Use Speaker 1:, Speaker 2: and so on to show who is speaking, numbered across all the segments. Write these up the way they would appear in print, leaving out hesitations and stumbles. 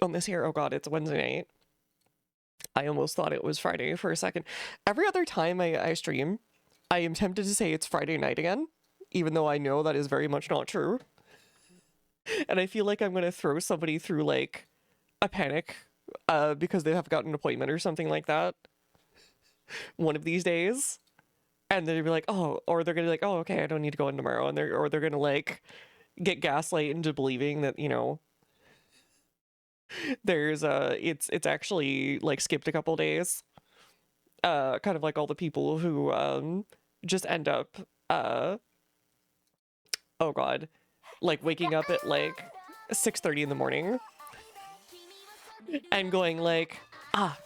Speaker 1: on this here. Oh god, it's Wednesday night. I almost thought it was Friday for a second. Every other time I stream, I am tempted to say it's Friday night again, even though I know that is very much not true. And I feel like I'm gonna throw somebody through like a panic because they have got an appointment or something like that one of these days. And they'll be like, oh, or they're gonna be like, oh, okay, I don't need to go in tomorrow. And they're gonna like get gaslight into believing that, you know, there's it's actually like skipped a couple days. Kind of like all the people who just end up oh god, like waking up at like 6:30 in the morning and going like, ah,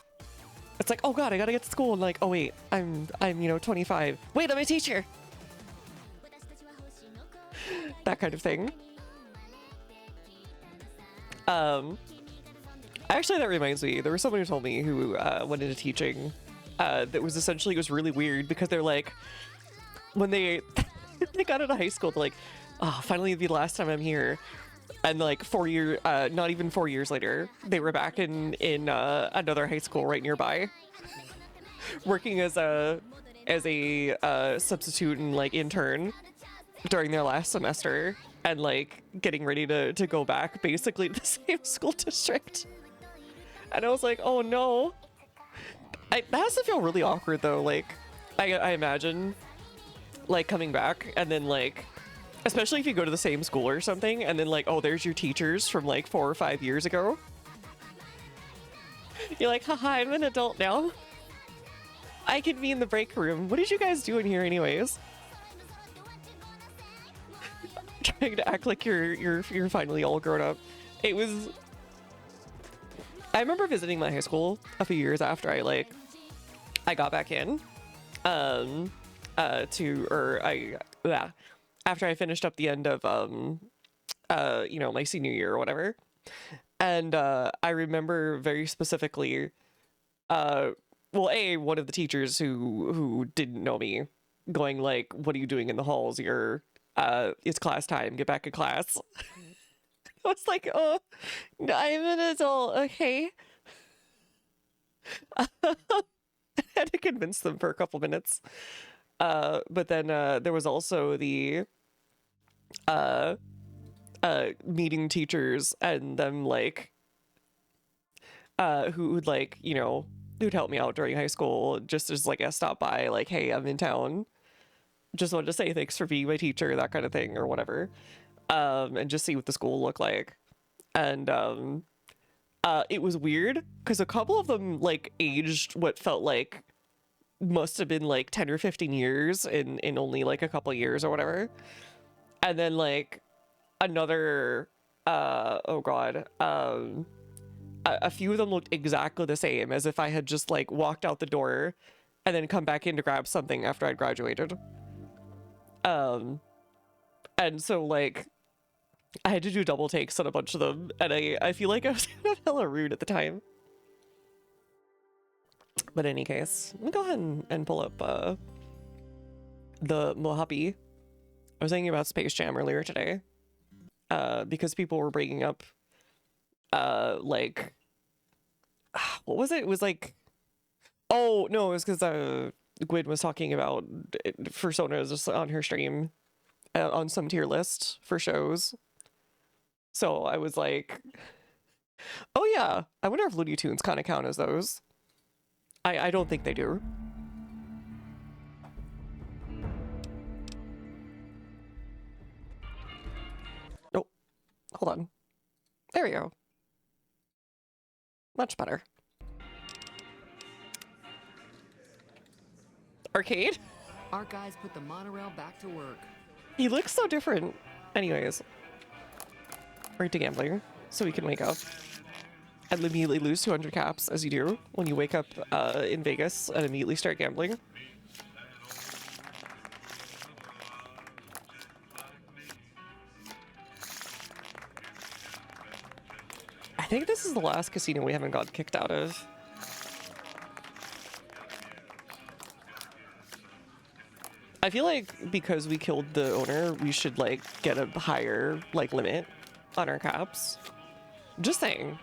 Speaker 1: it's like, oh god, I gotta get to school, and like, oh wait, I'm you know 25. Wait, I'm a teacher. That kind of thing. Actually, that reminds me, there was someone who told me who went into teaching that was essentially, it was really weird because they're like, when they they got out of high school, they're like, oh, finally the last time I'm here. And like 4 year, not even 4 years later, they were back in another high school right nearby, working as a substitute and like intern during their last semester, and like getting ready to go back basically to the same school district. And I was like, oh no. That has to feel really awkward though. Like, I imagine like coming back and then like, especially if you go to the same school or something, and then like, oh, there's your teachers from like 4 or 5 years ago. You're like, haha, I'm an adult now. I can be in the break room. What did you guys do in here anyways? Trying to act like you're finally all grown up. It was, I remember visiting my high school a few years after I got back in after I finished up the end of you know, my senior year or whatever. And I remember very specifically well, one of the teachers who didn't know me going like, what are you doing in the halls? It's class time, get back in class. I was like, oh, I'm an adult, okay. I had to convince them for a couple minutes. But then there was also the meeting teachers and them like who would like, you know, who'd help me out during high school just as like a stop by, like, hey, I'm in town. Just wanted to say thanks for being my teacher, that kind of thing, or whatever. And just see what the school looked like. And it was weird because a couple of them like aged what felt like must have been like 10 or 15 years in only like a couple of years or whatever. And then like another oh god, a few of them looked exactly the same, as if I had just like walked out the door and then come back in to grab something after I'd graduated. And so like I had to do double takes on a bunch of them, and I feel like I was kind of hella rude at the time. But in any case, let me go ahead and pull up the Mojave. I was thinking about Space Jam earlier today, because people were bringing up like, what was it? It was like, oh no, it was because Gwyn was talking about personas on her stream on some tier list for shows. So I was like, oh yeah, I wonder if Looney Tunes kind of count as those. I don't think they do. Oh, hold on. There we go. Much better. Arcade?
Speaker 2: Our guys put the monorail back to work.
Speaker 1: He looks so different. Anyways. Right to gambling, so we can wake up and immediately lose 200 caps, as you do when you wake up in Vegas and immediately start gambling. I think this is the last casino we haven't got kicked out of. I feel like because we killed the owner, we should like get a higher like limit on our caps. Just saying.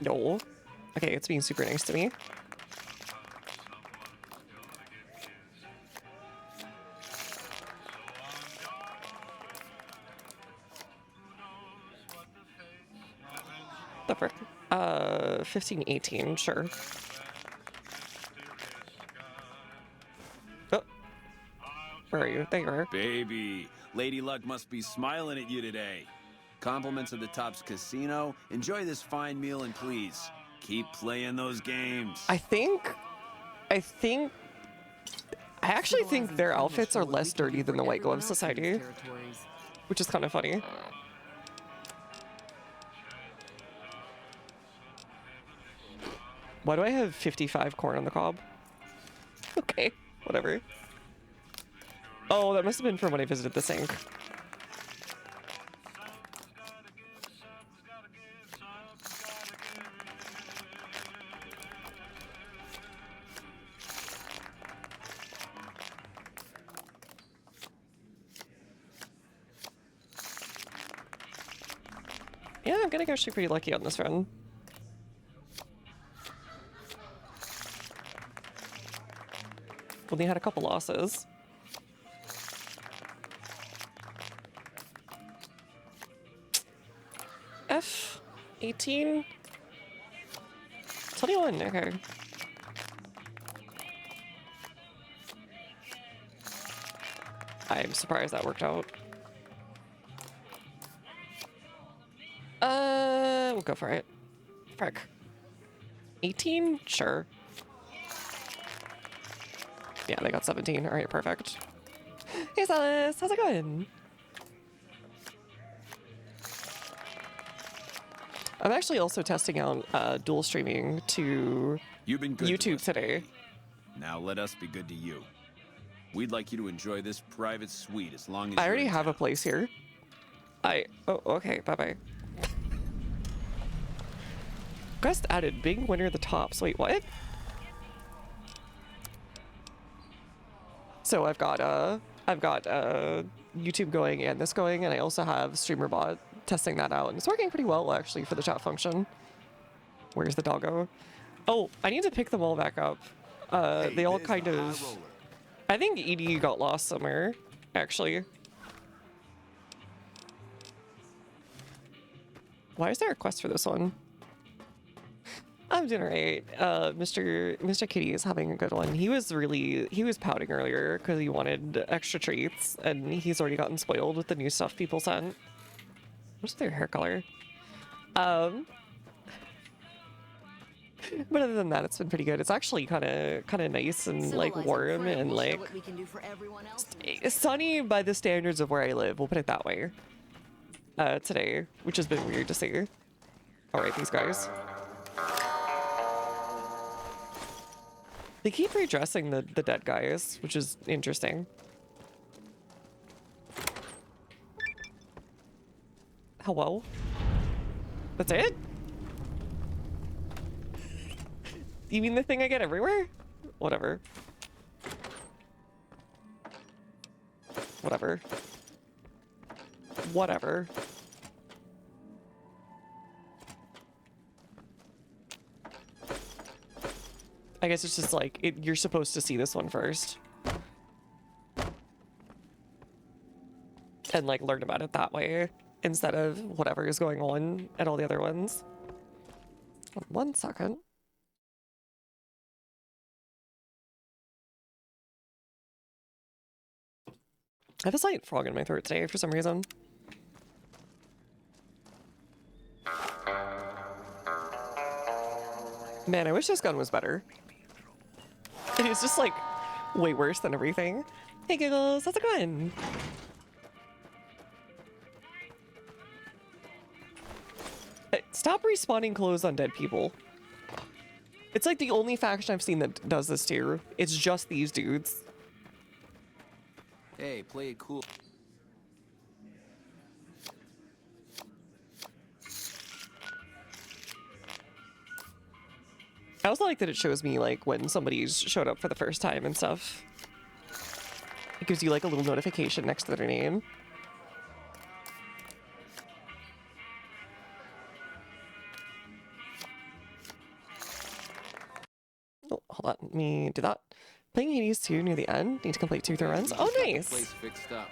Speaker 1: No. Okay, it's being super nice to me. The frick? 15, 18, sure. Oh, where are you? There you are.
Speaker 3: Baby, Lady Luck must be smiling at you today. Compliments of the Tops Casino. Enjoy this fine meal and please, keep playing those games.
Speaker 1: I actually think their outfits are less dirty than the White Glove Society, which is kind of funny. Why do I have 55 corn on the cob? Okay, whatever. Oh, that must have been from when I visited the sink. Yeah, I'm getting actually pretty lucky on this run. Only had a couple losses. F 18 21. Okay. I'm surprised that worked out. We'll go for it. Frick. 18? Sure. Yeah, they got 17. All right, perfect. Hey, Silas, how's it going? I'm actually also testing out dual streaming to
Speaker 3: You've been good to
Speaker 1: YouTube
Speaker 3: us,
Speaker 1: today.
Speaker 3: baby. Now let us be good to you. We'd like you to enjoy this private suite as long as
Speaker 1: I already
Speaker 3: you're in
Speaker 1: have a
Speaker 3: town.
Speaker 1: place here. Oh, okay, bye-bye. Quest added, big winner of the tops. Wait, what? So I've got YouTube going and this going, and I also have StreamerBot testing that out, and it's working pretty well actually for the chat function. Where's the doggo? Oh, I need to pick them all back up. They all kind of. I think Edie got lost somewhere, actually. Why is there a quest for this one? I'm doing alright. Mr. Kitty is having a good one. He was pouting earlier because he wanted extra treats, and he's already gotten spoiled with the new stuff people sent. What's their hair color? But other than that, it's been pretty good. It's actually kind of nice and like warm and like sunny by the standards of where I live. We'll put it that way. Today, which has been weird to see. All right, these guys. They keep redressing the dead guys, which is interesting. Hello? That's it? You mean the thing I get everywhere? Whatever. Whatever. Whatever. I guess it's just like, you're supposed to see this one first. And like learn about it that way, instead of whatever is going on at all the other ones. 1 second. I have a slight frog in my throat today for some reason. Man, I wish this gun was better. It is just like way worse than everything. Hey Giggles, how's it going? Stop respawning clothes on dead people. It's like the only faction I've seen that does this too. It's just these dudes.
Speaker 3: Hey, play it cool.
Speaker 1: I also like that it shows me like when somebody's showed up for the first time and stuff. It gives you like a little notification next to their name. Oh, hold on. Let me do that. Playing Hades 2 near the end. Need to complete 2 through runs. Oh, nice.
Speaker 3: Place fixed up.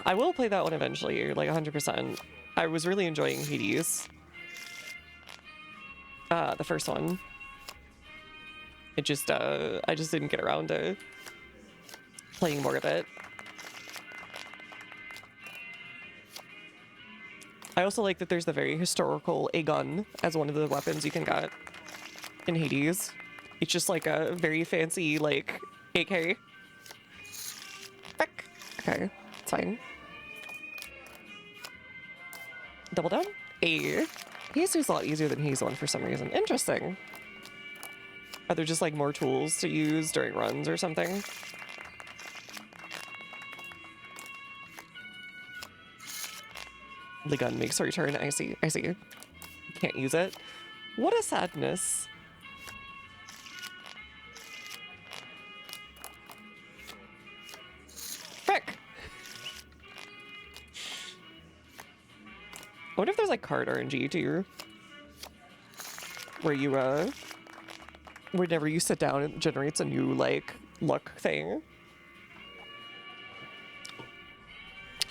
Speaker 1: I will play that one eventually, like 100%. I was really enjoying Hades. The first one. It just, I just didn't get around to playing more of it. I also like that there's the very historical a gun as one of the weapons you can get in Hades. It's just like a very fancy, like, AK. Frick. Okay, it's fine. Double down? A. Hades 2 is a lot easier than Hades 1 for some reason. Interesting. Are there just like more tools to use during runs or something? The gun makes a return. I see. I see. Can't use it. What a sadness. Frick. I wonder if there's like card RNG too. Where you, whenever you sit down, it generates a new, like, luck thing.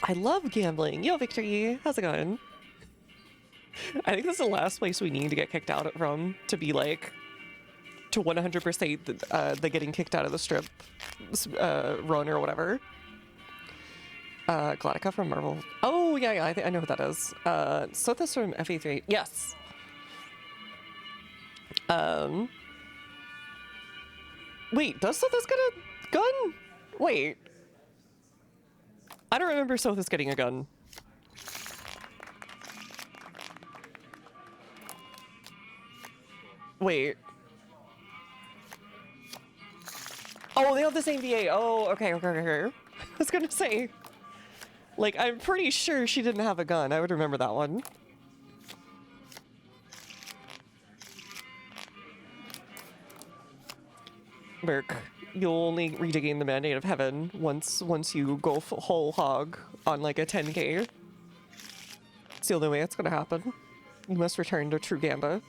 Speaker 1: I love gambling. Yo, Victory. How's it going? I think this is the last place we need to get kicked out from to be, like, to 100% the getting kicked out of the strip run or whatever. Gladica from Marvel. Oh, yeah, yeah, I know who that is. Sothis from FE3. Yes. Wait, does Sothis get a gun? Wait. I don't remember Sothis getting a gun. Wait. Oh, they have the same VA. Oh, okay, okay, okay. I was gonna say, like, I'm pretty sure she didn't have a gun. I would remember that one. Merc, you'll only regain the Mandate of Heaven once you go whole hog on like a 10k. It's the only way it's gonna happen. You must return to True Gamba.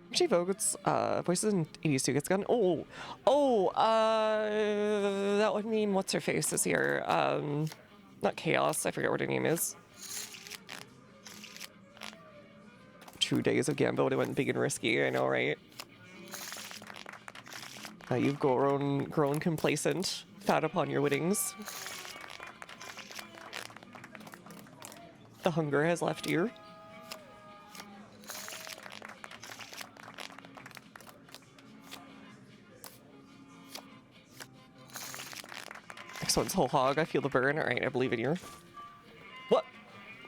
Speaker 1: Actually, Vogel's voices in 82 gets gun. That would mean what's her face is here. Not Chaos. I forget what her name is. 2 days of Gamba would have went big and risky. I know, right? You've grown complacent, fat upon your winnings. The hunger has left you. Next one's whole hog. I feel the burn. All right, I believe in you. What?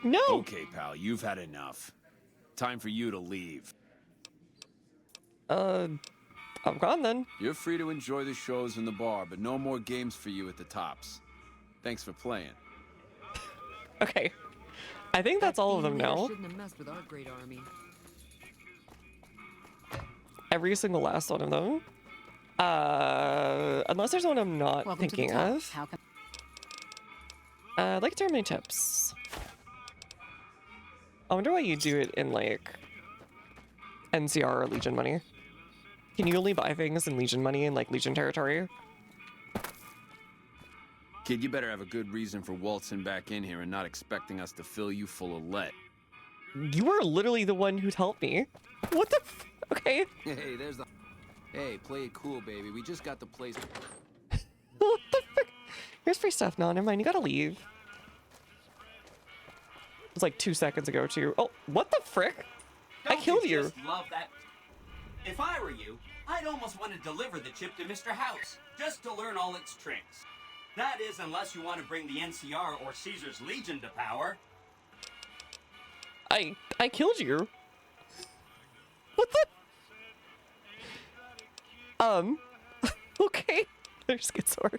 Speaker 1: No!
Speaker 3: Okay, pal, you've had enough. Time for you to leave.
Speaker 1: I'm gone then.
Speaker 3: You're free to enjoy the shows in the bar, but no more games for you at the tops. Thanks for playing.
Speaker 1: Okay. I think that's all of them now.
Speaker 2: Shouldn't have messed with our great army.
Speaker 1: Every single last one of them. Unless there's one I'm not
Speaker 4: Welcome to the
Speaker 1: thinking
Speaker 4: top.
Speaker 1: of.
Speaker 4: How can
Speaker 1: I'd like to turn my tips. I wonder why you do it in, like, NCR or Legion money. Can you only buy things in Legion money in, like, Legion territory?
Speaker 3: Kid, you better have a good reason for waltzing back in here and not expecting us to fill you full of lead.
Speaker 1: You were literally the one who'd help me. What the f- Okay.
Speaker 3: Hey, there's the... Hey, play it cool, baby. We just got the place...
Speaker 1: What the frick? Here's free stuff. No, never mind. You gotta leave. It was like 2 seconds ago, too. Oh, what the frick? I killed you.
Speaker 5: Just love that. If I were you, I'd almost want to deliver the chip to Mr. House, just to learn all its tricks. That is, unless you want to bring the NCR or Caesar's Legion to power.
Speaker 1: I killed you. What the? Okay. There's Skitsorg.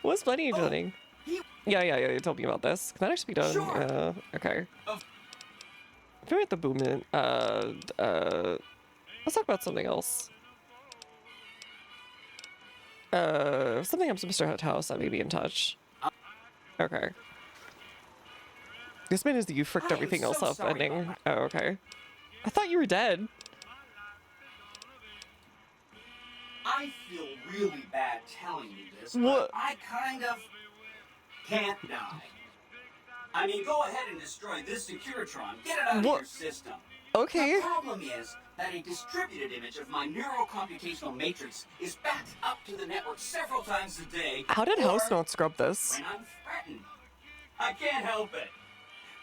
Speaker 1: What's Bunny doing? Yeah, you told me about this. Can that actually be done?
Speaker 5: Sure.
Speaker 1: Okay.
Speaker 5: Of-
Speaker 1: If we're at the movement, let's talk about something else. Something up to Mr. House that may be in touch. Okay. This man is the you fricked
Speaker 5: I am
Speaker 1: everything else
Speaker 5: so
Speaker 1: up
Speaker 5: sorry
Speaker 1: ending.
Speaker 5: about
Speaker 1: Oh, okay. I thought you were dead.
Speaker 5: I feel really bad telling you this,
Speaker 1: What?
Speaker 5: but I kind of can't die. I mean, go ahead and destroy this Securitron. Get it out of
Speaker 1: What?
Speaker 5: your system.
Speaker 1: Okay.
Speaker 5: The problem is that a distributed image of my neurocomputational matrix is backed up to the network several times a day.
Speaker 1: How did
Speaker 5: or
Speaker 1: House not scrub this?
Speaker 5: when I'm threatened. I can't help it.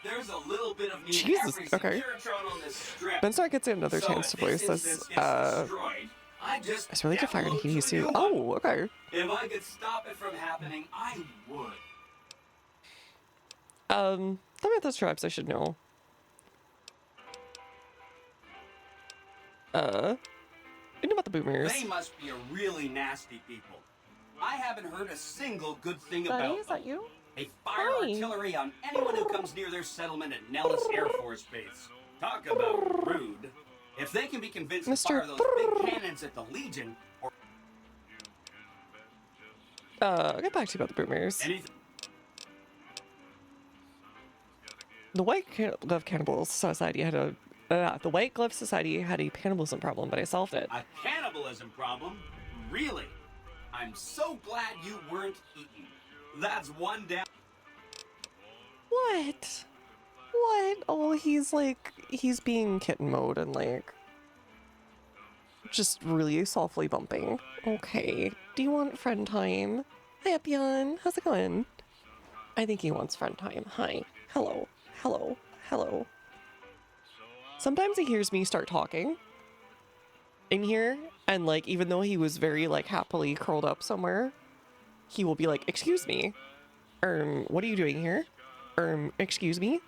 Speaker 5: There's a little bit of me in
Speaker 1: Jesus,
Speaker 5: every
Speaker 1: okay.
Speaker 5: Securitron on this strip.
Speaker 1: Ben Stark gets another
Speaker 5: So
Speaker 1: chance
Speaker 5: if
Speaker 1: to voice
Speaker 5: this
Speaker 1: this.
Speaker 5: instance gets destroyed, I just
Speaker 1: It's really good fire and
Speaker 5: download
Speaker 1: heat
Speaker 5: to a new
Speaker 1: too.
Speaker 5: one.
Speaker 1: Oh, okay.
Speaker 5: If I could stop it from happening, I would.
Speaker 1: Some of those tribes I should know. You know about the boomers.
Speaker 5: They must be a really nasty people. I haven't heard a single good thing
Speaker 1: Buddy,
Speaker 5: about
Speaker 1: is
Speaker 5: them.
Speaker 1: that you?
Speaker 5: They fire
Speaker 1: Hi.
Speaker 5: artillery on anyone who comes near their settlement at Nellis Air Force Base. Talk about rude. If they can be convinced to
Speaker 1: Mr.
Speaker 5: fire those big cannons at the Legion or
Speaker 1: I'll get back to you about the boomers.
Speaker 5: anything.
Speaker 1: The White Glove Cannibal Society had a the White Glove Society had a cannibalism problem, but I solved it.
Speaker 5: A cannibalism problem? Really? I'm so glad you weren't eaten. That's one down.
Speaker 1: What? What? Oh, he's being kitten mode and like just really softly bumping. Okay. Do you want friend time? Hi, Epion. How's it going? I think he wants friend time. Hi. Hello. Hello. Hello. Sometimes he hears me start talking in here, and like, even though he was very like happily curled up somewhere, he will be like, excuse me. What are you doing here? Excuse me?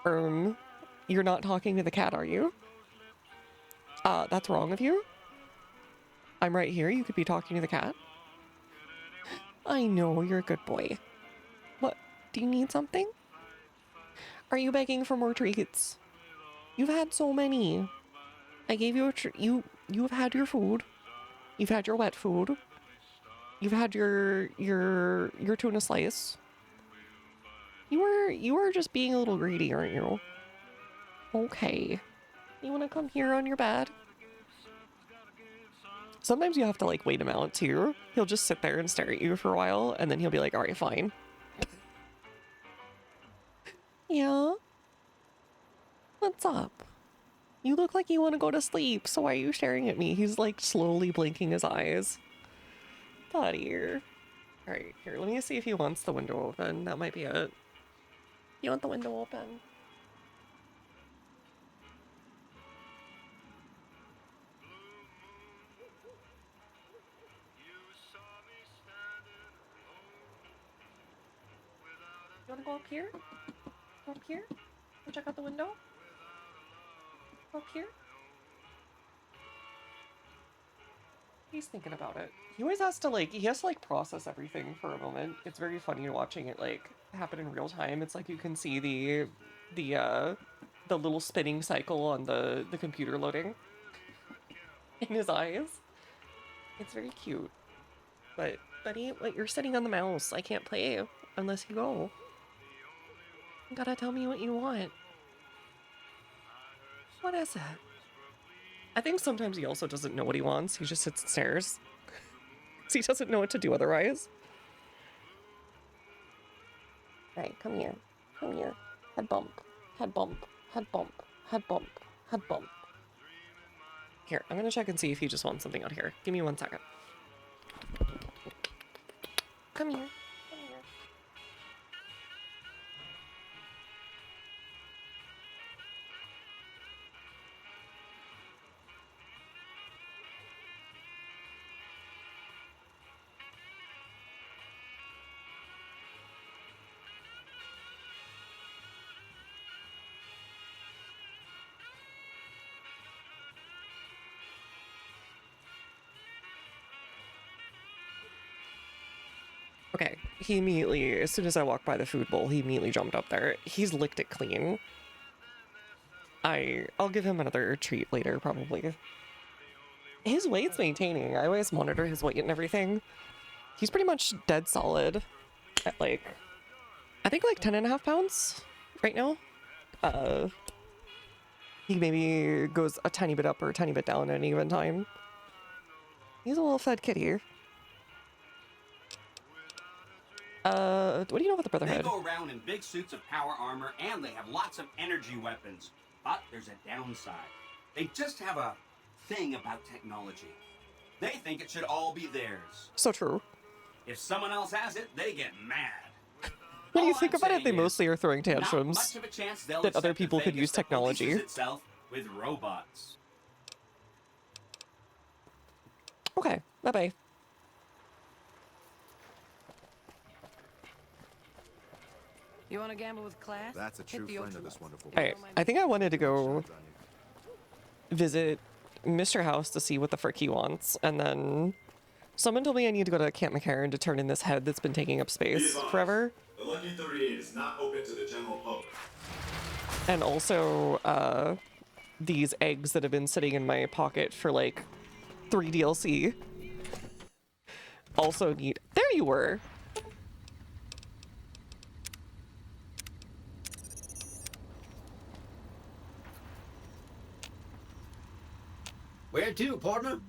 Speaker 1: You're not talking to the cat, are you? That's wrong of you? I'm right here, you could be talking to the cat. I know, you're a good boy. What, do you need something? Are you begging for more treats? You've had so many. I gave you you've had your food. You've had your wet food. You've had your tuna slice. You were just being a little greedy, aren't you? Okay. You wanna come here on your bed? Sometimes you have to like wait him out too. He'll just sit there and stare at you for a while, and then he'll be like, alright, fine. Yeah? What's up? You look like you want to go to sleep, so why are you staring at me? He's like slowly blinking his eyes. Buddy. Alright, here, let me see if he wants the window open. That might be it. You want the window open? You want to go up here? Go up here? Go check out the window? Go up here? He's thinking about it. He always has to like process everything for a moment. It's very funny watching it like happen in real time. It's like you can see the little spinning cycle on the computer loading in his eyes. It's very cute. But buddy, what, you're sitting on the mouse. I can't play unless you go. You gotta tell me what you want. What is it? I think sometimes he also doesn't know what he wants. He just sits and stares. 'Cause he doesn't know what to do otherwise. Right, come here. Come here. Head bump. Head bump. Head bump. Head bump. Head bump. Here, I'm gonna check and see if he just wants something out here. Give me 1 second. Come here. Come here. Okay, he immediately, as soon as I walked by the food bowl, he immediately jumped up there. He's licked it clean. I'll give him another treat later, probably. His weight's maintaining. I always monitor his weight and everything. He's pretty much dead solid at like, I think like 10.5 pounds right now. He maybe goes a tiny bit up or a tiny bit down at any given time. He's a well-fed kitty. What do you know about the
Speaker 5: They
Speaker 1: Brotherhood?
Speaker 5: go around in big suits of power armor, and they have lots of energy weapons. But there's a downside. They just have a thing about technology. They think it should all be theirs.
Speaker 1: So true.
Speaker 5: If someone else has it, they get mad.
Speaker 1: When you
Speaker 5: All
Speaker 1: think
Speaker 5: I'm
Speaker 1: about it,
Speaker 5: saying
Speaker 1: they
Speaker 5: is,
Speaker 1: mostly are throwing
Speaker 5: not
Speaker 1: tantrums
Speaker 5: much of a chance they'll
Speaker 1: that other
Speaker 5: accept
Speaker 1: people could
Speaker 5: Vegas
Speaker 1: use
Speaker 5: that polices
Speaker 1: technology.
Speaker 5: itself with robots.
Speaker 1: Okay, bye-bye.
Speaker 2: You want to gamble with class?
Speaker 4: That's a
Speaker 2: Hit
Speaker 4: true
Speaker 2: the
Speaker 4: friend of
Speaker 2: ultra
Speaker 4: this
Speaker 2: lows.
Speaker 4: wonderful
Speaker 1: All right, I think I wanted to go visit Mr. House to see what the frick he wants, and then someone told me I need to go to Camp McCarran to turn in this head that's been taking up space forever.
Speaker 6: The Lucky 38 is not open to the general public.
Speaker 1: And also, these eggs that have been sitting in my pocket for like 3 DLC. Also need. There you were.
Speaker 7: Where to, partner?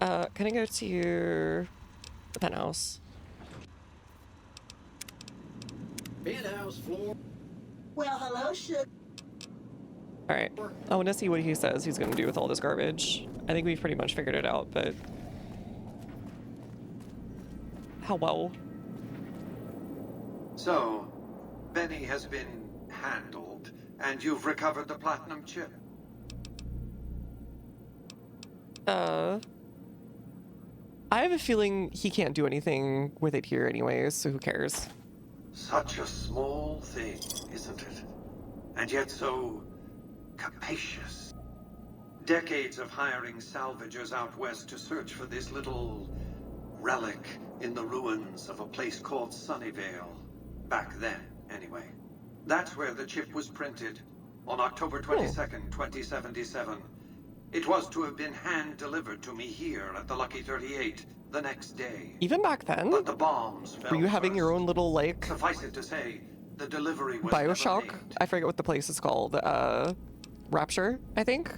Speaker 1: Can I go to the penthouse?
Speaker 7: Penthouse floor.
Speaker 8: Well, hello, sugar.
Speaker 1: All right. I want to see what he says he's going to do with all this garbage. I think we've pretty much figured it out, but how well?
Speaker 9: So, Benny has been handled, and you've recovered the platinum chip.
Speaker 1: I have a feeling he can't do anything with it here anyways, so who cares?
Speaker 9: Such a small thing, isn't it? And yet so capacious. Decades of hiring salvagers out west to search for this little relic in the ruins of a place called Sunnyvale. Back then, anyway. That's where the chip was printed, on October 22nd, 2077. It was to have been hand-delivered to me here at the Lucky 38 the next day.
Speaker 1: Even back then?
Speaker 9: But the bombs fell
Speaker 1: Were you having your
Speaker 9: first.
Speaker 1: own little, like,
Speaker 9: Suffice it to say, the delivery was never
Speaker 1: Bioshock?
Speaker 9: made.
Speaker 1: I forget what the place is called. Rapture, I think?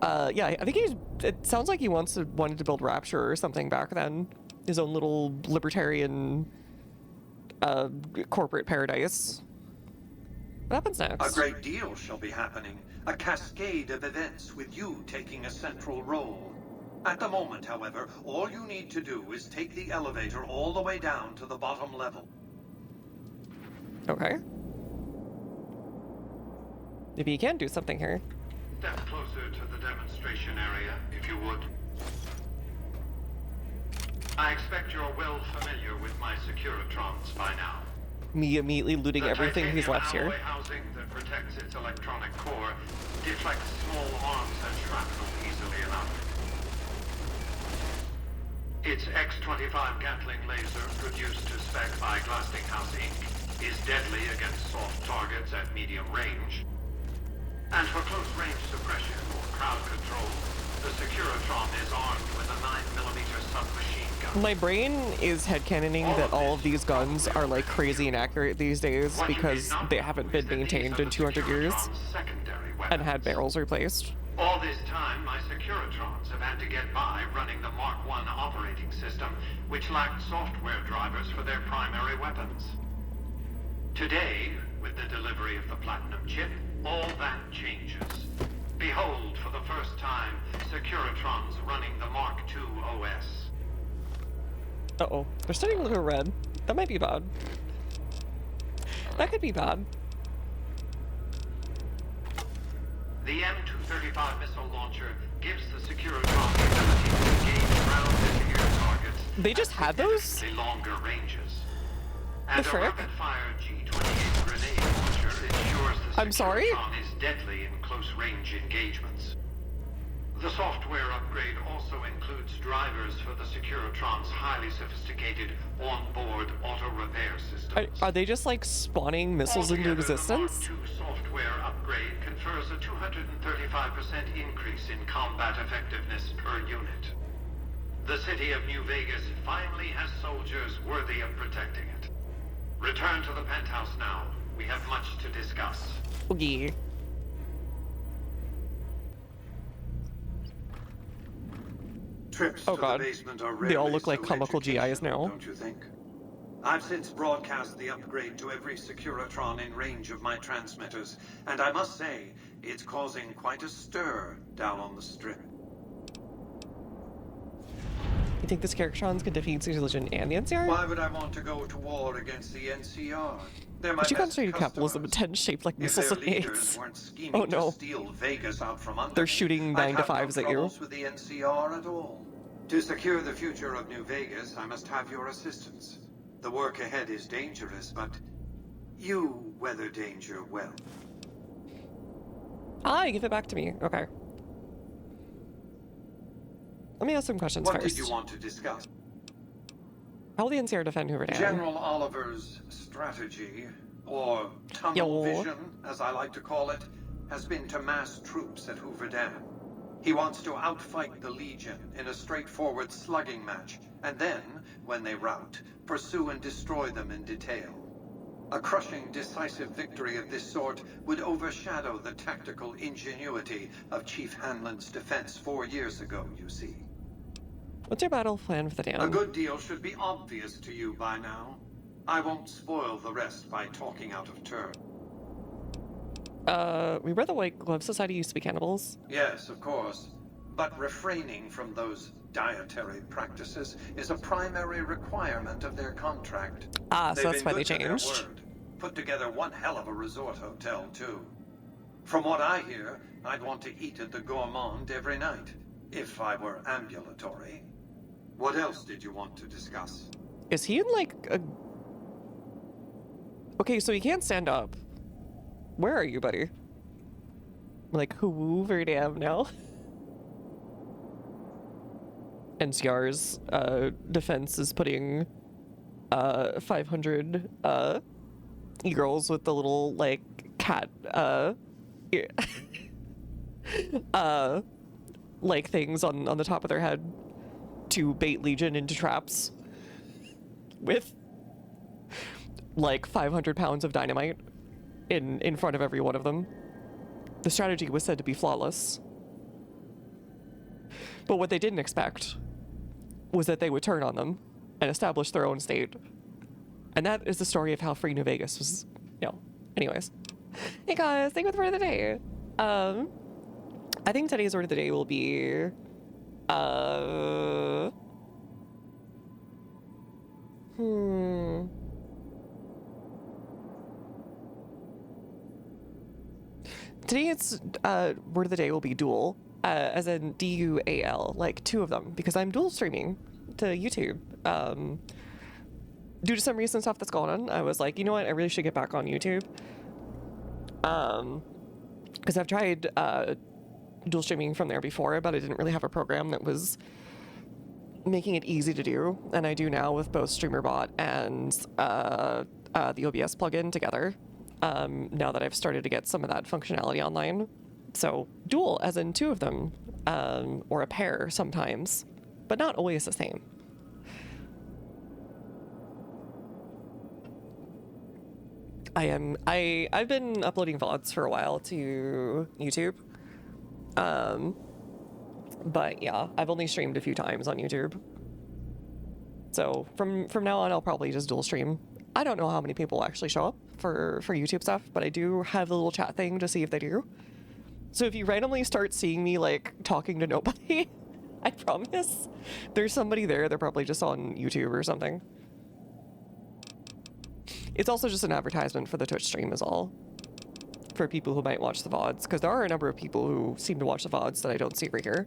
Speaker 1: Yeah, I think it sounds like he wanted to build Rapture or something back then. His own little libertarian, corporate paradise. What happens next?
Speaker 9: A great deal shall be happening. A cascade of events with you taking a central role. At the moment, however, all you need to do is take the elevator all the way down to the bottom level.
Speaker 1: Okay. Maybe you can do something here.
Speaker 9: Step closer to the demonstration area, if you would. I expect you're well familiar with my Securitrons by now.
Speaker 1: Me immediately looting
Speaker 9: The
Speaker 1: everything he's
Speaker 9: titanium
Speaker 1: left here.
Speaker 9: alloy housing that protects its electronic core deflects small arms and shrapnel easily enough. Its X-25 Gatling laser, produced to spec by Glastinghouse Inc., is deadly against soft targets at medium range. And for close-range suppression or crowd control, the Securitron is armed with a 9mm submachine gun.
Speaker 1: My brain is headcanoning that all of these guns are like crazy inaccurate these days because they haven't been maintained in 200 years and had barrels replaced.
Speaker 9: All this time, my Securitrons have had to get by running the Mark I operating system, which lacked software drivers for their primary weapons. Today, with the delivery of the Platinum chip, all that changes. Behold, for the first time, Securitrons running the Mark II OS.
Speaker 1: Uh-oh. They're starting to go red. That might be bad. That could be bad.
Speaker 9: The M235 missile launcher gives the Securitron the ability to engage ground and air targets
Speaker 1: They just had those?
Speaker 9: significantly longer ranges. And
Speaker 1: The
Speaker 9: a
Speaker 1: frick?
Speaker 9: rapid-fire G28 grenade launcher ensures the
Speaker 1: I'm sorry?
Speaker 9: Securitron is deadly in close-range engagements. The software upgrade also includes drivers for the Securitron's highly sophisticated on-board auto-repair systems.
Speaker 1: Are they just like spawning missiles into
Speaker 9: Altogether,
Speaker 1: existence?
Speaker 9: The Mark II software upgrade confers a 235% increase in combat effectiveness per unit. The city of New Vegas finally has soldiers worthy of protecting it. Return to the penthouse now. We have much to discuss.
Speaker 1: Okay.
Speaker 9: Trips
Speaker 1: Oh
Speaker 9: to
Speaker 1: god.
Speaker 9: the basement are
Speaker 1: They all
Speaker 9: rarely
Speaker 1: look like
Speaker 9: so
Speaker 1: comical GIs
Speaker 9: educational,
Speaker 1: now.
Speaker 9: don't you think? I've since broadcast the upgrade to every Securitron in range of my transmitters, and I must say, it's causing quite a stir down on the strip.
Speaker 1: You think the Scarecrows can defeat Caesar's Legion and the NCR?
Speaker 9: Why would I want to go to war against the NCR? They're my
Speaker 1: But you
Speaker 9: best
Speaker 1: concentrated capitalism with
Speaker 9: customers.
Speaker 1: 10 shaped like
Speaker 9: If
Speaker 1: missiles
Speaker 9: their
Speaker 1: and
Speaker 9: leaders
Speaker 1: eggs.
Speaker 9: weren't scheming
Speaker 1: Oh no.
Speaker 9: to steal Vegas out from under
Speaker 1: They're
Speaker 9: me,
Speaker 1: shooting
Speaker 9: I'd
Speaker 1: 9 to
Speaker 9: have no
Speaker 1: 5s at you.
Speaker 9: troubles with the NCR at all. To secure the future of New Vegas, I must have your assistance. The work ahead is dangerous, but you weather danger well.
Speaker 1: Ah, give it back to me. Okay. Let me ask some questions
Speaker 9: What
Speaker 1: first.
Speaker 9: did you want to discuss?
Speaker 1: How will the NCR defend Hoover Dam?
Speaker 9: General Oliver's strategy, or tunnel vision, as I like to call it, has been to mass troops at Hoover Dam. He wants to outfight the Legion in a straightforward slugging match, and then, when they rout, pursue and destroy them in detail. A crushing, decisive victory of this sort would overshadow the tactical ingenuity of Chief Hanlon's defense 4 years ago, you see.
Speaker 1: What's your battle plan for the dam?
Speaker 9: A good deal should be obvious to you by now. I won't spoil the rest by talking out of turn.
Speaker 1: Remember the White Glove Society used to be cannibals?
Speaker 9: Yes, of course. But refraining from those dietary practices is a primary requirement of their contract.
Speaker 1: Ah, so
Speaker 9: They've
Speaker 1: that's
Speaker 9: been
Speaker 1: why they
Speaker 9: good to their
Speaker 1: changed.
Speaker 9: word. Put together one hell of a resort hotel, too. From what I hear, I'd want to eat at the Gourmand every night, if I were ambulatory. What else did you want to discuss?
Speaker 1: Is he in like a... Okay, so he can't stand up. Where are you, buddy? Like, Hoover Dam now? NCR's defense is putting 500 e-girls with the little, like, cat like things on the top of their head to bait Legion into traps with like 500 pounds of dynamite in front of every one of them. The strategy was said to be flawless. But what they didn't expect was that they would turn on them and establish their own state. And that is the story of how free New Vegas was, anyways. Hey guys, thank you for the word of the day. I think today's word of the day will be, Today's word of the day will be dual, as in D-U-A-L, like 2 of them, because I'm dual streaming to YouTube. Due to some recent stuff that's going on, I was like, you know what, I really should get back on YouTube. Because I've tried dual streaming from there before, but I didn't really have a program that was making it easy to do, and I do now with both StreamerBot and the OBS plugin together. Now that I've started to get some of that functionality online. So dual, as in 2 of them, or a pair sometimes, but not always the same. I've been uploading VODs for a while to YouTube. But yeah, I've only streamed a few times on YouTube. So from now on, I'll probably just dual stream. I don't know how many people actually show up for YouTube stuff, but I do have the little chat thing to see if they do. So if you randomly start seeing me like talking to nobody, I promise there's somebody there. They're probably just on YouTube or something. It's also just an advertisement for the Twitch stream is all. For people who might watch the VODs, because there are a number of people who seem to watch the VODs that I don't see over here.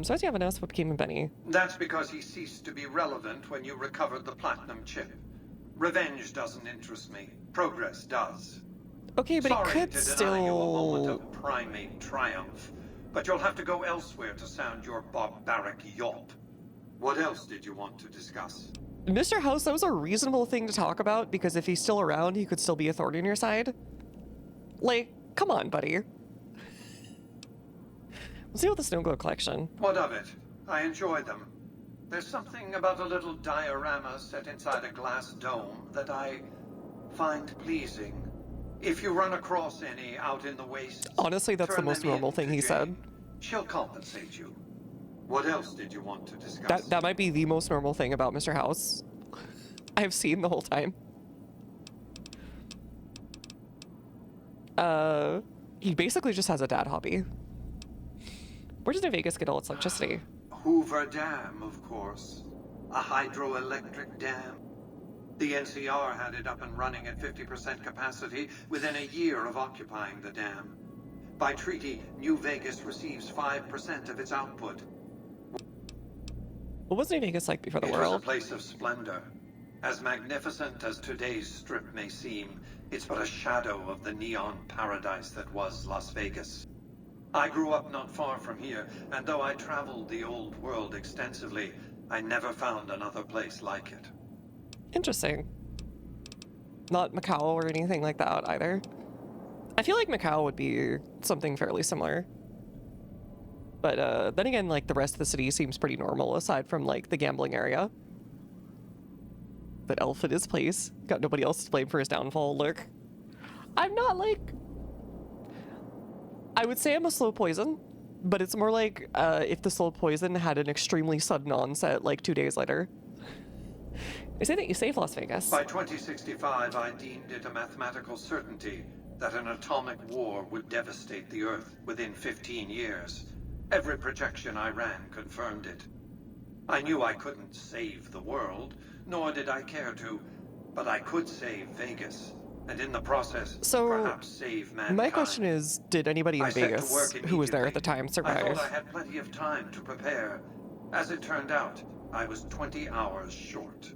Speaker 1: So as you haven't asked what became of Benny.
Speaker 9: That's because he ceased to be relevant when you recovered the platinum chip. Revenge doesn't interest me. Progress does.
Speaker 1: Okay, but
Speaker 9: Sorry
Speaker 1: it could
Speaker 9: to deny you a moment
Speaker 1: still...
Speaker 9: of primate triumph, but you'll have to go elsewhere to sound your barbaric yawp. What else did you want to discuss?
Speaker 1: Mr. House, that was a reasonable thing to talk about, because if he's still around, he could still be a thorn in your side. Like, come on, buddy. Let's deal with the Snow Globe collection.
Speaker 9: What of it? I enjoy them. There's something about a little diorama set inside a glass dome that I find pleasing. If you run across any out in the wastes,
Speaker 1: Honestly, that's the
Speaker 9: turn
Speaker 1: most
Speaker 9: them
Speaker 1: normal
Speaker 9: in
Speaker 1: thing
Speaker 9: to
Speaker 1: he
Speaker 9: Jane.
Speaker 1: said.
Speaker 9: She'll compensate you. What else did you want to discuss?
Speaker 1: That might be the most normal thing about Mr. House I've seen the whole time. He basically just has a dad hobby. Where does New Vegas get all its electricity?
Speaker 9: Hoover Dam, of course. A hydroelectric dam. The NCR had it up and running at 50% capacity within a year of occupying the dam. By treaty, New Vegas receives 5% of its output.
Speaker 1: What was New Vegas like before the
Speaker 9: It
Speaker 1: world?
Speaker 9: was a place of splendor. As magnificent as today's strip may seem, it's but a shadow of the neon paradise that was Las Vegas. I grew up not far from here, and though I traveled the old world extensively, I never found another place like it.
Speaker 1: Interesting. Not Macau or anything like that either. I feel like Macau would be something fairly similar. But then again, like the rest of the city seems pretty normal aside from like the gambling area. But Elf at his place. Got nobody else to blame for his downfall. Look. I'm not like... I would say I'm a slow poison, but it's more like if the slow poison had an extremely sudden onset like 2 days later. They say that you saved Las Vegas.
Speaker 9: By 2065, I deemed it a mathematical certainty that an atomic war would devastate the Earth within 15 years. Every projection I ran confirmed it. I knew I couldn't save the world, nor did I care to, but I could save Vegas, and in the process, perhaps save mankind.
Speaker 1: My question is, did anybody in Vegas who was there at the time survive?
Speaker 9: I thought I had plenty of time to prepare. As it turned out, I was 20 hours short.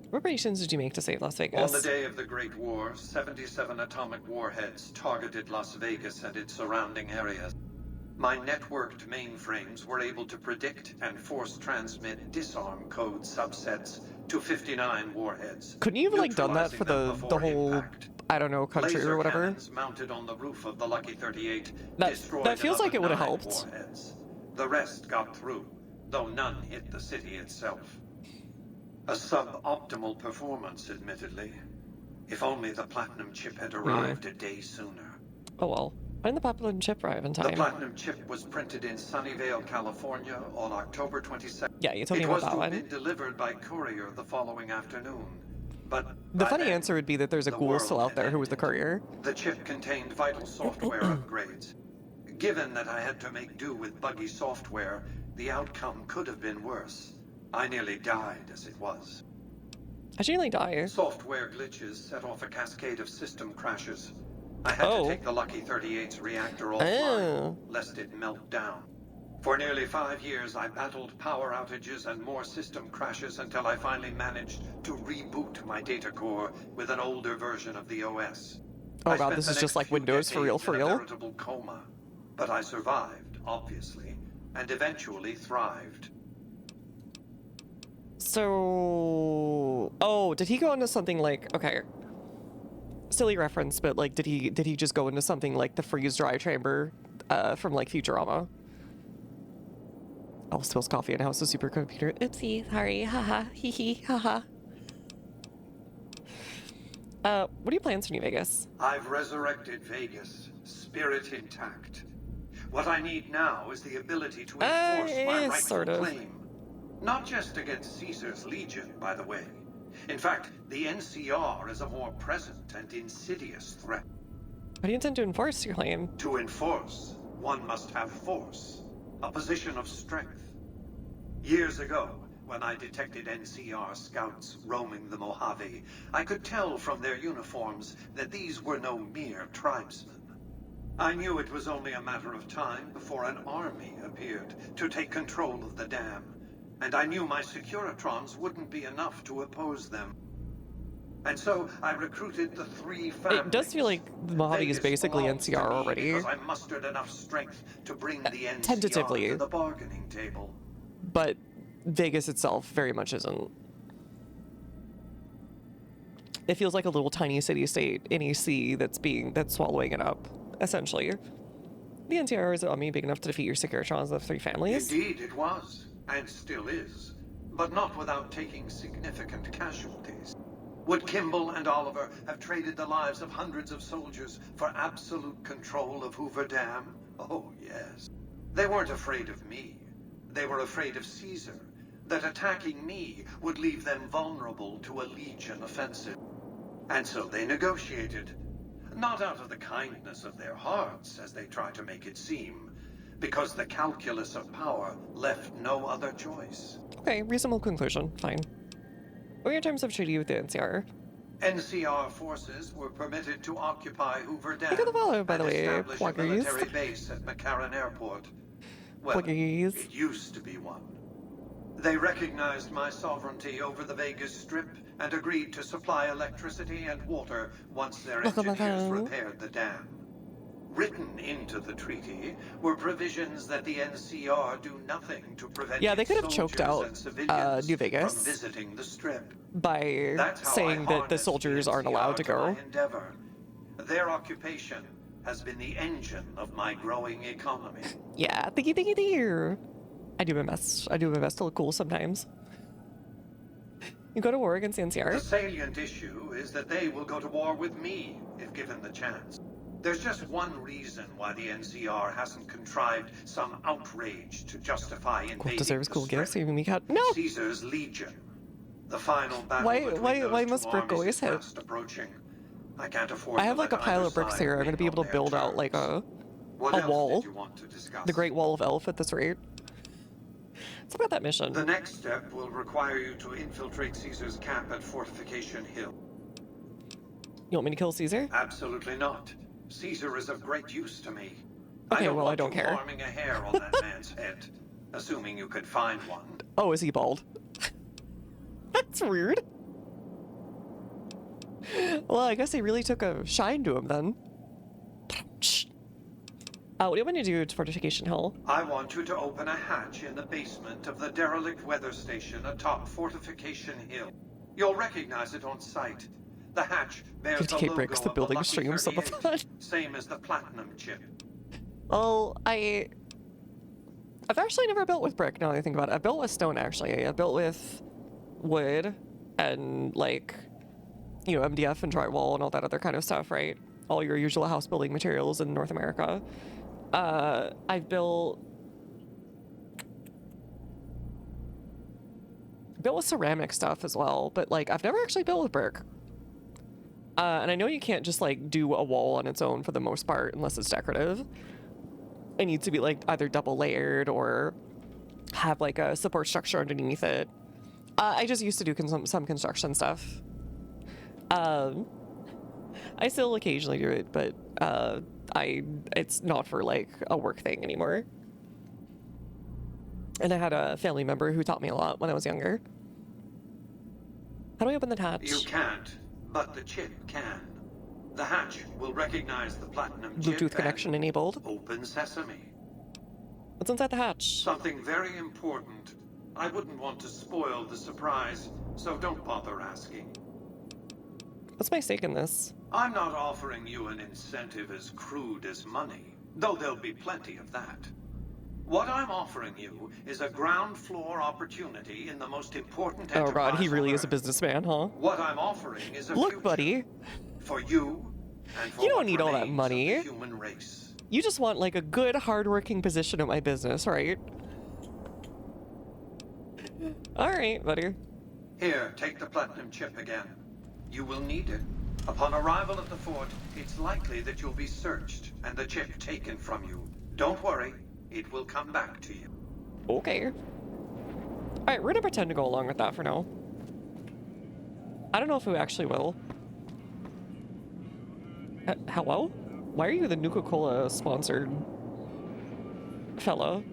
Speaker 1: What preparations did you make to save Las Vegas?
Speaker 9: On the day of the Great War, 77 atomic warheads targeted Las Vegas and its surrounding areas. My networked mainframes were able to predict and force transmit disarm code subsets to 59 warheads.
Speaker 1: Couldn't you have like done that for the whole impact. I don't know, country
Speaker 9: Laser
Speaker 1: or whatever?
Speaker 9: Cannons mounted on the roof of the Lucky 38
Speaker 1: that feels like it would have helped.
Speaker 9: Warheads. The rest got through, though none hit the city itself. A suboptimal performance, admittedly. If only the platinum chip had arrived a day sooner.
Speaker 1: Oh well. When did the platinum chip arrive in time?
Speaker 9: The platinum chip was printed in Sunnyvale, California on October 22nd.
Speaker 1: Yeah, you told me about that one.
Speaker 9: It was to be delivered by courier the following afternoon. But
Speaker 1: the funny answer would be that there's a ghoul still out there who was the courier.
Speaker 9: The chip contained vital software upgrades. Given that I had to make do with buggy software, the outcome could have been worse. I nearly died as it was.
Speaker 1: How'd you nearly die?
Speaker 9: Software glitches set off a cascade of system crashes. I had to take the Lucky 38's reactor offline, lest it melt down. For nearly 5 years, I battled power outages and more system crashes until I finally managed to reboot my data core with an older version of the OS.
Speaker 1: Oh god, this is just like Windows for real, for real.
Speaker 9: A veritable coma, but I survived, obviously, and eventually thrived.
Speaker 1: So, did he go into something like, okay, silly reference, but like, did he just go into something like the freeze dry chamber from like Futurama? Oh, spills coffee in house, a supercomputer. Oopsie, sorry, haha, hee hee, haha. What are your plans for New Vegas?
Speaker 9: I've resurrected Vegas, spirit intact. What I need now is the ability to enforce my rightful claim. Not just against Caesar's Legion, by the way. In fact, the NCR is a more present and insidious threat.
Speaker 1: How do you intend to enforce your claim?
Speaker 9: To enforce, one must have force, a position of strength. Years ago, when I detected NCR scouts roaming the Mojave, I could tell from their uniforms that these were no mere tribesmen. I knew it was only a matter of time before an army appeared to take control of the dam. And I knew my Securitrons wouldn't be enough to oppose them. And so I recruited the 3 families.
Speaker 1: It does feel like the Mojave is basically NCR already.
Speaker 9: Because I mustered enough strength to bring the NCR
Speaker 1: tentatively
Speaker 9: to the bargaining table.
Speaker 1: But Vegas itself very much isn't. It feels like a little tiny city-state NEC that's swallowing it up, essentially. The NCR is big enough to defeat your Securitrons of 3 families.
Speaker 9: Indeed, it was. And still is, but not without taking significant casualties. Would Kimball and Oliver have traded the lives of hundreds of soldiers for absolute control of Hoover Dam? Oh, yes. They weren't afraid of me. They were afraid of Caesar, that attacking me would leave them vulnerable to a Legion offensive. And so they negotiated. Not out of the kindness of their hearts, as they try to make it seem, because the calculus of power left no other choice.
Speaker 1: Okay, reasonable conclusion. Fine. What are your terms of treaty with the NCR?
Speaker 9: NCR forces were permitted to occupy Hoover Dam
Speaker 1: Look at the follow, by the
Speaker 9: and
Speaker 1: way,
Speaker 9: establish a
Speaker 1: pluggers.
Speaker 9: military base at McCarran Airport. Well,
Speaker 1: Pluggies.
Speaker 9: it used to be one. They recognized my sovereignty over the Vegas Strip and agreed to supply electricity and water once their engineers repaired the dam. Written into the treaty were provisions that the NCR do nothing to prevent
Speaker 1: Yeah, they
Speaker 9: its
Speaker 1: could have choked
Speaker 9: soldiers
Speaker 1: out
Speaker 9: and civilians
Speaker 1: New Vegas
Speaker 9: from visiting the Strip.
Speaker 1: by
Speaker 9: That's how
Speaker 1: saying
Speaker 9: I
Speaker 1: that the
Speaker 9: harnessed
Speaker 1: soldiers aren't
Speaker 9: NCR
Speaker 1: allowed to
Speaker 9: my
Speaker 1: go.
Speaker 9: endeavor. Their occupation has been the engine of my growing economy.
Speaker 1: Yeah, thingy there. I do my best. I do my best to look cool sometimes. You go to war against the
Speaker 9: The
Speaker 1: NCR?
Speaker 9: salient issue is that they will go to war with me if given the chance. There's just one reason why the NCR hasn't contrived some outrage to justify invading
Speaker 1: Cool deserves
Speaker 9: the
Speaker 1: cool
Speaker 9: Strip.
Speaker 1: gifts. Even me cat. No.
Speaker 9: Caesar's Legion. The final battle
Speaker 1: Why-
Speaker 9: between
Speaker 1: why-
Speaker 9: those
Speaker 1: why
Speaker 9: two
Speaker 1: must brick
Speaker 9: armies
Speaker 1: always
Speaker 9: is
Speaker 1: hit?
Speaker 9: fast approaching. I can't afford
Speaker 1: I
Speaker 9: to
Speaker 1: have like
Speaker 9: let
Speaker 1: a pile
Speaker 9: either
Speaker 1: of bricks
Speaker 9: side
Speaker 1: here. I'm gonna
Speaker 9: win
Speaker 1: be able
Speaker 9: on
Speaker 1: to
Speaker 9: their
Speaker 1: build out like
Speaker 9: terms.
Speaker 1: a
Speaker 9: What else
Speaker 1: wall.
Speaker 9: did you want to discuss?
Speaker 1: the Great Wall of Elf at this rate. It's about that mission.
Speaker 9: The next step will require you to infiltrate Caesar's camp at Fortification Hill.
Speaker 1: You want me to kill Caesar?
Speaker 9: Absolutely not. Caesar is of great use to me.
Speaker 1: Okay, well, I
Speaker 9: want
Speaker 1: don't
Speaker 9: you
Speaker 1: care.
Speaker 9: harming a hair on that man's head, assuming you could find one.
Speaker 1: Oh, is he bald? That's weird. Well, I guess he really took a shine to him then. What do you want to do to Fortification Hill?
Speaker 9: I want you to open a hatch in the basement of the derelict weather station atop Fortification Hill. You'll recognize it on sight. The hatch bears the
Speaker 1: 50K
Speaker 9: logo
Speaker 1: bricks, the
Speaker 9: of
Speaker 1: building
Speaker 9: Lucky
Speaker 1: stream
Speaker 9: 38,
Speaker 1: subathon.
Speaker 9: same as the platinum chip.
Speaker 1: Well, I've actually never built with brick, now that I think about it. I've built with stone, actually. I've built with wood and, like, you know, MDF and drywall and all that other kind of stuff, right? All your usual house building materials in North America. I've built with ceramic stuff as well, but, like, I've never actually built with brick. And I know you can't just, like, do a wall on its own for the most part, unless it's decorative. It needs to be, like, either double layered or have, like, a support structure underneath it. I just used to do some construction stuff. I still occasionally do it, but it's not for, like, a work thing anymore. And I had a family member who taught me a lot when I was younger. How do I open the hatch?
Speaker 9: You can't, but the chip can. The hatch will recognize the platinum chip
Speaker 1: Bluetooth connection
Speaker 9: and
Speaker 1: enabled.
Speaker 9: open sesame.
Speaker 1: What's inside the hatch?
Speaker 9: Something very important. I wouldn't want to spoil the surprise, so don't bother asking.
Speaker 1: What's my stake in this?
Speaker 9: I'm not offering you an incentive as crude as money, though there'll be plenty of that. What I'm offering you is a ground floor opportunity in the most important
Speaker 1: Oh
Speaker 9: enterprise
Speaker 1: god, he really
Speaker 9: on
Speaker 1: is a
Speaker 9: Earth.
Speaker 1: businessman, huh?
Speaker 9: What I'm offering is a
Speaker 1: Look,
Speaker 9: future
Speaker 1: buddy.
Speaker 9: for you and for
Speaker 1: You don't
Speaker 9: what
Speaker 1: need all that
Speaker 9: remains of
Speaker 1: money.
Speaker 9: the human race.
Speaker 1: You just want, like, a good, hardworking position at my business, right? Alright, buddy.
Speaker 9: Here, take the platinum chip again. You will need it. Upon arrival at the fort, it's likely that you'll be searched and the chip taken from you. Don't worry, it will come back to you.
Speaker 1: Okay. Alright, we're gonna pretend to go along with that for now. I don't know if we actually will. Hello? Why are you the Nuka-Cola sponsored fellow?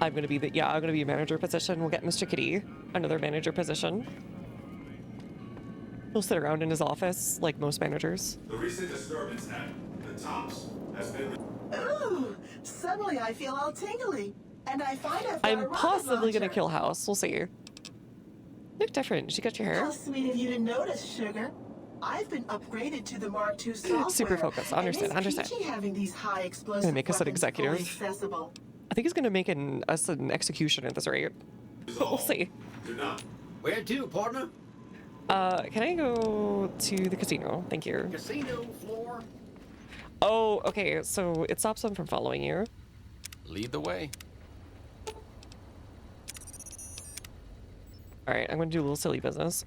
Speaker 1: I'm gonna be I'm gonna be a manager position. We'll get Mr. Kitty another manager position. He'll sit around in his office like most managers.
Speaker 6: The recent disturbance at the Tops has been...
Speaker 8: Ooh, suddenly I feel all tingly. And I find I've got a
Speaker 1: I'm
Speaker 8: rocket
Speaker 1: possibly gonna
Speaker 8: launcher.
Speaker 1: kill House. We'll see. Look different. Did you got your hair?
Speaker 8: How sweet of you to notice, Sugar. I've been upgraded to the Mark II software.
Speaker 1: Super focused. Understand,
Speaker 8: and it's
Speaker 1: understand.
Speaker 8: peachy having these high explosive
Speaker 1: Gonna make us an
Speaker 8: weapons
Speaker 1: executive.
Speaker 8: fully accessible.
Speaker 1: I think he's gonna make us an execution at this rate. But we'll see.
Speaker 6: Do not.
Speaker 7: Where to, partner?
Speaker 1: Can I go to the casino? Thank you.
Speaker 7: Casino floor.
Speaker 1: Oh, okay, so it stops them from following you.
Speaker 4: Lead the way.
Speaker 1: All right, I'm gonna do a little silly business.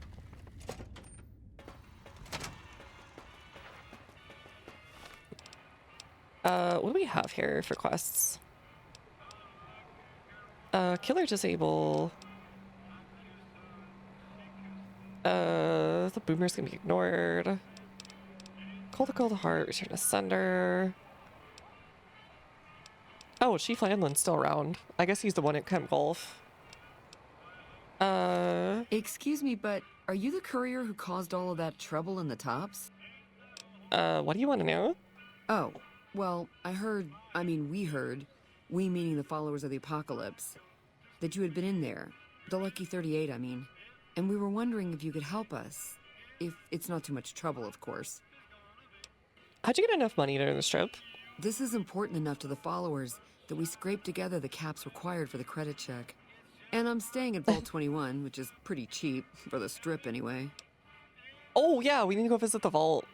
Speaker 1: What do we have here for quests? Killer disable. The boomer's gonna be ignored. Call the cold heart, return to sender. Oh, Chief Landland's still around. I guess he's the one at Camp Golf.
Speaker 10: Excuse me, but are you the courier who caused all of that trouble in the tops?
Speaker 1: What do you want to know?
Speaker 10: Oh, well, we heard, we meaning the followers of the apocalypse, that you had been in there. The Lucky 38, I mean. And we were wondering if you could help us. If it's not too much trouble, of course.
Speaker 1: How'd you get enough money during this trip?
Speaker 10: This is important enough to the followers that we scraped together the caps required for the credit check. And I'm staying at Vault 21, which is pretty cheap, for the strip anyway.
Speaker 1: Oh yeah, we need to go visit the vault.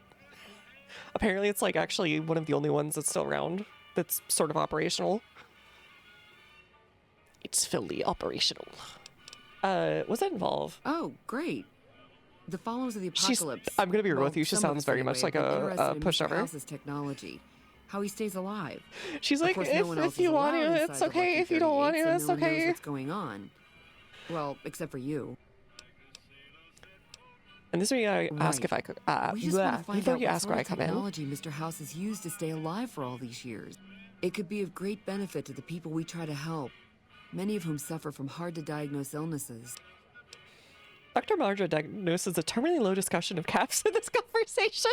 Speaker 1: Apparently it's like actually one of the only ones that's still around that's sort of operational. It's fully operational. What's that involve?
Speaker 10: Oh, great. The followers of the apocalypse.
Speaker 1: I'm gonna be real with you, she
Speaker 10: some of
Speaker 1: sounds
Speaker 10: us
Speaker 1: very
Speaker 10: anyway,
Speaker 1: much like
Speaker 10: have been
Speaker 1: a
Speaker 10: interested in Mr.
Speaker 1: pushover.
Speaker 10: House's technology. How he stays alive.
Speaker 1: She's
Speaker 10: Of
Speaker 1: like,
Speaker 10: course, no one else
Speaker 1: if
Speaker 10: is
Speaker 1: you want
Speaker 10: allowed
Speaker 1: to,
Speaker 10: inside
Speaker 1: it's
Speaker 10: the
Speaker 1: okay.
Speaker 10: Lucky
Speaker 1: If you don't want
Speaker 10: 38,
Speaker 1: to,
Speaker 10: so
Speaker 1: it's
Speaker 10: no one knows
Speaker 1: okay.
Speaker 10: what's going on. Well, except for you.
Speaker 1: And this is where I ask if I could.
Speaker 10: We just want to find
Speaker 1: Before
Speaker 10: out
Speaker 1: you
Speaker 10: what
Speaker 1: ask
Speaker 10: sort
Speaker 1: where I
Speaker 10: of
Speaker 1: come in.
Speaker 10: technology Mr. House has used to stay alive for all these years. It could be of great benefit to the people we try to help, many of whom suffer from hard-to-diagnose illnesses.
Speaker 1: Dr. Marja diagnoses a terminally low discussion of caps in this conversation.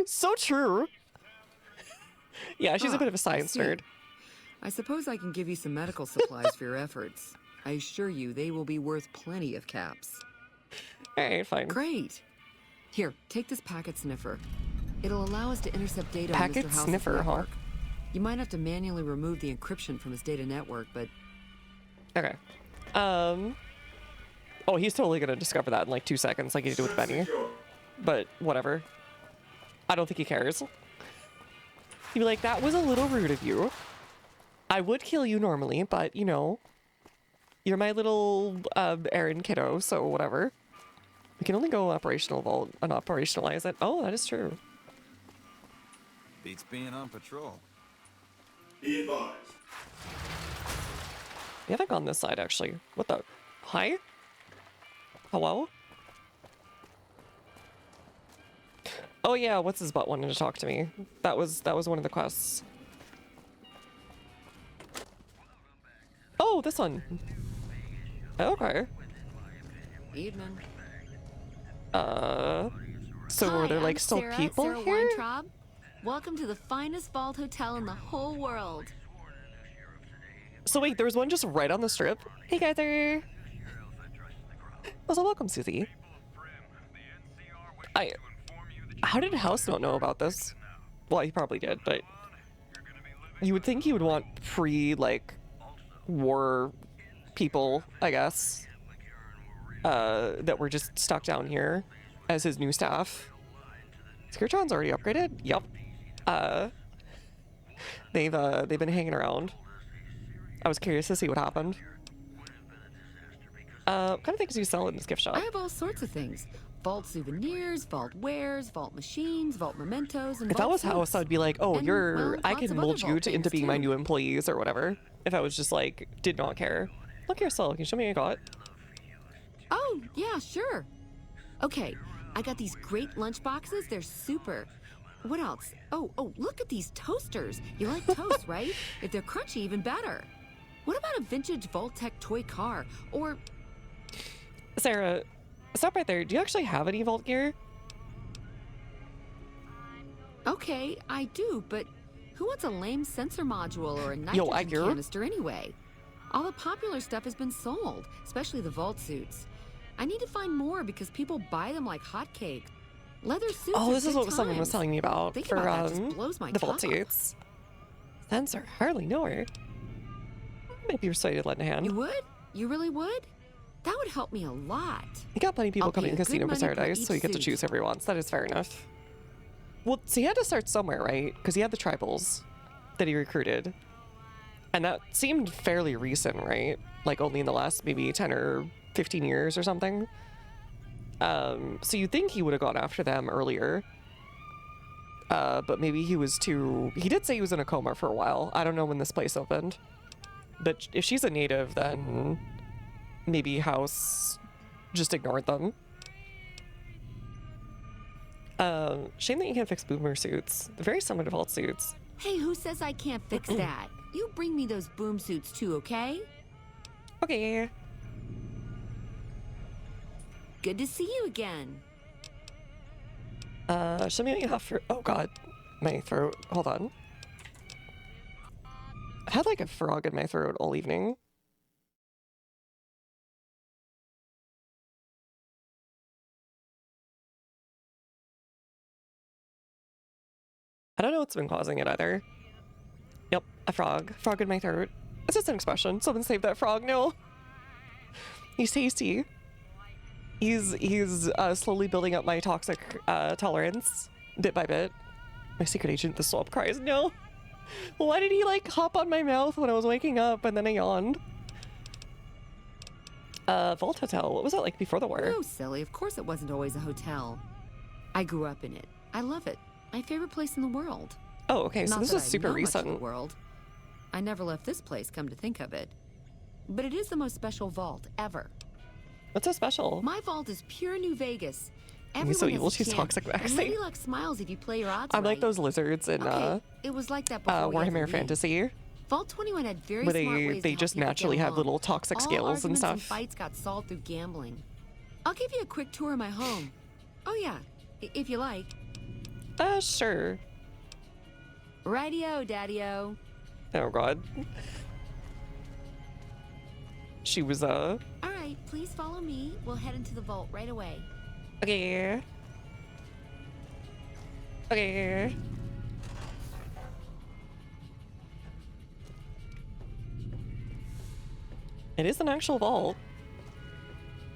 Speaker 1: So true. Yeah, she's a bit of a science nerd.
Speaker 10: I suppose I can give you some medical supplies for your efforts. I assure you they will be worth plenty of caps.
Speaker 1: Alright, fine.
Speaker 10: Great. Here, take this packet sniffer. It'll allow us to intercept data on
Speaker 1: Packet
Speaker 10: Mr. House's
Speaker 1: sniffer, huh?
Speaker 10: network. You might have to manually remove the encryption from his data network, but...
Speaker 1: Okay. Oh, he's totally gonna discover that in like 2 seconds, like he did with Benny. But whatever. I don't think he cares. He'd be like, that was a little rude of you. I would kill you normally, but you know, you're my little errand kiddo, so whatever. We can only go operational vault and operationalize it. Oh, that is true.
Speaker 4: Beats being on patrol.
Speaker 6: Be advised.
Speaker 1: We haven't gone this side actually. What the? Hi? Hello? Oh yeah, what's his butt wanting to talk to me? That was one of the quests. Oh, this one. Okay.
Speaker 10: Evening.
Speaker 1: So
Speaker 11: Hi,
Speaker 1: were there like
Speaker 11: I'm
Speaker 1: still
Speaker 11: Sarah,
Speaker 1: people
Speaker 11: Sarah
Speaker 1: here?
Speaker 11: Weintraub. Welcome to the finest vault hotel in the whole world.
Speaker 1: So wait, there was one just right on the strip? Hey guys there. Oh, so welcome, Susie. How did House not know about this? Well, he probably did, but you would think he would want like war people, I guess, that were just stuck down here as his new staff. Skirtron's already upgraded? Yep. They've been hanging around. I was curious to see what happened. What kind of things do you sell in this gift shop?
Speaker 10: I have all sorts of things. Vault souvenirs, vault wares, vault machines, vault mementos, and
Speaker 1: If I
Speaker 10: vault
Speaker 1: was House,
Speaker 10: suits.
Speaker 1: I'd be like, oh,
Speaker 10: And,
Speaker 1: you're...
Speaker 10: well,
Speaker 1: I
Speaker 10: lots
Speaker 1: can
Speaker 10: of other
Speaker 1: mold you
Speaker 10: vault
Speaker 1: into
Speaker 10: things,
Speaker 1: being my
Speaker 10: too.
Speaker 1: new employees or whatever. If I was just like, did not care. Look here, Sel, can you show me what you got?
Speaker 10: Oh, yeah, sure. Okay, I got these great lunch boxes. They're super. What else? Oh, look at these toasters. You like toast, right? If they're crunchy, even better. What about a vintage Vault-Tec toy car? Or...
Speaker 1: Sarah, stop right there. Do you actually have any Vault gear?
Speaker 10: Okay, I do, but who wants a lame sensor module or a
Speaker 1: Yo, I
Speaker 10: nitrogen
Speaker 1: hear.
Speaker 10: canister anyway? All the popular stuff has been sold, especially the Vault suits. I need to find more because people buy them like hotcakes. Leather suits
Speaker 1: Oh,
Speaker 10: are
Speaker 1: this is
Speaker 10: good
Speaker 1: what someone was
Speaker 10: times.
Speaker 1: telling me about
Speaker 10: Thinking
Speaker 1: for
Speaker 10: about that just blows my
Speaker 1: the Vault
Speaker 10: top off.
Speaker 1: suits. Sensor, hardly know her. Might be persuaded to lend a hand.
Speaker 10: You would? You really would? That would help me a lot.
Speaker 1: You got plenty of people
Speaker 10: I'll
Speaker 1: coming
Speaker 10: pay
Speaker 1: in
Speaker 10: a good
Speaker 1: Casino for
Speaker 10: money per
Speaker 1: Paradise, so
Speaker 10: each
Speaker 1: you get to
Speaker 10: suit.
Speaker 1: choose whoever he wants. That is fair enough. Well, so he had to start somewhere, right? Because he had the tribals. that he recruited. And that seemed fairly recent, right? Like only in the last maybe 10 or 15 years or something. So you'd think he would have gone after them earlier. But maybe he was too... He did say he was in a coma for a while. I don't know when this place opened. But if she's a native, then maybe House just ignored them. Shame that you can't fix boomer suits. They're very similar to vault suits.
Speaker 10: Hey, who says I can't fix that? You bring me those boom suits too, okay?
Speaker 1: Okay.
Speaker 10: Good to see you again.
Speaker 1: Show me what you have for... Oh god, my throat. Hold on. I had like a frog in my throat all evening. I don't know what's been causing it either. Yep, a frog. Frog in my throat. It's just an expression. Someone save that frog. No. He's tasty. He's slowly building up my toxic tolerance bit by bit. My secret agent, the swamp, cries, no. Why did he like hop on my mouth when I was waking up and then I yawned? Vault Hotel. What was that like before the war?
Speaker 10: No, silly. Of course it wasn't always a hotel. I grew up in it. I love it. My favorite place in the world.
Speaker 1: Oh, okay. So
Speaker 10: Not
Speaker 1: this
Speaker 10: that
Speaker 1: was
Speaker 10: I
Speaker 1: super
Speaker 10: know much of
Speaker 1: recent.
Speaker 10: the world. I never left this place, come to think of it. But it is the most special vault ever.
Speaker 1: What's so special?
Speaker 10: My vault is pure New Vegas.
Speaker 1: He's so
Speaker 10: Everyone
Speaker 1: evil.
Speaker 10: has a
Speaker 1: She's
Speaker 10: chance,
Speaker 1: toxic
Speaker 10: and
Speaker 1: vaccine.
Speaker 10: Lady Luck smiles if you play your odds
Speaker 1: I'm
Speaker 10: right.
Speaker 1: like those lizards in
Speaker 10: Okay, it was like that before we ever
Speaker 1: Warhammer
Speaker 10: leave.
Speaker 1: Fantasy,
Speaker 10: Vault 21 had very
Speaker 1: where
Speaker 10: smart ways to
Speaker 1: they
Speaker 10: help
Speaker 1: just
Speaker 10: people
Speaker 1: naturally
Speaker 10: get
Speaker 1: have
Speaker 10: along.
Speaker 1: little toxic
Speaker 10: All
Speaker 1: scales and
Speaker 10: arguments
Speaker 1: stuff.
Speaker 10: fights got solved through gambling. I'll give you a quick tour of my home. Oh yeah, if you like.
Speaker 1: Sure.
Speaker 10: Rightio, daddy-o.
Speaker 1: Oh god. She was
Speaker 10: All right, please follow me. We'll head into the vault right away.
Speaker 1: Okay. Okay. It is an actual vault.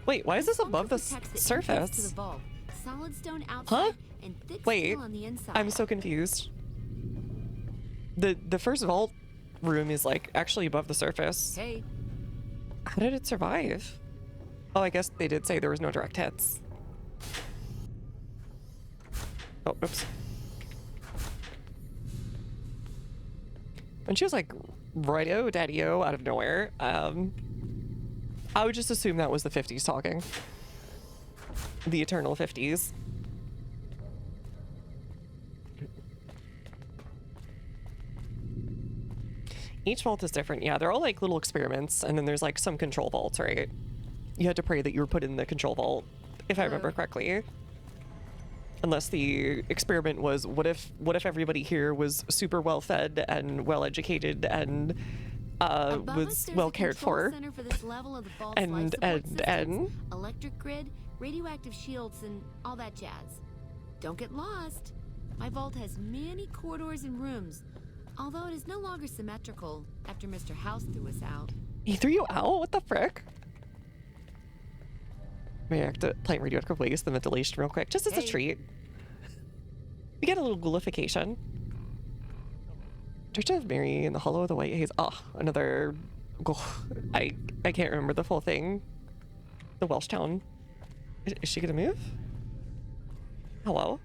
Speaker 1: Wait, why is this above the surface?
Speaker 10: To the vault. Solid stone outside
Speaker 1: Huh?
Speaker 10: and thick
Speaker 1: Wait,
Speaker 10: steel on the inside.
Speaker 1: I'm so confused. The first vault room is like actually above the surface.
Speaker 10: Hey.
Speaker 1: How did it survive? Oh, I guess they did say there was no direct hits. Oh, oops. And she was like, righto, daddy-o, out of nowhere. I would just assume that was the 50s talking. The eternal 50s. Each vault is different. Yeah, they're all like little experiments, and then there's like some control vaults, right? You had to pray that you were put in the control vault, if I remember correctly. Unless the experiment was, what if everybody here was super well fed and well educated and was well cared for, and
Speaker 10: electric grid, radioactive shields, and all that jazz. Don't get lost. My vault has many corridors and rooms, although it is no longer symmetrical after Mr. House threw us out.
Speaker 1: He threw you out? What the frick? Plant radioactive waste, the ventilation real quick, just as a treat. We get a little ghoulification. Church of Mary in the Hollow of the White Haze. Oh, another... I can't remember the full thing. The Welsh town. Is she gonna move? Hello?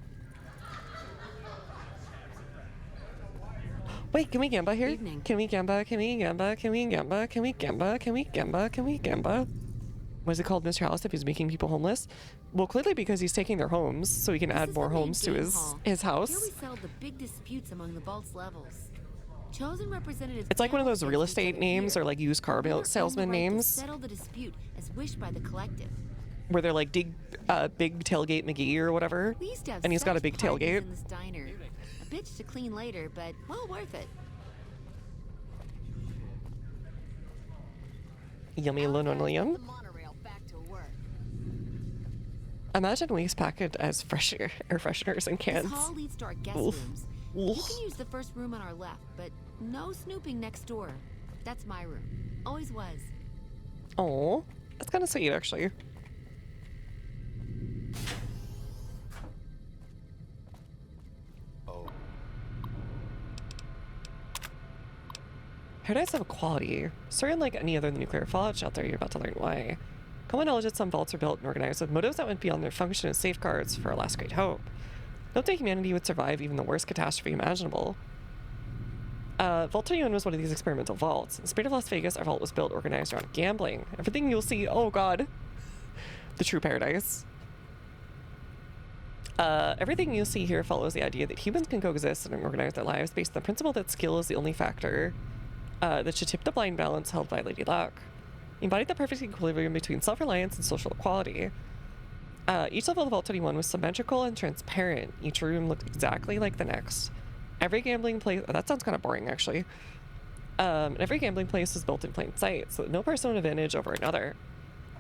Speaker 1: Wait, can we gamba here?
Speaker 10: Evening.
Speaker 1: Can we gamba? Can we gamba? Can we gamba? Can we gamba? Can we gamba? Can we gamba? What is it called, Mr. House, if he's making people homeless? Well, clearly because he's taking their homes, so he can add more homes to his house.
Speaker 10: Here we settled the big disputes among the vault's levels. Chosen representatives.
Speaker 1: It's like one of those real estate names or like used car salesman names.
Speaker 10: Settle the dispute as wished by the collective.
Speaker 1: Where they're like big tailgate McGee or whatever.
Speaker 10: We used to have
Speaker 1: And he's got a
Speaker 10: such
Speaker 1: big
Speaker 10: parties
Speaker 1: tailgate.
Speaker 10: in this diner. A bitch to clean later, but well worth it.
Speaker 1: Yummy linoleum. Imagine waste packet as fresh air fresheners and cans.
Speaker 10: This hall leads to our guest
Speaker 1: Oof.
Speaker 10: rooms.
Speaker 1: Oof.
Speaker 10: You can use the first room on our left, but no snooping next door. That's my room. Always was.
Speaker 1: Oh, that's kind of sweet, actually. Paradise of Equality. Story unlike any other nuclear fallout shelter, you're about to learn why. Common knowledge that some vaults are built and organized with motives that went beyond their function as safeguards for a last great hope. Note that humanity would survive even the worst catastrophe imaginable. Vault 21 was one of these experimental vaults. In the spirit of Las Vegas, our vault was built organized around gambling. Everything you'll see, oh god. The true paradise. Everything you'll see here follows the idea that humans can coexist and organize their lives based on the principle that skill is the only factor that should tip the blind balance held by Lady Luck. He embodied the perfect equilibrium between self-reliance and social equality. Each level of Vault 21 was symmetrical and transparent. Each room looked exactly like the next. Every gambling place... Oh, that sounds kind of boring, actually. Every gambling place was built in plain sight, so that no person would advantage over another.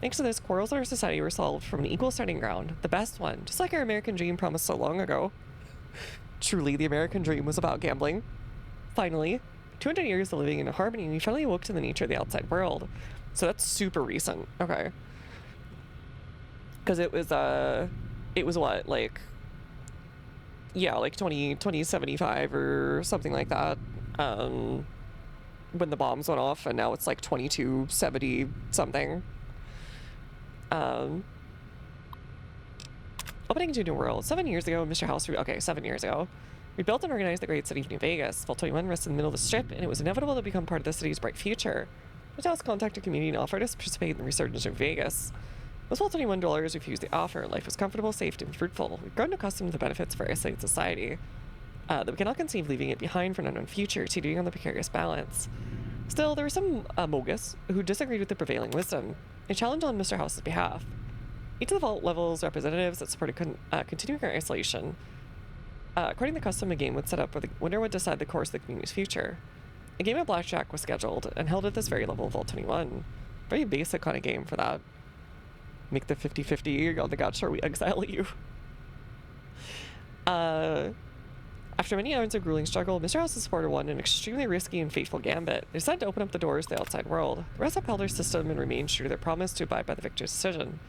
Speaker 1: Thanks to this, quarrels in our society were solved from an equal starting ground, the best one, just like our American dream promised so long ago. Truly, the American dream was about gambling. Finally, 200 years of living in harmony, we finally awoke to the nature of the outside world. So that's super recent. Okay. Because it was what, like... Yeah, like 2075 or something like that. When the bombs went off, and now it's like 2270 something. Opening to a new world. 7 years ago, Mr. House... Okay, 7 years ago. We built and organized the great city of New Vegas. Vault 21 rests in the middle of the strip, and it was inevitable to become part of the city's bright future. Mr. House contacted the community and offered us to participate in the resurgence of Vegas. Most Vault 21 dwellers refused the offer. Life was comfortable, safe, and fruitful. We've grown accustomed to the benefits of our isolated society. That we cannot conceive leaving it behind for an unknown future, teetering on the precarious balance. Still, there were some Mogus who disagreed with the prevailing wisdom. They challenged on Mr. House's behalf. Each of the vault levels representatives that supported continuing our isolation. According to the custom, a game would set up where the winner would decide the course of the community's future. A game of blackjack was scheduled and held at this very level of Vault 21. Very basic kind of game for that. Make the 50-50 on the god sure we exile you. After many hours of grueling struggle, Mr. House's supporter won an extremely risky and fateful gambit. They decided to open up the doors to the outside world. The rest upheld their system and remained true to their promise to abide by the victor's decision.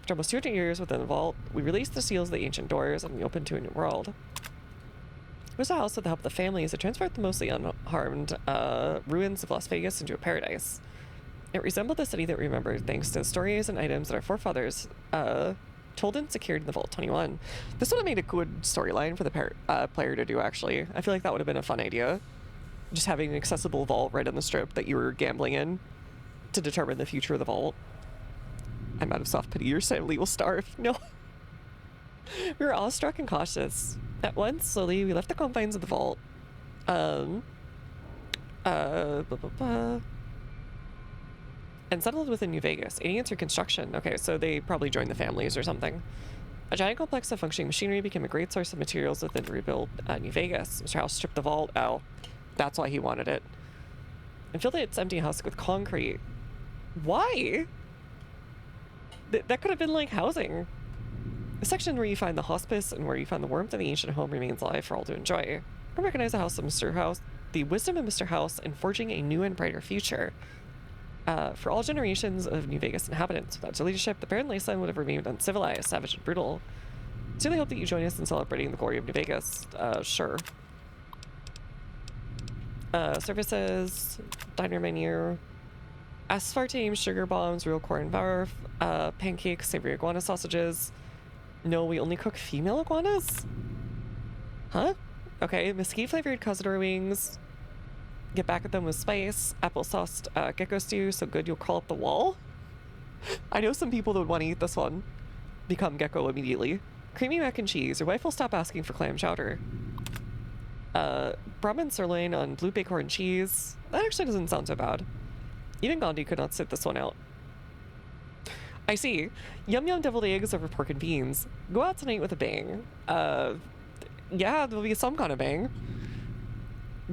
Speaker 1: After almost 200 years within the vault, we released the seals of the ancient doors and we opened to a new world. Mr. House, with the help of the families, had transferred the mostly unharmed ruins of Las Vegas into a paradise. It resembled the city that we remembered thanks to the stories and items that our forefathers told and secured in the Vault 21. This would have made a good storyline for the player to do, actually. I feel like that would have been a fun idea. Just having an accessible vault right on the strip that you were gambling in to determine the future of the vault. I'm out of soft pity. Your family will starve. No. We were awestruck and cautious. At once, slowly, we left the confines of the vault. And settled within New Vegas, aiding its reconstruction. Okay, so they probably joined the families or something. A giant complex of functioning machinery became a great source of materials within to rebuild New Vegas. Mr. House stripped the vault. Oh, that's why he wanted it. And filled its empty house with concrete. Why? That could have been like housing. The section where you find the hospice and where you find the warmth of the ancient home remains alive for all to enjoy. I recognize the house of Mr. House, the wisdom of Mr. House in forging a new and brighter future. For all generations of New Vegas inhabitants. Without your leadership, the barren wasteland would have remained uncivilized, savage, and brutal. I sincerely hope that you join us in celebrating the glory of New Vegas. Sure. Services, diner menu, aspartame, sugar bombs, real corn barf, pancakes, savory iguana sausages. No, we only cook female iguanas? Huh? Okay, mesquite-flavored cazador wings. Get back at them with spice. Applesauce gecko stew, so good you'll crawl up the wall. I know some people that would want to eat this one. Become gecko immediately. Creamy mac and cheese. Your wife will stop asking for clam chowder. Brahmin sirloin on blue bacon cheese. That actually doesn't sound so bad. Even Gandhi could not sit this one out. I see. Yum yum deviled eggs over pork and beans. Go out tonight with a bang. Yeah, there'll be some kind of bang.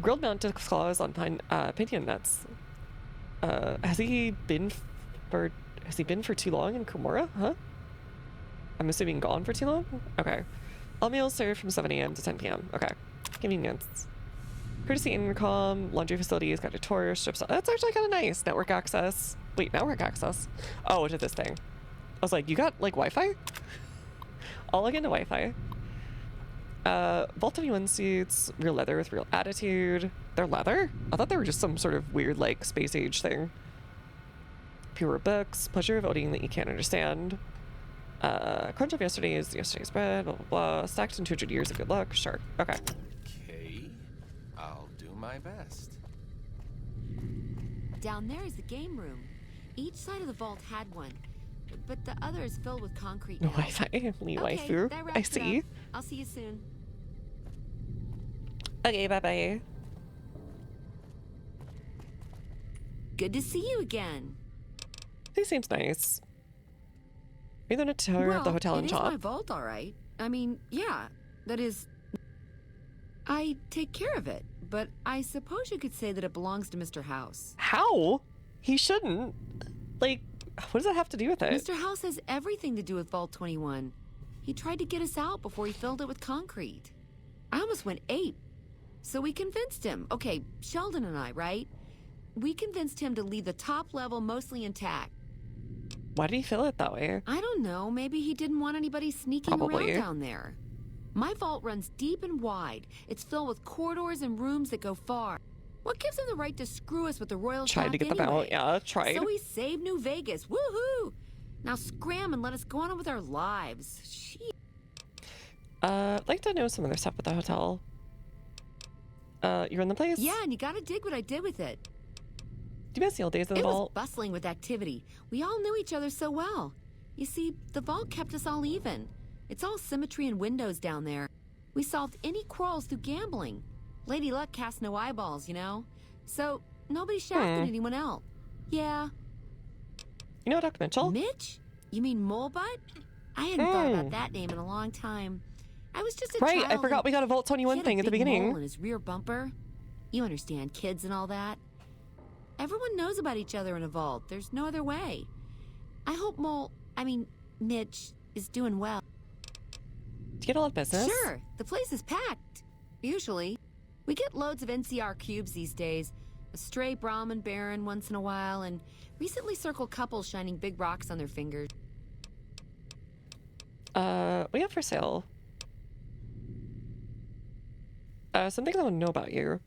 Speaker 1: Grilled mantis claws on pinion nuts. Has he been for too long in Komora? Huh? I'm assuming gone for too long? Okay. All meals served from 7 a.m. to 10 p.m. Okay. Convenience. Courtesy intercom, laundry facilities, got a tour, strips. That's actually kind of nice. Network access. Wait, network access? Oh, to this thing. I was like, you got, like, Wi-Fi? I'll log into Wi-Fi. Vault 21 seats, real leather with real attitude. They're leather? I thought they were just some sort of weird, like, space age thing. Pure books, pleasure of owning that you can't understand. Crunch of yesterday's bread, blah, blah, blah. Stacked in 200 years of good luck. Sure. Okay.
Speaker 4: Okay. I'll do my best.
Speaker 10: Down there is the game room. Each side of the vault had one, but the other is filled with concrete now.
Speaker 1: Wi-Fi,
Speaker 10: Okay,
Speaker 1: waifu.
Speaker 10: that
Speaker 1: I
Speaker 10: wraps it
Speaker 1: see.
Speaker 10: up. I'll see you soon.
Speaker 1: Okay, bye-bye.
Speaker 10: Good to see you again.
Speaker 1: He seems nice. Are you the tour of the hotel
Speaker 10: it
Speaker 1: and
Speaker 10: is
Speaker 1: shop?
Speaker 10: my vault, all right. I mean, yeah, that is... I take care of it, but I suppose you could say that it belongs to Mr. House.
Speaker 1: How? He shouldn't. Like, what does that have to do with it?
Speaker 10: Mr. House has everything to do with Vault 21. He tried to get us out before he filled it with concrete. I almost went ape. So we convinced him. Okay, Sheldon and I, right? We convinced him to leave the top level mostly intact.
Speaker 1: Why did he feel it that way?
Speaker 10: I don't know. Maybe he didn't want anybody sneaking
Speaker 1: Probably.
Speaker 10: around down there. My vault runs deep and wide. It's filled with corridors and rooms that go far. What gives him the right to screw us with the royal
Speaker 1: Tried
Speaker 10: shaft
Speaker 1: to get them
Speaker 10: anyway?
Speaker 1: out. Yeah, tried.
Speaker 10: So he saved New Vegas. Woohoo! Now scram and let us go on with our lives. Shit.
Speaker 1: I'd like to know some other stuff at the hotel. You run the place?
Speaker 10: Yeah, and you gotta dig what I did with it.
Speaker 1: Do you miss the old days of the
Speaker 10: It was
Speaker 1: vault?
Speaker 10: bustling with activity. We all knew each other so well. You see, the vault kept us all even. It's all symmetry and windows down there. We solved any quarrels through gambling. Lady Luck cast no eyeballs, you know? So, nobody shafted anyone else. Yeah.
Speaker 1: You know Dr. Mitchell?
Speaker 10: Mitch? You mean Molebutt? I hadn't thought about that name in a long time. I was just a
Speaker 1: Right,
Speaker 10: child.
Speaker 1: I forgot we got a Vault 21 thing at the
Speaker 10: He had a big mole
Speaker 1: beginning.
Speaker 10: in his rear bumper. You understand, kids and all that. Everyone knows about each other in a vault. There's no other way. I hope Mitch is doing well.
Speaker 1: Do you get a lot of business?
Speaker 10: Sure, the place is packed. Usually. We get loads of NCR cubes these days. A stray Brahmin Baron once in a while, and recently circled couples shining big rocks on their fingers.
Speaker 1: What do you have for sale? Some things I want to know about you.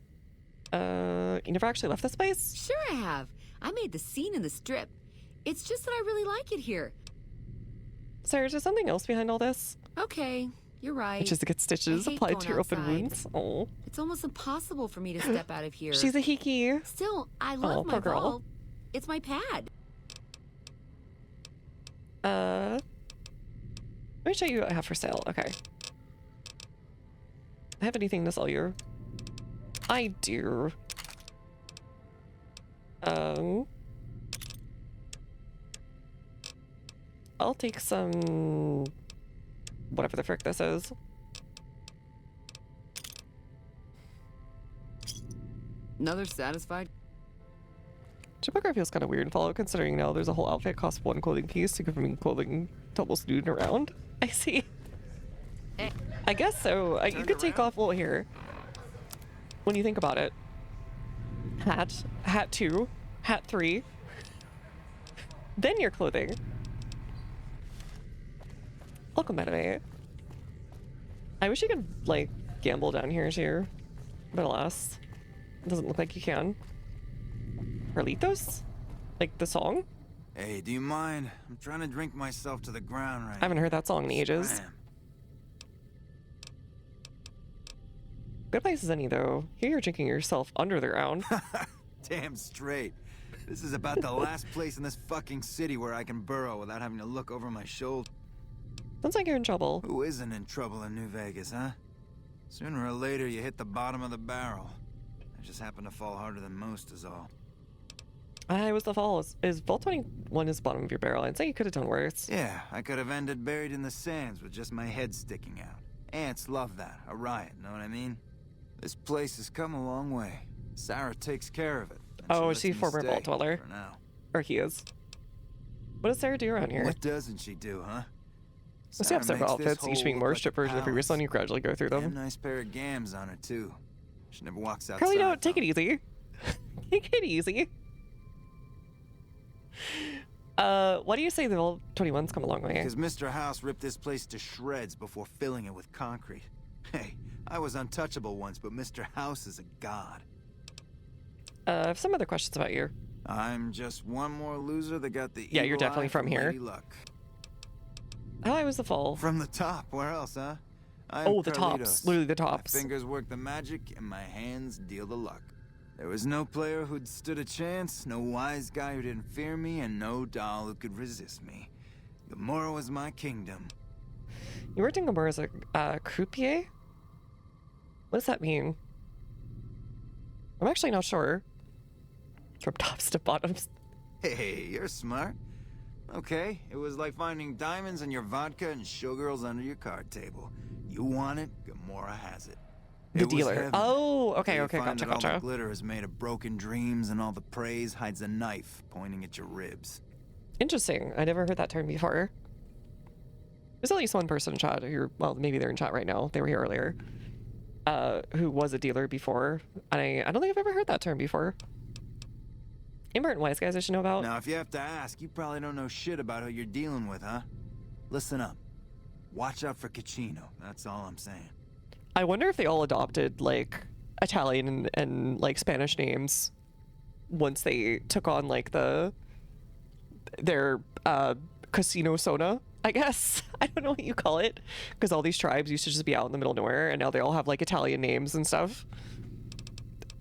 Speaker 1: You never actually left this place?
Speaker 10: Sure I have. I made the scene in the strip. It's just that I really like it here.
Speaker 1: Sarah, is there something else behind all this?
Speaker 10: Okay, you're right.
Speaker 1: Which is to get stitches
Speaker 10: I hate
Speaker 1: applied
Speaker 10: going
Speaker 1: to your open
Speaker 10: outside.
Speaker 1: wounds? Oh.
Speaker 10: It's almost impossible for me to step out of here.
Speaker 1: She's a hiki.
Speaker 10: Still, I love my
Speaker 1: poor girl.
Speaker 10: vault. It's my pad.
Speaker 1: Let me show you what I have for sale. Okay. I have anything to sell you? I do. I'll take some... whatever the frick this is.
Speaker 10: Another satisfied?
Speaker 1: Chipmunk feels kind of weird in Fallout, considering now there's a whole outfit costs one clothing piece to give me clothing to almost nude around. I see. I guess so. You could take off, well, here. When you think about it. Hat 2, hat 3. Then your clothing. Welcome, by the way. I wish you could, like, gamble down here too. But alas, it doesn't look like you can. Carlitos? Like the song?
Speaker 12: Hey, do you mind? I'm trying to drink myself to the ground right
Speaker 1: I haven't heard that song in ages.
Speaker 12: Scram.
Speaker 1: Good place as any, though. Here you're drinking yourself under the ground.
Speaker 12: Damn straight. This is about the last place in this fucking city where I can burrow without having to look over my shoulder.
Speaker 1: Sounds like you're in trouble.
Speaker 12: Who isn't in trouble in New Vegas, huh? Sooner or later, you hit the bottom of the barrel. I just happen to fall harder than most is all.
Speaker 1: I was the fall. Is Vault 21 is bottom of your barrel? I'd say you could have done worse.
Speaker 12: Yeah, I could have ended buried in the sands with just my head sticking out. Ants love that. A riot, know what I mean? This place has come a long way. Sarah takes care of it.
Speaker 1: Oh, is she a former vault dweller?
Speaker 12: For now.
Speaker 1: Or he is. What does Sarah do around here?
Speaker 12: What doesn't she do, huh?
Speaker 1: Does she have several
Speaker 12: Sarah makes this
Speaker 1: outfits, each
Speaker 12: hole
Speaker 1: being more
Speaker 12: look like
Speaker 1: strip
Speaker 12: a
Speaker 1: version of previous one?
Speaker 12: palace.
Speaker 1: You gradually go through
Speaker 12: Damn
Speaker 1: them.
Speaker 12: nice pair of gams on her, too. She never walks outside.
Speaker 1: Carly, no, take it easy. Take it easy. Why do you say the Vault 21's come a long way?
Speaker 12: Because Mr. House ripped this place to shreds before filling it with concrete. Hey, I was untouchable once, but Mr. House is a god.
Speaker 1: I have some other questions about you.
Speaker 12: I'm just one more loser that got the
Speaker 1: Yeah, you're
Speaker 12: evil
Speaker 1: definitely
Speaker 12: eye
Speaker 1: from here.
Speaker 12: Lady Luck.
Speaker 1: How high was the fall?
Speaker 12: From the top. Where else, huh? I'm
Speaker 1: Oh, the
Speaker 12: Carlitos.
Speaker 1: tops. Literally the tops.
Speaker 12: My fingers work the magic, and my hands deal the luck. There was no player who'd stood a chance, no wise guy who didn't fear me, and no doll who could resist me. Gamora was my kingdom.
Speaker 1: You worked in Gamora as a croupier? What does that mean? I'm actually not sure. From tops to bottoms.
Speaker 12: Hey, you're smart. Okay, it was like finding diamonds in your vodka and showgirls under your card table. You want it, Gamora has it.
Speaker 1: The
Speaker 12: It was
Speaker 1: dealer.
Speaker 12: heaven.
Speaker 1: Oh, okay,
Speaker 12: You
Speaker 1: okay,
Speaker 12: find
Speaker 1: gotcha,
Speaker 12: that all
Speaker 1: gotcha.
Speaker 12: the glitter is made of broken dreams, and all the praise hides a knife pointing at your ribs.
Speaker 1: Interesting. I never heard that term before. There's at least one person in chat who, well, maybe they're in chat right now. They were here earlier. Who was a dealer before. And I don't think I've ever heard that term before. Important wise guys I should know about.
Speaker 12: Now, if you have to ask, you probably don't know shit about who you're dealing with, huh? Listen up. Watch out for Caccino. That's all I'm saying.
Speaker 1: I wonder if they all adopted, like, Italian and like, Spanish names once they took on, like, their casino sona, I guess. I don't know what you call it. Because all these tribes used to just be out in the middle of nowhere, and now they all have, like, Italian names and stuff.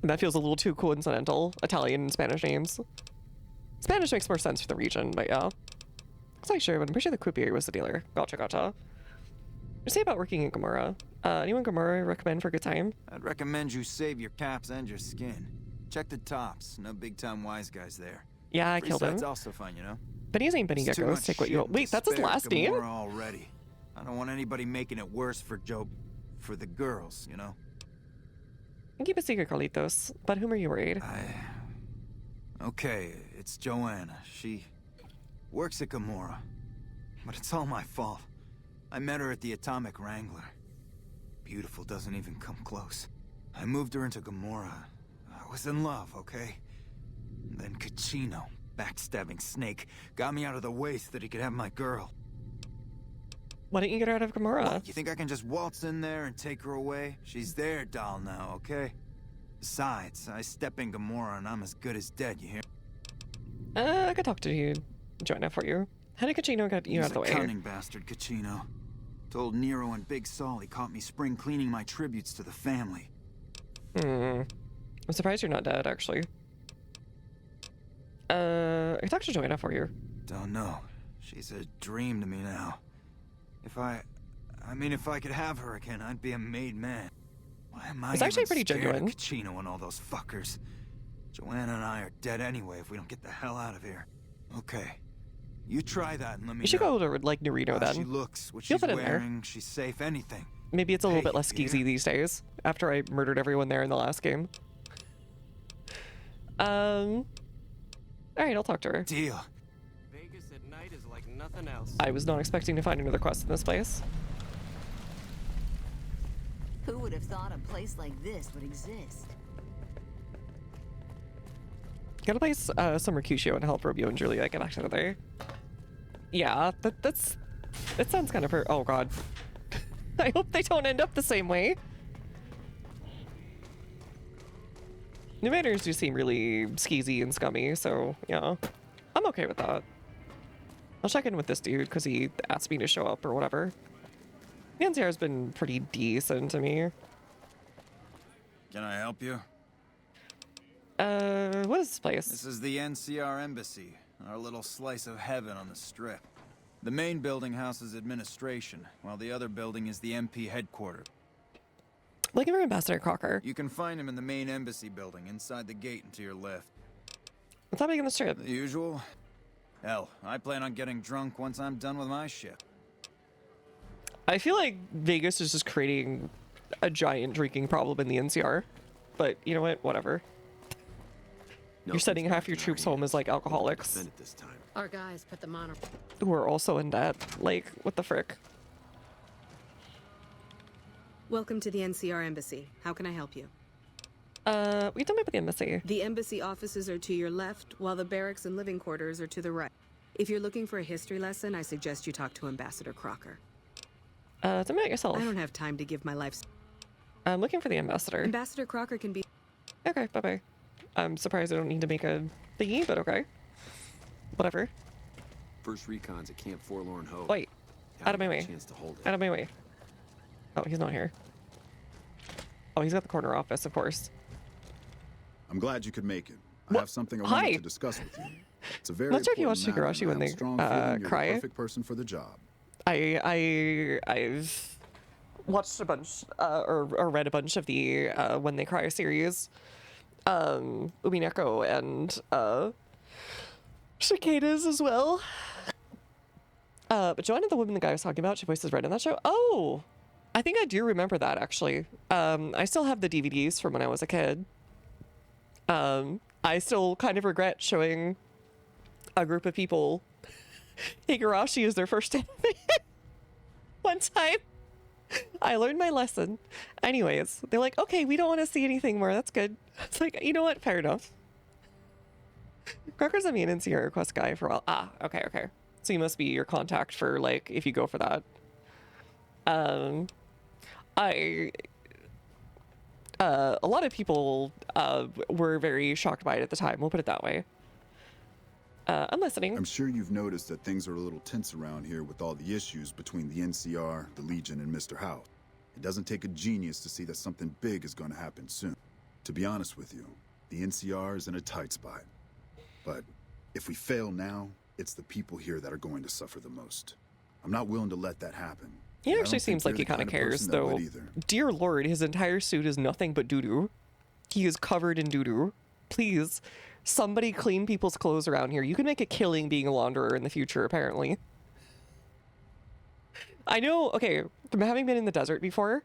Speaker 1: And that feels a little too coincidental. Italian and Spanish names. Spanish makes more sense for the region, but yeah. I'm not sure, but I'm pretty sure the croupier was the dealer. Gotcha, gotcha. Just say about working in Gamora. Anyone Gamora recommend for a good time?
Speaker 12: I'd recommend you save your caps and your skin. Check the tops. No big-time wise guys there.
Speaker 1: Yeah, I killed him.
Speaker 12: Freeside's also fine, you know?
Speaker 1: Benny's ain't Benny
Speaker 12: There's too
Speaker 1: Geckos.
Speaker 12: much
Speaker 1: Take what you
Speaker 12: shit
Speaker 1: want. Wait,
Speaker 12: to
Speaker 1: that's his
Speaker 12: spare
Speaker 1: last name?
Speaker 12: Gamora already. I don't want anybody making it worse for for the girls, you know?
Speaker 1: And keep a secret, Carlitos. But whom are you worried?
Speaker 12: Okay, it's Joanna. She works at Gamora. But it's all my fault. I met her at the Atomic Wrangler. Beautiful doesn't even come close. I moved her into Gamora. I was in love, okay? Then Caccino, backstabbing snake, got me out of the way so that he could have my girl.
Speaker 1: Why didn't you get her out of Gamora?
Speaker 12: What, you think I can just waltz in there and take her away? She's their doll now, okay? Besides, I step in Gamora and I'm as good as dead, you hear?
Speaker 1: I could talk to you, Joanna, for you. How did Caccino get you out of the way?
Speaker 12: He's a cunning bastard, Caccino. Told Nero and Big Sol he caught me spring cleaning my tributes to the family.
Speaker 1: I'm surprised you're not dead, actually. I can talk to Joanna for you.
Speaker 12: Don't know. She's a dream to me now. If I could have her again, I'd be a made man. Why am I
Speaker 1: It's actually
Speaker 12: even
Speaker 1: pretty
Speaker 12: scared
Speaker 1: genuine.
Speaker 12: of Caccino and all those fuckers? Joanna and I are dead anyway if we don't get the hell out of here. Okay. You try that and let me
Speaker 1: You should
Speaker 12: know.
Speaker 1: go to, like, Narito,
Speaker 12: How
Speaker 1: then.
Speaker 12: she looks, what
Speaker 1: You'll
Speaker 12: she's
Speaker 1: fit in there.
Speaker 12: wearing, she's safe, anything.
Speaker 1: Maybe it's a little
Speaker 12: Hey,
Speaker 1: bit less
Speaker 12: you
Speaker 1: skeezy these days, after I murdered everyone there in the last game. Alright, I'll talk to her.
Speaker 12: Deal.
Speaker 13: Vegas at night is like nothing else.
Speaker 1: I was not expecting to find another quest in this place.
Speaker 11: Who would have thought a place like this would exist?
Speaker 1: Gotta play some Mercutio and help Romeo and Juliet get back together. Yeah, that sounds kind of oh god. I hope they don't end up the same way. New Manners do seem really skeezy and scummy, so yeah. I'm okay with that. I'll check in with this dude because he asked me to show up or whatever. The NCR's been pretty decent to me.
Speaker 12: Can I help you?
Speaker 1: What is this place?
Speaker 12: This is the NCR Embassy, our little slice of heaven on the Strip. The main building houses administration, while the other building is the MP headquarters.
Speaker 1: Looking for Ambassador Crocker.
Speaker 12: You can find him in the main embassy building, inside the gate and to your left.
Speaker 1: What's happening on the Strip?
Speaker 12: The usual. Hell, I plan on getting drunk once I'm done with my shit.
Speaker 1: I feel like Vegas is just creating a giant drinking problem in the NCR. But you know what? Whatever. You're sending half your troops home as like alcoholics
Speaker 2: Our guys put them on.
Speaker 1: who are also in debt. Like, what the frick?
Speaker 14: Welcome to the NCR Embassy. How can I help you?
Speaker 1: We don't have the embassy.
Speaker 14: The embassy offices are to your left, while the barracks and living quarters are to the right. If you're looking for a history lesson, I suggest you talk to Ambassador Crocker.
Speaker 1: Tell me about yourself.
Speaker 14: I don't have time to give my life.
Speaker 1: I'm looking for the ambassador.
Speaker 14: Ambassador Crocker can be...
Speaker 1: Okay, bye-bye. I'm surprised I don't need to make a thingy, but okay. Whatever.
Speaker 3: First recon's a Camp Forlorn Hope.
Speaker 1: Wait. Out of my way.
Speaker 3: Chance to hold it.
Speaker 1: Out of my way. Oh, he's not here. Oh, he's got the corner office, of course.
Speaker 6: I'm glad you could make it. I
Speaker 1: What?
Speaker 6: have something I
Speaker 1: Hi.
Speaker 6: wanted to discuss with you. It's a very
Speaker 1: Not sure if you
Speaker 6: important
Speaker 1: watch
Speaker 6: matter,
Speaker 1: Higurashi
Speaker 6: and I
Speaker 1: when
Speaker 6: have a
Speaker 1: they,
Speaker 6: strong feeling you're
Speaker 1: cry.
Speaker 6: the perfect person for the job.
Speaker 1: I've watched a bunch or read a bunch of the When They Cry series. Umineko and Cicadas as well. But Joanna, the woman the guy was talking about, she voices Red in that show. Oh, I think I do remember that actually. I still have the DVDs from when I was a kid. I still kind of regret showing a group of people Higurashi is their first anime. One time, I learned my lesson. Anyways, they're like, okay, we don't want to see anything more. That's good. It's like, you know what? Fair enough. Crocker's a maintenance NCR request guy for a while. Ah, okay, okay. So you must be your contact for, like, if you go for that. A lot of people were very shocked by it at the time. We'll put it that way. I'm listening.
Speaker 6: I'm sure you've noticed that things are a little tense around here with all the issues between the NCR, the Legion, and Mr. House. It doesn't take a genius to see that something big is going to happen soon. To be honest with you, the NCR is in a tight spot. But if we fail now, it's the people here that are going to suffer the most. I'm not willing to let that happen.
Speaker 1: He actually seems like he kind of cares, though. Dear Lord, his entire suit is nothing but doo-doo. He is covered in doo-doo. Please, somebody clean people's clothes around here. You can make a killing being a launderer in the future, apparently. I know, okay, from having been in the desert before,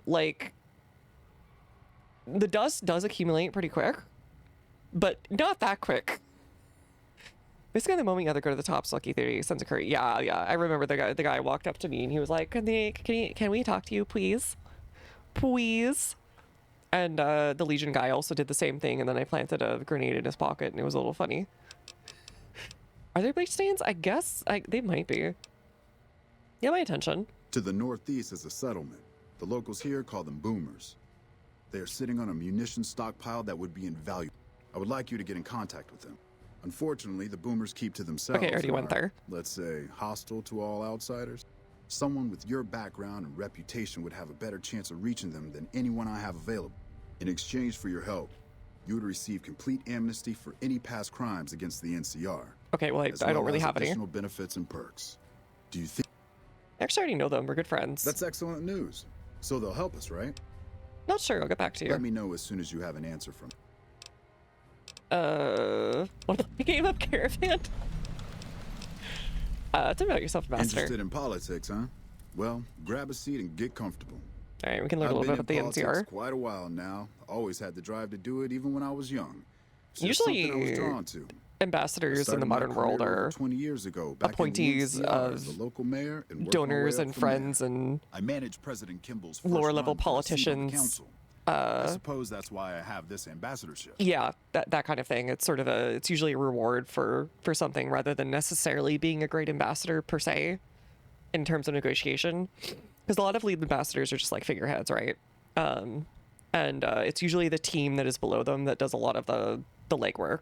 Speaker 1: like, the dust does accumulate pretty quick, but not that quick. Basically, the moment you have to go to the top, Lucky Theory, Sense of Curry. Yeah, I remember the guy walked up to me and he was like, can we talk to you, please? Please? And the Legion guy also did the same thing, and then I planted a grenade in his pocket, and it was a little funny. Are there bleach stains? I guess they might be. Yeah, my attention.
Speaker 6: To the northeast is a settlement. The locals here call them boomers. They are sitting on a munitions stockpile that would be invaluable. I would like you to get in contact with them. Unfortunately, the boomers keep to themselves.
Speaker 1: Okay, I already went there.
Speaker 6: Let's say, hostile to all outsiders. Someone with your background and reputation would have a better chance of reaching them than anyone I have available. In exchange for your help, you would receive complete amnesty for any past crimes against the NCR.
Speaker 1: Okay, well, I don't really have any.
Speaker 6: Additional benefits and perks. Do you think?
Speaker 1: Actually, I already know them. We're good friends.
Speaker 6: That's excellent news. So they'll help us, right?
Speaker 1: Not sure. I'll get back to you.
Speaker 6: Let me know as soon as you have an answer from.
Speaker 1: What about the game up caravan? Tell me about yourself, Master.
Speaker 6: Interested in politics, huh? Well, grab a seat and get comfortable.
Speaker 1: All right, we can learn a little bit about the NCR.
Speaker 6: Quite a while now. Always had the drive to do it, even when I was young.
Speaker 1: Usually,
Speaker 6: I was drawn to.
Speaker 1: Ambassadors in the modern world are
Speaker 6: 20 years ago,
Speaker 1: appointees of
Speaker 6: the local mayor and
Speaker 1: donors and friends and
Speaker 6: I managed President Kimball's
Speaker 1: lower-level politicians.
Speaker 6: I suppose that's why I have this ambassadorship.
Speaker 1: Yeah, that kind of thing. It's sort of it's usually a reward for something rather than necessarily being a great ambassador per se, in terms of negotiation. Because a lot of lead ambassadors are just like figureheads, right? And it's usually the team that is below them that does a lot of the legwork.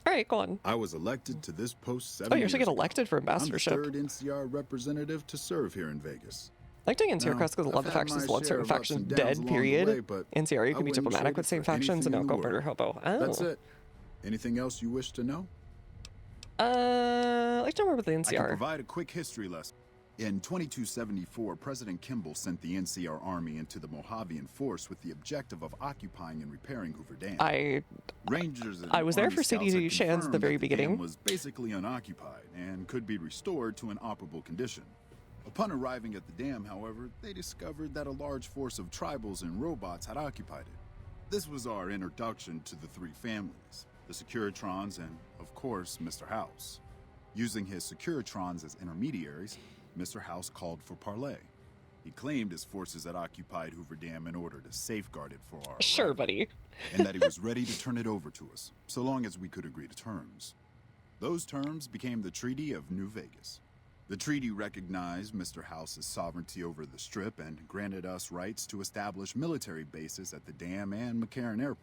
Speaker 1: All right, go on.
Speaker 6: I was elected to this post 7 years
Speaker 1: ago. Oh, you actually get elected for ambassadorship.
Speaker 6: I'm the third NCR representative to serve here in Vegas.
Speaker 1: I like doing NCR quests because a lot of the factions want certain factions dead, period. NCR, you can be diplomatic with same factions and not go murder hobo. Oh.
Speaker 6: That's it. Anything else you wish to know?
Speaker 1: I'd like to know more about the NCR.
Speaker 6: I can provide a quick history lesson. In 2274, President Kimball sent the NCR army into the Mojavian force with the objective of occupying and repairing Hoover Dam. Rangers and
Speaker 1: I was there
Speaker 6: Army
Speaker 1: for
Speaker 6: Scouts
Speaker 1: City
Speaker 6: had
Speaker 1: Shands at the very
Speaker 6: confirmed that
Speaker 1: beginning.
Speaker 6: The dam was basically unoccupied and could be restored to an operable condition. Upon arriving at the dam, however, they discovered that a large force of tribals and robots had occupied it. This was our introduction to the three families, the Securitrons and, of course, Mr. House. Using his Securitrons as intermediaries, Mr. House called for parley. He claimed his forces had occupied Hoover Dam in order to safeguard it for our
Speaker 1: Sure, buddy.
Speaker 6: and that he was ready to turn it over to us, so long as we could agree to terms. Those terms became the Treaty of New Vegas. The treaty recognized Mr. House's sovereignty over the Strip and granted us rights to establish military bases at the dam and McCarran Airport.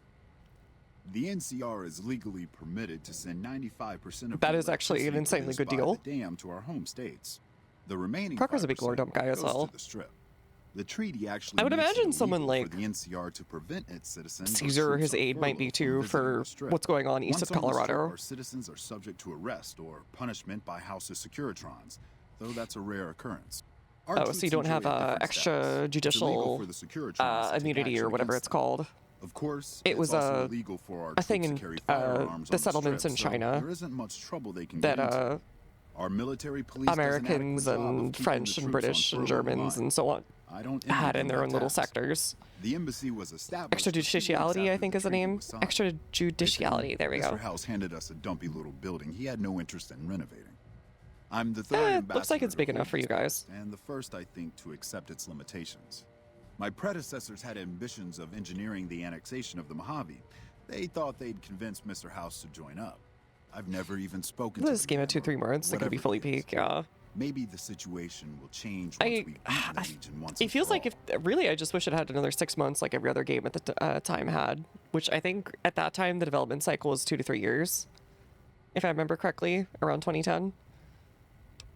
Speaker 6: The NCR is legally permitted to send 95% of
Speaker 1: that is actually an insanely good deal.
Speaker 6: The dam to our home states. The remaining
Speaker 1: Parker's a big lore dump guy as well.
Speaker 6: To the Strip. The treaty actually
Speaker 1: I would
Speaker 6: makes
Speaker 1: imagine
Speaker 6: it
Speaker 1: someone
Speaker 6: illegal
Speaker 1: like
Speaker 6: for the NCR to prevent its citizens
Speaker 1: Caesar or his aide might be too for what's going on east of Colorado.
Speaker 6: Our citizens are subject to arrest or punishment by House's Securitrons, though that's a rare occurrence.
Speaker 1: Oh, so you don't have extrajudicial immunity or whatever it's called.
Speaker 6: Of course,
Speaker 1: it was a thing in the settlements in China
Speaker 6: there isn't much trouble they can
Speaker 1: that
Speaker 6: our military police
Speaker 1: Americans and French and British and Germans and so on had in their own little sectors.
Speaker 6: The embassy was established.
Speaker 1: Extrajudiciality, I think, is the name. Extrajudiciality. There we go.
Speaker 6: Mr. House handed us a dumpy little building he had no interest in renovating. I'm the third ambassador.
Speaker 1: Looks like it's big enough for you guys.
Speaker 6: And the first, I think, to accept its limitations. My predecessors had ambitions of engineering the annexation of the Mojave. They thought they'd convince Mr. House to join up. I've never even spoken to
Speaker 1: this game at 2-3 months. That could be fully peak. Yeah.
Speaker 6: Maybe the situation will change once we beat the Legion once.
Speaker 1: It feels like if really, I just wish it had another 6 months, like every other game at the time had. Which I think at that time the development cycle was 2 to 3 years, if I remember correctly, around 2010.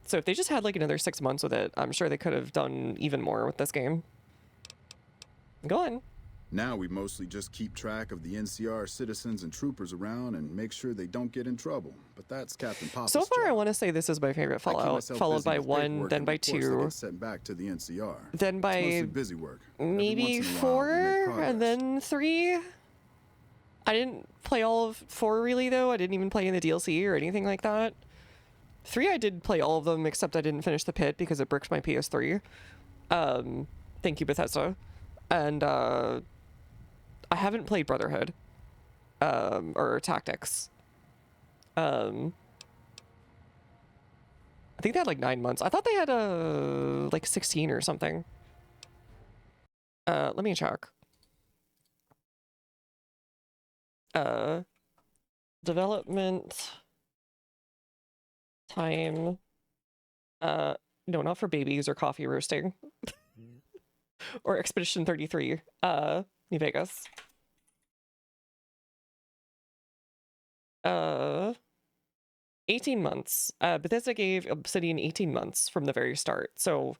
Speaker 1: So if they just had like another 6 months with it, I'm sure they could have done even more with this game. Go on.
Speaker 6: Now we mostly just keep track of the NCR citizens and troopers around and make sure they don't get in trouble. But that's Captain Papa's
Speaker 1: So far,
Speaker 6: job.
Speaker 1: I want to say this is my favorite Fallout, followed by 1, then by 2,
Speaker 6: sent back to the NCR.
Speaker 1: then by
Speaker 6: busy work.
Speaker 1: maybe 4, and then 3. I didn't play all of 4 really though. I didn't even play in the DLC or anything like that. 3, I did play all of them except I didn't finish the pit because it bricked my PS3. Thank you, Bethesda. And I haven't played Brotherhood or Tactics. I think they had like 9 months. I thought they had like 16 or something. Let me check. Development time. No, not for babies or coffee roasting. Or Expedition 33, New Vegas. 18 months. Bethesda gave Obsidian 18 months from the very start. So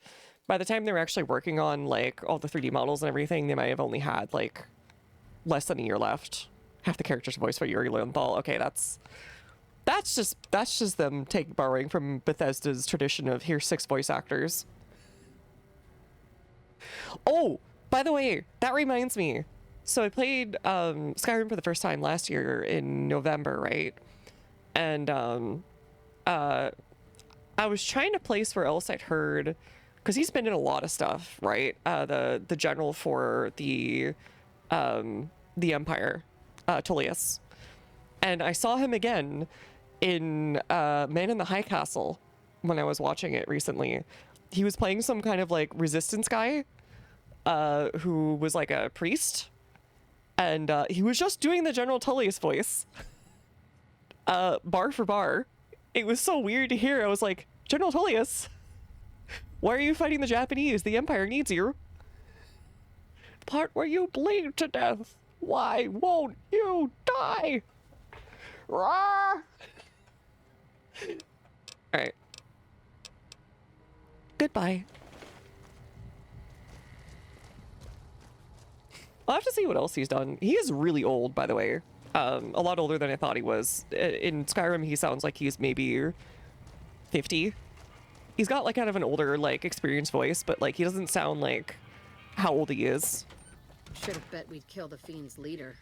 Speaker 1: by the time they were actually working on like all the 3D models and everything, they might have only had like less than a year left. Half the characters voiced by Yuri Lowenthal. Okay, that's just them borrowing from Bethesda's tradition of here's 6 voice actors. Oh, by the way, that reminds me. So I played Skyrim for the first time last year in November, right? And I was trying to place where else I'd heard, because he's been in a lot of stuff, right? The general for the Empire, Tullius, and I saw him again in Man in the High Castle when I was watching it recently. He was playing some kind of like resistance guy who was like a priest, and he was just doing the General Tullius voice bar for bar. It was so weird to hear. I was like, General Tullius, why are you fighting the Japanese? The Empire needs you. The part where you bleed to death. Why won't you die? Rah! Alright. Goodbye. I'll have to see what else he's done. He is really old, by the way. A lot older than I thought he was. In Skyrim, he sounds like he's maybe 50. He's got like kind of an older, like experienced voice, but like he doesn't sound like how old he is.
Speaker 2: Should have bet we'd kill the Fiend's leader.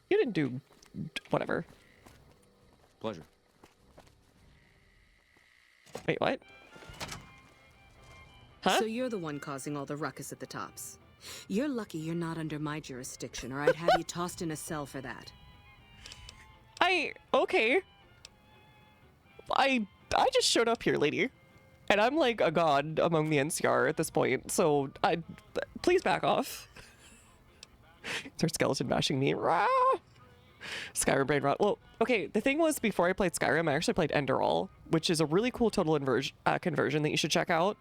Speaker 1: You didn't do whatever.
Speaker 15: Pleasure.
Speaker 1: Wait, what? Huh?
Speaker 14: So you're the one causing all the ruckus at the tops. You're lucky you're not under my jurisdiction, or I'd have you tossed in a cell for that.
Speaker 1: Okay. I just showed up here, lady. And I'm like a god among the NCR at this point, so please back off. Start skeleton bashing me. Rah! Skyrim brain rot. Well, okay, the thing was, before I played Skyrim, I actually played Enderall, which is a really cool total conversion that you should check out.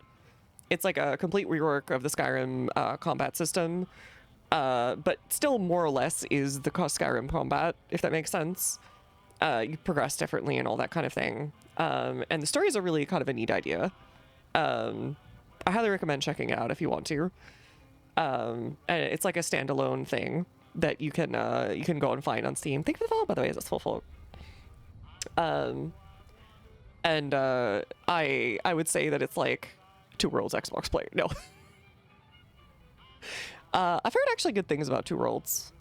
Speaker 1: It's like a complete rework of the Skyrim combat system, but still more or less is the Skyrim combat, if that makes sense. You progress differently and all that kind of thing. And the story is a really kind of a neat idea. I highly recommend checking it out if you want to. And it's like a standalone thing that you can go and find on Steam. Thank you for the follow, by the way, as it's full. And I would say that it's like Two Worlds Xbox player. No. I've heard actually good things about Two Worlds.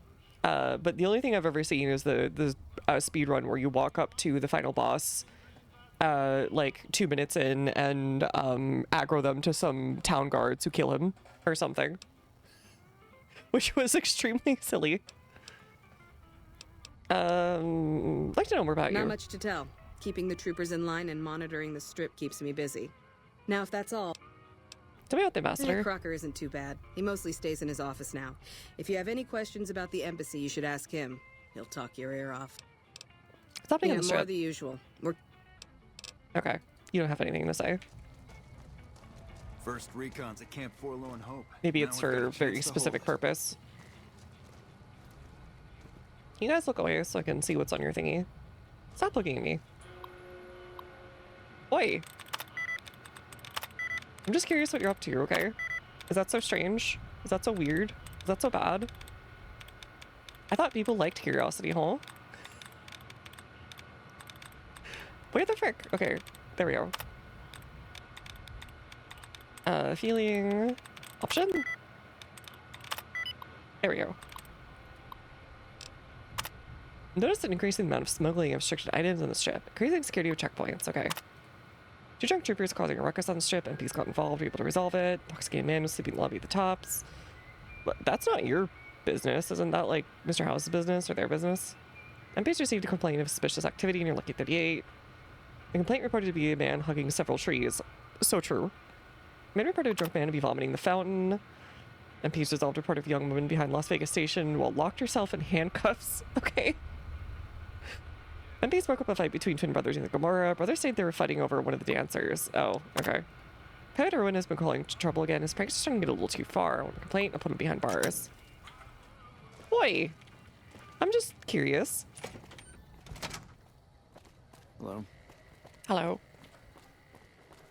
Speaker 1: But the only thing I've ever seen is the speed run where you walk up to the final boss like 2 minutes in and aggro them to some town guards who kill him or something. Which was extremely silly. I'd like to know more about you.
Speaker 14: Not much to tell. Keeping the troopers in line and monitoring the strip keeps me busy. Now, if that's all...
Speaker 1: Tell me about the ambassador.
Speaker 14: Crocker isn't too bad. He mostly stays in his office now. If you have any questions about the embassy, you should ask him. He'll talk your ear off.
Speaker 1: What's happening on the strip?
Speaker 14: More the usual.
Speaker 1: Okay. You don't have anything to say.
Speaker 12: First recons at Camp Forlorn Hope.
Speaker 1: Maybe it's for a very specific purpose. You guys look away so I can see what's on your thingy. Stop looking at me. Oi! I'm just curious what you're up to, okay? Is that so strange? Is that so weird? Is that so bad? I thought people liked curiosity, huh? Where the frick? Okay, there we go. Feeling option? There we go. Notice an increasing amount of smuggling of restricted items on the strip. Increasing security of checkpoints. Okay. Two drunk troopers causing a ruckus on the strip. MPs got involved. Were able to resolve it. Intoxicated man was sleeping in the lobby at the tops. But that's not your business. Isn't that like Mr. House's business or their business? MPs received a complaint of suspicious activity near Lucky 38. The complaint reported to be a man hugging several trees. So true. Man reported a drunk man to be vomiting in the fountain. MPs resolved report of a young woman behind Las Vegas station while locked herself in handcuffs. Okay. MPs broke up a fight between twin brothers in the Gomorrah. Brothers said they were fighting over one of the dancers. Oh, okay. Pirate Irwin has been calling trouble again. His pranks are starting to get a little too far. I want a complaint. I'll put him behind bars. Boy, I'm just curious.
Speaker 6: Hello.
Speaker 1: Hello.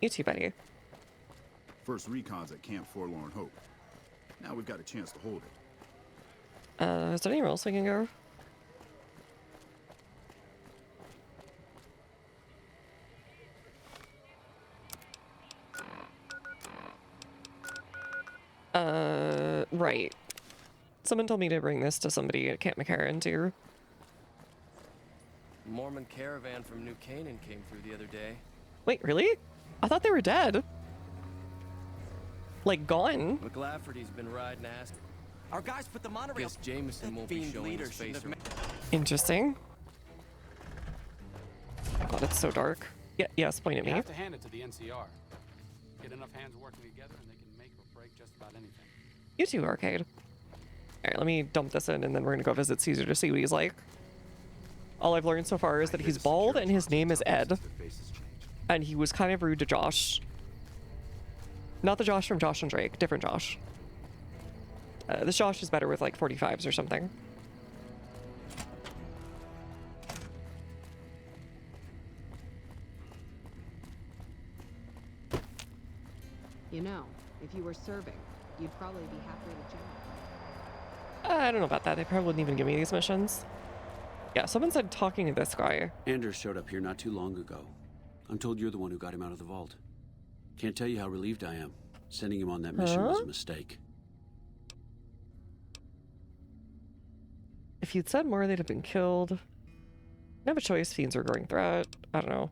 Speaker 1: You too, buddy.
Speaker 6: First recon's at Camp Forlorn Hope. Now we've got a chance to hold it.
Speaker 1: Is there anywhere else we can go? Right. Someone told me to bring this to somebody at Camp McCarran too.
Speaker 13: Mormon caravan from New Canaan came through the other day.
Speaker 1: Wait, really? I thought they were dead. Like, gone.
Speaker 13: McLafferty's been riding ass.
Speaker 5: Our guys put the monorail.
Speaker 13: Guess Jameson won't be showing his face.
Speaker 1: Interesting. God, it's so dark. Yeah, yes, point at me.
Speaker 16: You have to hand it to the NCR. Get enough hands working together and they can make or break just about anything.
Speaker 1: You too, Arcade. Alright, let me dump this in and then we're gonna go visit Caesar to see what he's like. All I've learned so far is that he's bald and his name is Ed. And he was kind of rude to Josh. Not the Josh from Josh and Drake, different Josh. This Josh is better with like 45s or something.
Speaker 14: You know, if you were serving, you'd probably be halfway to general.
Speaker 1: I don't know about that. They probably wouldn't even give me these missions. Yeah, someone said talking to this guy.
Speaker 17: Anders showed up here not too long ago. I'm told you're the one who got him out of the vault. Can't tell you how relieved I am. Sending him on that mission was a mistake.
Speaker 1: If you'd said more, they'd have been killed. I have a choice. Fiends are a growing threat. I don't know.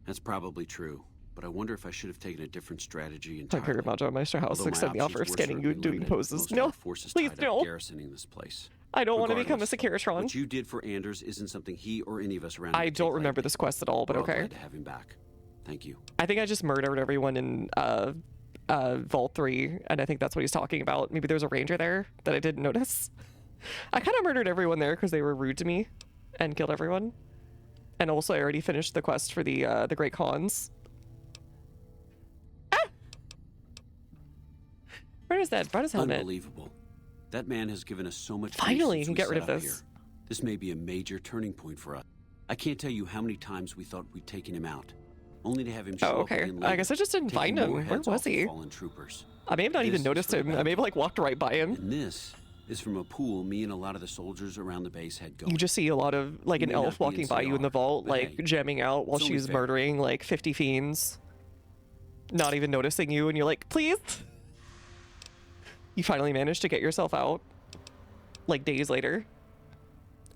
Speaker 17: That's probably true, but I wonder if I should have taken a different strategy entirely.
Speaker 1: Imperial Module Meister House
Speaker 17: Although
Speaker 1: accept
Speaker 17: my
Speaker 1: the offer of
Speaker 17: options were
Speaker 1: scanning you and
Speaker 17: certainly
Speaker 1: doing
Speaker 17: limited,
Speaker 1: poses.
Speaker 17: most of
Speaker 1: No,
Speaker 17: our forces
Speaker 1: please
Speaker 17: tied up
Speaker 1: no.
Speaker 17: garrisoning this place.
Speaker 1: I don't want to become a
Speaker 17: Regardless,
Speaker 1: Securitron.
Speaker 17: What you did for Anders isn't something he or any of us around.
Speaker 1: I don't remember this quest at all, but
Speaker 17: We're all
Speaker 1: okay.
Speaker 17: glad to have him back. Thank you.
Speaker 1: I think I just murdered everyone in Vault 3, and I think that's what he's talking about. Maybe there's a ranger there that I didn't notice. I kind of murdered everyone there because they were rude to me and killed everyone. And also, I already finished the quest for the Great Khans. Ah! Where is that? Brought his helmet.
Speaker 17: Unbelievable. That man has given us so much.
Speaker 1: Finally, you can get rid of this.
Speaker 17: Here. This may be a major turning point for us. I can't tell you how many times we thought we'd taken him out, only to have him show up again later,
Speaker 1: I guess I just didn't find him. Where was he?
Speaker 17: Fallen troopers.
Speaker 1: I may have not even noticed him. I may have like walked right by him.
Speaker 17: And this is from a pool me and a lot of the soldiers around the base had going.
Speaker 1: You just see a lot of like an elf walking by you in the vault, like jamming out while she's murdering like 50 fiends, not even noticing you, and you're like, please. You finally managed to get yourself out, like days later.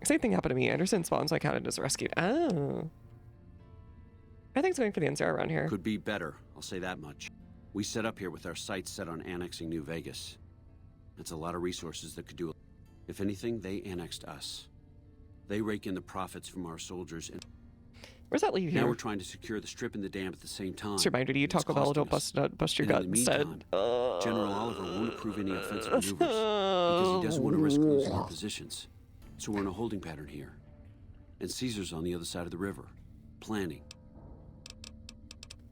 Speaker 1: Same thing happened to me. Anderson spawns, so I counted as rescued. Oh. Everything's going for the NCR around here.
Speaker 17: Could be better, I'll say that much. We set up here with our sights set on annexing New Vegas. It's a lot of resources that could do it. If anything, they annexed us. They rake in the profits from our soldiers. And
Speaker 1: where's that leave here?
Speaker 17: Now we're trying to secure the strip and the dam at the same time.
Speaker 1: Just a reminder to you, Taco Bell, don't bust your gut instead.
Speaker 17: General Oliver won't approve any offensive maneuvers because he doesn't want to risk losing our positions. So we're in a holding pattern here. And Caesar's on the other side of the river, planning.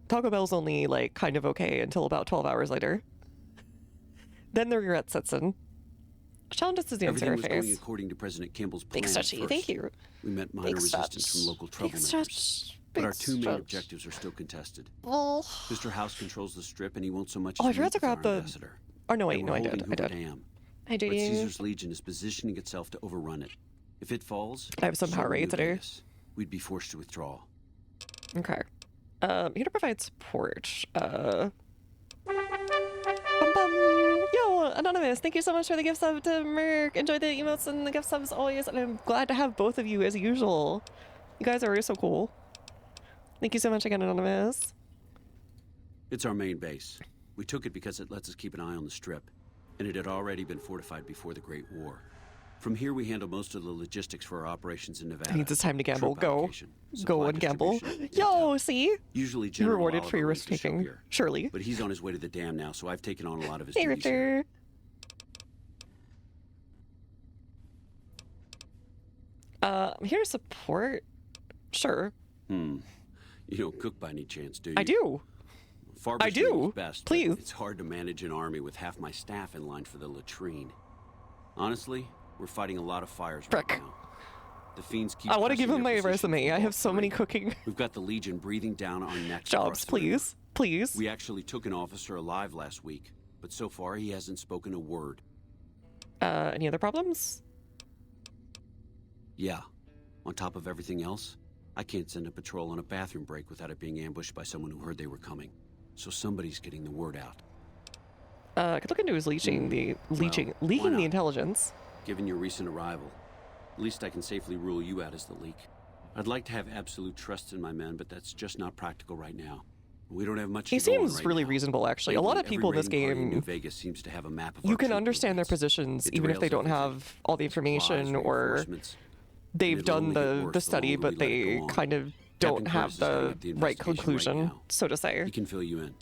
Speaker 1: Taco Bell's only like kind of okay until about 12 hours later. Then the regret sets in. Challenges is the answer
Speaker 17: Everything was
Speaker 1: face.
Speaker 17: going according to President Kimball's plan.
Speaker 1: Big stretchy, thank you.
Speaker 17: We met minor
Speaker 1: Big
Speaker 17: resistance
Speaker 1: stretch.
Speaker 17: from local
Speaker 1: Big
Speaker 17: troublemakers.
Speaker 1: stretch.
Speaker 17: But our
Speaker 1: Big
Speaker 17: two main
Speaker 1: stretch.
Speaker 17: objectives are still contested.
Speaker 1: Well,
Speaker 17: Mr. House controls the strip, and he won't so much.
Speaker 1: oh, I
Speaker 17: as
Speaker 1: forgot
Speaker 17: meet
Speaker 1: to
Speaker 17: with our
Speaker 1: grab the.
Speaker 17: ambassador.
Speaker 1: Oh no, wait,
Speaker 17: And
Speaker 1: no,
Speaker 17: we're
Speaker 1: I did.
Speaker 17: holding
Speaker 1: I
Speaker 17: Hoover
Speaker 1: did.
Speaker 17: Dam.
Speaker 1: I did.
Speaker 17: But Caesar's Legion is positioning itself to overrun it. If it falls,
Speaker 1: I have some power
Speaker 17: so will
Speaker 1: raids
Speaker 17: New
Speaker 1: to do.
Speaker 17: Vegas. We'd be forced to withdraw.
Speaker 1: Okay. Here to provide support. Bum, bum. Yo, Anonymous, thank you so much for the gift sub to Merc. Enjoy the emotes and the gift subs always, and I'm glad to have both of you as usual. You guys are always so cool. Thank you so much again, Anonymous.
Speaker 17: It's our main base. We took it because it lets us keep an eye on the strip, and it had already been fortified before the Great War. From here, we handle most of the logistics for our operations in Nevada.
Speaker 1: It means it's time to gamble.
Speaker 17: Troop
Speaker 1: Go.
Speaker 17: allocation,
Speaker 1: Go
Speaker 17: supply
Speaker 1: and gamble.
Speaker 17: distribution,
Speaker 1: Yo, see?
Speaker 17: Usually
Speaker 1: You're
Speaker 17: General
Speaker 1: rewarded
Speaker 17: Oliver
Speaker 1: for your
Speaker 17: runs the show
Speaker 1: risk-taking.
Speaker 17: here.
Speaker 1: Surely.
Speaker 17: But he's on his way to the dam now, so I've taken on a lot of his
Speaker 1: Hey,
Speaker 17: duties here.
Speaker 1: Richter. I'm here to support. Sure.
Speaker 17: You don't cook by any chance, do you?
Speaker 1: I do.
Speaker 17: Farber's
Speaker 1: I do.
Speaker 17: doing his best, but
Speaker 1: Please.
Speaker 17: It's hard to manage an army with half my staff in line for the latrine. Honestly, we're fighting a lot of fires right now. The fiends keep
Speaker 1: I want to give
Speaker 17: pressing
Speaker 1: him
Speaker 17: their
Speaker 1: my
Speaker 17: position
Speaker 1: resume.
Speaker 17: from
Speaker 1: I have
Speaker 17: Vault
Speaker 1: so many
Speaker 17: 3.
Speaker 1: cooking
Speaker 17: We've got the Legion breathing down our necks.
Speaker 1: jobs.
Speaker 17: across the river.
Speaker 1: Please. Please.
Speaker 17: We actually took an officer alive last week, but so far he hasn't spoken a word.
Speaker 1: Any other problems?
Speaker 17: Yeah. On top of everything else, I can't send a patrol on a bathroom break without it being ambushed by someone who heard they were coming. So somebody's getting the word out.
Speaker 1: I could look into his leaking the intelligence.
Speaker 17: Given your recent arrival, at least I can safely rule you out as the leak. I'd like to have absolute trust in my men, but that's just not practical right now. We don't have much.
Speaker 1: He
Speaker 17: to go on
Speaker 1: seems
Speaker 17: right
Speaker 1: really
Speaker 17: now.
Speaker 1: reasonable, actually. A lot of
Speaker 17: Every
Speaker 1: people in this
Speaker 17: raiding party in New
Speaker 1: game,
Speaker 17: Vegas seems to have a map of
Speaker 1: you
Speaker 17: our
Speaker 1: can
Speaker 17: troop
Speaker 1: understand their
Speaker 17: movements.
Speaker 1: positions
Speaker 17: It
Speaker 1: even if they
Speaker 17: derails
Speaker 1: don't
Speaker 17: everything.
Speaker 1: have all the information
Speaker 17: Supplies,
Speaker 1: or
Speaker 17: reinforcements,
Speaker 1: they've
Speaker 17: it'll
Speaker 1: done
Speaker 17: only get
Speaker 1: the
Speaker 17: worse the
Speaker 1: study,
Speaker 17: longer
Speaker 1: but
Speaker 17: we let it
Speaker 1: they
Speaker 17: go on.
Speaker 1: kind of don't
Speaker 17: Captain
Speaker 1: have
Speaker 17: Curtis is heading
Speaker 1: the
Speaker 17: up the
Speaker 1: right
Speaker 17: investigation
Speaker 1: conclusion,
Speaker 17: right now.
Speaker 1: so to say.
Speaker 17: He can fill you in.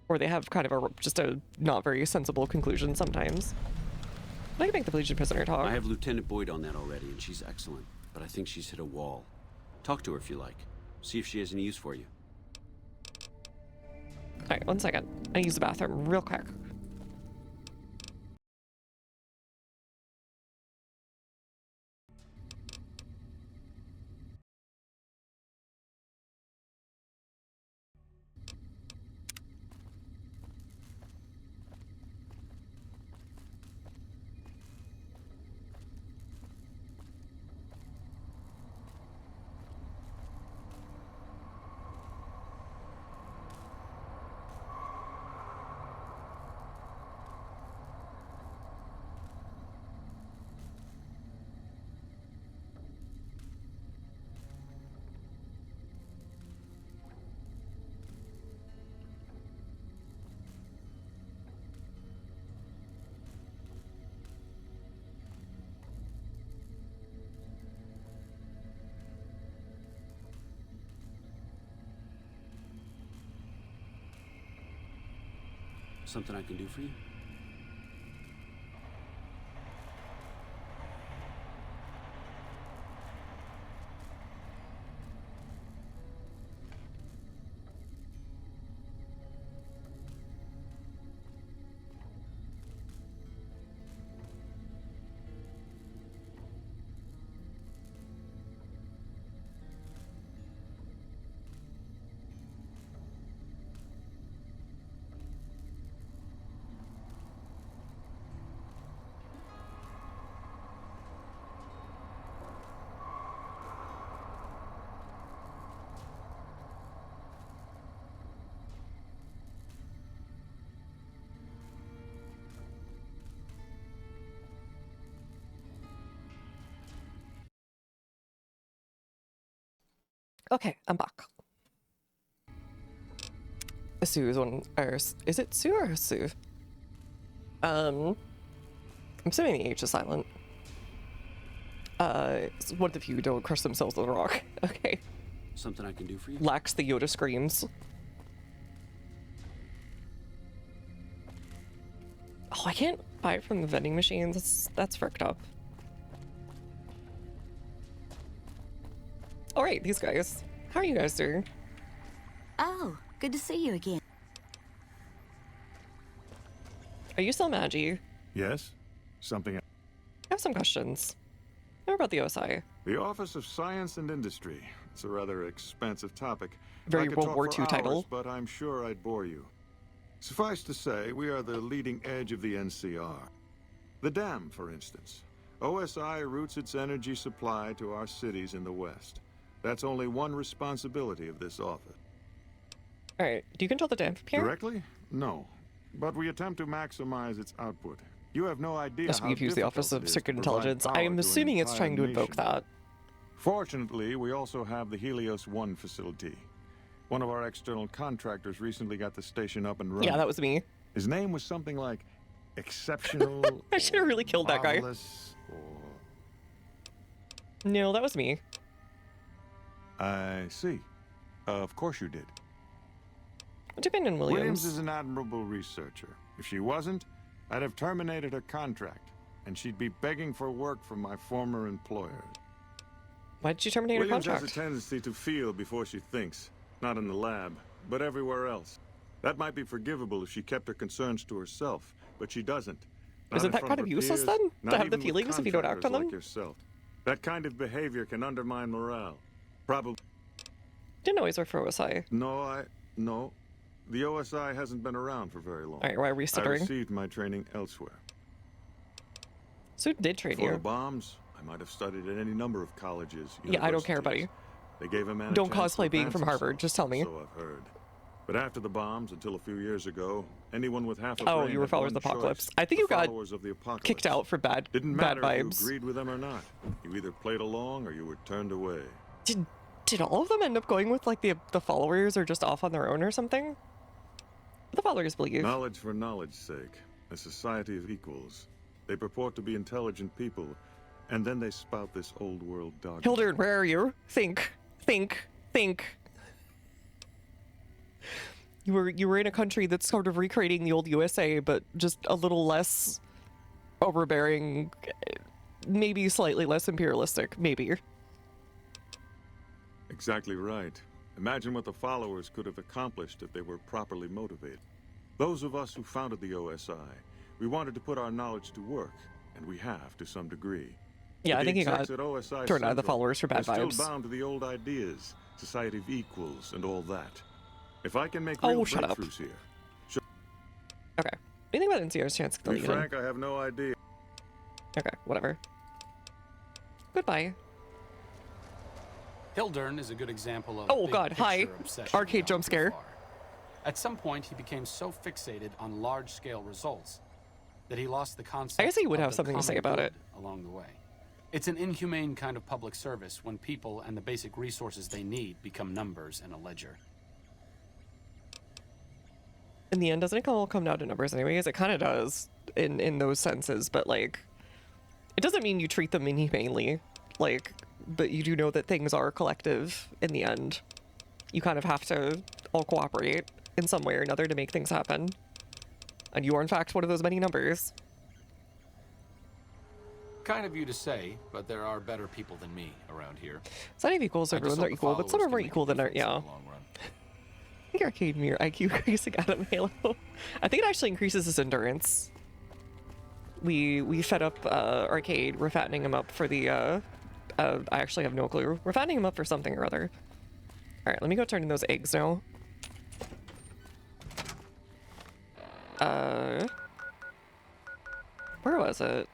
Speaker 1: Or they have kind of just a not very sensible conclusion sometimes. I can make the Legion prisoner talk.
Speaker 17: I have Lieutenant Boyd on that already, and she's excellent. But I think she's hit a wall. Talk to her if you like. See if she has any use for you.
Speaker 1: Alright, 1 second. I use the bathroom real quick.
Speaker 17: Something I can do for you?
Speaker 1: Okay, I'm back. Sue's one, or is it Sue or Sue? I'm assuming the H is silent. It's one of the few who don't crush themselves with a rock. Okay.
Speaker 17: Something I can do for you?
Speaker 1: Lacks the Yoda screams. Oh, I can't buy it from the vending machines. That's fricked up. All right, these guys. How are you guys doing?
Speaker 11: Oh, good to see you again.
Speaker 1: Are you still Maggie?
Speaker 18: Yes? Something...
Speaker 1: I have some questions. What about the OSI?
Speaker 18: The Office of Science and Industry. It's a rather expansive topic.
Speaker 1: Very
Speaker 18: I could
Speaker 1: World
Speaker 18: talk
Speaker 1: War
Speaker 18: for
Speaker 1: II
Speaker 18: hours,
Speaker 1: title.
Speaker 18: But I'm sure I'd bore you. Suffice to say, we are the leading edge of the NCR. The dam, for instance. OSI routes its energy supply to our cities in the West. That's only one responsibility of this office.
Speaker 1: Alright, do you control the dam from here?
Speaker 18: Directly? No. But we attempt to maximize its output. You have no idea
Speaker 1: Yes,
Speaker 18: how
Speaker 1: we've used the
Speaker 18: difficult
Speaker 1: Office
Speaker 18: it
Speaker 1: of
Speaker 18: is
Speaker 1: Secret
Speaker 18: to provide
Speaker 1: Intelligence. I
Speaker 18: power
Speaker 1: am
Speaker 18: to an
Speaker 1: assuming it's
Speaker 18: entire
Speaker 1: trying to invoke
Speaker 18: nation.
Speaker 1: that.
Speaker 18: Fortunately, we also have the Helios 1 facility. One of our external contractors recently got the station up and running.
Speaker 1: Yeah, that was me.
Speaker 18: His name was something like Exceptional.
Speaker 1: I should have really killed that guy.
Speaker 18: Marvelous, or...
Speaker 1: No, that was me.
Speaker 18: I see. Of course you did.
Speaker 1: What do you mean in Williams?
Speaker 18: Williams is an admirable researcher. If she wasn't, I'd have terminated her contract, and she'd be begging for work from my former employer.
Speaker 1: Why did you terminate her
Speaker 18: Williams
Speaker 1: contract?
Speaker 18: has a tendency to feel before she thinks. Not in the lab, but everywhere else. That might be forgivable if she kept her concerns to herself, but she doesn't. Not
Speaker 1: Isn't
Speaker 18: in
Speaker 1: that
Speaker 18: front
Speaker 1: kind
Speaker 18: of
Speaker 1: of
Speaker 18: her
Speaker 1: useless
Speaker 18: peers,
Speaker 1: then?
Speaker 18: not
Speaker 1: To have the
Speaker 18: even with
Speaker 1: feelings if you don't act on
Speaker 18: contractors
Speaker 1: them?
Speaker 18: like yourself. That kind of behavior can undermine morale. Probably.
Speaker 1: Didn't always work for OSI.
Speaker 18: No. The OSI hasn't been around for very long.
Speaker 1: Alright, why are we
Speaker 18: I
Speaker 1: stuttering?
Speaker 18: received my training elsewhere.
Speaker 1: So who did train
Speaker 18: Before
Speaker 1: you?
Speaker 18: the bombs, I might have studied at any number of colleges.
Speaker 1: Yeah, I don't care, buddy.
Speaker 18: Universities. They gave a man a
Speaker 1: Don't
Speaker 18: chance to
Speaker 1: cosplay being
Speaker 18: advance
Speaker 1: from Harvard,
Speaker 18: himself,
Speaker 1: just tell me.
Speaker 18: So I've heard. But after the bombs, until a few years ago, anyone with half a
Speaker 1: Oh,
Speaker 18: brain
Speaker 1: you were
Speaker 18: had
Speaker 1: followers
Speaker 18: one
Speaker 1: of the Apocalypse.
Speaker 18: choice,
Speaker 1: I think
Speaker 18: the
Speaker 1: you got
Speaker 18: followers of the Apocalypse.
Speaker 1: kicked out for bad
Speaker 18: Didn't
Speaker 1: bad
Speaker 18: matter if
Speaker 1: vibes.
Speaker 18: you agreed with them or not. You either played along or you were turned away.
Speaker 1: Did all of them end up going with like the followers or just off on their own or something? The followers believe.
Speaker 18: Knowledge for knowledge's sake. A society of equals. They purport to be intelligent people, and then they spout this old world dogma.
Speaker 1: Hildern, where are you? Think. You were in a country that's sort of recreating the old USA, but just a little less overbearing, maybe slightly less imperialistic, maybe.
Speaker 18: Exactly right. Imagine what the followers could have accomplished if they were properly motivated. Those of us who founded the OSI, we wanted to put our knowledge to work, and we have to some degree.
Speaker 1: Yeah,
Speaker 18: But
Speaker 1: I
Speaker 18: the
Speaker 1: think he got
Speaker 18: execs at OSI
Speaker 1: turned out of the
Speaker 18: Central
Speaker 1: followers for bad
Speaker 18: are
Speaker 1: vibes.
Speaker 18: still bound to the old ideas, society of equals, and all that. If I can make
Speaker 1: Oh,
Speaker 18: real
Speaker 1: shut up.
Speaker 18: breakthroughs here,
Speaker 1: Okay. What do you think about NCR's chance to
Speaker 18: to be
Speaker 1: kill you?
Speaker 18: frank, I have no idea.
Speaker 1: Okay, whatever. Goodbye.
Speaker 16: Hildern is a good example of
Speaker 1: Oh
Speaker 16: big
Speaker 1: god, hi.
Speaker 16: picture obsession
Speaker 1: Arcade
Speaker 16: gone
Speaker 1: jump
Speaker 16: too
Speaker 1: scare.
Speaker 16: far. At some point, he became so fixated on large-scale results that he lost the concept.
Speaker 1: I guess he would
Speaker 16: of
Speaker 1: have
Speaker 16: the
Speaker 1: something to say
Speaker 16: common
Speaker 1: about
Speaker 16: good
Speaker 1: it.
Speaker 16: along the way. It's an inhumane kind of public service when people and the basic resources they need become numbers in a ledger.
Speaker 1: In the end, doesn't it all come down to numbers anyways? It kind of does in those senses, but like, it doesn't mean you treat them inhumanely. Like, but you do know that things are collective in the end. You kind of have to all cooperate in some way or another to make things happen. And you are, in fact, one of those many numbers.
Speaker 16: Kind of you to say, but there are better people than me around here.
Speaker 1: It's not even equal to everyone, they're equal, but some are more equal than are, yeah. I think arcade mirror IQ increasing out of Halo. I think it actually increases his endurance. We fed up arcade, we're fattening him up for the I actually have no clue. We're fattening him up for something or other. Alright, let me go turn in those eggs now. Where was it?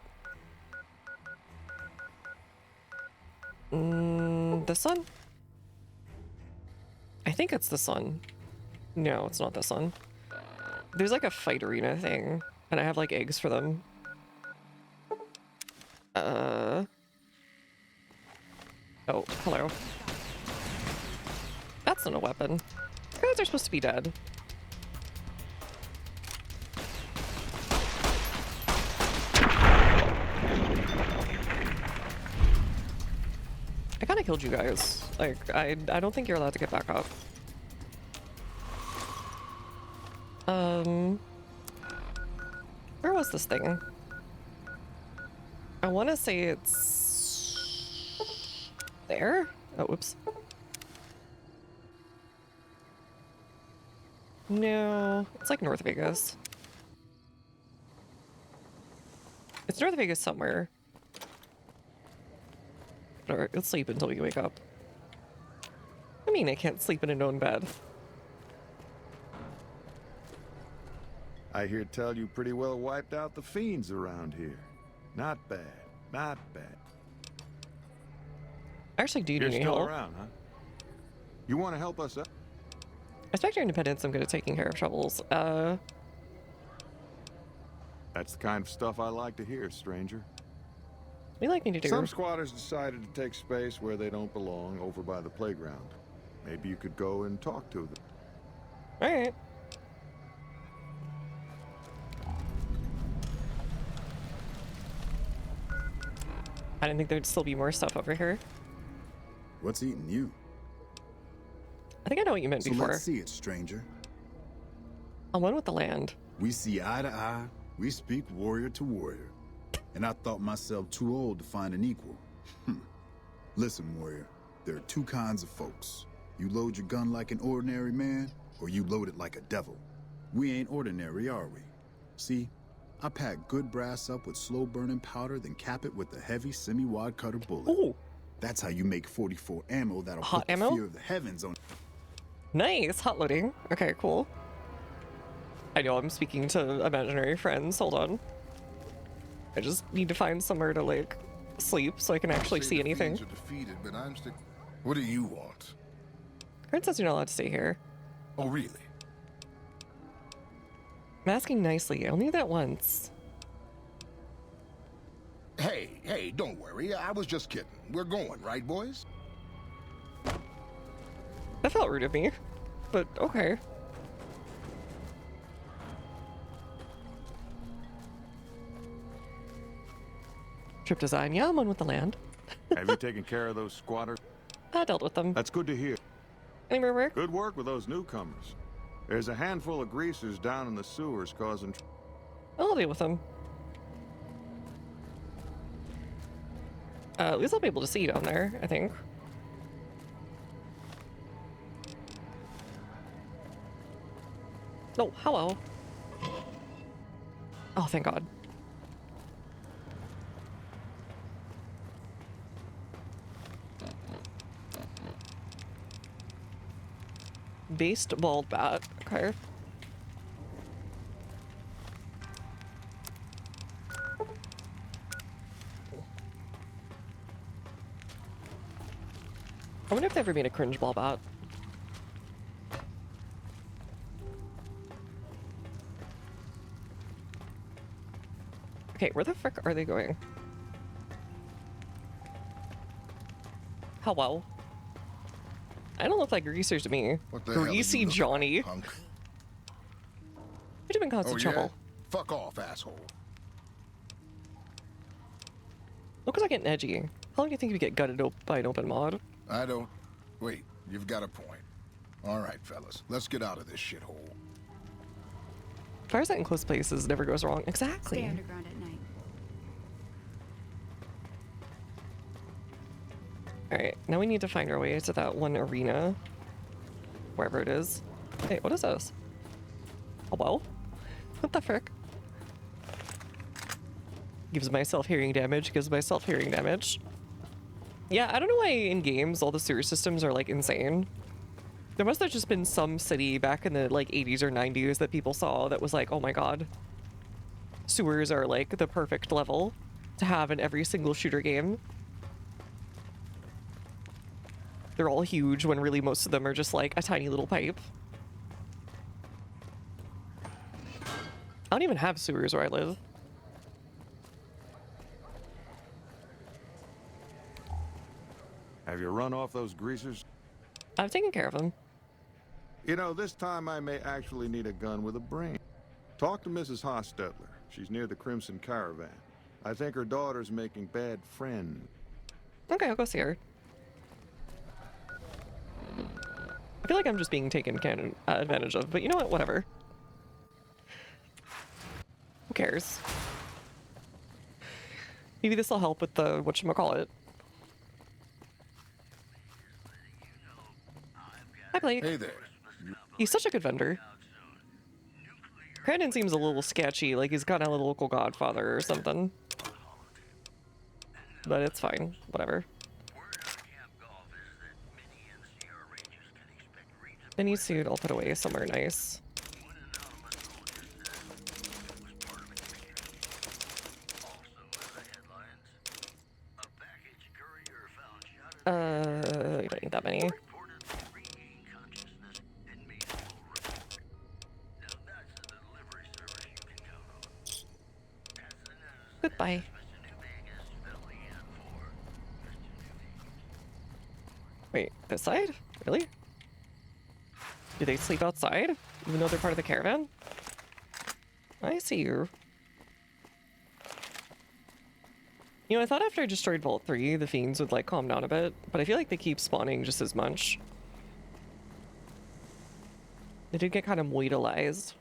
Speaker 1: This one? I think it's this one. No, it's not this one. There's like a fight arena thing, and I have like eggs for them. Oh, hello. That's not a weapon. You guys are supposed to be dead. I kinda killed you guys. Like, I don't think you're allowed to get back up. Where was this thing? I want to say it's there. Oh, whoops. No, it's like North Vegas. It's North Vegas somewhere. Alright, let's sleep until we wake up. I mean, I can't sleep in a known bed.
Speaker 18: I hear tell you pretty well wiped out the fiends around here. Not bad, not bad.
Speaker 1: Actually, do you
Speaker 18: You're
Speaker 1: need any
Speaker 18: still
Speaker 1: help?
Speaker 18: around, huh? You want to help us out?
Speaker 1: Respect your independence, I'm good at taking care of troubles.
Speaker 18: That's the kind of stuff I like to hear, stranger.
Speaker 1: What do you like me to do?
Speaker 18: Some squatters decided to take space where they don't belong over by the playground. Maybe you could go and talk to them.
Speaker 1: Alright. I didn't think there'd still be more stuff over here.
Speaker 6: What's eating you?
Speaker 1: I think I know what you meant before.
Speaker 6: Let's see it, stranger.
Speaker 1: I'm one with the land.
Speaker 6: We see eye to eye, we speak warrior to warrior. And I thought myself too old to find an equal. Listen, warrior, there are two kinds of folks. You load your gun like an ordinary man, or you load it like a devil. We ain't ordinary, are we? See, I pack good brass up with slow-burning powder, then cap it with a heavy semi-wide cutter bullet.
Speaker 1: Ooh.
Speaker 6: That's how you make 44 ammo that'll
Speaker 1: Hot
Speaker 6: put
Speaker 1: ammo?
Speaker 6: the fear of the heavens on.
Speaker 1: Nice, hot loading. Okay, cool. I know I'm speaking to imaginary friends. Hold on. I just need to find somewhere to, like, sleep so I can actually see anything.
Speaker 19: Defeated, but I'm still... What do you want?
Speaker 1: Kurt says you're not allowed to stay here.
Speaker 19: Oh, really?
Speaker 1: I'm asking nicely. I only did that once.
Speaker 19: Hey, don't worry. I was just kidding. We're going, right, boys?
Speaker 1: That felt rude of me, but okay. Trip design. Yeah, I'm on with the land.
Speaker 18: Have you taken care of those squatters?
Speaker 1: I dealt with them.
Speaker 18: That's good to hear.
Speaker 1: Any more work?
Speaker 18: Good work with those newcomers. There's a handful of greasers down in the sewers causing...
Speaker 1: I'll deal with them. At least I'll be able to see down there, I think. Oh, hello. Oh, thank God. Based bald bat. Okay. I wonder if they ever made a cringe ball bat. Okay, where the frick are they going? Hello. I don't look like greasers to me.
Speaker 19: What the hell
Speaker 1: Greasy
Speaker 19: you look
Speaker 1: Johnny.
Speaker 19: like, punk?
Speaker 1: Could have been constant trouble.
Speaker 19: Fuck off, asshole.
Speaker 1: Look, it's getting edgy. How long do you think you get gutted by an open mod?
Speaker 19: I don't... Wait, you've got a point. All right, fellas, let's get out of this shithole.
Speaker 1: Fire set in close places never goes wrong. Exactly.
Speaker 11: Stay underground at night.
Speaker 1: Alright, now we need to find our way to that one arena. Wherever it is. Hey, what is this? A well? What the frick? Gives myself hearing damage, gives myself hearing damage. Yeah, I don't know why in games all the sewer systems are like insane. There must have just been some city back in the like 80s or 90s that people saw that was like, oh my god. Sewers are like the perfect level to have in every single shooter game. They're all huge when really most of them are just like a tiny little pipe. I don't even have sewers where I live.
Speaker 18: Have you run off those greasers?
Speaker 1: I've taken care of them.
Speaker 18: You know, this time I may actually need a gun with a brain. Talk to Mrs. Hostetler. She's near the Crimson Caravan. I think her daughter's making bad friends.
Speaker 1: Okay, I'll go see her. I feel like I'm just being taken advantage of, but you know what? Whatever. Who cares? Maybe this will help with the whatchamacallit. Hi, Blake.
Speaker 19: Hey there.
Speaker 1: He's such a good vendor. Crandon seems a little sketchy, like he's kind of a local godfather or something. But it's fine. Whatever. Mini suit I'll put away somewhere nice. You don't need that many. Goodbye. Wait, this side? Really? Do they sleep outside, even though they're part of the caravan? I see you. You know, I thought after I destroyed Vault 3, the fiends would, like, calm down a bit, but I feel like they keep spawning just as much. They did get kind of moidalized.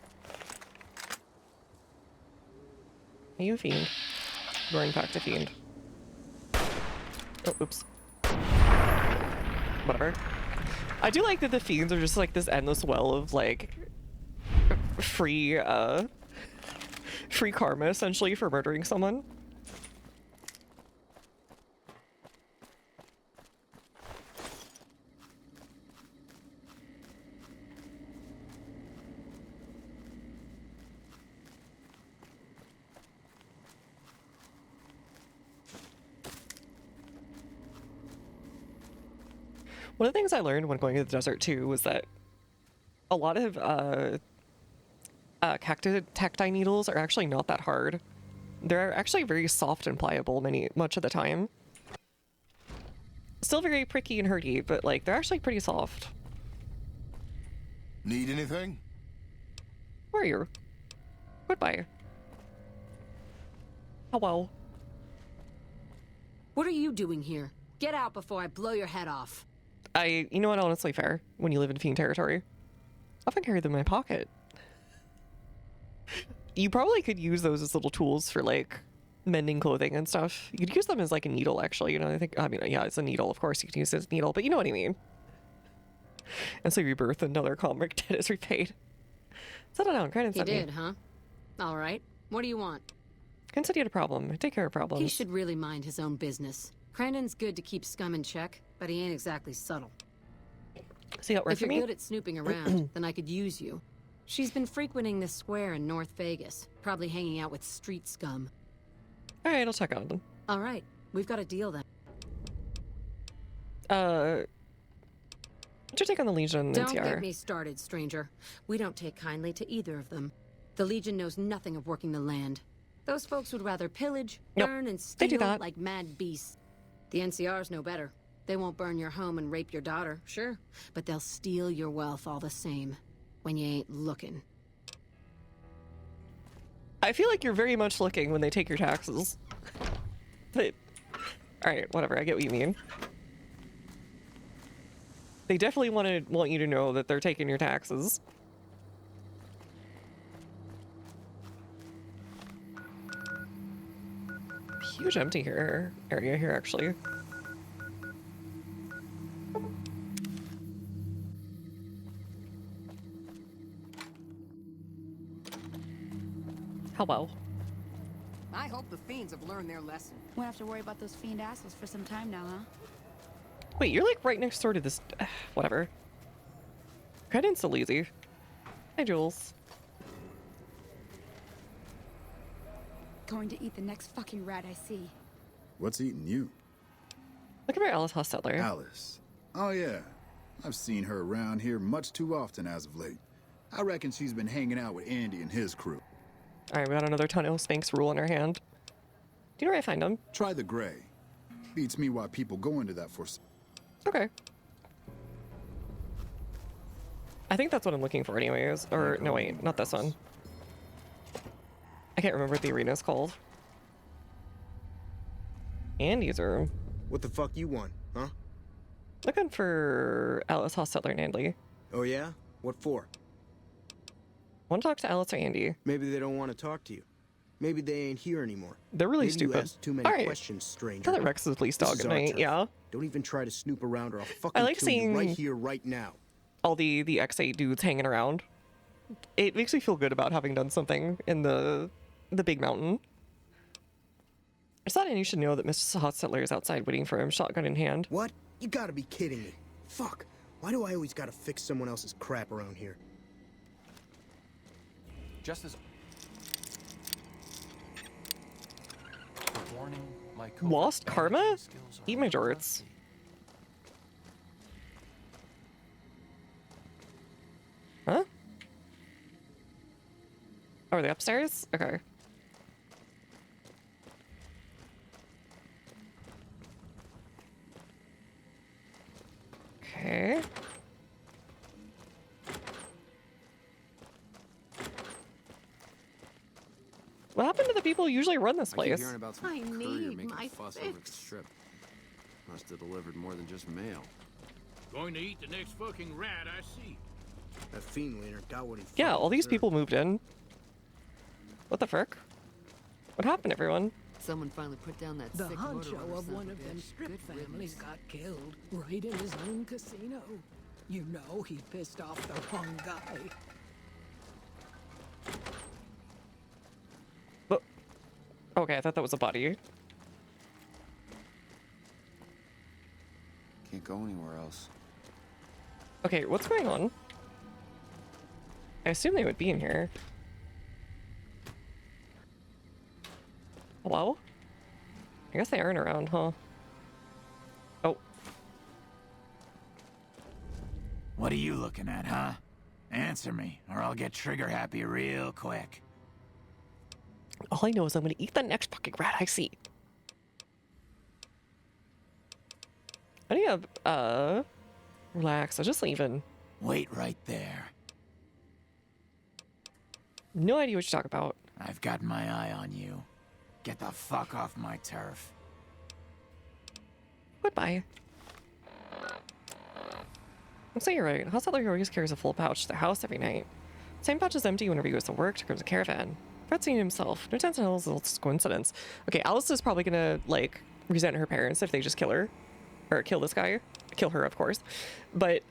Speaker 1: Are you a fiend? You're in fact a fiend. Oh, oops. Whatever. I do like that the fiends are just like this endless well of like free karma essentially for murdering someone. One of the things I learned when going to the desert too was that a lot of cacti needles are actually not that hard. They're actually very soft and pliable much of the time. Still very pricky and hurty, but like they're actually pretty soft.
Speaker 19: Need anything?
Speaker 1: Where are you? Goodbye. Hello.
Speaker 14: What are you doing here? Get out before I blow your head off.
Speaker 1: You know what, honestly fair, when you live in fiend territory. I often carry them in my pocket. You probably could use those as little tools for, like, mending clothing and stuff. You could use them as, like, a needle, actually, you know, I mean, yeah, it's a needle, of course you can use it as a needle, but you know what I mean. And so rebirth, another comic debt is repaid. Settle down, Crandon
Speaker 14: He
Speaker 1: sent
Speaker 14: did,
Speaker 1: me.
Speaker 14: huh? All right. What do you want?
Speaker 1: Crandon said he had a problem. I take care of problems.
Speaker 14: He should really mind his own business. Crandon's good to keep scum in check, but he ain't exactly subtle.
Speaker 1: See that work
Speaker 14: If
Speaker 1: for
Speaker 14: you're
Speaker 1: me?
Speaker 14: good at snooping around, then I could use you. She's been frequenting this square in North Vegas, probably hanging out with street scum.
Speaker 1: All right, I'll check on them.
Speaker 14: All right, we've got a deal then.
Speaker 1: What's your take on the Legion and
Speaker 14: Don't
Speaker 1: NTR?
Speaker 14: get me started, stranger. We don't take kindly to either of them. The Legion knows nothing of working the land. Those folks would rather pillage,
Speaker 1: Nope,
Speaker 14: burn, and
Speaker 1: they do
Speaker 14: steal
Speaker 1: that.
Speaker 14: like mad beasts. The NCR's no better. They won't burn your home and rape your daughter, sure, but they'll steal your wealth all the same, when you ain't looking.
Speaker 1: I feel like you're very much looking when they take your taxes. But, alright, whatever, I get what you mean. They definitely want you to know that they're taking your taxes. huge empty here area here actually. Hello.
Speaker 2: I hope the fiends have learned their lesson.
Speaker 20: Won't have to worry about those fiend assholes for some time now, huh?
Speaker 1: Wait, you're like right next door to this. Whatever. Credit's so lazy. Hi, Jules.
Speaker 20: Going to eat the next fucking rat I see.
Speaker 6: What's eating you?
Speaker 1: Look at our Alice Hostetler.
Speaker 6: Alice. Oh, yeah. I've seen her around here much too often as of late. I reckon she's been hanging out with Andy and his crew.
Speaker 1: Alright, we got another Tunnel Spanx rule in our hand. Do you know where I find them?
Speaker 6: Try the gray. Beats me why people go into that for...
Speaker 1: Okay. I think that's what I'm looking for anyways. Or, no wait, not this one. I can't remember what the arena's called. Andy's room.
Speaker 21: What the fuck you want, huh?
Speaker 1: Looking for Alice Hostetler and Andy.
Speaker 21: Oh yeah? What for?
Speaker 1: Want to talk to Alice or Andy?
Speaker 21: Maybe they don't want to talk to you. Maybe they ain't here anymore.
Speaker 1: They're really
Speaker 21: Maybe
Speaker 1: stupid.
Speaker 21: You asked too many
Speaker 1: All right.
Speaker 21: questions, stranger.
Speaker 1: Tell that Rex is the police dog at night, yeah.
Speaker 21: Don't even try to snoop around or I'll fucking
Speaker 1: I like
Speaker 21: kill
Speaker 1: seeing
Speaker 21: you right here, right now.
Speaker 1: all the X8 dudes hanging around. It makes me feel good about having done something in the big mountain. It's not any should know that Mrs. Hostetler is outside waiting for him, shotgun in hand.
Speaker 21: What? You gotta be kidding me. Fuck. Why do I always gotta fix someone else's crap around here?
Speaker 4: Just as... Warning, my
Speaker 1: Lost Karma? Eat my jorts. Huh? Oh, are they upstairs? Okay. Okay. What happened to the people who usually run this
Speaker 17: I keep
Speaker 1: place?
Speaker 17: hearing about some
Speaker 2: I
Speaker 17: courier
Speaker 2: need
Speaker 17: making
Speaker 2: my
Speaker 17: a fuss over the
Speaker 2: fix.
Speaker 17: strip. Must have delivered more than just mail.
Speaker 22: Going to eat the next fucking rat I see.
Speaker 21: That fiend leaner got what he
Speaker 1: Yeah, all these
Speaker 21: deserved.
Speaker 1: people moved in. What the frick? What happened, everyone?
Speaker 10: Someone finally put down that
Speaker 2: The
Speaker 10: sick
Speaker 2: honcho
Speaker 10: motor
Speaker 2: of
Speaker 10: son
Speaker 2: one
Speaker 10: a
Speaker 2: of them
Speaker 10: bitch.
Speaker 2: strip
Speaker 10: Good
Speaker 2: families
Speaker 10: riddance.
Speaker 2: got killed right in his own casino. You know he pissed off the wrong guy.
Speaker 1: But okay, I thought that was a body.
Speaker 17: Can't go anywhere else.
Speaker 1: Okay, what's going on? I assume they would be in here. Hello? I guess they aren't around, huh? Oh.
Speaker 23: What are you looking at, huh? Answer me, or I'll get trigger happy real quick.
Speaker 1: All I know is I'm gonna eat the next fucking rat I see. I need to, relax. I'm just leaving.
Speaker 23: Wait right there.
Speaker 1: No idea what you're talking about.
Speaker 23: I've got my eye on you. Get the fuck off my turf.
Speaker 1: Goodbye. Looks like you're right. Hostetler always carries a full pouch to the house every night. Same pouch is empty whenever he goes to work to grab a caravan. Fred's seen himself. No chance in hell is a coincidence. Okay, Alice is probably gonna, like, resent her parents if they just kill her. Or kill this guy. Kill her, of course. But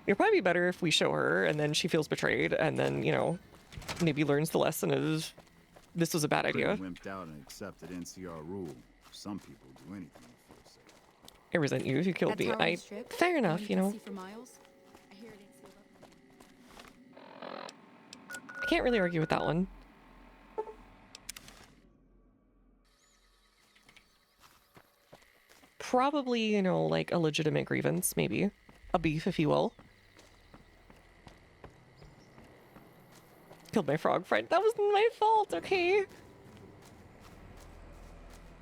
Speaker 1: it'd probably be better if we show her and then she feels betrayed and then, you know, maybe learns the lesson of this was a bad idea.
Speaker 6: Pretty wimped out and accepted NCR rule. Some people do anything to feel safe.
Speaker 1: I resent you if you killed me. Fair enough, you know. I can't really argue with that one. Probably, you know, like a legitimate grievance, maybe. A beef, if you will. Killed my frog friend. That wasn't my fault, okay?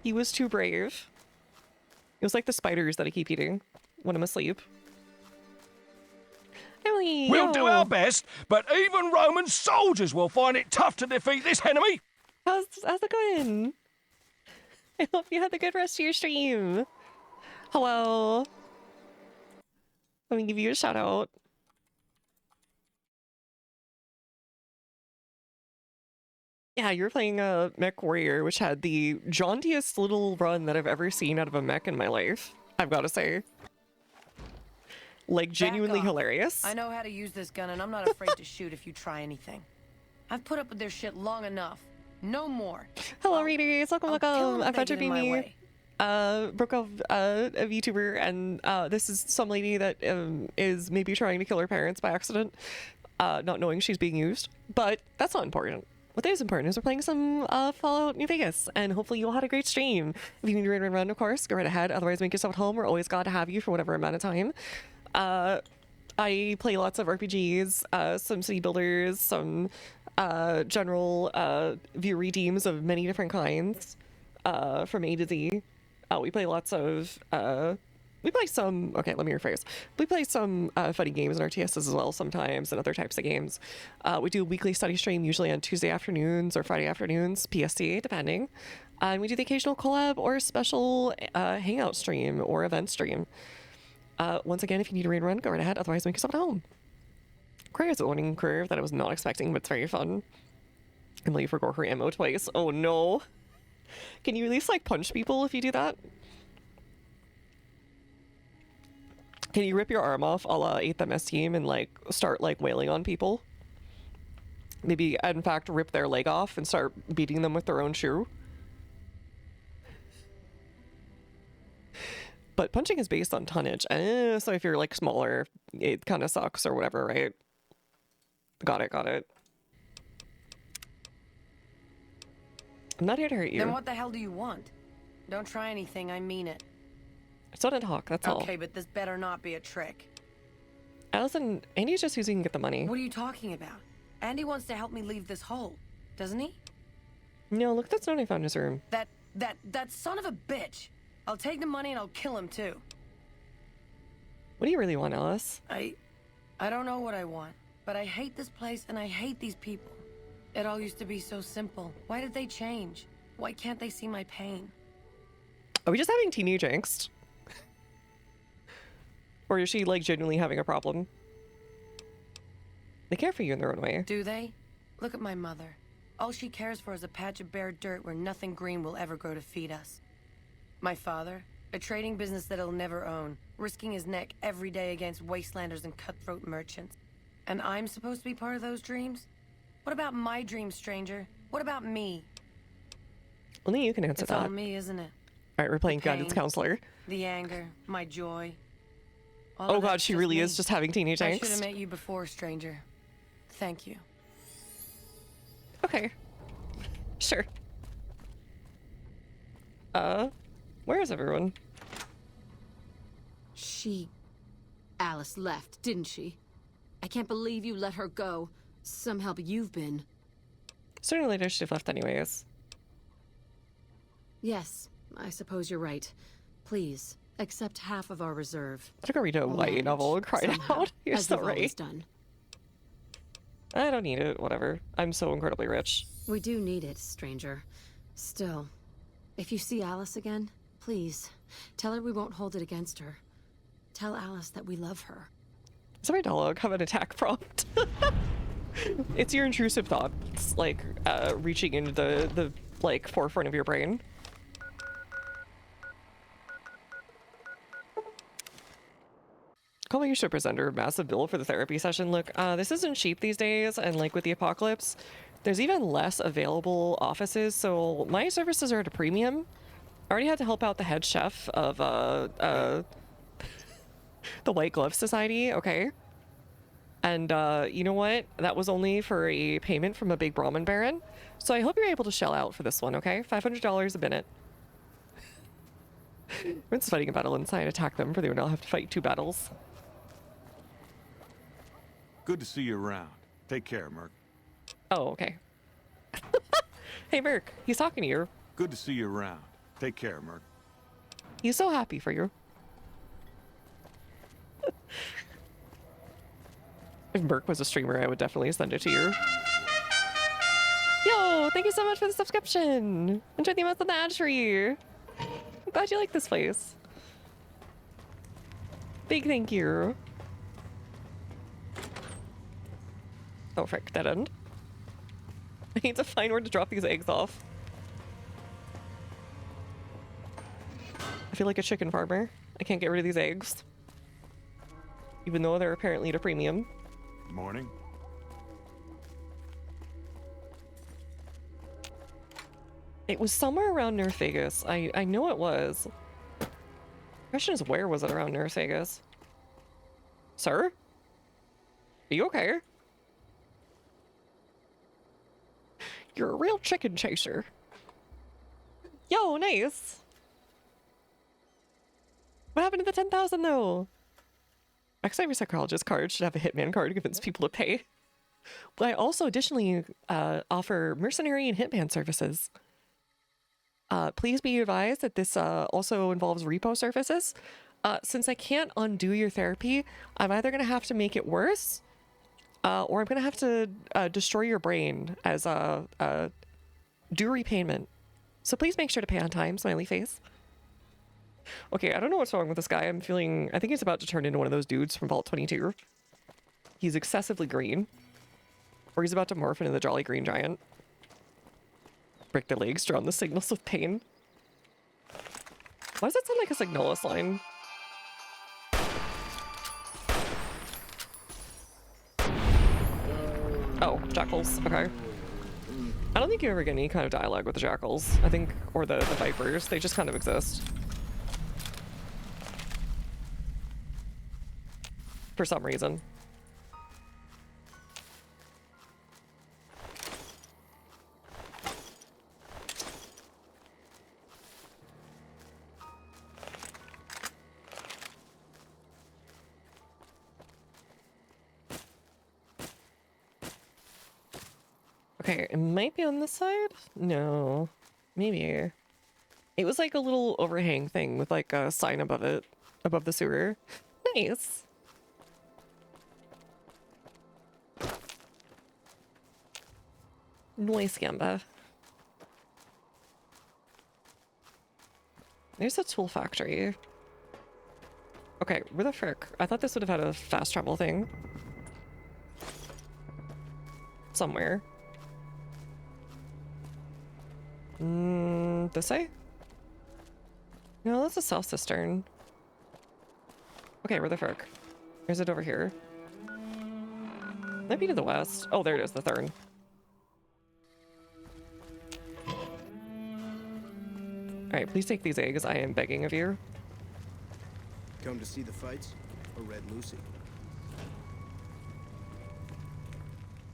Speaker 1: He was too brave. It was like the spiders that I keep eating when I'm asleep. Emily,
Speaker 24: We'll do
Speaker 1: yo.
Speaker 24: our best, but even Roman soldiers will find it tough to defeat this enemy.
Speaker 1: How's it going? I hope you had a good rest of your stream. Hello. Let me give you a shout out. Yeah, you're playing a mech warrior, which had the jauntiest little run that I've ever seen out of a mech in my life, I've got to say. Like, genuinely hilarious.
Speaker 3: I know how to use this gun, and I'm not afraid to shoot if you try anything. I've put up with their shit long enough. No more.
Speaker 1: Hello, readers. Welcome. I'm Frederick Mimi. Broke off a VTuber, and this is some lady that is maybe trying to kill her parents by accident, not knowing she's being used. But that's not important. What is important is we're playing some Fallout New Vegas, and hopefully you all had a great stream. If you need to run, of course, go right ahead. Otherwise, make yourself at home. We're always glad to have you for whatever amount of time. I play lots of RPGs, some city builders, some general view redeems of many different kinds, from A to Z. We play lots of we play some, okay, let me rephrase. We play some funny games and RTSs as well sometimes, and other types of games. We do a weekly study stream, usually on Tuesday afternoons or Friday afternoons, PST, depending. And we do the occasional collab or special hangout stream or event stream. Once again, if you need to run, go right ahead. Otherwise, make yourself at home. Query is a learning curve that I was not expecting, but it's very fun. Emily forgot her ammo twice. Oh no. Can you at least, like, punch people if you do that? Can you rip your arm off a la 8MS team and, like, start, like, wailing on people? Maybe, in fact, rip their leg off and start beating them with their own shoe? But punching is based on tonnage. So if you're, like, smaller, it kind of sucks or whatever, right? Got it. I'm not here to hurt you.
Speaker 3: Then what the hell do you want? Don't try anything, I mean it.
Speaker 1: I still didn't talk, that's all.
Speaker 3: Okay, but this better not be a trick.
Speaker 1: Allison, Andy's just who's who can get the money.
Speaker 3: What are you talking about? Andy wants to help me leave this hole, doesn't he?
Speaker 1: No, look, that's not what I found in his room.
Speaker 3: That son of a bitch! I'll take the money and I'll kill him too.
Speaker 1: What do you really want, Alice?
Speaker 3: I don't know what I want, but I hate this place and I hate these people. It all used to be so simple. Why did they change? Why can't they see my pain?
Speaker 1: Are we just having teenage angst? Or is she, like, genuinely having a problem? They care for you in their own way.
Speaker 3: Do they? Look at my mother. All she cares for is a patch of bare dirt where nothing green will ever grow to feed us. My father, a trading business that he'll never own, risking his neck every day against wastelanders and cutthroat merchants. And I'm supposed to be part of those dreams? What about my dreams, stranger? What about me?
Speaker 1: Only you can answer that.
Speaker 3: It's all me, isn't it?
Speaker 1: Alright, we're playing
Speaker 3: The pain,
Speaker 1: guidance counselor.
Speaker 3: The anger, my joy.
Speaker 1: Oh god, she really is just having teenage
Speaker 3: I
Speaker 1: angst.
Speaker 3: should have met you before, stranger. Thank you.
Speaker 1: Okay. Sure. Where is everyone?
Speaker 14: Alice left, didn't she? I can't believe you let her go. Some help you've been.
Speaker 1: Sooner or later she'd have left anyways.
Speaker 14: Yes, I suppose you're right. Please, accept half of our reserve.
Speaker 1: I took a read a YA novel and cried out. You're
Speaker 14: as
Speaker 1: so
Speaker 14: we've
Speaker 1: right.
Speaker 14: always done.
Speaker 1: I don't need it, whatever. I'm so incredibly rich.
Speaker 14: We do need it, stranger. Still, if you see Alice again, please, tell her we won't hold it against her. Tell Alice that we love her.
Speaker 1: Does my dialogue have an attack prompt? It's your intrusive thoughts, like, reaching into the like, forefront of your brain. Calling you should present her a massive bill for the therapy session. Look, this isn't cheap these days, and like with the apocalypse, there's even less available offices, so my services are at a premium. I already had to help out the head chef of the White Glove Society, okay? And you know what? That was only for a payment from a big Brahmin Baron. So I hope you're able to shell out for this one, okay? $500 a minute. Everyone's fighting a battle inside. Attack them, for they would now have to fight 2 battles.
Speaker 18: Good to see you around. Take care, Merc.
Speaker 1: Oh, okay. Hey, Merc. He's talking to you.
Speaker 18: Good to see you around. Take care, Merc.
Speaker 1: He's so happy for you. If Merc was a streamer, I would definitely send it to you. Yo, thank you so much for the subscription. Enjoy the amounts of the ad tree. I'm glad you like this place. Big thank you. Oh, frick, dead end. I need to find where to drop these eggs off. I feel like a chicken farmer. I can't get rid of these eggs. Even though they're apparently at a premium.
Speaker 18: Morning.
Speaker 1: It was somewhere around North Vegas. I know it was. Question is, where was it around North Vegas? Sir? Are you okay? You're a real chicken chaser. Yo, nice. What happened to the 10,000 though? Ex-Ivy psychologist card should have a hitman card to convince people to pay. But I also additionally offer mercenary and hitman services. Please be advised that this also involves repo services. Since I can't undo your therapy, I'm either going to have to make it worse, or I'm going to have to destroy your brain as a due repayment. So please make sure to pay on time, smiley face. Okay, I don't know what's wrong with this guy. I think he's about to turn into one of those dudes from Vault 22. He's excessively green. Or he's about to morph into the Jolly Green Giant. Break the legs, drown the signals with pain. Why does that sound like a Signalis line? Oh, jackals. Okay. I don't think you ever get any kind of dialogue with the jackals. I think, or the vipers. They just kind of exist. For some reason. Okay, it might be on this side? No. Maybe. It was like a little overhang thing with like a sign above it. Above the sewer. Nice. Noise Gamba. There's a tool factory. Okay, where the frick? I thought this would have had a fast travel thing. Somewhere. This way? No, that's a south cistern. Okay, where the frick? Is it over here? Might be to the west. Oh, there it is, the third. Alright, please take these eggs. I am begging of you.
Speaker 21: Come to see the fights? Or Red Lucy?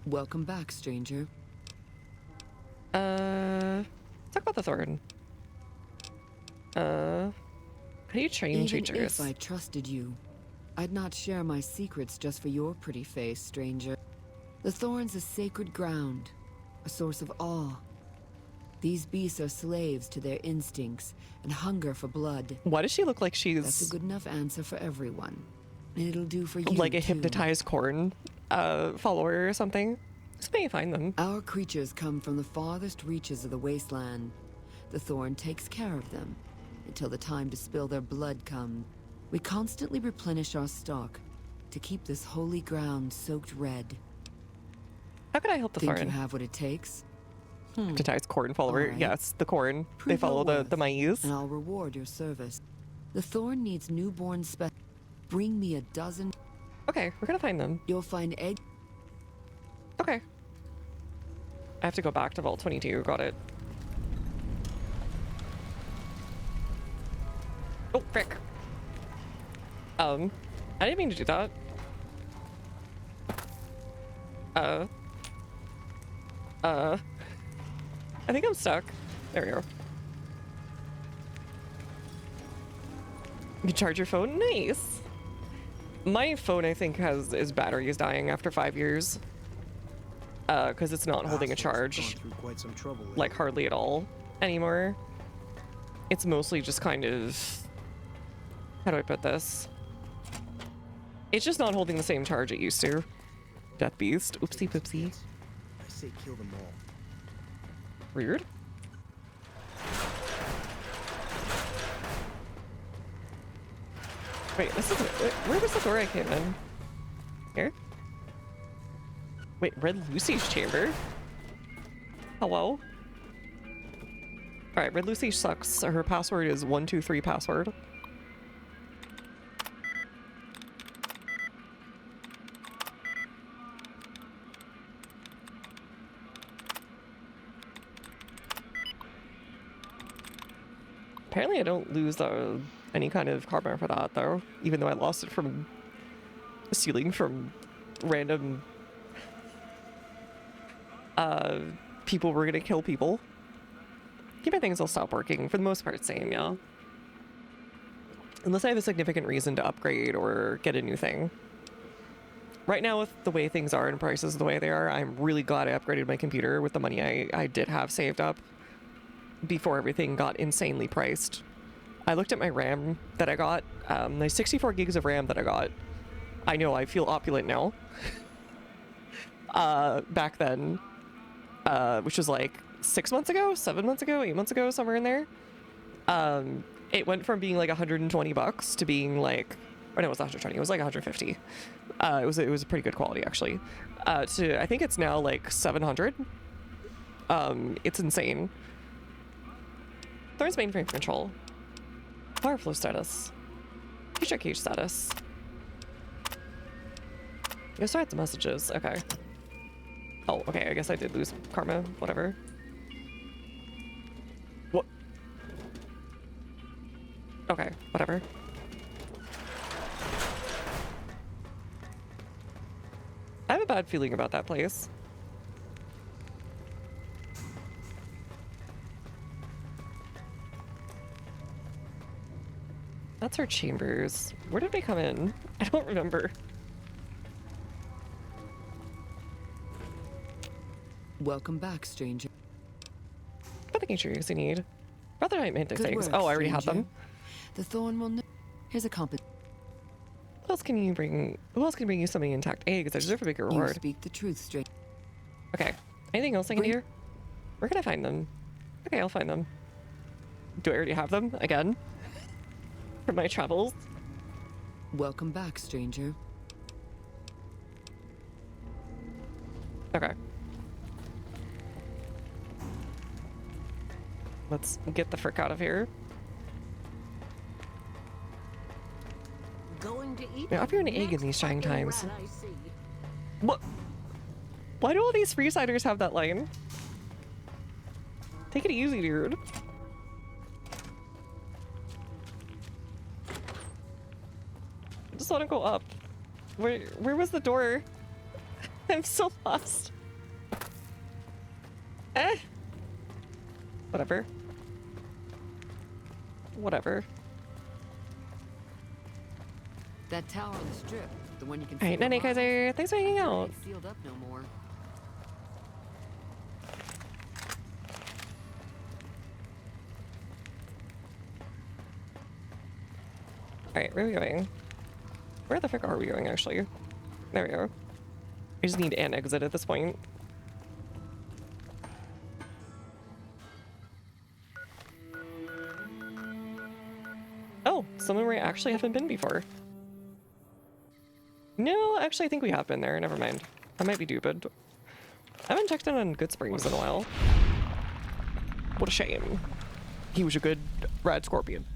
Speaker 10: Welcome back, stranger.
Speaker 1: Talk about the thorn. How do you train creatures?
Speaker 10: Even if I trusted you, I'd not share my secrets just for your pretty face, stranger. The thorn's a sacred ground, a source of awe. These beasts are slaves to their instincts and hunger for blood.
Speaker 1: Why does she look like she's...
Speaker 10: That's a good enough answer for everyone. It'll do for you,
Speaker 1: like a
Speaker 10: too.
Speaker 1: hypnotized corn follower or something. Just may find them.
Speaker 10: Our creatures come from the farthest reaches of the wasteland. The thorn takes care of them until the time to spill their blood comes. We constantly replenish our stock to keep this holy ground soaked red.
Speaker 1: How could I help the
Speaker 10: Think
Speaker 1: thorn?
Speaker 10: you have what it takes?
Speaker 1: Hypnotized corn follower.
Speaker 10: Right.
Speaker 1: Yes, the corn.
Speaker 10: Prove
Speaker 1: They follow
Speaker 10: your
Speaker 1: the
Speaker 10: worth,
Speaker 1: maize.
Speaker 10: and I'll reward your service. The thorn needs newborn Bring me a dozen.
Speaker 1: Okay, we're gonna find them.
Speaker 10: You'll find egg.
Speaker 1: Okay. I have to go back to Vault 22. Got it. Oh, frick. I didn't mean to do that. I think I'm stuck. There we go. You charge your phone? Nice. My phone, I think, is battery is dying after 5 years. Because it's not holding a charge.
Speaker 21: Quite some trouble there.
Speaker 1: Like, hardly at all anymore. It's mostly just kind of... How do I put this? It's just not holding the same charge it used to. Death Beast. Oopsie poopsie.
Speaker 21: I say kill them all.
Speaker 1: Weird. Wait, this is... Where was the door I came in? Here? Wait, Red Lucy's chamber? Hello? Alright, Red Lucy sucks. Her password is 123 password. Apparently I don't lose any kind of karma for that, though. Even though I lost it from stealing from random people who were gonna kill people. Keep my things will stop working. For the most part, same, yeah. Unless I have a significant reason to upgrade or get a new thing. Right now, with the way things are and prices the way they are, I'm really glad I upgraded my computer with the money I did have saved up before everything got insanely priced. I looked at my RAM that I got, my 64 gigs of RAM that I got. I know, I feel opulent now. Back then, which was like 6 months ago, 7 months ago, 8 months ago, somewhere in there. It went from being like $120 to being like, or no, it was not 120, it was like 150. It was a pretty good quality actually. I think it's now like 700. It's insane. Thorn's mainframe control. Power flow status. Future cache status. You start the messages. Okay. Oh, okay. I guess I did lose karma. Whatever. What? Okay. Whatever. I have a bad feeling about that place. That's our chambers. Where did we come in? I don't remember.
Speaker 10: Welcome back, stranger.
Speaker 1: What the injuries you need? Rather romantic
Speaker 10: Good
Speaker 1: things.
Speaker 10: work,
Speaker 1: Oh, I already had
Speaker 10: stranger.
Speaker 1: them.
Speaker 10: The thorn will know. Here's a compass.
Speaker 1: Who else can you bring? Who else can bring you something intact eggs? I deserve a bigger
Speaker 10: You
Speaker 1: reward.
Speaker 10: speak the truth, stranger.
Speaker 1: Okay. Anything else I can do? Where can I find them? Okay, I'll find them. Do I already have them again? From my travels?
Speaker 10: Welcome back, stranger.
Speaker 1: Okay. Let's get the frick out of here.
Speaker 2: Going to eat.
Speaker 1: Yeah, I'll be an egg in these trying times.
Speaker 2: rat I see.
Speaker 1: What? Why do all these freesiders have that line? Take it easy, dude. I just want to go up. Where was the door? I'm so lost. Eh. Whatever. Whatever.
Speaker 10: That tower on the strip, the one you can.
Speaker 1: Alright, Nene Kaiser, thanks for hanging out.
Speaker 10: Sealed up no more.
Speaker 1: Alright, where are we going? Where the frick are we going, actually? There we go. I just need an exit at this point. Oh, somewhere we actually haven't been before. No, actually, I think we have been there. Never mind. I might be stupid. I haven't checked in on Good Springs in a while. What a shame. He was a good rad scorpion.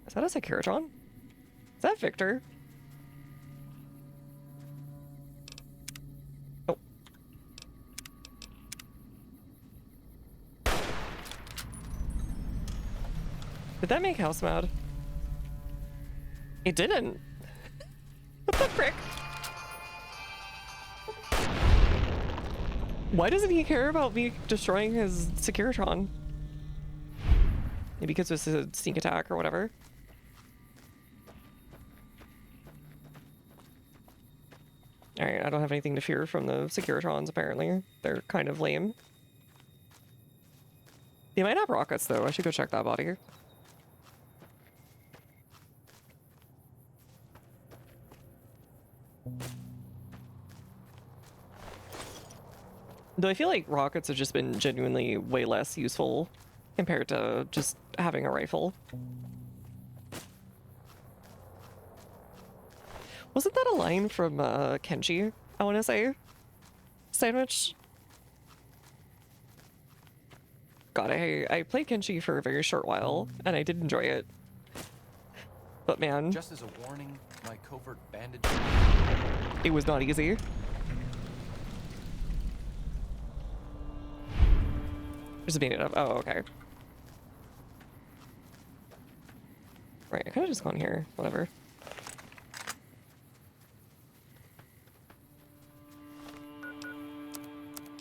Speaker 1: Is that a Securitron? Is that Victor? Oh. Did that make House mad? It didn't. What the frick? Why doesn't he care about me destroying his Securitron? Maybe because it's a sneak attack or whatever. Alright, I don't have anything to fear from the Securitrons, apparently. They're kind of lame. They might have rockets, though. I should go check that body. Though I feel like rockets have just been genuinely way less useful compared to just having a rifle. Wasn't that a line from Kenji, I want to say? sandwich. God, I played Kenshi for a very short while, and I did enjoy it. But man,
Speaker 13: Just as a warning, my covert bandage.
Speaker 1: it was not easy. Just made it up. Oh, okay. Right, I could have just gone here. Whatever.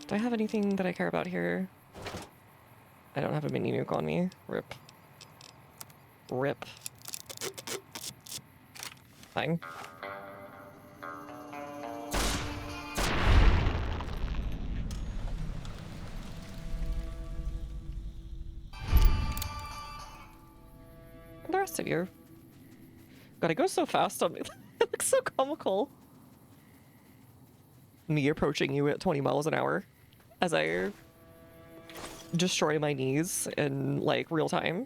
Speaker 1: Do I have anything that I care about here? I don't have a mini nuke on me. Rip. Rip. Fine. And the rest of you. God, it goes so fast on me. It looks so comical. Me approaching you at 20 miles an hour as I destroy my knees in like real time.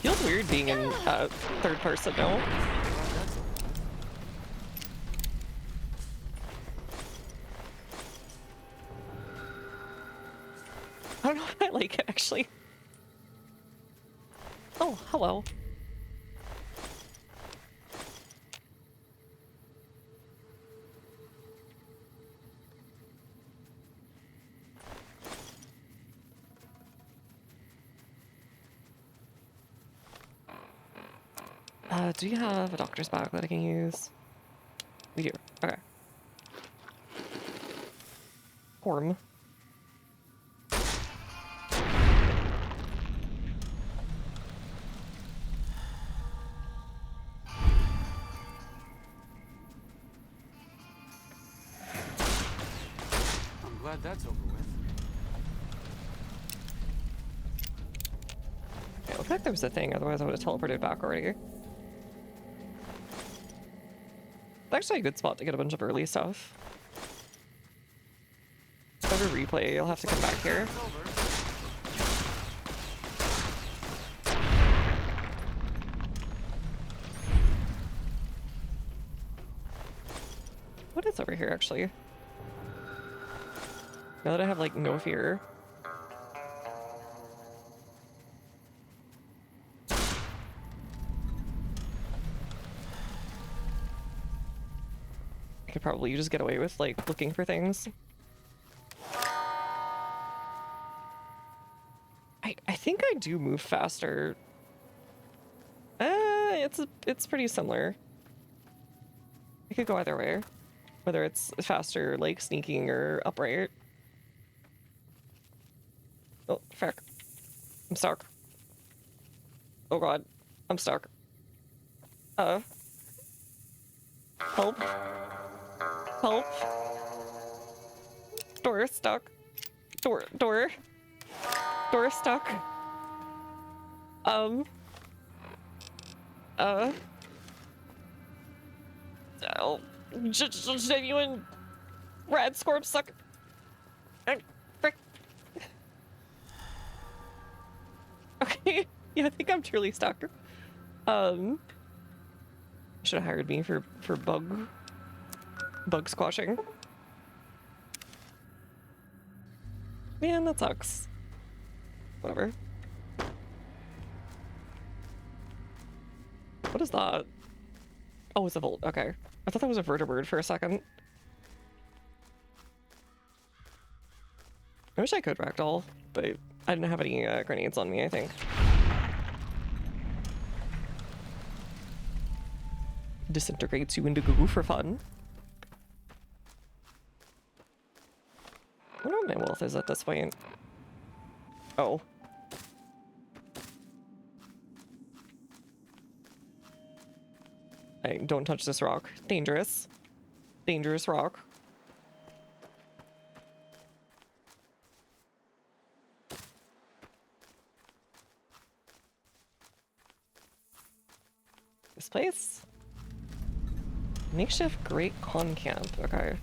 Speaker 1: Feels weird being in third person now. I don't know if I like it, actually. Oh, hello. Do you have a doctor's bag that I can use? We do. Okay. Horm.
Speaker 16: I'm glad that's over with.
Speaker 1: It looked like there was a thing, otherwise I would have teleported back already. Actually a good spot to get a bunch of early stuff. Over replay, you'll have to come back here. What is over here, actually? Now that I have, like, no fear. I could probably just get away with, like, looking for things. I think I do move faster. It's pretty similar. I could go either way. Whether it's faster, like, sneaking or upright. Oh, frick. I'm stuck. Oh god. I'm stuck. Help. Help. Door stuck. Door stuck. Oh, genuine rad scorp suck. Frick. Okay, yeah, I think I'm truly stuck. Should have hired me for bug squashing. Man, that sucks. Whatever. What is that? Oh, it's a volt. Okay. I thought that was a vertibird for a second. I wish I could ragdoll, but I didn't have any grenades on me, I think. Disintegrates you into goo for fun. I wonder what my wealth is at this point. Oh. Hey, don't touch this rock. Dangerous. Dangerous rock. This place? Makeshift Great Con Camp. Okay.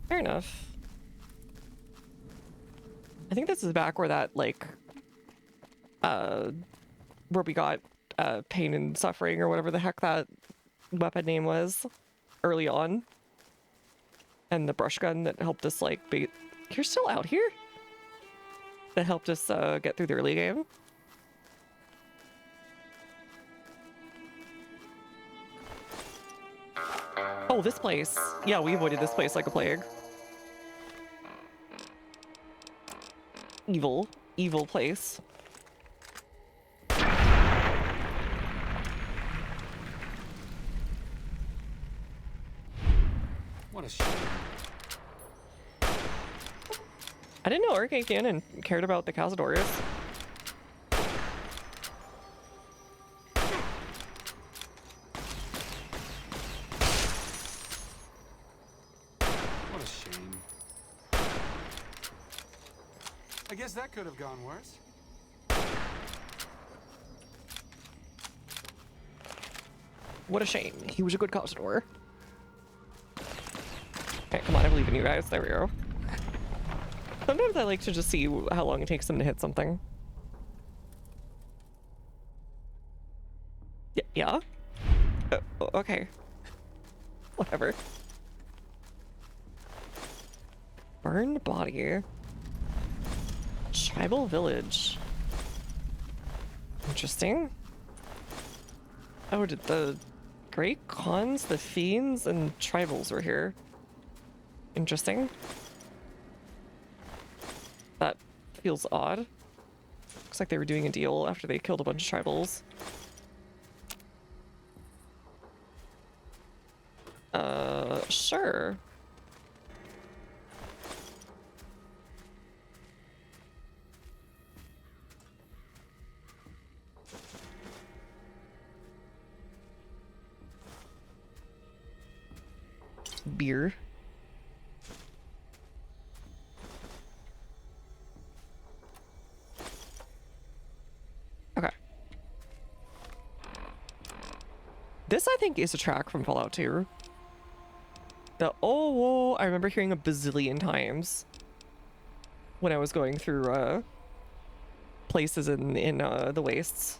Speaker 1: Fair enough. I think this is back where that, like, where we got Pain and Suffering or whatever the heck that weapon name was early on. And the brush gun that helped us, like, You're still out here? That helped us get through the early game. Oh, this place. Yeah, we avoided this place like a plague. Evil. Evil place.
Speaker 16: What a shame.
Speaker 1: I didn't know Arcane Cannon cared about the Cazadores.
Speaker 16: What a shame. I guess that could have gone worse.
Speaker 1: What a shame. He was a good Cazador. Okay, come on, I believe in you guys. There we go. Sometimes I like to just see how long it takes them to hit something. Yeah? Okay. Whatever. Burned body. Tribal village. Interesting. Oh, did the Great Khans, the Fiends, and Tribals were here. Interesting. That feels odd. Looks like they were doing a deal after they killed a bunch of Tribals. Sure. Beer. Okay. This, I think, is a track from Fallout 2. Oh, I remember hearing a bazillion times when I was going through places in the wastes,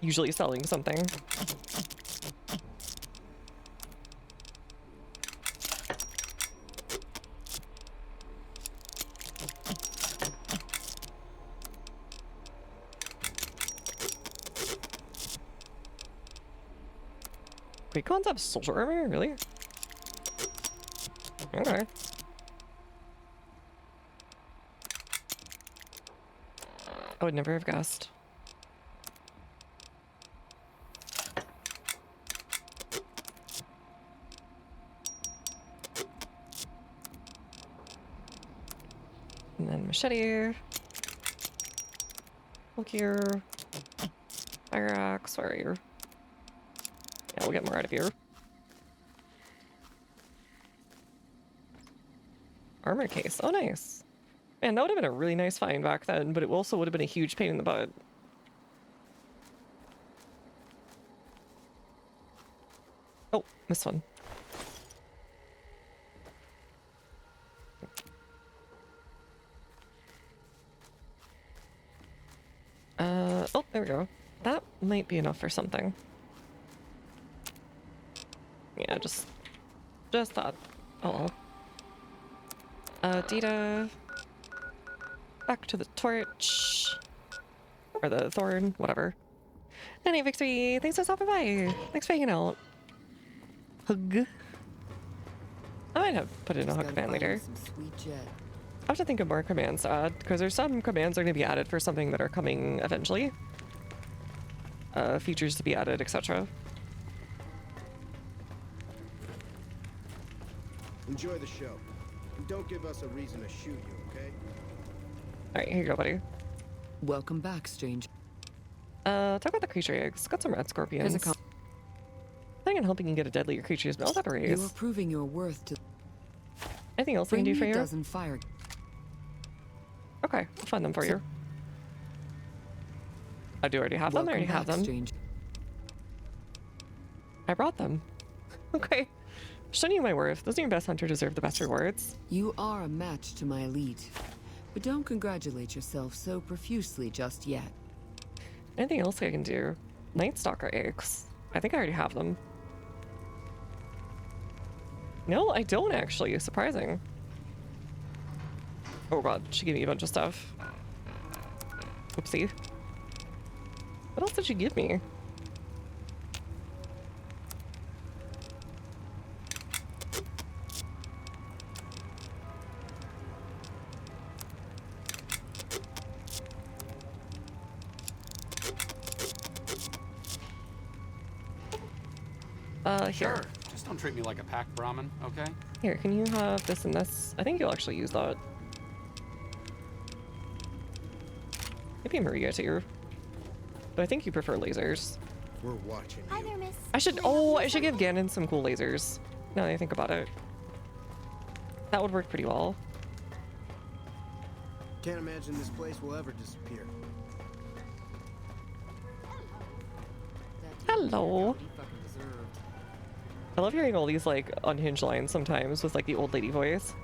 Speaker 1: usually selling something. Wait, cons have soldier armor? Really? Okay. I would never have guessed. And then machete. Look here. Fire axe. Where are you? Yeah, we'll get more out of here. Armor case. Oh, nice. Man, that would have been a really nice find back then, but it also would have been a huge pain in the butt. Oh, missed one. Oh, there we go. That might be enough for something. Yeah, just thought. Oh well. Dita. Back to the torch. Or the thorn, whatever. Any victory. Thanks for stopping by. Thanks for hanging out. Hug. I might have put in a hug command later. I have to think of more commands to add, because there's some commands that are going to be added for something that are coming eventually. Features to be added, etc.
Speaker 21: Enjoy the show. And don't give us a reason to shoot you, okay?
Speaker 1: Alright, here you go, buddy.
Speaker 7: Welcome back, stranger.
Speaker 1: Talk about the creature eggs. Got some red scorpions. Planning on helping you get a deadlier creature's melt up raise.
Speaker 7: You are proving your worth to.
Speaker 1: Anything else I can do for you?
Speaker 7: Dozen fire.
Speaker 1: Okay, I'll find them for you. I do already have them. I already have them.
Speaker 7: Stranger.
Speaker 1: I brought them. Okay. Showing you my worth. Doesn't your best hunter deserve the best rewards?
Speaker 7: You are a match to my elite. But don't congratulate yourself so profusely just yet.
Speaker 1: Anything else I can do? Night Stalker eggs. I think I already have them. No, I don't actually. Surprising. Oh god, she gave me a bunch of stuff. Oopsie. What else did she give me? Here.
Speaker 16: Sure. Just don't treat me like a packed Brahmin, okay?
Speaker 1: Here, can you have this and this? I think you'll actually use that. Maybe Maria too. But I think you prefer lasers.
Speaker 21: We're watching you.
Speaker 20: Hi there, miss.
Speaker 1: I should give Ganon some cool lasers. Now that I think about it. That would work pretty well.
Speaker 21: Can't imagine this place will ever disappear.
Speaker 1: Hello. I love hearing all these like unhinged lines sometimes with like the old lady voice.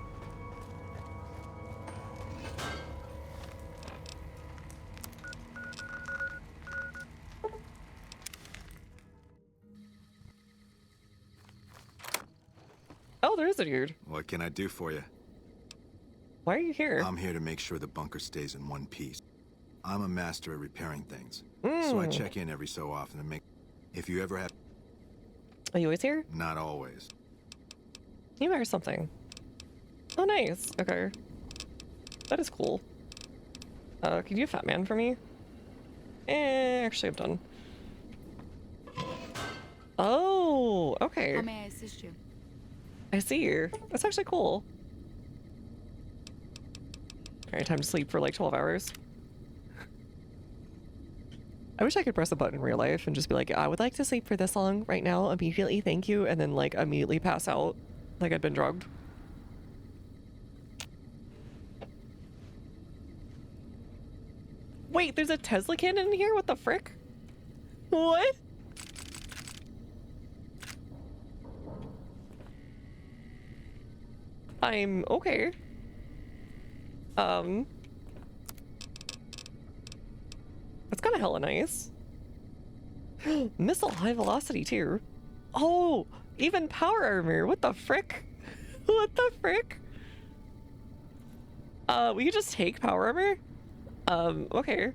Speaker 1: Oh, there is a dude.
Speaker 8: What can I do for you?
Speaker 1: Why are you here?
Speaker 8: I'm here to make sure the bunker stays in one piece. I'm a master at repairing things. So I check in every so often to make... If you ever have...
Speaker 1: Are you always here?
Speaker 8: Not always.
Speaker 1: You wear something. Oh, nice. Okay. That is cool. Can you do Fat Man for me? Actually, I'm done. Oh, okay.
Speaker 20: How may I assist you?
Speaker 1: I see you. That's actually cool. Alright, time to sleep for like 12 hours. I wish I could press a button in real life and just be like, I would like to sleep for this long right now, immediately, thank you, and then like immediately pass out like I'd been drugged. Wait, there's a Tesla cannon in here? What the frick? What? I'm okay. That's kind of hella nice. Missile high velocity too. Oh, even power armor. What the frick? What the frick? We could just take power armor? Okay.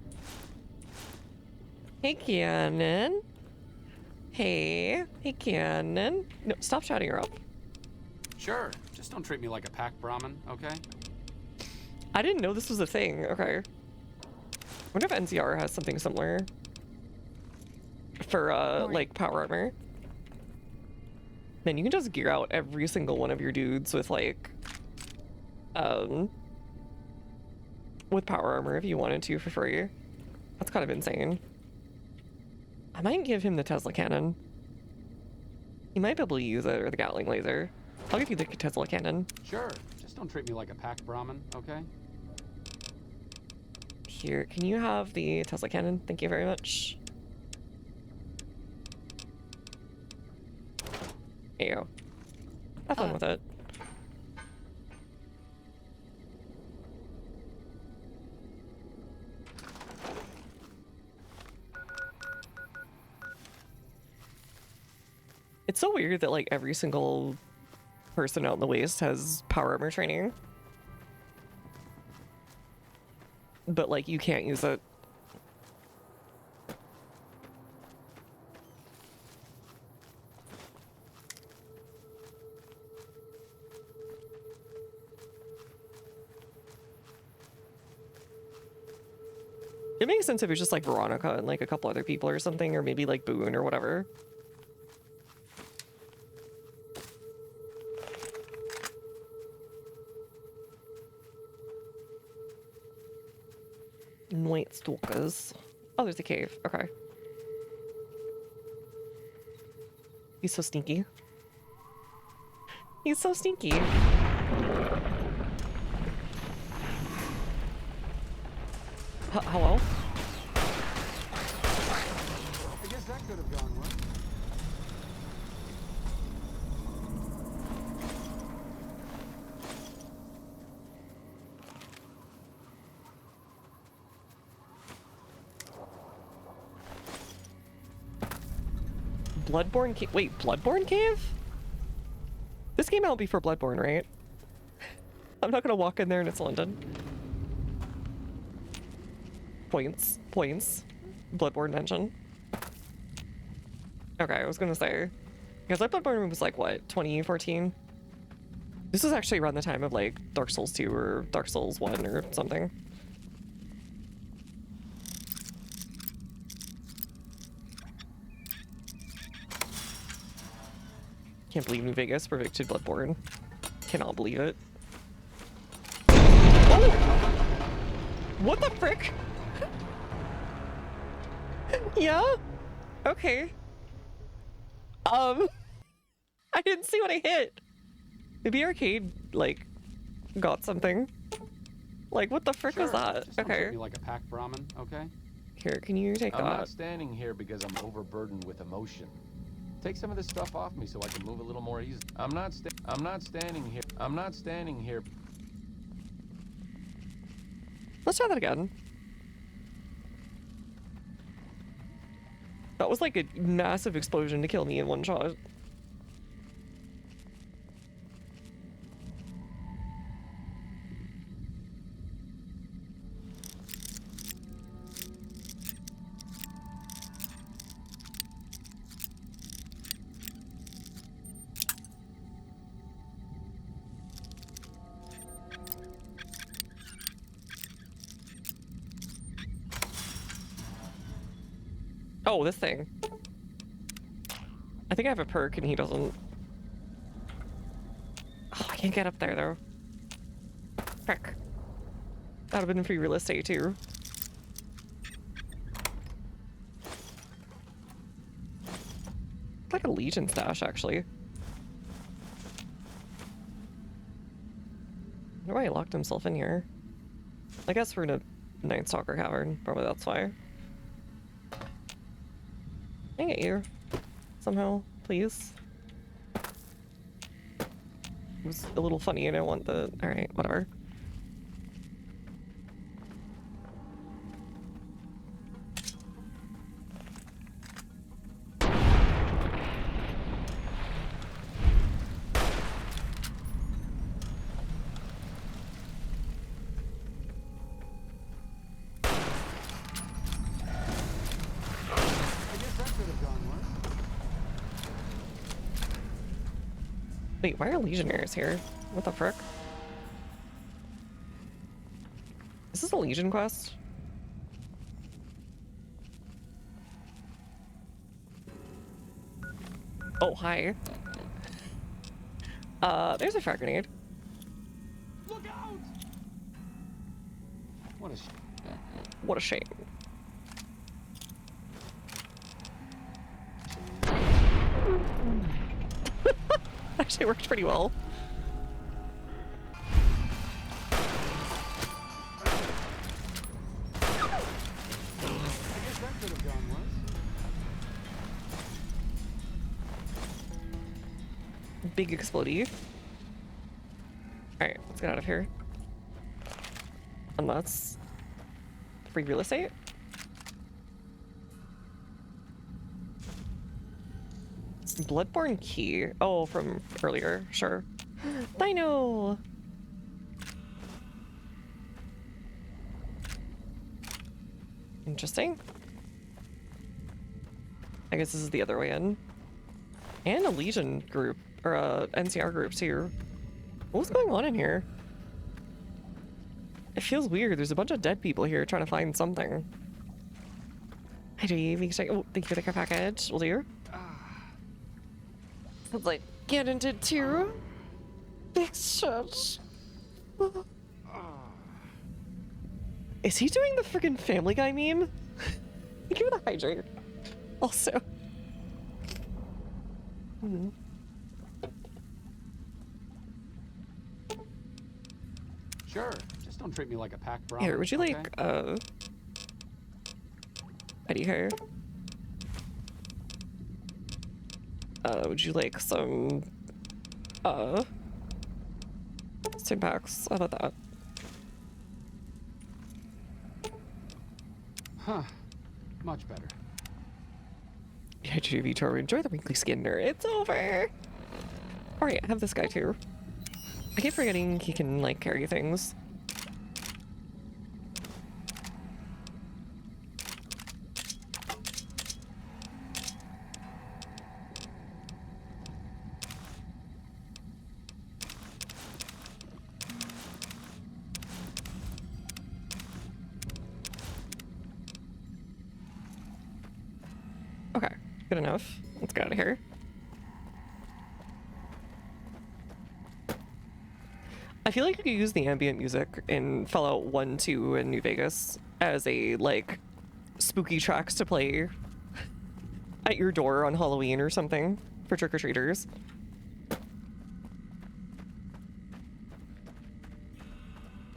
Speaker 1: Hey, Cannon. Hey Cannon. No, stop shouting her up.
Speaker 16: Sure. Just don't treat me like a packed Brahmin, okay?
Speaker 1: I didn't know this was a thing. Okay. I wonder if NCR has something similar for like power armor. Man, you can just gear out every single one of your dudes with like with power armor if you wanted to for free. That's kind of insane. I might give him the Tesla cannon. He might be able to use it, or the Gatling laser. I'll give you the Tesla cannon.
Speaker 16: Sure. Just don't treat me like a packed Brahmin, okay?
Speaker 1: Here, can you have the Tesla cannon? Thank you very much. There you go. Have fun with it. It's so weird that like every single person out in the Waste has power armor training. But like you can't use it. It makes sense if it's just like Veronica and like a couple other people or something, or maybe like Boone or whatever. Night Stalkers. Oh, there's a cave. Okay. He's so sneaky. He's so sneaky. Hello?
Speaker 16: I guess that could have gone well.
Speaker 1: Bloodborne Cave? Wait, Bloodborne Cave? This came out before Bloodborne, right? I'm not gonna walk in there and it's London. Points. Bloodborne mention. Okay, I was gonna say. Because like Bloodborne was like, what, 2014? This was actually around the time of like Dark Souls 2 or Dark Souls 1 or something. Can't believe New Vegas predicted Bloodborne. Cannot believe it. Oh! What the frick? Yeah? Okay. I didn't see what I hit. Maybe Arcade, like, got something. Like, what the frick was that?
Speaker 16: Just don't
Speaker 1: Okay.
Speaker 16: treat me like a packed Brahmin, okay?
Speaker 1: Here, can you take
Speaker 13: I'm
Speaker 1: that?
Speaker 13: not standing here because I'm overburdened with emotion. Take some of this stuff off me so I can move a little more easily. I'm not standing here. I'm not standing here.
Speaker 1: Let's try that again. That was like a massive explosion to kill me in one shot. Oh, this thing. I think I have a perk and he doesn't. Oh, I can't get up there though. Frick. That would have been free real estate too. It's like a Legion stash actually. I wonder why he locked himself in here. I guess we're in a Night Stalker cavern. Probably that's why. Can I get you somehow, please? It was a little funny and I want the... Alright, whatever. Wait, why are Legionnaires here? What the frick? Is this a Legion quest? Oh, hi. There's a frag grenade.
Speaker 16: Look out!
Speaker 1: What a shame. Actually worked pretty well. Big explodey. Alright, let's get out of here. Unless... free real estate? Bloodborne key. Oh, from earlier. Sure. Dino! Interesting. I guess this is the other way in. And a Legion group. Or a NCR group too. What's going on in here? It feels weird. There's a bunch of dead people here trying to find something. Hi, Dave. Oh, thank you for the care package. Will do. Let's like get into two. Big shot. Is he doing the freaking Family Guy meme? Thank you for the hydrate. Also.
Speaker 16: Sure, just don't treat me like a packed Brahmin.
Speaker 1: Here, would you like, Eddie hair? Would you like some, Stimpaks? How about that?
Speaker 16: Huh. Much better.
Speaker 1: Yeah, HGV tour. Enjoy the wrinkly skin nerd. It's over. Alright, I have this guy too. I keep forgetting he can like carry things. Okay, good enough. Let's get out of here. I feel like you could use the ambient music in Fallout 1, 2, and New Vegas as a, like, spooky tracks to play at your door on Halloween or something for trick-or-treaters.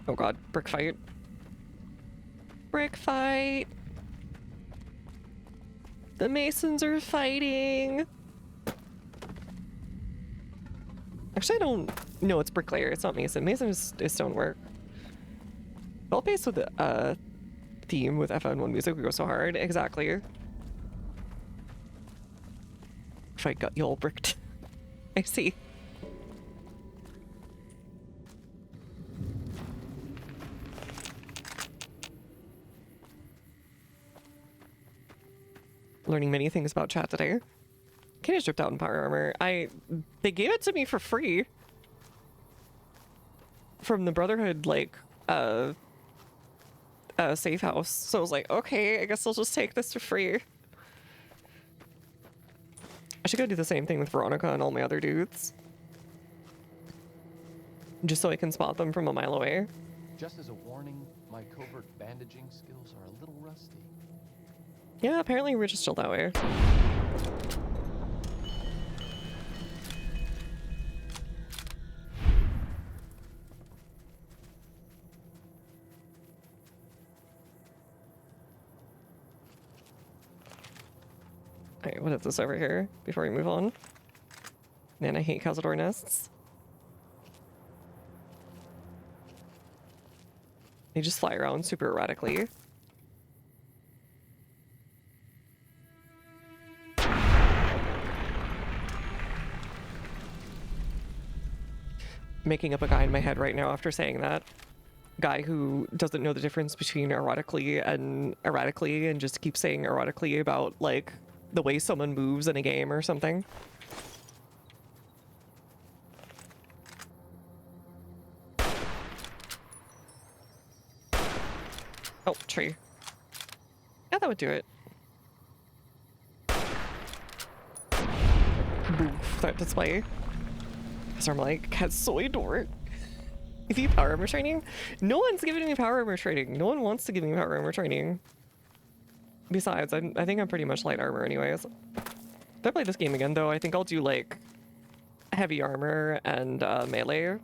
Speaker 1: Oh god, brick fight. Brick fight! The Masons are fighting! Actually, I don't know. It's bricklayer. It's not Mason. Mason is stonework. Well, based with the theme with FN1 music, we go so hard. Exactly. If I got you all bricked. I see. Learning many things about chat today. Can't just dripped out in power armor. They gave it to me for free from the Brotherhood, like, safe house. So I was like, okay, I guess I'll just take this for free. I should go do the same thing with Veronica and all my other dudes. Just so I can spot them from a mile away.
Speaker 13: Just as a warning, my covert bandaging skills are a little rusty.
Speaker 1: Yeah, apparently we're just still that way. Alright, what is this over here before we move on? Man, I hate Cazador nests. They just fly around super erratically. Making up a guy in my head right now after saying that. Guy who doesn't know the difference between erotically and erratically and just keeps saying erotically about, like, the way someone moves in a game or something. Oh, tree. Yeah, that would do it. Boof, that display. So I'm like, that's so dork. If you power armor training? No one's giving me power armor training. No one wants to give me power armor training. Besides, I think I'm pretty much light armor anyways. If I play this game again though, I think I'll do like heavy armor and melee.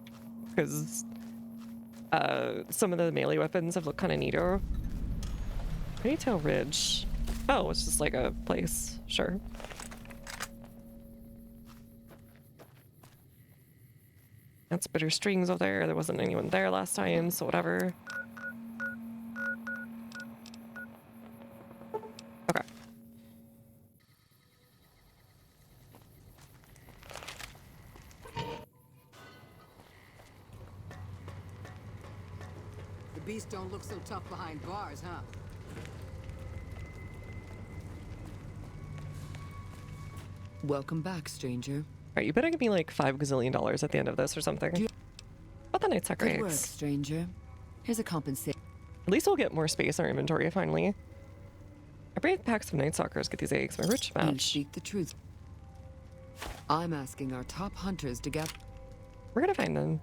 Speaker 1: Because some of the melee weapons have looked kind of neato. Ponytail Ridge. Oh, it's just like a place. Sure. That's bitter strings over there. There wasn't anyone there last time, so whatever. Okay.
Speaker 2: The beast don't look so tough behind bars, huh?
Speaker 7: Welcome back, stranger.
Speaker 1: Alright, you better give me like $5 gazillion at the end of this or something. What the Night Sucker
Speaker 7: Good work,
Speaker 1: eggs?
Speaker 7: stranger. Here's a compensation.
Speaker 1: At least we'll get more space in our inventory finally. I break packs of Night Stalkers, get these eggs. My rich
Speaker 7: You
Speaker 1: match.
Speaker 7: speak the truth. I'm asking our top hunters to get.
Speaker 1: We're gonna find them.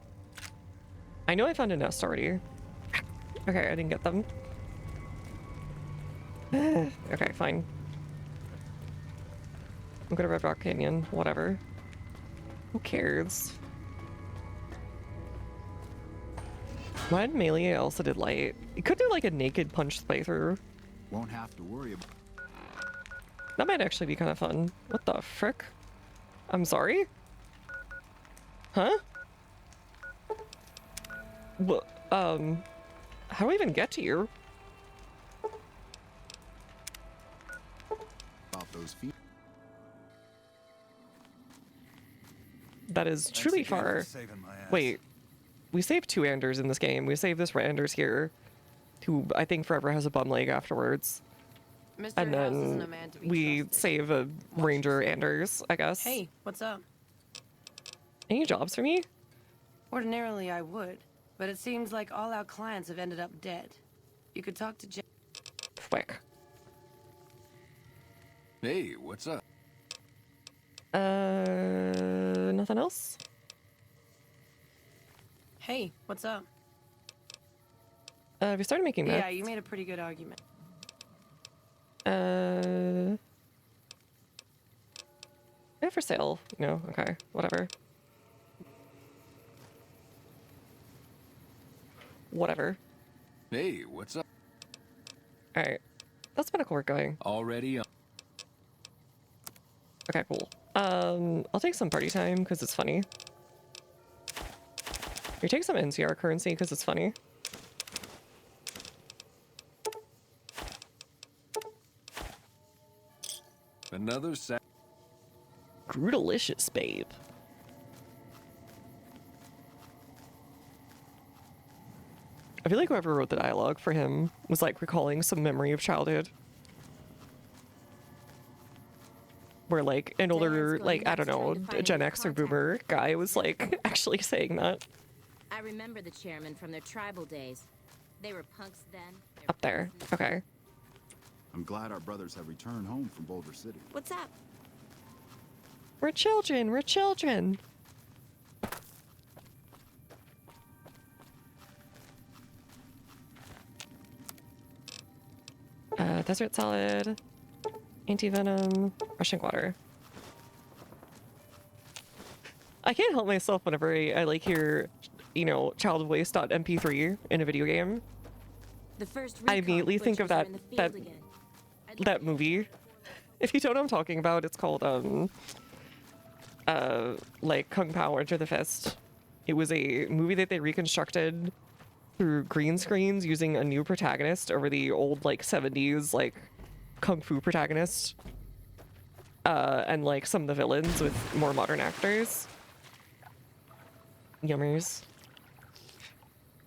Speaker 1: I know I found a nest already. Okay, I didn't get them. Okay, fine. I'm gonna Red Rock Canyon, whatever. Who cares? Why did melee also did light? You could do like a naked punch playthrough.
Speaker 6: Won't have to worry about.
Speaker 1: That might actually be kind of fun. What the frick? I'm sorry? Huh? Well, how do I even get to you?
Speaker 6: About those feet.
Speaker 1: That is truly far. Wait, we saved 2 Anders in this game. We saved this Anders here, who I think forever has a bum leg afterwards.
Speaker 3: Mr.
Speaker 1: And
Speaker 3: House isn't a
Speaker 1: then
Speaker 3: man to be
Speaker 1: we
Speaker 3: trusted.
Speaker 1: save a Ranger Anders, I guess.
Speaker 3: Hey, what's up?
Speaker 1: Any jobs for me?
Speaker 3: Ordinarily I would, but it seems like all our clients have ended up dead. You could talk to Jack.
Speaker 1: Quick.
Speaker 4: Hey, what's up?
Speaker 1: Nothing else?
Speaker 3: Hey, what's up?
Speaker 1: We started making that.
Speaker 3: Yeah, you made a pretty good argument.
Speaker 1: Yeah, for sale. No, okay, whatever. Whatever.
Speaker 4: Hey, what's up?
Speaker 1: Alright. That's medical work going.
Speaker 4: Already?
Speaker 1: Okay, cool. I'll take some party time because it's funny. You take some NCR currency because it's funny.
Speaker 4: Another set.
Speaker 1: Brutalicious, babe. I feel like whoever wrote the dialogue for him was like recalling some memory of childhood. Where like an older, like, I don't know, Gen X or Boomer guy was like actually saying that.
Speaker 5: I remember the chairman from their tribal days. They were punks then.
Speaker 1: Up there. Okay.
Speaker 6: I'm glad our brothers have returned home from Boulder City.
Speaker 5: What's up?
Speaker 1: We're children. We're children. Desert salad, anti-venom, rushing water. I can't help myself whenever I like hear, you know, child voice.mp3 in a video game.
Speaker 5: The first
Speaker 1: I immediately think of that movie. If you don't know what I'm talking about, it's called like Kung Pao Enter the Fist. It was a movie that they reconstructed through green screens using a new protagonist over the old like 70s like kung fu protagonist, and like some of the villains with more modern actors. Yummers.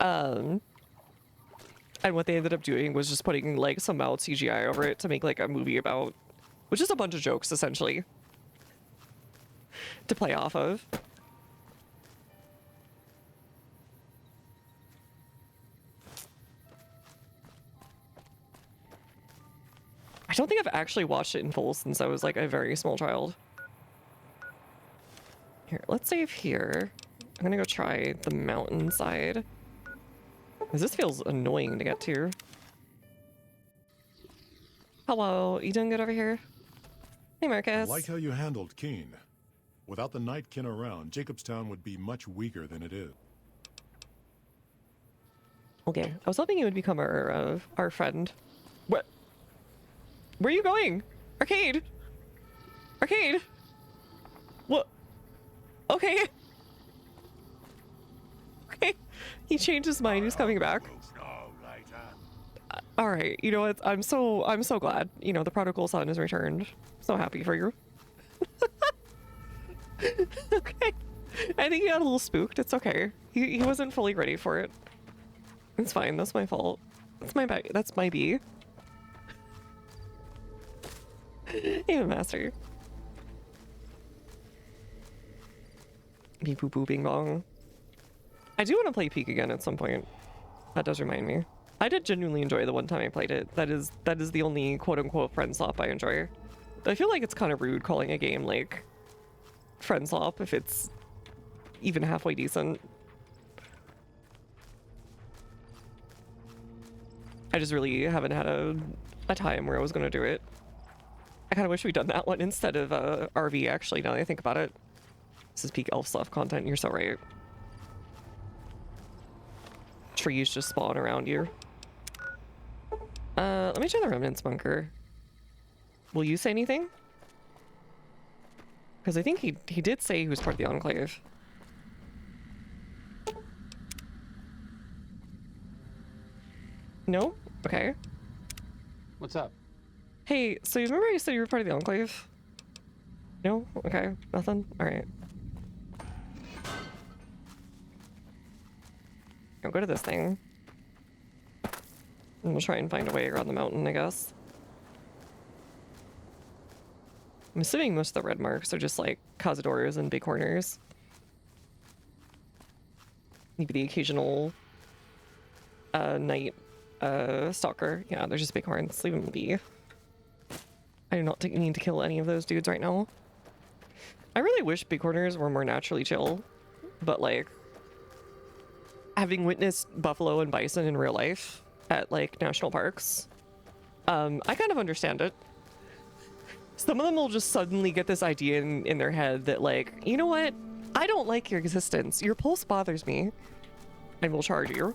Speaker 1: And what they ended up doing was just putting like some mild CGI over it to make like a movie about, which is a bunch of jokes essentially to play off of. I don't think I've actually watched it in full since I was like a very small child. Here, let's save here. I'm gonna go try the mountainside. This feels annoying to get to. Hello, you doing good over here? Hey, Marcus.
Speaker 9: I like how you handled Keen. Without the Nightkin around, Jacobstown would be much weaker than it is.
Speaker 1: Okay, I was hoping you would become our friend. What? Where are you going? Arcade! Arcade! What? Okay. Okay. He changed his mind. He's coming back. All right. You know what? I'm so glad. You know, the prodigal son has returned. So happy for you. Okay. I think he got a little spooked. It's okay. He wasn't fully ready for it. It's fine. That's my fault. That's my bee. Even master. Beep boop boop bing bong. I do want to play Peak again at some point. That does remind me. I did genuinely enjoy the one time I played it. That is the only quote unquote friend swap I enjoy. I feel like it's kind of rude calling a game like friend swap if it's even halfway decent. I just really haven't had a time where I was gonna do it. I kind of wish we'd done that one instead of RV, actually, now that I think about it. This is peak elf stuff content, you're so right. Trees just spawn around you. Let me try the Remnants Bunker. Will you say anything? Because I think he did say he was part of the Enclave. No? Okay.
Speaker 16: What's up?
Speaker 1: Hey, so you remember you said you were part of the Enclave? No? Okay. Nothing? Alright. I'll go to this thing. And we'll try and find a way around the mountain, I guess. I'm assuming most of the red marks are just like cazadores and bighorners. Maybe the occasional night stalker. Yeah, they're just bighorns. Leave them be. I do not need to kill any of those dudes right now. I really wish bighorners were more naturally chill, but like having witnessed buffalo and bison in real life at like national parks, I kind of understand it. Some of them will just suddenly get this idea in their head that like, you know what? I don't like your existence. Your pulse bothers me. And will charge you.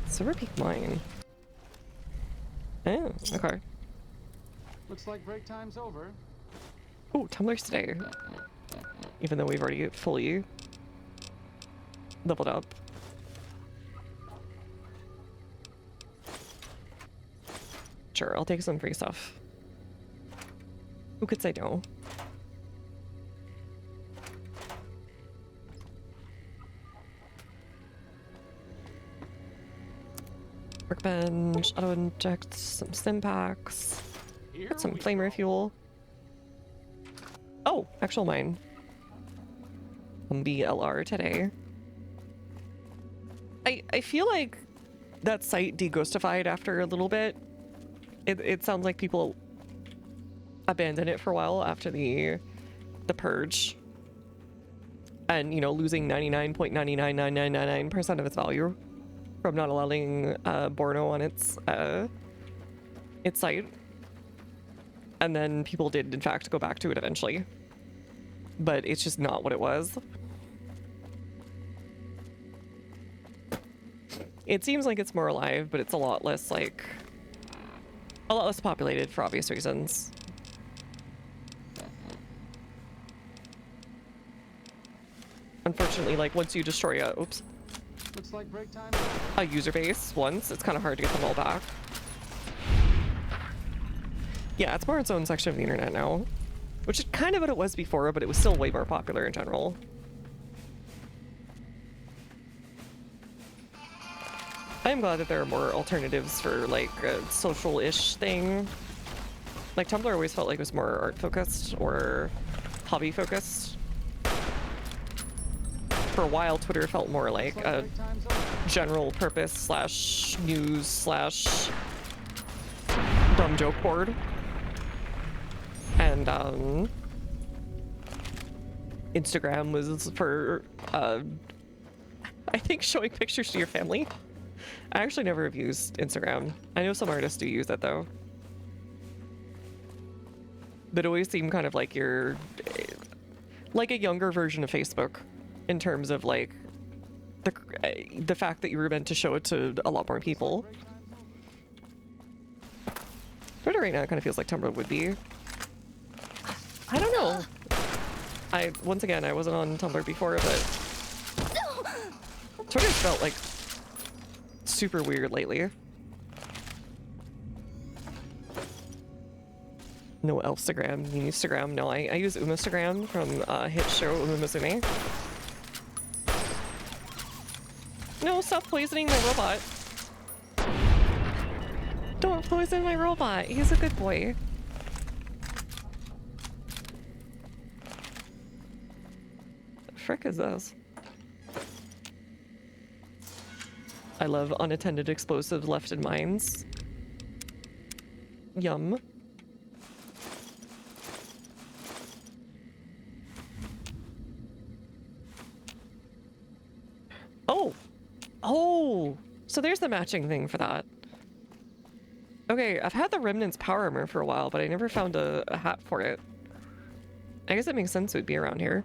Speaker 1: Silver Peak Mine. Oh, okay.
Speaker 16: Looks like break time's over.
Speaker 1: Ooh, tumblers today. Even though we've already fully leveled up. Sure, I'll take some free stuff. Who could say no? Workbench, auto inject, some stim packs. Got some flame refuel. Oh, actual mine. BLR today. I feel like that site deghostified after a little bit. It sounds like people abandoned it for a while after the purge. And, you know, losing 99.99999% of its value from not allowing Borno on its site. And then people did, in fact, go back to it eventually. But it's just not what it was. It seems like it's more alive, but it's a lot less, like... a lot less populated for obvious reasons. Unfortunately, like, once you destroy a... oops.
Speaker 16: Looks like break time.
Speaker 1: A user base once, it's kind of hard to get them all back. Yeah, it's more its own section of the internet now. Which is kind of what it was before, but it was still way more popular in general. I am glad that there are more alternatives for, like, a social-ish thing. Like, Tumblr always felt like it was more art-focused or hobby-focused. For a while, Twitter felt more like a general purpose slash news slash dumb joke board. And Instagram was for I think showing pictures to your family. I actually never have used Instagram. I know some artists do use it though. But it always seemed kind of like you're like a younger version of Facebook in terms of like the fact that you were meant to show it to a lot more people. Twitter right now kind of feels like Tumblr would be. I don't know. Once again, I wasn't on Tumblr before, but Twitter's felt like super weird lately. No Elfstagram, Instagram. No, I use Umastagram from hit show Umamusume. No, stop poisoning my robot. Don't poison my robot. He's a good boy. The frick is this? I love unattended explosives left in mines. Yum. Oh! Oh! So there's the matching thing for that. Okay, I've had the Remnant's power armor for a while, but I never found a hat for it. I guess it makes sense it would be around here.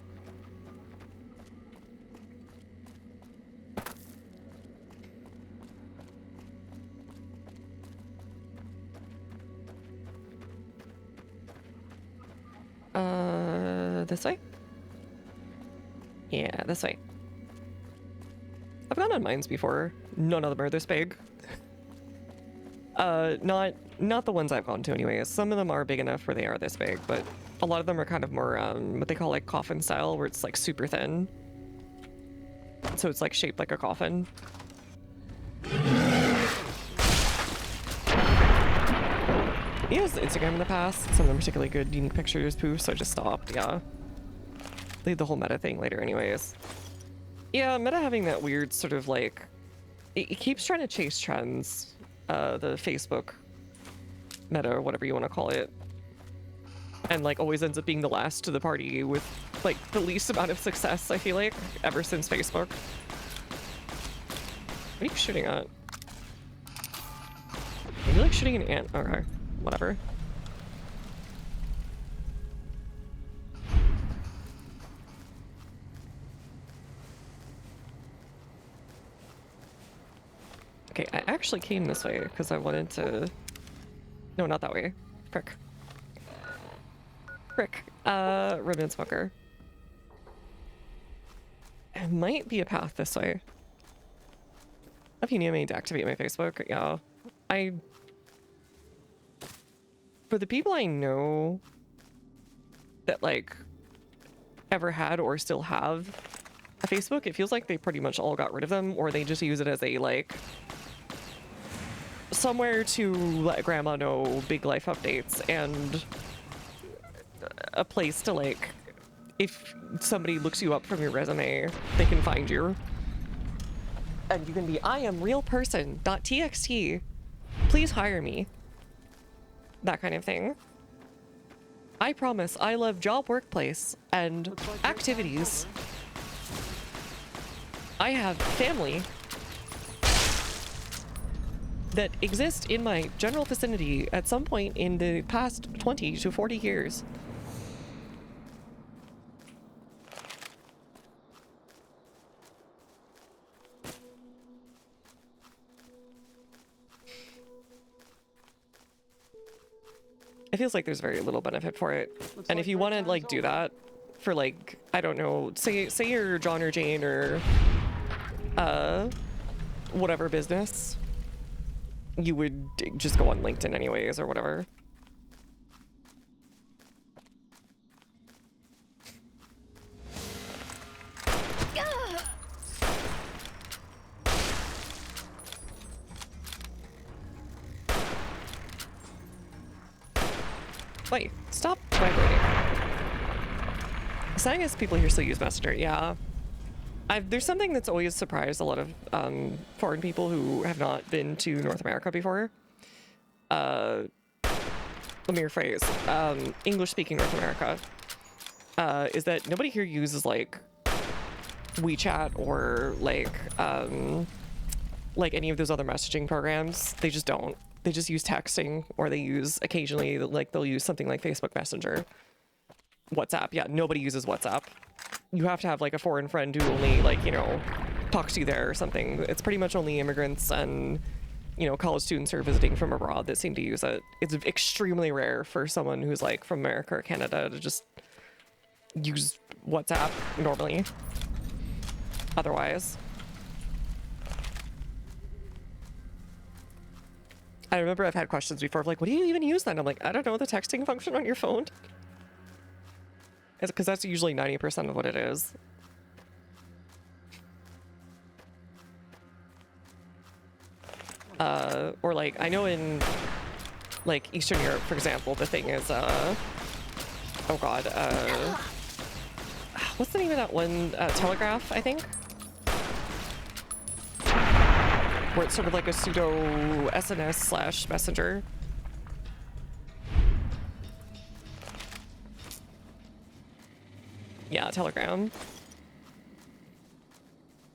Speaker 1: This way? Yeah, this way. I've gone on mines before. None of them are this big. Not the ones I've gone to anyways. Some of them are big enough where they are this big, but a lot of them are kind of more what they call like coffin style, where it's like super thin. So it's like shaped like a coffin. He has Instagram in the past. Some of them particularly good, unique pictures, poof, so I just stopped, yeah. Leave the whole meta thing later anyways. Yeah, meta having that weird sort of like, it keeps trying to chase trends. The Facebook meta or whatever you want to call it. And like always ends up being the last to the party with like the least amount of success, I feel like, ever since Facebook. What are you shooting at? Are you like shooting an ant? Okay, whatever. Okay, I actually came this way because I wanted to... No, not that way. Frick. Frick. Ribbon smoker. It might be a path this way. If you need me to activate my Facebook, yeah. For the people I know that like ever had or still have a Facebook, it feels like they pretty much all got rid of them, or they just use it as a like somewhere to let grandma know big life updates and a place to like, if somebody looks you up from your resume, they can find you. And you can be, I am real person.txt. Please hire me. That kind of thing. I promise I love job, workplace, and activities. I have family that exist in my general vicinity at some point in the past 20 to 40 years. It feels like there's very little benefit for it. And if you want to like do that for like, I don't know, say you're John or Jane or whatever business, you would just go on LinkedIn anyways or whatever. Wait, stop vibrating. So I guess people here still use Messenger, yeah. There's something that's always surprised a lot of foreign people who have not been to North America before. Let me rephrase. English-speaking North America. Is that nobody here uses like WeChat or like any of those other messaging programs. They just don't. They just use texting, or they use occasionally, like they'll use something like Facebook Messenger. WhatsApp, yeah, nobody uses WhatsApp. You have to have like a foreign friend who only like, you know, talks to you there or something. It's pretty much only immigrants and, you know, college students who are visiting from abroad that seem to use it. It's extremely rare for someone who's like from America or Canada to just use WhatsApp normally. Otherwise. I remember I've had questions before of like, what do you even use then? I'm like, I don't know, the texting function on your phone. It's because that's usually 90% of what it is. Or like, I know in like Eastern Europe, for example, the thing is, oh God, what's the name of that one? Telegraph, I think? Where it's sort of like a pseudo SNS / messenger. Yeah, Telegram.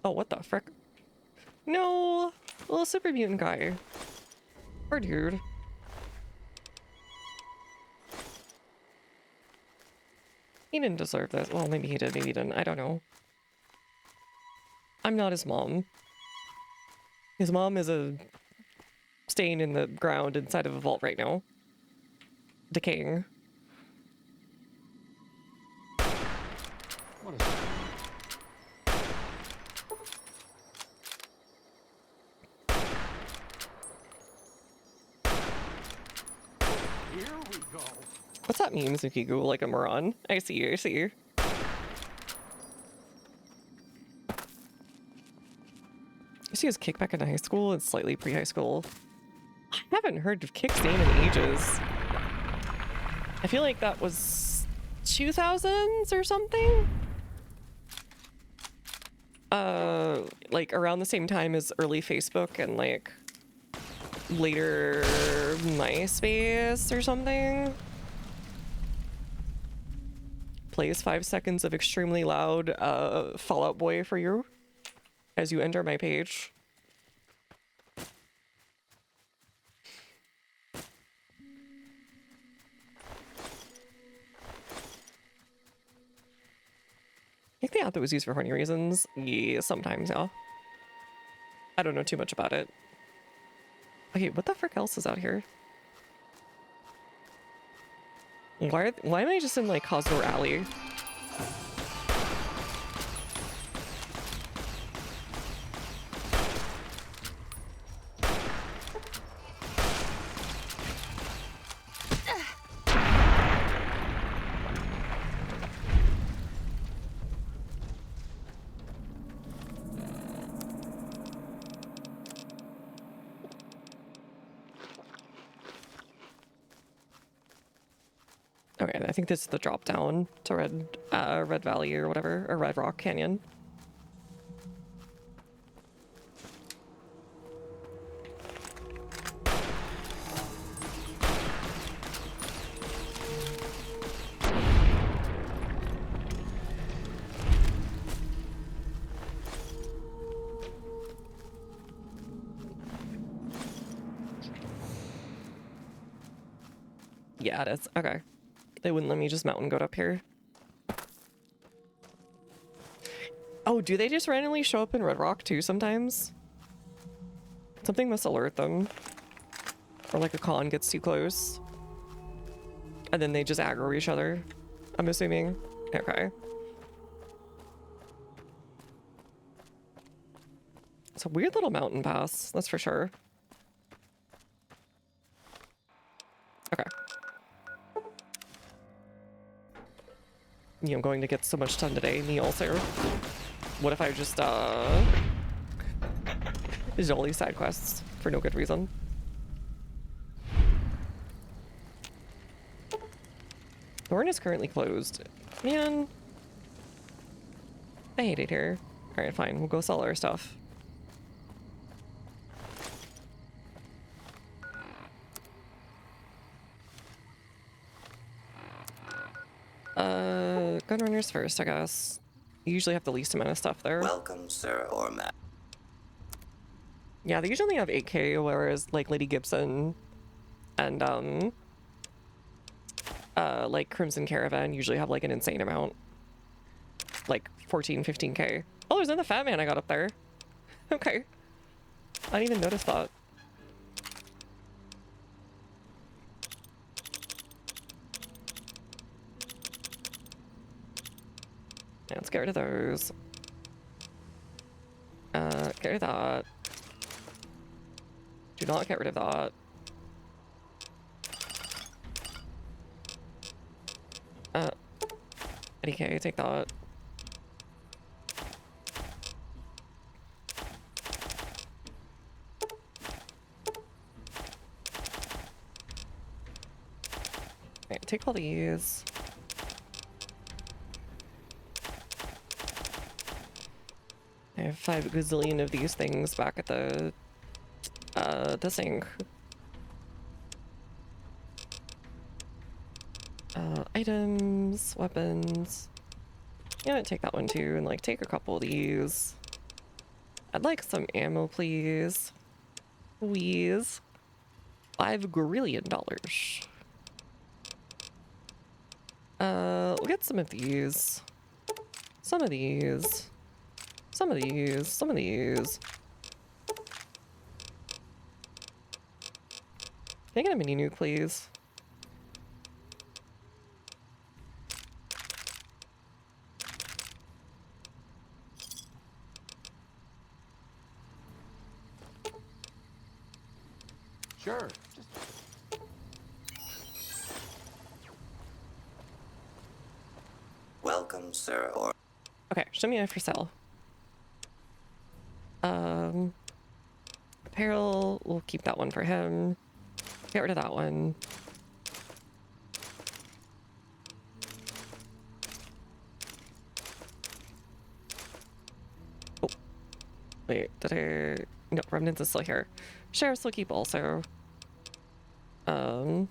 Speaker 1: Oh, what the frick? No! Little super mutant guy. Poor dude. He didn't deserve this. Well, maybe he did, maybe he didn't. I don't know. I'm not his mom. His mom is a stain in the ground inside of a vault right now. Decaying.
Speaker 16: What is that? Here we go.
Speaker 1: What's that mean, Zukigu? Like a moron? I see you, I see you. You see his kick back in high school and slightly pre-high school. I haven't heard of Kick's name in ages. I feel like that was 2000s or something? Like around the same time as early Facebook and like later MySpace or something. Plays 5 seconds of extremely loud Fallout Boy for you as you enter my page. I think the app that was used for horny reasons. Yeah, sometimes, yeah. I don't know too much about it. Okay, what the frick else is out here? Why am I just in like Cosmore Alley? Okay, I think this is the drop down to Red Valley or whatever, or Red Rock Canyon. Yeah, it is. Okay. They wouldn't let me just mountain goat up here. Oh, do they just randomly show up in Red Rock too sometimes? Something must alert them. Or like a con gets too close. And then they just aggro each other, I'm assuming. Okay. It's a weird little mountain pass, that's for sure. Okay. I'm going to get so much done today. Me also. What if I just, did all these side quests for no good reason? Thorn is currently closed. Man. I hate it here. Alright, fine. We'll go sell our stuff. Gunrunners first, I guess. You usually have the least amount of stuff there.
Speaker 11: Welcome, sir or ma'am.
Speaker 1: Yeah, they usually have 8k, whereas like Lady Gibson and like Crimson Caravan usually have like an insane amount. Like 14, 15k. Oh, there's another fat man I got up there. Okay. I didn't even notice that. Yeah, let's get rid of those. Get rid of that. Do not get rid of that. Okay, take that. Okay, take all these. I have 5 gazillion of these things back at the sink. Items, weapons. Yeah, take that one too, and like take a couple of these. I'd like some ammo, please. Please. $5 gazillion. We'll get some of these. Some of these. Some of these. Some of these. Can I get a mini nuke, please?
Speaker 16: Sure.
Speaker 11: Welcome, sir. Or
Speaker 1: okay, show me for sale. Apparel, we'll keep that one for him. Get rid of that one. Oh, wait, did I? No, Remnants is still here. Sheriff's will keep also. Did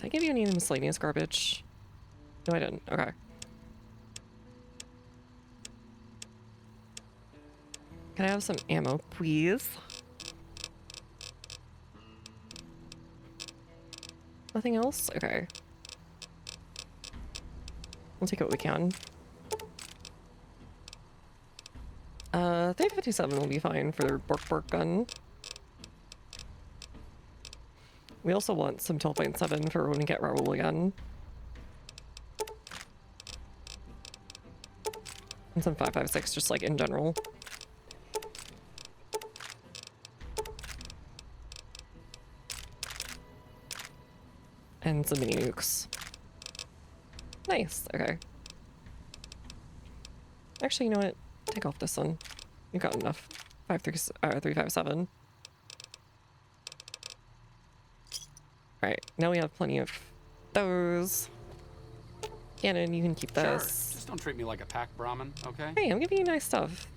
Speaker 1: I give you any of the miscellaneous garbage? No, I didn't. Okay. Can I have some ammo, please? Nothing else? Okay. We'll take what we can. 357 will be fine for their Bork gun. We also want some 12.7 for when we get Raoul again. And some 5.56 just like in general. And some mini nukes. Nice, okay. Actually, you know what? Take off this one. You got enough. 357. Alright, now we have plenty of those. Cannon, you can keep this.
Speaker 16: Sure. Just don't treat me like a pack Brahmin, okay?
Speaker 1: Hey, I'm giving you nice stuff.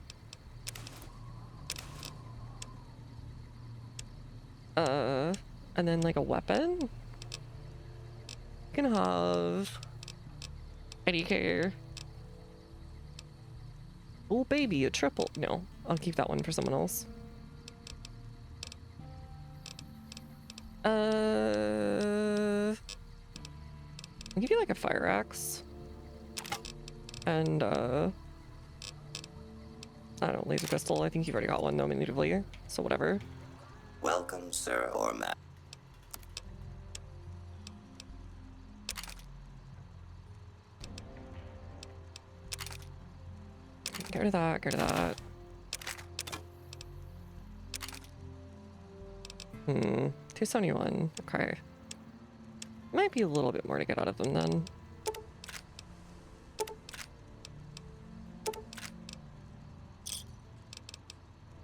Speaker 1: And then like a weapon? You can have IDK. Oh baby, a triple. No, I'll keep that one for someone else. I'll give you like a fire axe. And I don't know, laser pistol. I think you've already got one nominatively, so whatever.
Speaker 11: welcome, sir, or ma'am.
Speaker 1: Get rid of that, get rid of that. 271, okay. Might be a little bit more to get out of them then.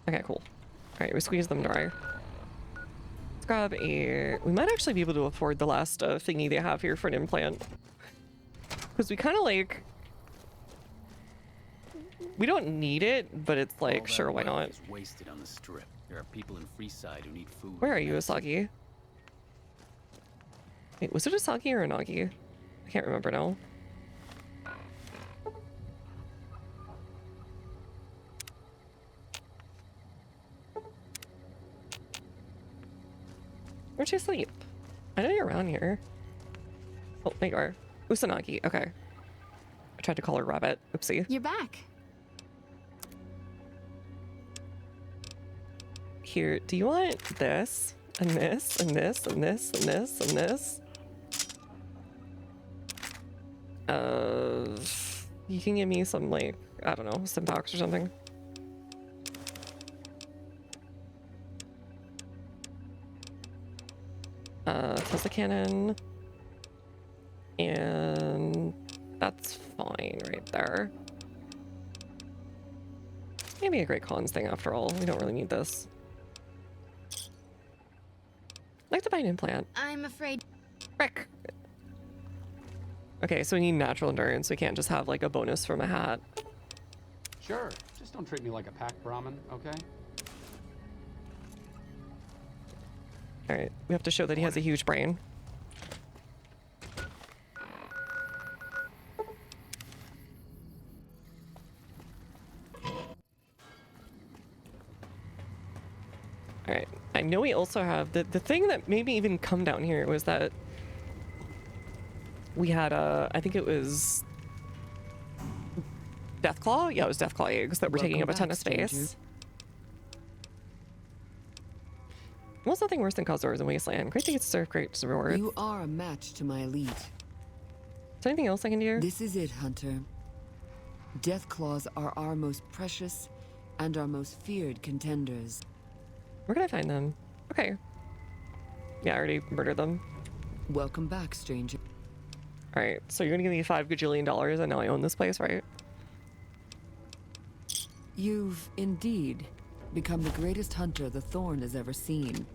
Speaker 1: Okay, cool. Alright, we squeeze them dry. Let's grab a... We might actually be able to afford the last thingy they have here for an implant. Because we kind of like... We don't need it, but it's like, sure, why not?
Speaker 12: Is wasted on the strip. There are people in Freeside who need food.
Speaker 1: Where are you, Asagi? Wait, was it Asagi or Anagi? I can't remember now. Where'd you sleep? I know you're around here. Oh, there you are. Usanagi, okay. I tried to call her Rabbit. Oopsie.
Speaker 10: You're back.
Speaker 1: Here, do you want this? And this, and this, and this, and this, and this? You can give me some, like, I don't know, some box or something. Tesla cannon. And that's fine right there. Maybe a great cons thing after all. We don't really need this. I'd like to buy an implant.
Speaker 10: I'm afraid.
Speaker 1: Frick. Okay, so we need natural endurance. We can't just have like a bonus from a hat.
Speaker 16: Sure. Just don't treat me like a pack Brahmin, okay?
Speaker 1: Alright, we have to show that he has a huge brain. Alright, I know we also have the thing that made me even come down here was that we had I think it was Deathclaw? Yeah, it was Deathclaw eggs that were taking up a ton of space. What's nothing worse than Khazors and Wasteland? Great to get to serve, great to reward.
Speaker 7: You are a match to my elite.
Speaker 1: Is there anything else I can do?
Speaker 7: This is it, Hunter. Deathclaws are our most precious and our most feared contenders.
Speaker 1: Where can I find them? Okay. Yeah, I already murdered them.
Speaker 7: Welcome back, stranger.
Speaker 1: All right, so you're gonna give me $5 gajillion and now I own this place, right?
Speaker 7: You've indeed become the greatest hunter the Thorn has ever seen.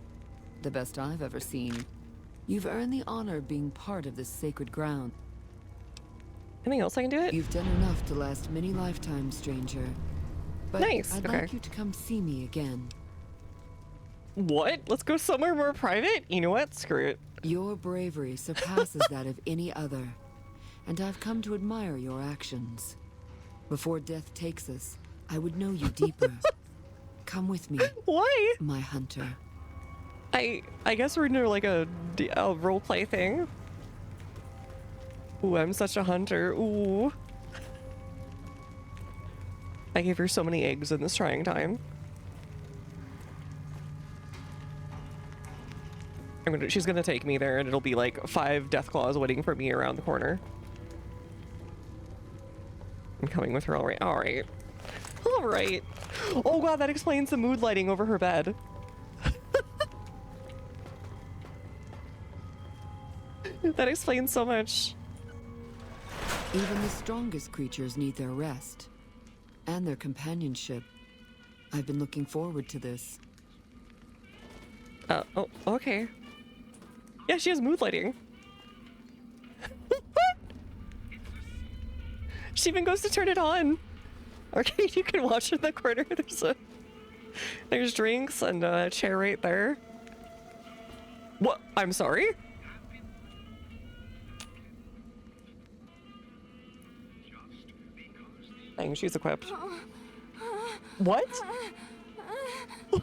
Speaker 7: The best I've ever seen. You've earned the honor of being part of this sacred ground.
Speaker 1: Anything else I can do it?
Speaker 7: You've done enough to last many lifetimes, stranger. But
Speaker 1: Nice,
Speaker 7: I'd
Speaker 1: okay.
Speaker 7: like you to come see me again.
Speaker 1: What? Let's go somewhere more private? You know what? Screw it.
Speaker 7: Your bravery surpasses that of any other, and I've come to admire your actions. Before death takes us, I would know you deeper. Come with me.
Speaker 1: Why?
Speaker 7: My hunter.
Speaker 1: I guess we're into like a role play thing. Ooh, I'm such a hunter. Ooh. I gave her so many eggs in this trying time. She's gonna take me there and it'll be like 5 death claws waiting for me around the corner. I'm coming with her, all right. All right. All right. Oh god, that explains the mood lighting over her bed. That explains so much.
Speaker 7: Even the strongest creatures need their rest. And their companionship. I've been looking forward to this.
Speaker 1: Oh, okay. Yeah, she has mood lighting. She even goes to turn it on. Okay, you can watch in the corner. There's drinks and a chair right there. What? I'm sorry? Dang, she's equipped. What?
Speaker 15: Oh,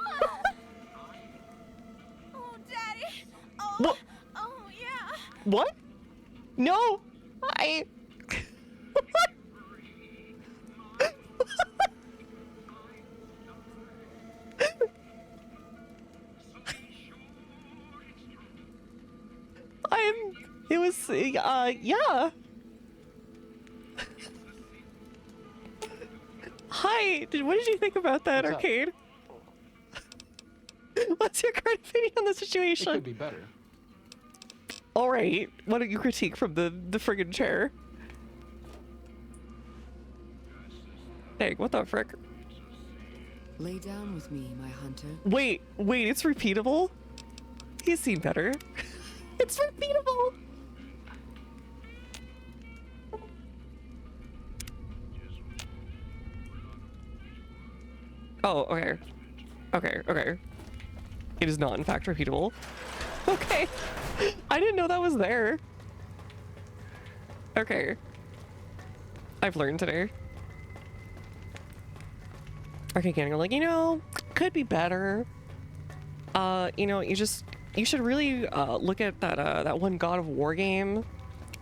Speaker 15: Daddy. Oh,
Speaker 1: What?
Speaker 15: Oh, yeah.
Speaker 1: What? No! It was, yeah. Hi, what did you think about that,
Speaker 16: What's up?
Speaker 1: Arcade? What's your current opinion on the situation?
Speaker 16: It could be better.
Speaker 1: All right, why don't you critique from the friggin' chair? Dang, what the frick?
Speaker 7: Lay down with me, my hunter.
Speaker 1: Wait, it's repeatable? He's seen better. It's repeatable! Oh, okay. Okay. It is not, in fact, repeatable. Okay. I didn't know that was there. Okay. I've learned today. Okay, Gannon, like, could be better. You should really look at that one God of War game.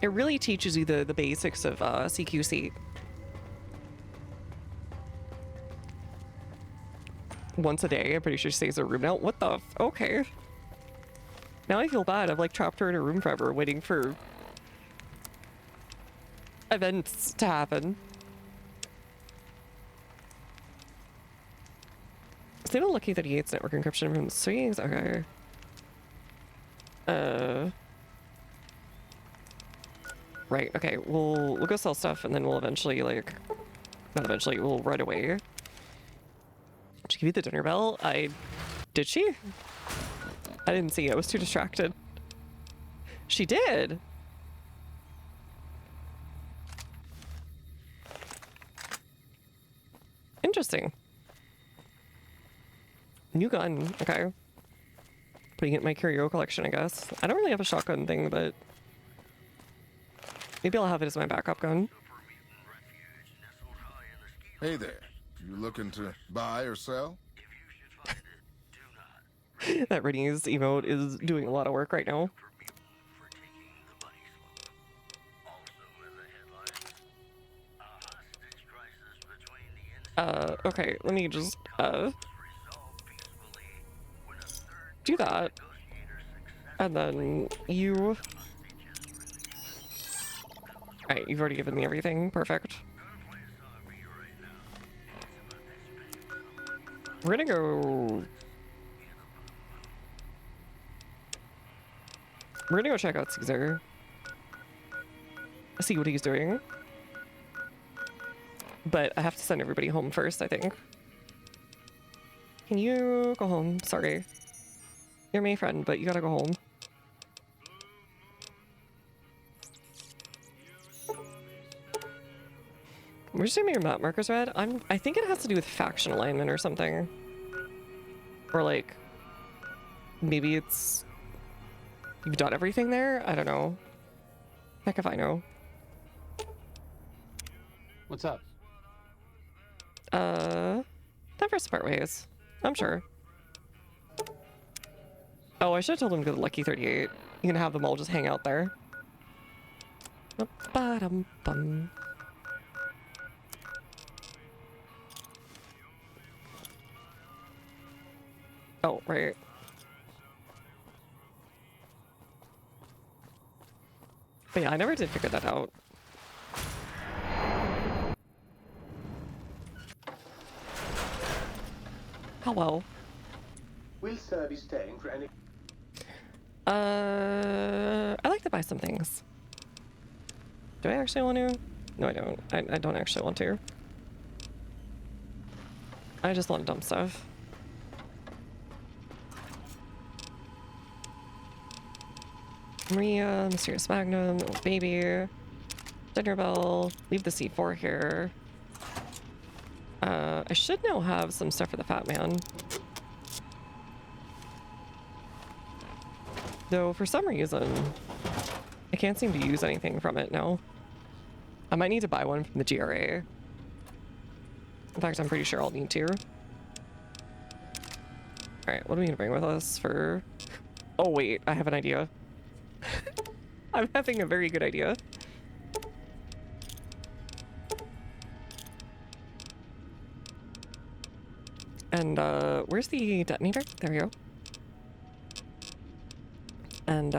Speaker 1: It really teaches you the basics of CQC. Once a day, I'm pretty sure she stays in a room now. What the okay. Now I feel bad. I've like trapped her in a room forever waiting for events to happen. Still lucky that he hates network encryption from the swings. Okay. Right, okay, we'll go sell stuff and then we'll eventually we'll right away. Did she give you the dinner bell? Did she? I didn't see it, I was too distracted. She did! Interesting. New gun, okay. Putting it in my curio collection, I guess. I don't really have a shotgun thing, but maybe I'll have it as my backup gun.
Speaker 17: Hey there. You looking to buy or sell?
Speaker 1: That Rennie's emote is doing a lot of work right now. Okay, let me just, do that. And then you... Alright, you've already given me everything. Perfect. We're gonna go... We're gonna go check out Caesar. see what he's doing. But I have to send everybody home first, I think. Can you go home? Sorry. You're my friend, but you gotta go home. We're just doing your map markers red. I think it has to do with faction alignment or something. Or like, maybe it's... You've done everything there? I don't know. Heck if I know.
Speaker 16: What's up?
Speaker 1: Time for us to part ways. I'm sure. Oh, I should have told him to go to Lucky 38. You can have them all just hang out there. Ba-dum-bum. Oh, right. But yeah, I never did figure that out. Hello.
Speaker 19: Will Sir be staying for any...
Speaker 1: I like to buy some things. Do I actually want to? No, I don't. I don't actually want to. I just want dumb stuff. Maria, Mysterious Magnum, Old Baby, Dinner Bell, leave the C4 here. I should now have some stuff for the Fat Man. Though, for some reason, I can't seem to use anything from it now. I might need to buy one from the GRA. In fact, I'm pretty sure I'll need to. Alright, what are we gonna bring with us for... Oh wait, I have an idea. I'm having a very good idea. And, where's the detonator? There we go. And,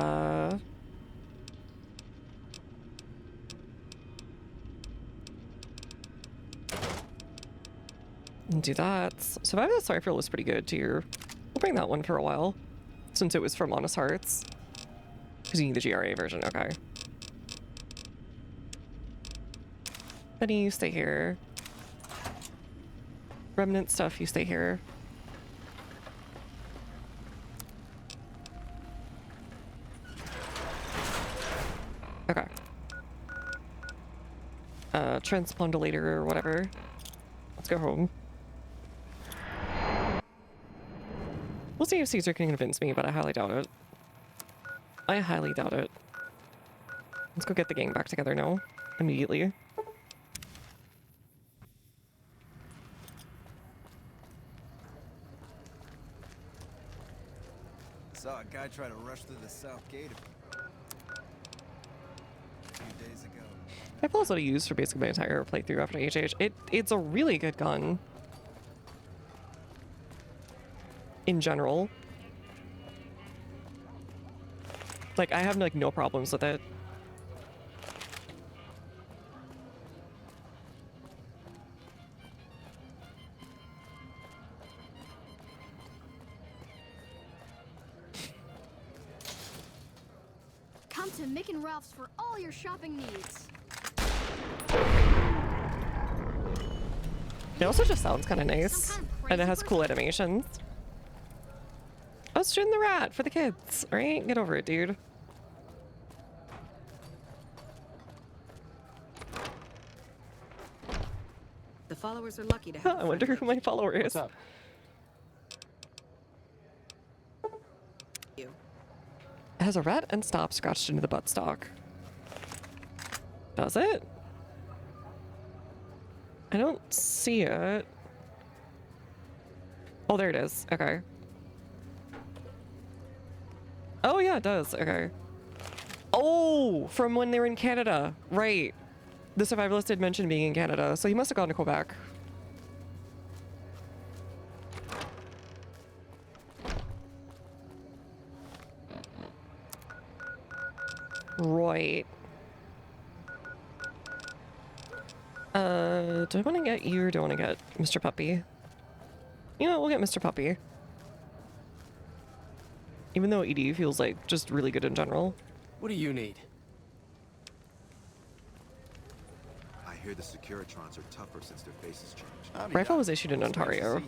Speaker 1: do that. Survive the Cipher was pretty good too. We'll bring that one for a while, since it was from Honest Hearts. Because you need the GRA version, okay. Benny, you stay here. Remnant stuff, you stay here. Okay. Transpondulator or whatever. Let's go home. We'll see if Caesar can convince me, but I highly doubt it. I highly doubt it. Let's go get the gang back together now. Immediately.
Speaker 22: Saw a guy try to rush through the south gate a few days ago.
Speaker 1: Rifle is what I use for basically my entire playthrough after HH. It's a really good gun. In general. Like, I have like no problems with it.
Speaker 23: Come to Mick and Ralph's for all your shopping needs.
Speaker 1: It also just sounds kind of nice. And it has cool animations. I was shooting the rat for the kids, right? Get over it, dude.
Speaker 24: The followers are lucky to have.
Speaker 1: I wonder who my follower is.
Speaker 16: What's up?
Speaker 1: It has a rat and stop scratched into the buttstock. Does it? I don't see it. Oh, there it is. Okay. Oh, yeah, it does. Okay. Oh, from when they were in Canada. Right. The survivalist did mention being in Canada, so he must have gone to Quebec. Right. Do I want to get you or do I want to get Mr. Puppy? You know, we'll get Mr. Puppy. Even though ED feels like just really good in general.
Speaker 19: What do you need?
Speaker 8: hear the Securitrons are tougher since their faces changed.
Speaker 1: Rifle was issued in Ontario.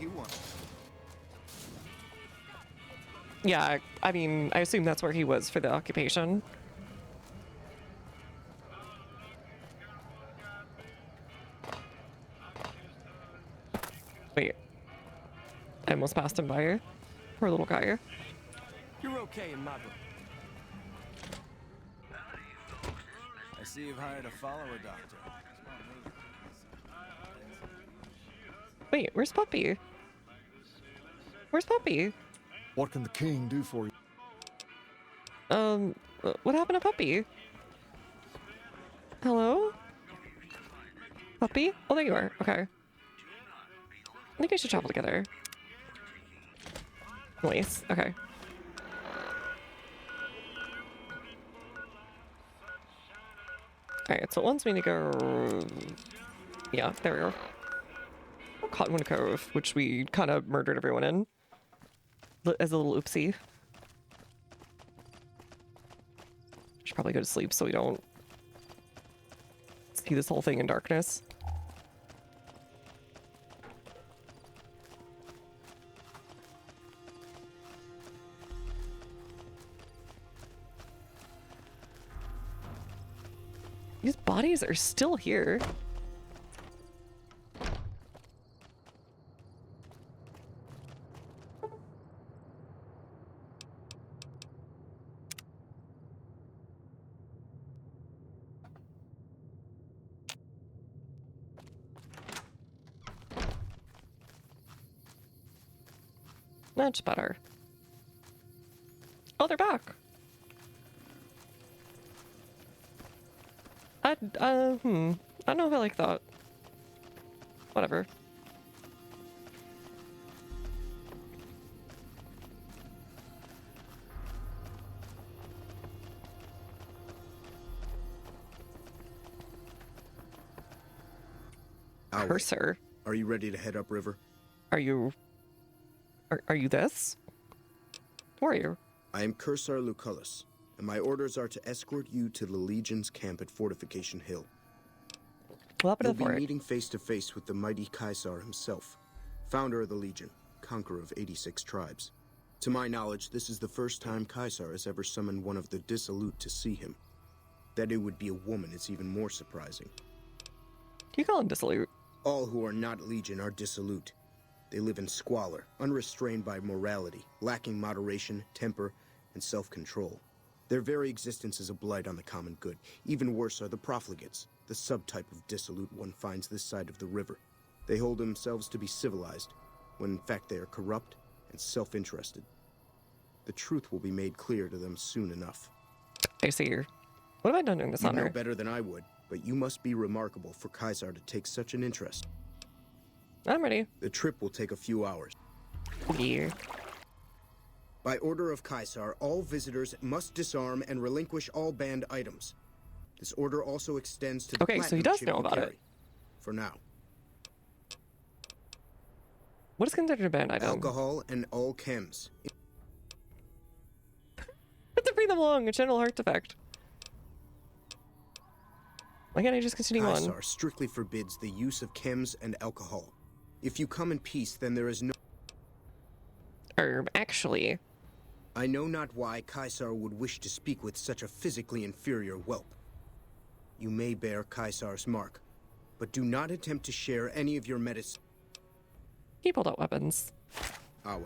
Speaker 1: Yeah, I mean, I assume that's where he was for the occupation. Wait. I almost passed him by here. Poor little guy.
Speaker 22: You're okay in my book. I see you've hired a follower doctor.
Speaker 1: Wait, where's Puppy? Where's Puppy?
Speaker 14: What can the king do for you?
Speaker 1: What happened to Puppy? Hello? Puppy? Oh, there you are. Okay. I think we should travel together. Nice. Okay. Alright, so it wants me to go... Yeah, there we go. Cottonwood Cove, which we kind of murdered everyone in. As a little oopsie. Should probably go to sleep so we don't see this whole thing in darkness. These bodies are still here. Much better. Oh, they're back. I don't know if I like that. Whatever. Cursor.
Speaker 18: Are you ready to head upriver?
Speaker 1: Are you this? Who are you?
Speaker 18: I am Cursor Lucullus, and my orders are to escort you to the Legion's camp at Fortification Hill.
Speaker 1: What happened to the
Speaker 18: You'll
Speaker 1: fort?
Speaker 18: be meeting face to face with the mighty Caesar himself, founder of the Legion, conqueror of 86 tribes. To my knowledge, this is the first time Caesar has ever summoned one of the dissolute to see him. That it would be a woman is even more surprising.
Speaker 1: You call him dissolute?
Speaker 18: All who are not Legion are dissolute. They live in squalor, unrestrained by morality, lacking moderation, temper, and self-control. Their very existence is a blight on the common good. Even worse are the profligates, the subtype of dissolute one finds this side of the river. They hold themselves to be civilized, when in fact they are corrupt and self-interested. The truth will be made clear to them soon enough.
Speaker 1: I see you. What have I done in this
Speaker 18: You
Speaker 1: honor?
Speaker 18: know better than I would, but you must be remarkable for Caesar to take such an interest.
Speaker 1: I'm ready.
Speaker 18: The trip will take a few hours.
Speaker 1: Yeah.
Speaker 18: By order of Caesar, all visitors must disarm and relinquish all banned items. This order also extends to the
Speaker 1: Okay, so he does know about it.
Speaker 18: For now.
Speaker 1: What is considered a banned item?
Speaker 18: Alcohol and all chems.
Speaker 1: To bring them along, a general heart defect. Why can't I just continue on?
Speaker 18: Caesar strictly forbids the use of chems and alcohol. If you come in peace, then there is no...
Speaker 1: Actually...
Speaker 18: I know not why Caesar would wish to speak with such a physically inferior whelp. You may bear Caesar's mark, but do not attempt to share any of your medicine.
Speaker 1: He pulled out weapons.
Speaker 18: Awe.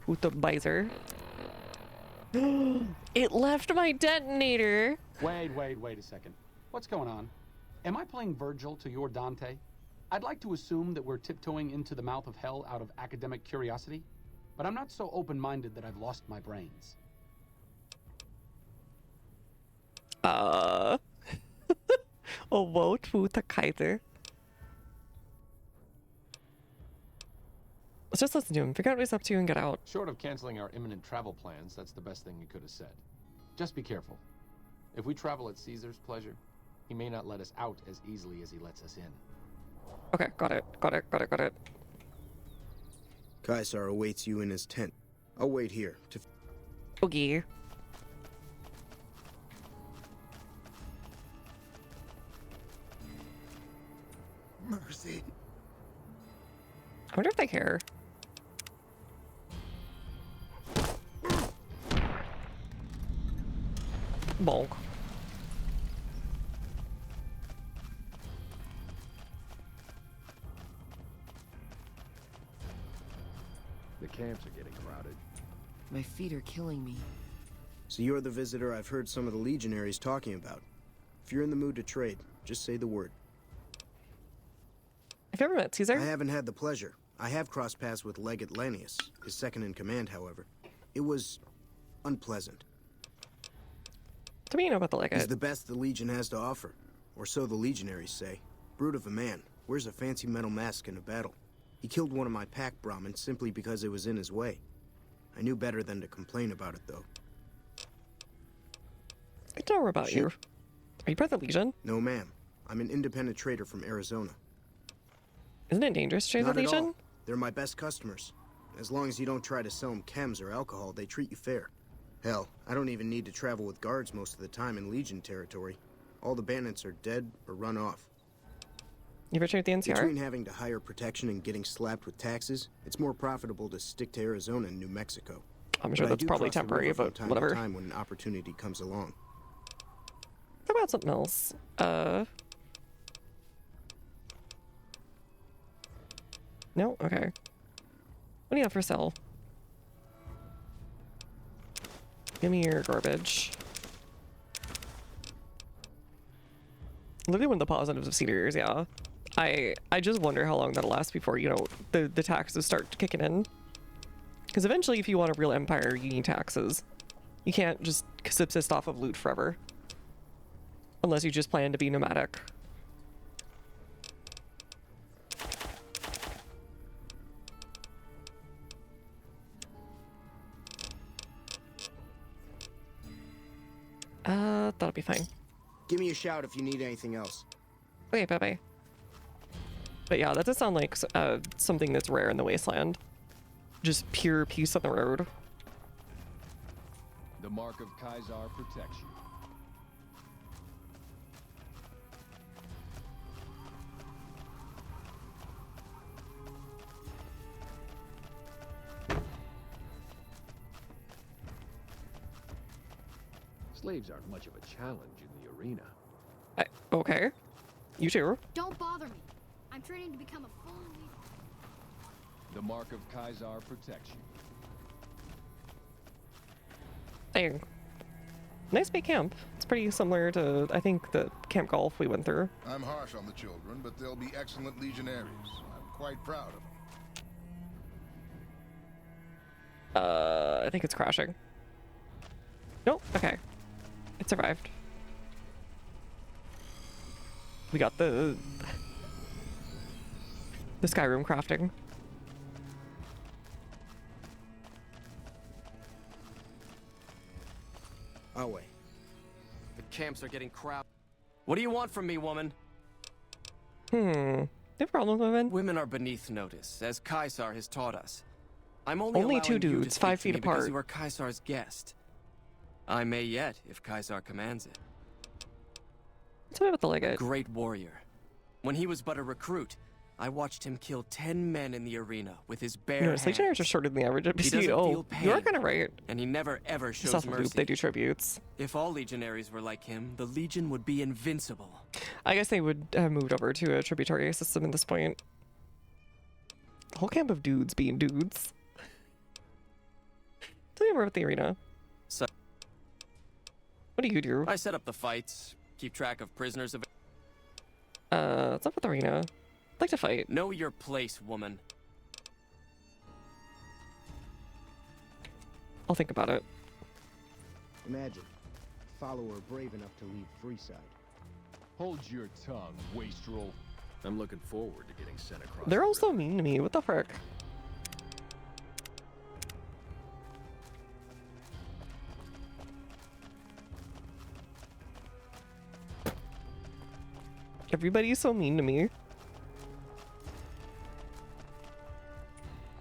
Speaker 1: Puta Bizer. It left my detonator.
Speaker 16: Wait a second. What's going on? Am I playing Virgil to your Dante? I'd like to assume that we're tiptoeing into the mouth of hell out of academic curiosity, but I'm not so open-minded that I've lost my brains.
Speaker 1: Oh, wow, puta Kaiser. Let's just listen to him, figure out what he's up to, and get out.
Speaker 13: Short of canceling our imminent travel plans, that's the best thing you could have said. Just be careful. If we travel at Caesar's pleasure, he may not let us out as easily as he lets us in.
Speaker 1: Okay, got it.
Speaker 18: Caesar awaits you in his tent. I'll wait here to...
Speaker 1: Okay.
Speaker 17: mercy.
Speaker 1: I wonder if they care. Bonk.
Speaker 14: The camps are getting crowded.
Speaker 7: My feet are killing me.
Speaker 18: So you're the visitor I've heard some of the legionaries talking about. If you're in the mood to trade, just say the word.
Speaker 1: Have you ever met Caesar?
Speaker 18: I haven't had the pleasure. I have crossed paths with Legate Lanius, his second in command, however. It was unpleasant.
Speaker 1: What do you know about the Legate?
Speaker 18: He's the best the Legion has to offer, or so the legionaries say. Brute of a man, wears a fancy metal mask in a battle. He killed one of my pack Brahmins simply because it was in his way. I knew better than to complain about it, though.
Speaker 1: I don't know more about you. Are you part of the Legion?
Speaker 18: No, ma'am. I'm an independent trader from Arizona.
Speaker 1: Isn't it dangerous to trade the
Speaker 18: Not at
Speaker 1: Legion?
Speaker 18: all. They're my best customers. As long as you don't try to sell them chems or alcohol, they treat you fair. Hell, I don't even need to travel with guards most of the time in Legion territory. All the bandits are dead or run off.
Speaker 1: You ever trade the NCR?
Speaker 18: Between having to hire protection and getting slapped with taxes, it's more profitable to stick to Arizona and New Mexico.
Speaker 1: I'm sure that's probably temporary, but
Speaker 18: time
Speaker 1: whatever.
Speaker 18: To time when an opportunity comes along.
Speaker 1: What about something else? No? Okay. What do you have for sale? Give me your garbage. Literally one of the positives of seniors, yeah. I just wonder how long that'll last before, you know, the taxes start kicking in. Because eventually, if you want a real empire, you need taxes. You can't just subsist off of loot forever. Unless you just plan to be nomadic. That'll be fine.
Speaker 18: Give me a shout if you need anything else.
Speaker 1: Okay, bye-bye. But yeah, that does sound like something that's rare in the Wasteland. Just pure peace on the road.
Speaker 2: The mark of Kaisar protects you.
Speaker 14: Slaves aren't much of a challenge in the arena.
Speaker 1: Okay. You too.
Speaker 23: Don't bother me. I'm training to become a full leader.
Speaker 2: The mark of Kaisar protects you.
Speaker 1: Hey. Nice big camp. It's pretty similar to, I think, the Camp Golf we went through.
Speaker 17: I'm harsh on the children, but they'll be excellent legionaries. I'm quite proud of them.
Speaker 1: I think it's crashing. Nope. Okay. It survived. We got the Skyrim crafting.
Speaker 18: I'll wait.
Speaker 3: The camps are getting crowded. What do you want from me, woman?
Speaker 1: Do you have problems with women?
Speaker 3: Women are beneath notice, as Kaisar has taught us. I'm only
Speaker 1: Only two
Speaker 3: allowing you to
Speaker 1: dudes,
Speaker 3: speak
Speaker 1: 5
Speaker 3: to
Speaker 1: feet
Speaker 3: me because
Speaker 1: apart.
Speaker 3: you are Kaisar's guest. I may yet, if Kaisar commands it.
Speaker 1: Tell me about the Legate.
Speaker 3: Great warrior. When he was but a recruit, I watched him kill 10 men in the arena with his bare
Speaker 1: No,
Speaker 3: hands.
Speaker 1: legionaries are shorter than the average
Speaker 3: He
Speaker 1: NPC.
Speaker 3: doesn't feel
Speaker 1: Oh,
Speaker 3: pain,
Speaker 1: you are kind of right.
Speaker 3: and he never ever shows
Speaker 1: Self-loop,
Speaker 3: mercy.
Speaker 1: they do tributes.
Speaker 3: If all legionaries were like him, the Legion would be invincible.
Speaker 1: I guess they would have moved over to a tributary system at this point. The whole camp of dudes being dudes. Tell me more about the arena.
Speaker 3: So,
Speaker 1: what do you do?
Speaker 3: I set up the fights, keep track of prisoners of.
Speaker 1: What's up with the arena? I'd like to fight.
Speaker 3: Know your place, woman.
Speaker 1: I'll think about it.
Speaker 18: Imagine a follower brave enough to leave Freeside.
Speaker 2: Hold your tongue, wastrel.
Speaker 14: I'm looking forward to getting sent across.
Speaker 1: They're all so mean to me. What the frick? Everybody's so mean to me.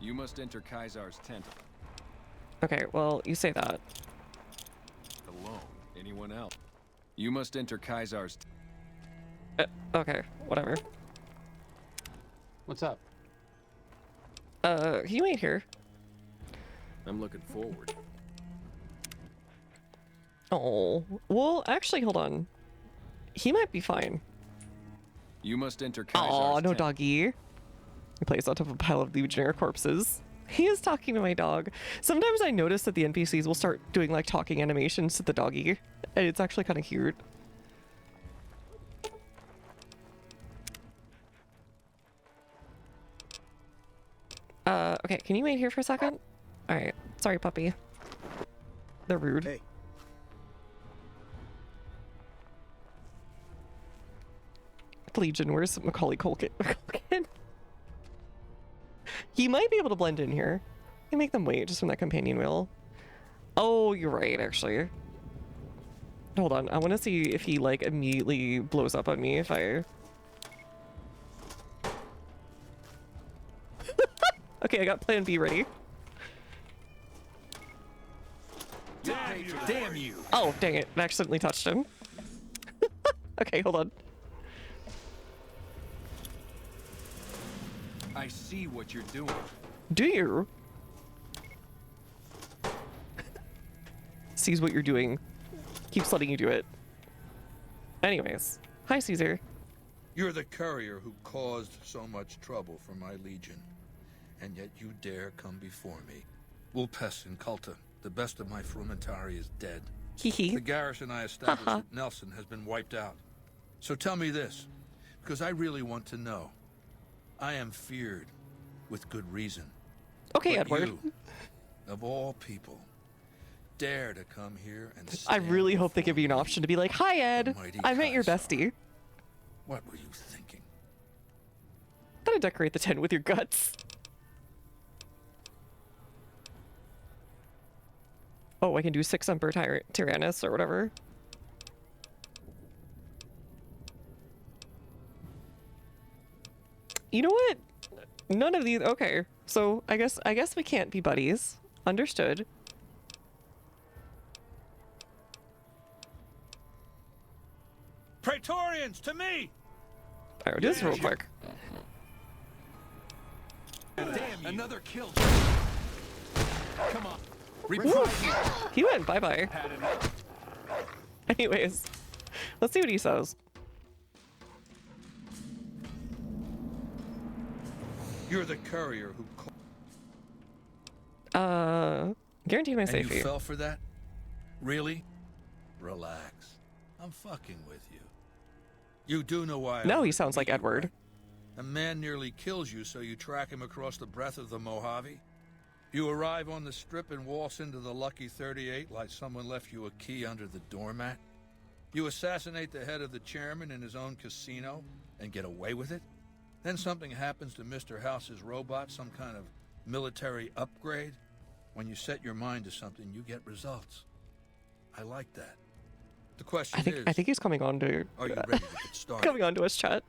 Speaker 2: You must enter Kaisar's tent
Speaker 1: Okay, well, you say that.
Speaker 2: alone. Anyone else? You must enter Kaisar's.
Speaker 1: Okay, whatever.
Speaker 16: What's up?
Speaker 1: He wait here.
Speaker 14: I'm looking forward.
Speaker 1: Oh, well, actually, hold on. He might be fine.
Speaker 2: You must enter
Speaker 1: Oh,
Speaker 2: Kaisar's
Speaker 1: no
Speaker 2: tent.
Speaker 1: doggy. He plays on top of a pile of Legionnaire corpses. He is talking to my dog. Sometimes I notice that the NPCs will start doing like talking animations to the doggy, and it's actually kind of cute. Okay, can you wait here for a second? All right, sorry, puppy. They're rude.
Speaker 18: Hey.
Speaker 1: Legion, where's Macaulay Culkin? He might be able to blend in here. I make them wait just from that companion wheel. Oh, you're right, actually. Hold on, I want to see if he like immediately blows up on me if I... Okay, I got plan B ready.
Speaker 2: Damn you!
Speaker 1: Oh, dang it, I accidentally touched him. Okay, hold on.
Speaker 2: I see what you're doing.
Speaker 1: Do you? Sees what you're doing. Keeps letting you do it. Anyways. Hi, Caesar.
Speaker 4: You're the courier who caused so much trouble for my legion. And yet you dare come before me. Vulpes and Culta, the best of my frumentari is dead. The garrison I established at Nelson has been wiped out. So tell me this, because I really want to know. I am feared, with good reason.
Speaker 1: Okay,
Speaker 4: but
Speaker 1: Edward.
Speaker 4: You, of all people, dare to come here and
Speaker 1: I really hope they give you an option to be like, hi, Ed. I met your bestie.
Speaker 4: What were you thinking?
Speaker 1: Gotta decorate the tent with your guts. Oh, I can do 6 Emperor Tyrannus or whatever. You know what? None of these. Okay, so I guess we can't be buddies. Understood.
Speaker 4: Praetorians, to me!
Speaker 1: Alright, we'll do this real quick.
Speaker 2: Damn you. Another kill. Come on.
Speaker 1: He went bye-bye. Anyways, let's see what he says.
Speaker 4: You're the courier who
Speaker 1: guarantee my
Speaker 4: and
Speaker 1: safety.
Speaker 4: you fell for that? Really? Relax. I'm fucking with you. You do know why.
Speaker 1: No, he sounds like Edward.
Speaker 4: A man nearly kills you, so you track him across the breadth of the Mojave. You arrive on the strip and waltz into the Lucky 38 like someone left you a key under the doormat. You assassinate the head of the chairman in his own casino and get away with it. Then something happens to Mr. House's robot, some kind of military upgrade. When you set your mind to something, you get results. I like that. The question is,
Speaker 1: I think he's coming on to.
Speaker 4: Are you ready to get started?
Speaker 1: Coming on to us, chat.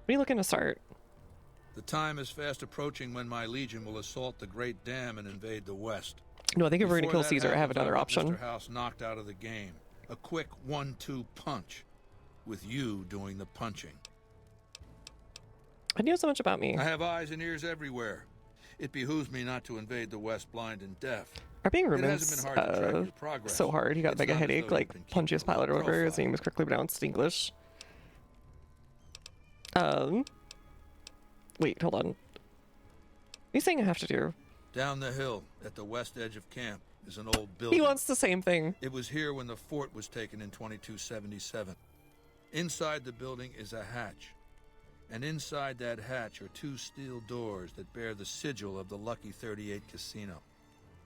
Speaker 1: What are you looking to start?
Speaker 4: The time is fast approaching when my legion will assault the Great Dam and invade the West.
Speaker 1: No, I think if we're gonna
Speaker 4: Before
Speaker 1: kill
Speaker 4: that
Speaker 1: Caesar, I have
Speaker 4: happens,
Speaker 1: another
Speaker 4: want
Speaker 1: option.
Speaker 4: Mr. House knocked out of the game. A quick 1-2 punch, with you doing the punching.
Speaker 1: I knew so much about me.
Speaker 4: I have eyes and ears everywhere. It behooves me not to invade the West blind and deaf.
Speaker 1: Our being
Speaker 4: It
Speaker 1: Ruben's
Speaker 4: hasn't been hard to track your progress.
Speaker 1: so hard. He got
Speaker 4: It's
Speaker 1: mega
Speaker 4: not as
Speaker 1: headache,
Speaker 4: though you
Speaker 1: like
Speaker 4: can keep
Speaker 1: Pontius
Speaker 4: your
Speaker 1: Pilate or whatever. His
Speaker 4: profile.
Speaker 1: name was quickly pronounced English. Wait, hold on. What are you saying I have to do?
Speaker 4: Down the hill, at the west edge of camp, is an old building.
Speaker 1: He wants the same thing.
Speaker 4: It was here when the fort was taken in 2277. Inside the building is a hatch. And inside that hatch are 2 steel doors that bear the sigil of the Lucky 38 casino.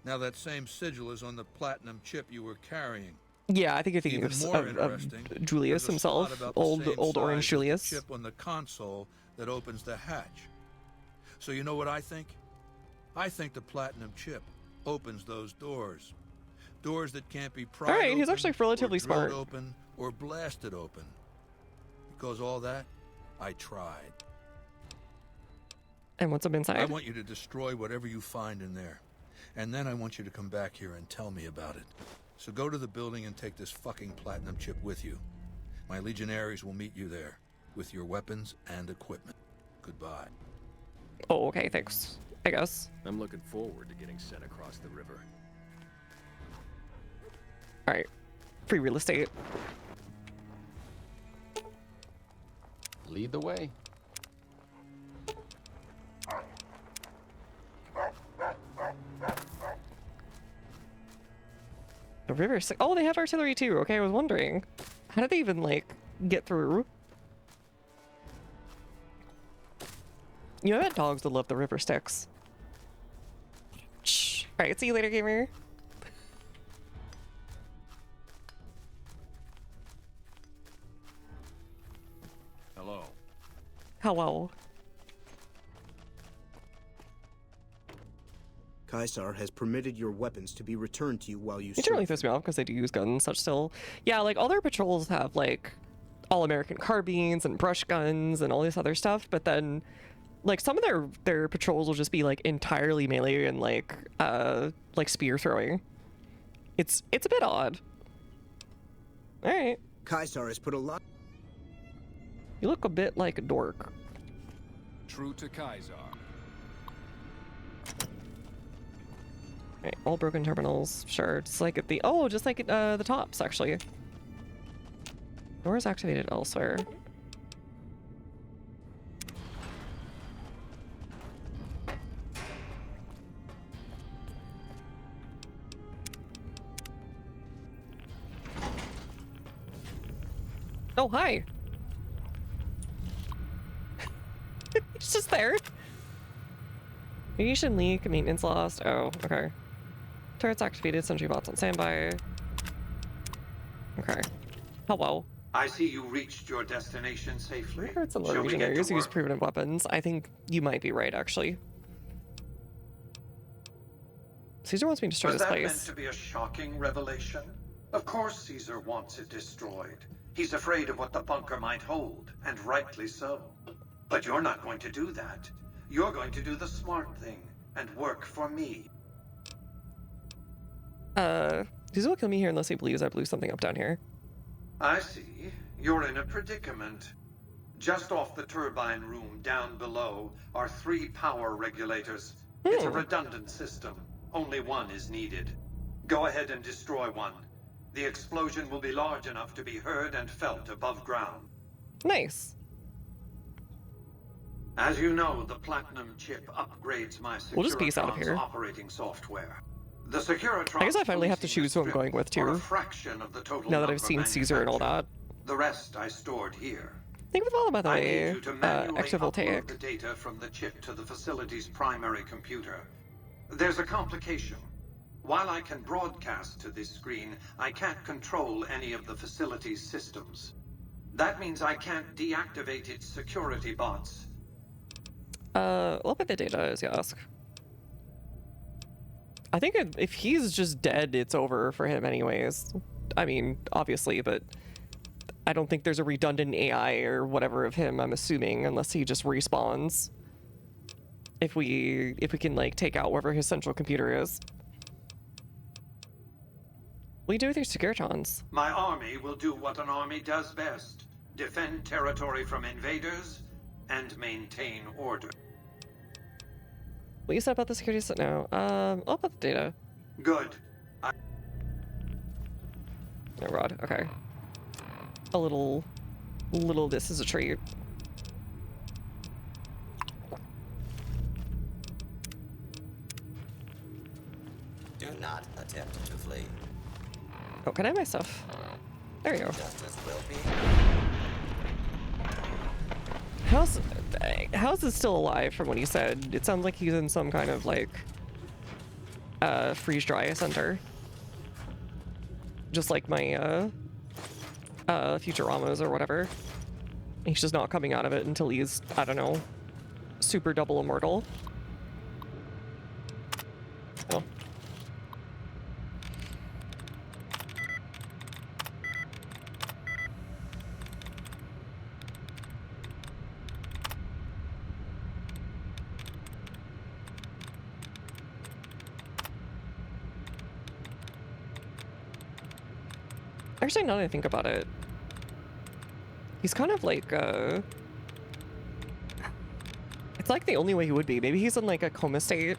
Speaker 4: Now that same sigil is on the platinum chip you were carrying.
Speaker 1: Yeah, I think you're thinking
Speaker 4: Even
Speaker 1: of,
Speaker 4: more
Speaker 1: of
Speaker 4: interesting,
Speaker 1: Julius
Speaker 4: there's a slot
Speaker 1: himself,
Speaker 4: about the
Speaker 1: old
Speaker 4: same
Speaker 1: orange
Speaker 4: size as the
Speaker 1: Julius.
Speaker 4: chip on the console that opens the hatch. So you know what I think? I think the platinum chip opens those doors. Doors that can't be pried
Speaker 1: All right, he's
Speaker 4: open,
Speaker 1: actually relatively
Speaker 4: or drilled
Speaker 1: smart.
Speaker 4: open or blasted open. Because all that, I tried.
Speaker 1: And what's up inside?
Speaker 4: I want you to destroy whatever you find in there. And then I want you to come back here and tell me about it. So go to the building and take this fucking platinum chip with you. My legionaries will meet you there. with your weapons and equipment. Goodbye.
Speaker 1: Oh, okay, thanks. I guess.
Speaker 14: I'm looking forward to getting sent across the river.
Speaker 1: Alright. Free real estate.
Speaker 13: Lead the way.
Speaker 1: The river. Oh, they have artillery too. Okay, I was wondering. How did they even, like, get through? You know, I bet dogs would love the river sticks. Shh. Alright, see you later, gamer.
Speaker 14: Hello.
Speaker 1: Hello.
Speaker 18: Caesar has permitted your weapons to be returned to you while you
Speaker 1: It generally throws me off because they do use guns and such still. Yeah, like, all their patrols have, like, all-American carbines and brush guns and all this other stuff, but then, like, some of their patrols will just be, like, entirely melee and, like spear throwing. It's a bit odd. Alright.
Speaker 18: Caesar has put a lot...
Speaker 1: You look a bit like a dork.
Speaker 14: True to Caesar.
Speaker 1: Right, all broken terminals, sure. Just like at the just like at the tops actually. Doors activated elsewhere. Oh, hi. He's just there. Radiation leak, maintenance lost. Oh, okay. Turrets activated, sentry bots on standby. Okay. Hello.
Speaker 5: I see you reached your destination safely.
Speaker 1: I heard some
Speaker 5: Shall we
Speaker 1: Norwegian
Speaker 5: get
Speaker 1: areas
Speaker 5: to
Speaker 1: use
Speaker 5: work?
Speaker 1: primitive weapons. I think you might be right, actually. Caesar wants me to destroy
Speaker 5: Was
Speaker 1: this
Speaker 5: that meant
Speaker 1: place.
Speaker 5: to be a shocking revelation? Of course Caesar wants it destroyed. He's afraid of what the bunker might hold, and rightly so. But you're not going to do that. You're going to do the smart thing, and work for me.
Speaker 1: Caesar will kill me here unless he believes I blew something up down here.
Speaker 5: I see. You're in a predicament. Just off the turbine room down below are 3 power regulators. It's a redundant system. Only one is needed. Go ahead and destroy one. The explosion will be large enough to be heard and felt above ground.
Speaker 1: Nice.
Speaker 5: As you know, the Platinum chip upgrades my
Speaker 1: We'll just peace out of
Speaker 5: Securitron's
Speaker 1: here.
Speaker 5: operating software. The Securitron
Speaker 1: I guess I finally have to choose who I'm going with
Speaker 5: are a
Speaker 1: too.
Speaker 5: fraction of the total
Speaker 1: Now that I've
Speaker 5: number
Speaker 1: seen Caesar and all that.
Speaker 5: The rest I stored here.
Speaker 1: Thank you for the follow, by the
Speaker 5: I
Speaker 1: way.
Speaker 5: need you to manually
Speaker 1: Extra
Speaker 5: upload
Speaker 1: voltaic.
Speaker 5: the data from the chip to the facility's primary computer. There's a complication. While I can broadcast to this screen, I can't control any of the facility's systems. That means I can't deactivate its security bots.
Speaker 1: What about the data is, you ask? I think if he's just dead, it's over for him anyways. I mean, obviously, but I don't think there's a redundant AI or whatever of him, I'm assuming, unless he just respawns. If we can, like, take out wherever his central computer is. What do you do with your Securitrons?
Speaker 5: My army will do what an army does best. Defend territory from invaders and maintain order.
Speaker 1: What you said about the security set now? I'll put the data.
Speaker 5: Good.
Speaker 1: No rod, okay. A little this is a treat.
Speaker 11: Do not attempt to flee.
Speaker 1: Oh, can I have my stuff? There you go.
Speaker 11: Justice will be.
Speaker 1: How's this still alive from what he said? It sounds like he's in some kind of, like, freeze-dry center. Just like my, Futuramas or whatever. He's just not coming out of it until he's, I don't know, super double immortal. Oh. Actually, now that I think about it, He's kind of like, it's like the only way he would be. Maybe he's in like a coma state.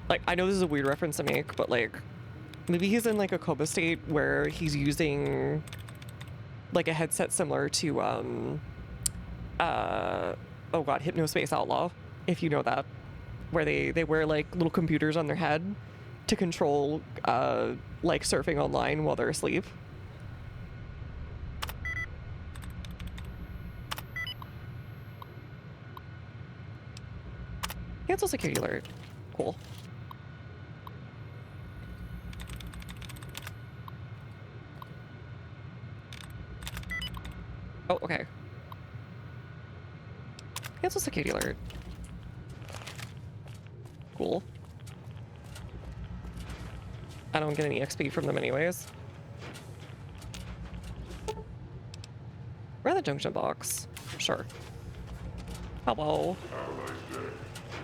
Speaker 1: Like, I know this is a weird reference to make, but like, maybe he's in like a coma state where he's using like a headset similar to, oh god, Hypnospace Outlaw, if you know that. Where they wear like little computers on their head to control, like surfing online while they're asleep. Cancel security alert. Cool. Oh, okay. Cancel security alert. Cool. I don't get any XP from them anyways. We're at the junction box. Sure. Hello.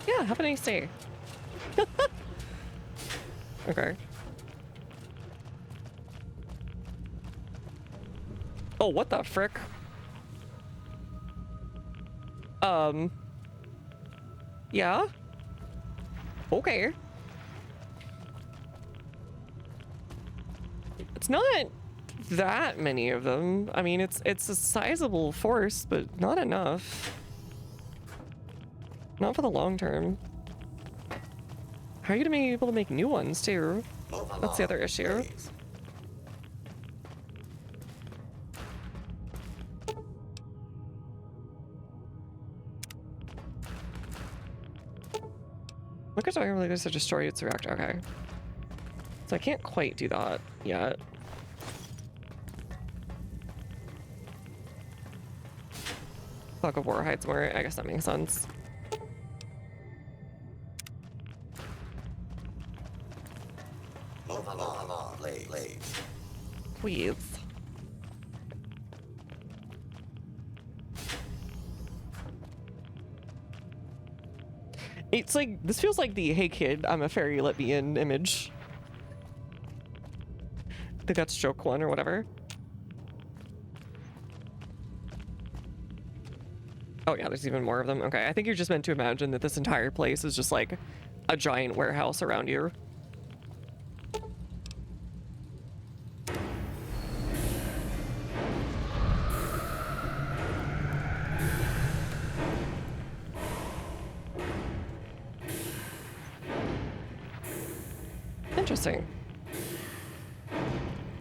Speaker 1: Yeah, have a nice day. Okay. Oh, what the frick? Yeah? Okay. It's not that many of them. I mean, it's a sizable force, but not enough. Not for the long term. How are you gonna be able to make new ones too? That's the other issue. Look at how really this to destroy its reactor. Okay. So I can't quite do that yet. Fog of War hides more. I guess that makes sense. Please. It's like, this feels like the "hey kid, I'm a fairy, let me in" image. I think that's joke one or whatever. Oh yeah, there's even more of them. Okay, I think you're just meant to imagine that this entire place is just like a giant warehouse around you. Interesting.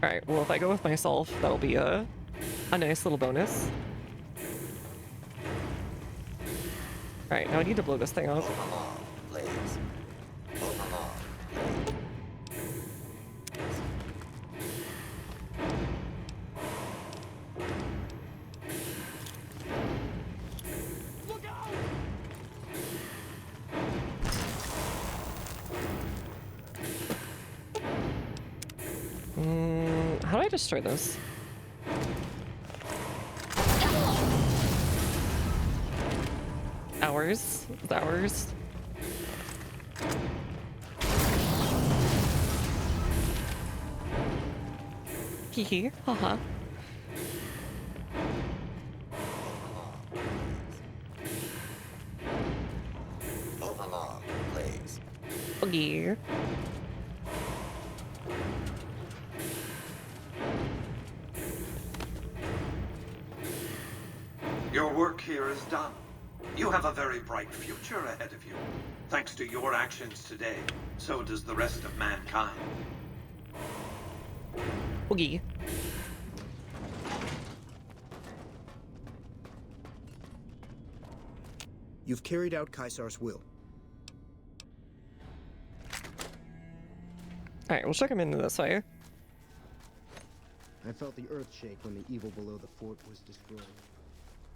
Speaker 1: Alright, well if I go with myself, that'll be a nice little bonus. Alright, now I need to blow this thing up. How do I destroy this? Hours? Hours? Hee haha. Boogie.
Speaker 5: Your work here is done. You have a very bright future ahead of you. Thanks to your actions today, so does the rest of mankind.
Speaker 1: Boogie.
Speaker 18: You've carried out Caesar's will.
Speaker 1: Alright, we'll check him into this way.
Speaker 18: I felt the earth shake when the evil below the fort was destroyed.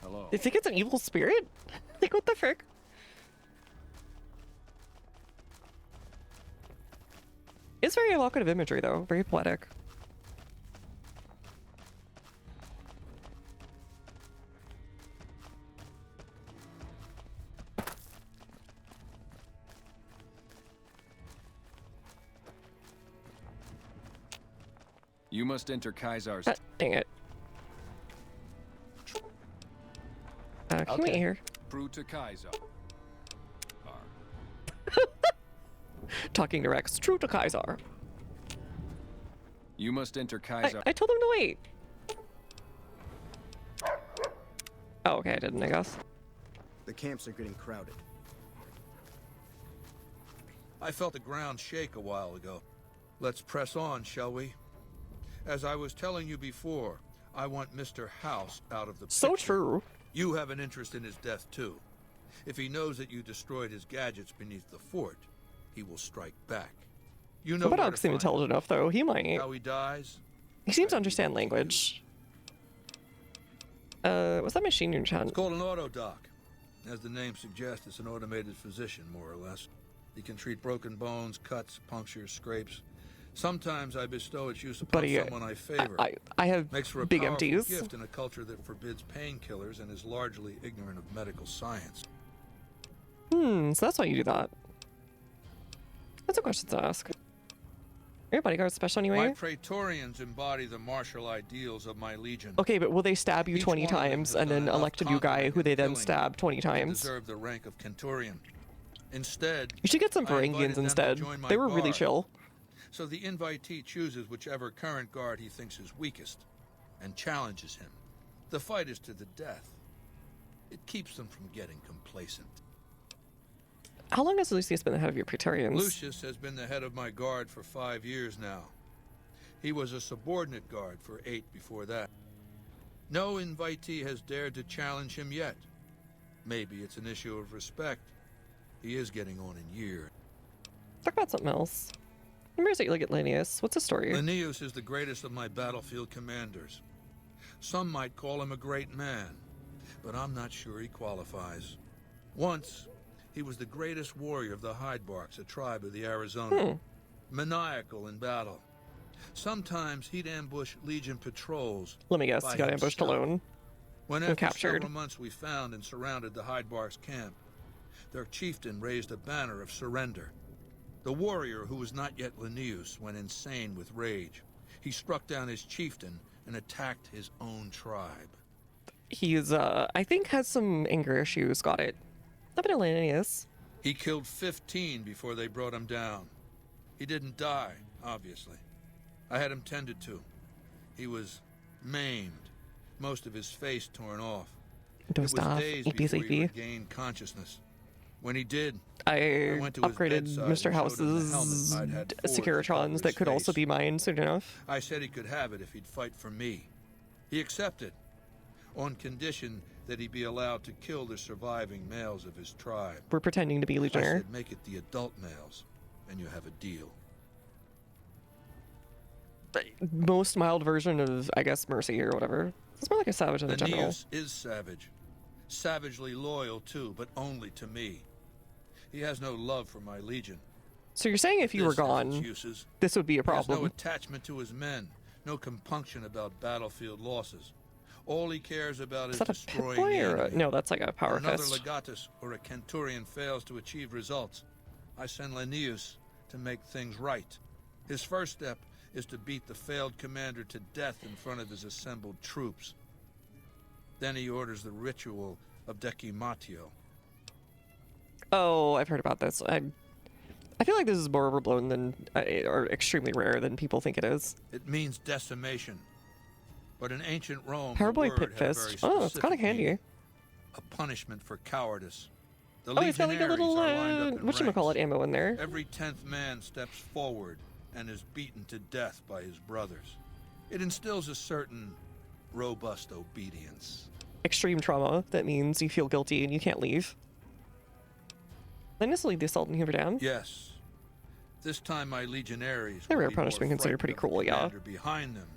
Speaker 14: Hello.
Speaker 1: They think it's an evil spirit? Like, what the frick? It's very evocative imagery, though. Very poetic.
Speaker 14: You must enter Caesar's.
Speaker 1: Dang it. Can you wait here?
Speaker 14: True to Kaiser.
Speaker 1: Talking to Rex. True to Kaiser.
Speaker 14: You must enter Kaiser.
Speaker 1: I told him to wait. Oh, okay, I didn't, I guess.
Speaker 18: The camps are getting crowded.
Speaker 4: I felt the ground shake a while ago. Let's press on, shall we? As I was telling you before, I want Mr. House out of the picture.
Speaker 1: So true.
Speaker 4: You have an interest in his death, too. If he knows that you destroyed his gadgets beneath the fort, he will strike back. You know
Speaker 1: But seem intelligent enough, though. He might.
Speaker 4: how he dies?
Speaker 1: He seems to understand language. What's that machine you're trying?
Speaker 4: It's called an autodoc. As the name suggests, it's an automated physician, more or less. He can treat broken bones, cuts, punctures, scrapes. Sometimes I bestow its use upon someone I favor.
Speaker 1: I have
Speaker 4: Makes for a
Speaker 1: big
Speaker 4: powerful
Speaker 1: empties.
Speaker 4: gift in a culture that forbids painkillers and is largely ignorant of medical science.
Speaker 1: So that's why you do that. That's a question to ask. Are your bodyguards special anyway?
Speaker 4: My Praetorians embody the martial ideals of my legion.
Speaker 1: Okay, but will they stab you 20 times and then elect a new guy who they then stab 20 times?
Speaker 4: Deserve the rank of Centurion. Instead,
Speaker 1: You should get some
Speaker 4: I invited
Speaker 1: Varangians
Speaker 4: them to
Speaker 1: instead.
Speaker 4: join my
Speaker 1: They were really
Speaker 4: guard.
Speaker 1: chill.
Speaker 4: So the invitee chooses whichever current guard he thinks is weakest and challenges him. The fight is to the death. It keeps them from getting complacent.
Speaker 1: How long has Lucius been the head of your Praetorians?
Speaker 4: Lucius has been the head of my guard for 5 years now. He was a subordinate guard for 8 before that. No invitee has dared to challenge him yet. Maybe it's an issue of respect. He is getting on in years.
Speaker 1: Talk about something else. Remember that you look at Linnaeus. What's his story?
Speaker 4: Linnaeus is the greatest of my battlefield commanders. Some might call him a great man, but I'm not sure he qualifies. Once, he was the greatest warrior of the Hydebarks, a tribe of the Arizona. Maniacal in battle. Sometimes he'd ambush Legion patrols.
Speaker 1: Let me guess,
Speaker 4: by
Speaker 1: he got ambushed
Speaker 4: himself.
Speaker 1: alone.
Speaker 4: When
Speaker 1: and
Speaker 4: after
Speaker 1: captured.
Speaker 4: several months we found and surrounded the Hydebarks camp, their chieftain raised a banner of surrender. The warrior, who was not yet Linnaeus, went insane with rage. He struck down his chieftain and attacked his own tribe.
Speaker 1: He's, I think has some anger issues. Got it. Not been a Linnaeus.
Speaker 4: He killed 15 before they brought him down. He didn't die, obviously. I had him tended to. He was maimed, most of his face torn off. It was days before he regained consciousness. When he did,
Speaker 1: I
Speaker 4: went to his
Speaker 1: upgraded
Speaker 4: bedside
Speaker 1: Mr.
Speaker 4: and showed him the helmet
Speaker 1: House's
Speaker 4: I'd had forged to
Speaker 1: Securitrons
Speaker 4: cover
Speaker 1: that
Speaker 4: his
Speaker 1: could also
Speaker 4: face.
Speaker 1: be mine soon enough.
Speaker 4: I said he could have it if he'd fight for me. He accepted, on condition that he be allowed to kill the surviving males of his tribe.
Speaker 1: We're pretending to be
Speaker 4: I
Speaker 1: Legionnaire.
Speaker 4: said, make it the adult males, and you have a deal.
Speaker 1: Most mild version of, I guess, mercy or whatever. It's more like a savage in the general.
Speaker 4: Linnaeus is savage. Savagely loyal, too, but only to me. He has no love for my legion.
Speaker 1: So you're saying if you were
Speaker 4: This has its
Speaker 1: gone,
Speaker 4: uses.
Speaker 1: this would be a
Speaker 4: He has no
Speaker 1: problem?
Speaker 4: attachment to his men, no compunction about battlefield losses. All he cares about
Speaker 1: Is
Speaker 4: is
Speaker 1: that a
Speaker 4: destroying
Speaker 1: Pip-Boy
Speaker 4: the
Speaker 1: or a,
Speaker 4: enemy.
Speaker 1: no? That's like a
Speaker 4: When
Speaker 1: power
Speaker 4: another
Speaker 1: fist.
Speaker 4: legatus or a centurion fails to achieve results, I send Linnaeus to make things right. His first step is to beat the failed commander to death in front of his assembled troops. Then he orders the ritual of Decimatio.
Speaker 1: Oh, I've heard about this. I feel like this is more overblown than, or extremely rare than people think it is.
Speaker 4: It means decimation. But in ancient Rome,
Speaker 1: Powerboy
Speaker 4: the word
Speaker 1: Pit
Speaker 4: had a
Speaker 1: Fist.
Speaker 4: very
Speaker 1: Oh, it's kind
Speaker 4: specific
Speaker 1: of handy.
Speaker 4: meaning. A punishment for cowardice. The
Speaker 1: Oh, it's got like a
Speaker 4: legionaries
Speaker 1: little,
Speaker 4: are lined up in
Speaker 1: whatchamacallit
Speaker 4: ranks.
Speaker 1: ammo in there.
Speaker 4: Every 10th man steps forward and is beaten to death by his brothers. It instills a certain robust obedience.
Speaker 1: Extreme trauma. That means you feel guilty and you can't leave. Then just lead the assault and Hoover Dam.
Speaker 4: Yes. This time my legionaries
Speaker 1: Their
Speaker 4: will
Speaker 1: rare
Speaker 4: be
Speaker 1: punishment
Speaker 4: more
Speaker 1: considered
Speaker 4: frightened
Speaker 1: pretty
Speaker 4: of the
Speaker 1: cruel, yeah.
Speaker 4: commander behind them.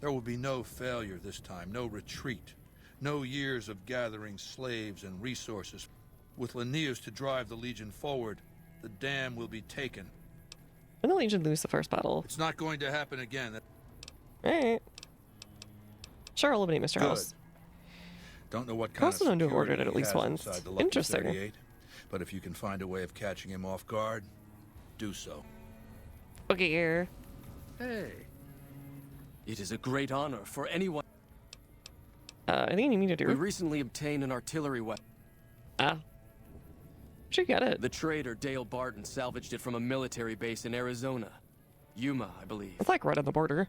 Speaker 4: There will be no failure this time, no retreat, no years of gathering slaves and resources. With Linnaeus to drive the Legion forward, the dam will be taken.
Speaker 1: When the Legion lose the first battle.
Speaker 4: It's not going to happen again.
Speaker 1: Alright. Sure, I'll eliminate Mr.
Speaker 4: Good.
Speaker 1: House.
Speaker 4: Don't know what
Speaker 1: I'm
Speaker 4: kind of
Speaker 1: also known to have
Speaker 4: security
Speaker 1: ordered it at
Speaker 4: he
Speaker 1: least
Speaker 4: has
Speaker 1: once.
Speaker 4: inside the Lucky
Speaker 1: Interesting.
Speaker 4: 38, but if you can find a way of catching him off guard, do so.
Speaker 1: Okay, here.
Speaker 3: Hey. It is a great honor for anyone.
Speaker 1: Anything you need to do?
Speaker 3: We recently obtained an artillery weapon.
Speaker 1: Ah. Where'd you get it?
Speaker 3: The trader Dale Barton salvaged it from a military base in Arizona. Yuma, I believe.
Speaker 1: It's like right on the border.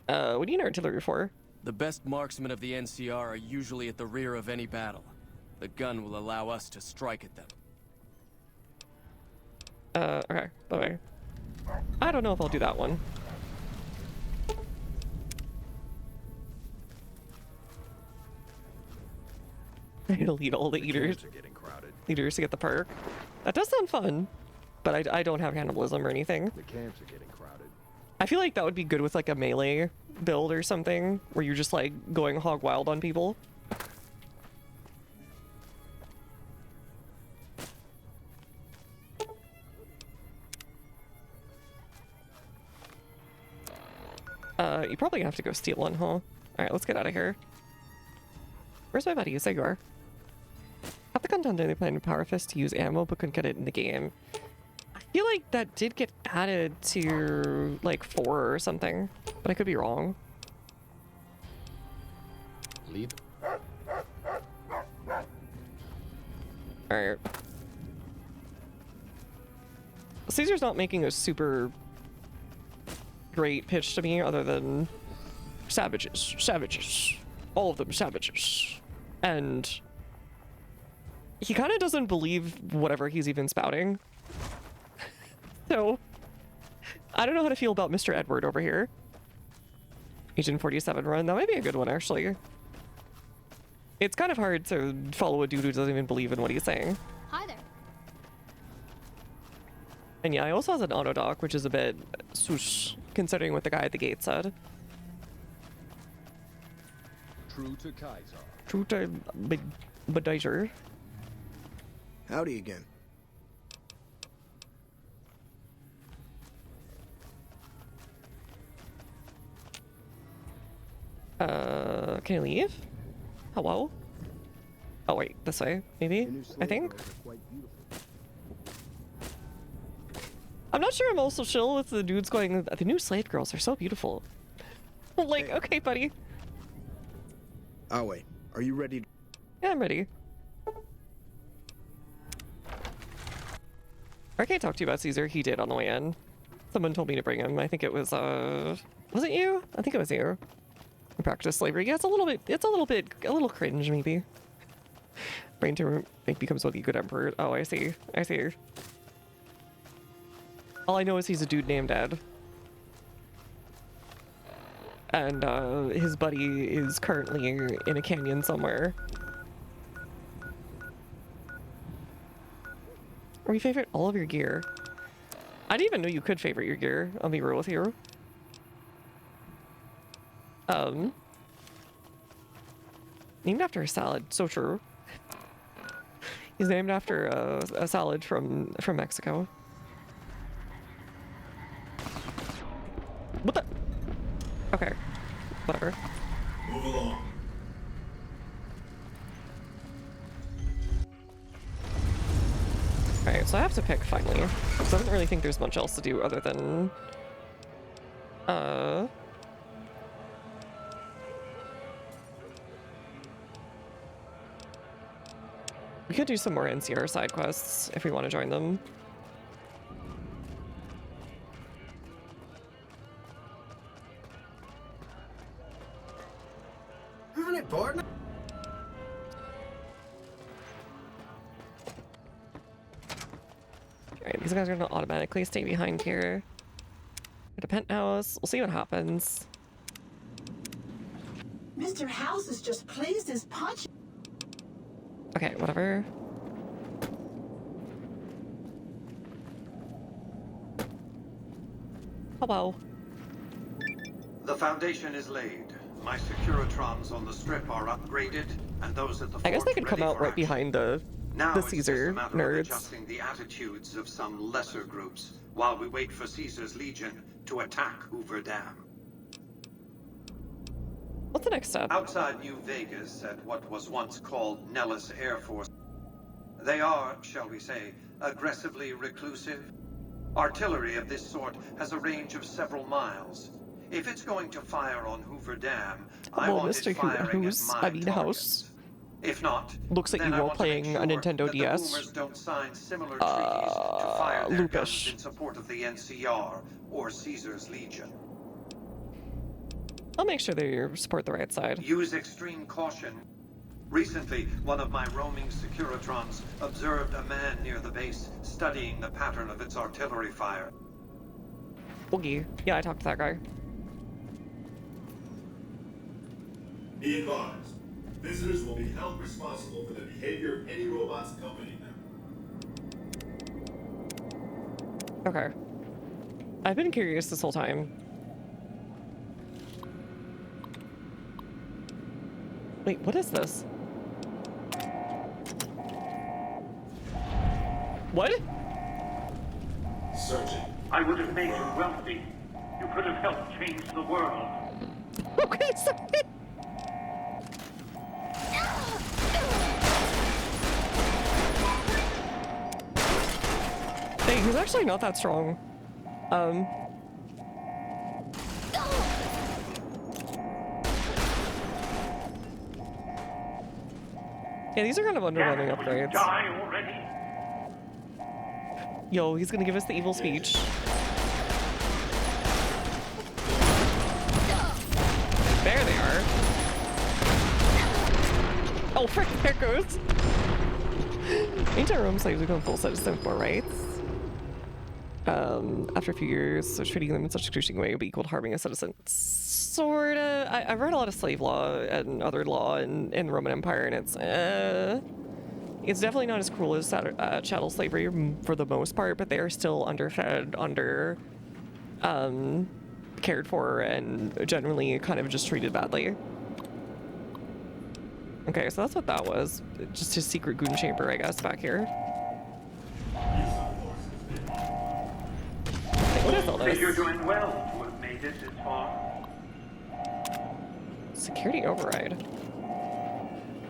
Speaker 1: What do you need artillery for?
Speaker 3: The best marksmen of the NCR are usually at the rear of any battle. The gun will allow us to strike at them.
Speaker 1: Okay, bye-bye. I don't know if I'll do that one. I need to lead all the eaters to get the perk. That does sound fun, but I don't have cannibalism or anything.
Speaker 13: The camps are getting crowded.
Speaker 1: I feel like that would be good with like a melee build or something, where you're just like going hog wild on people. You probably have to go steal one, huh? Alright, let's get out of here. Where's my buddy? There you are. Have the gun down they plan Power Fist to use ammo, but couldn't get it in the game. I feel like that did get added to like 4 or something, but I could be wrong.
Speaker 13: Lead.
Speaker 1: Alright. Caesar's not making a super great pitch to me other than savages, savages, all of them savages. And he kind of doesn't believe whatever he's even spouting. So I don't know how to feel about Mr. Edward over here. Agent 47 run, that might be a good one actually. It's kind of hard to follow a dude who doesn't even believe in what he's saying.
Speaker 23: Hi there.
Speaker 1: And yeah, he also has an auto dock, which is a bit swoosh, considering what the guy at the gate said.
Speaker 13: True to Kaiser.
Speaker 1: True to Bedizer.
Speaker 18: Howdy again.
Speaker 1: Can I leave? Hello? Oh wait, this way, maybe? I think? I'm not sure I'm also chill with the dudes going, the new slave girls are so beautiful. Like, hey. Okay, buddy.
Speaker 18: Oh wait, are you ready?
Speaker 1: Yeah, I'm ready. I can't talk to you about Caesar. He did on the way in. Someone told me to bring him. I think it was, was it you? I think it was you. Practice slavery. Yeah, it's a little cringe, maybe. Brain to make becomes what the good emperor. Oh, I see. I see. All I know is he's a dude named Ed. And, his buddy is currently in a canyon somewhere. Or you favorite all of your gear? I didn't even know you could favorite your gear, I'll be real with you. Named after a salad, so true. He's named after a salad from Mexico. What the? Okay, whatever.
Speaker 2: Move along.
Speaker 1: Alright, so I have to pick finally. Because I don't really think there's much else to do other than we could do some more NCR side quests if we want to join them.
Speaker 11: Honey, partner.
Speaker 1: Alright, these guys are gonna automatically stay behind here. At a penthouse. We'll see what happens.
Speaker 6: Mr. House is just pleased as punch.
Speaker 1: Okay, whatever. Hello.
Speaker 5: The foundation is laid. My Securitrons on the strip are upgraded, and those at the
Speaker 1: I guess they
Speaker 5: fort
Speaker 1: could come
Speaker 5: ready
Speaker 1: out
Speaker 5: for
Speaker 1: right
Speaker 5: action.
Speaker 1: behind the
Speaker 5: Now it's just
Speaker 1: Caesar
Speaker 5: a matter of
Speaker 1: nerds.
Speaker 5: adjusting the attitudes of some lesser groups while we wait for Caesar's Legion to attack Hoover Dam.
Speaker 1: What's the next step?
Speaker 5: Outside New Vegas, at what was once called Nellis Air Force, they are, shall we say, aggressively reclusive. Artillery of this sort has a range of several miles. If it's going to fire on Hoover Dam, I
Speaker 1: Hello,
Speaker 5: want
Speaker 1: Mr.
Speaker 5: it firing at my
Speaker 1: House.
Speaker 5: targets. If not,
Speaker 1: Looks like
Speaker 5: then
Speaker 1: you
Speaker 5: I
Speaker 1: were
Speaker 5: want to make
Speaker 1: playing
Speaker 5: sure
Speaker 1: a Nintendo
Speaker 5: that
Speaker 1: DS.
Speaker 5: the boomers don't sign similar treaties to fire their guns
Speaker 1: Lupish.
Speaker 5: in support of the NCR or Caesar's Legion.
Speaker 1: I'll make sure they support the right side.
Speaker 5: Use extreme caution. Recently, one of my roaming Securitrons observed a man near the base studying the pattern of its artillery fire.
Speaker 1: Boogie. Yeah, I talked to that guy.
Speaker 9: Be advised, visitors will be held responsible for the behavior of any robots accompanying them.
Speaker 1: Okay. I've been curious this whole time. Wait, what is this? What?
Speaker 9: Searching.
Speaker 5: I would have made you wealthy. You could have helped change the world.
Speaker 1: Okay, sorry. Hey, he's actually not that strong. Yeah, these are kind of underwhelming upgrades.
Speaker 5: Die already?
Speaker 1: Yo, he's gonna give us the evil speech. There they are. Oh, frick, there it goes. Anti-Rome slaves become full citizens with more rights. After a few years, so treating them in such a excruciating way would be equal to harming a citizen. Sorta. I've read a lot of slave law and other law in the Roman Empire, and it's definitely not as cruel as chattel slavery for the most part, but they are still underfed, cared for, and generally kind of just treated badly. Okay, so that's what that was. Just his secret goon chamber, I guess, back here. What is all this?
Speaker 5: You're doing well to have made it this far.
Speaker 1: Security override.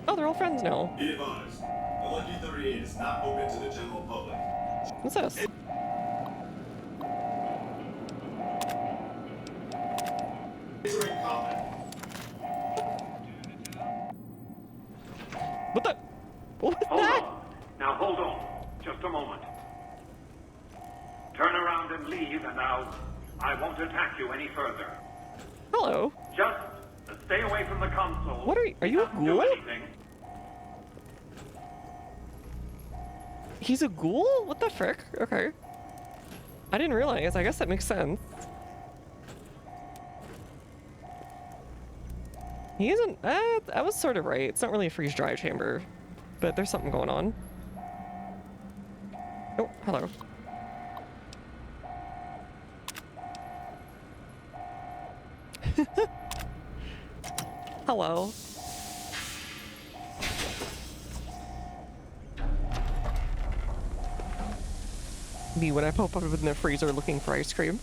Speaker 1: Oh, they're all friends now.
Speaker 9: Be advised, the Lucky 38 is not open to the general public.
Speaker 1: What's this?
Speaker 9: Entering combat.
Speaker 1: What the? What was
Speaker 5: Hold
Speaker 1: that?
Speaker 5: on. Now hold on. Just a moment. Turn around and leave, and I won't attack you any further.
Speaker 1: Hello.
Speaker 5: Just stay away from the console.
Speaker 1: What are you a
Speaker 5: Do
Speaker 1: ghoul?
Speaker 5: anything.
Speaker 1: He's a ghoul? What the frick? Okay. I didn't realize. I guess that makes sense. He isn't. I was sort of right. It's not really a freeze dry chamber, but there's something going on. Oh, hello. Hello. Me when I pop up in the freezer looking for ice cream.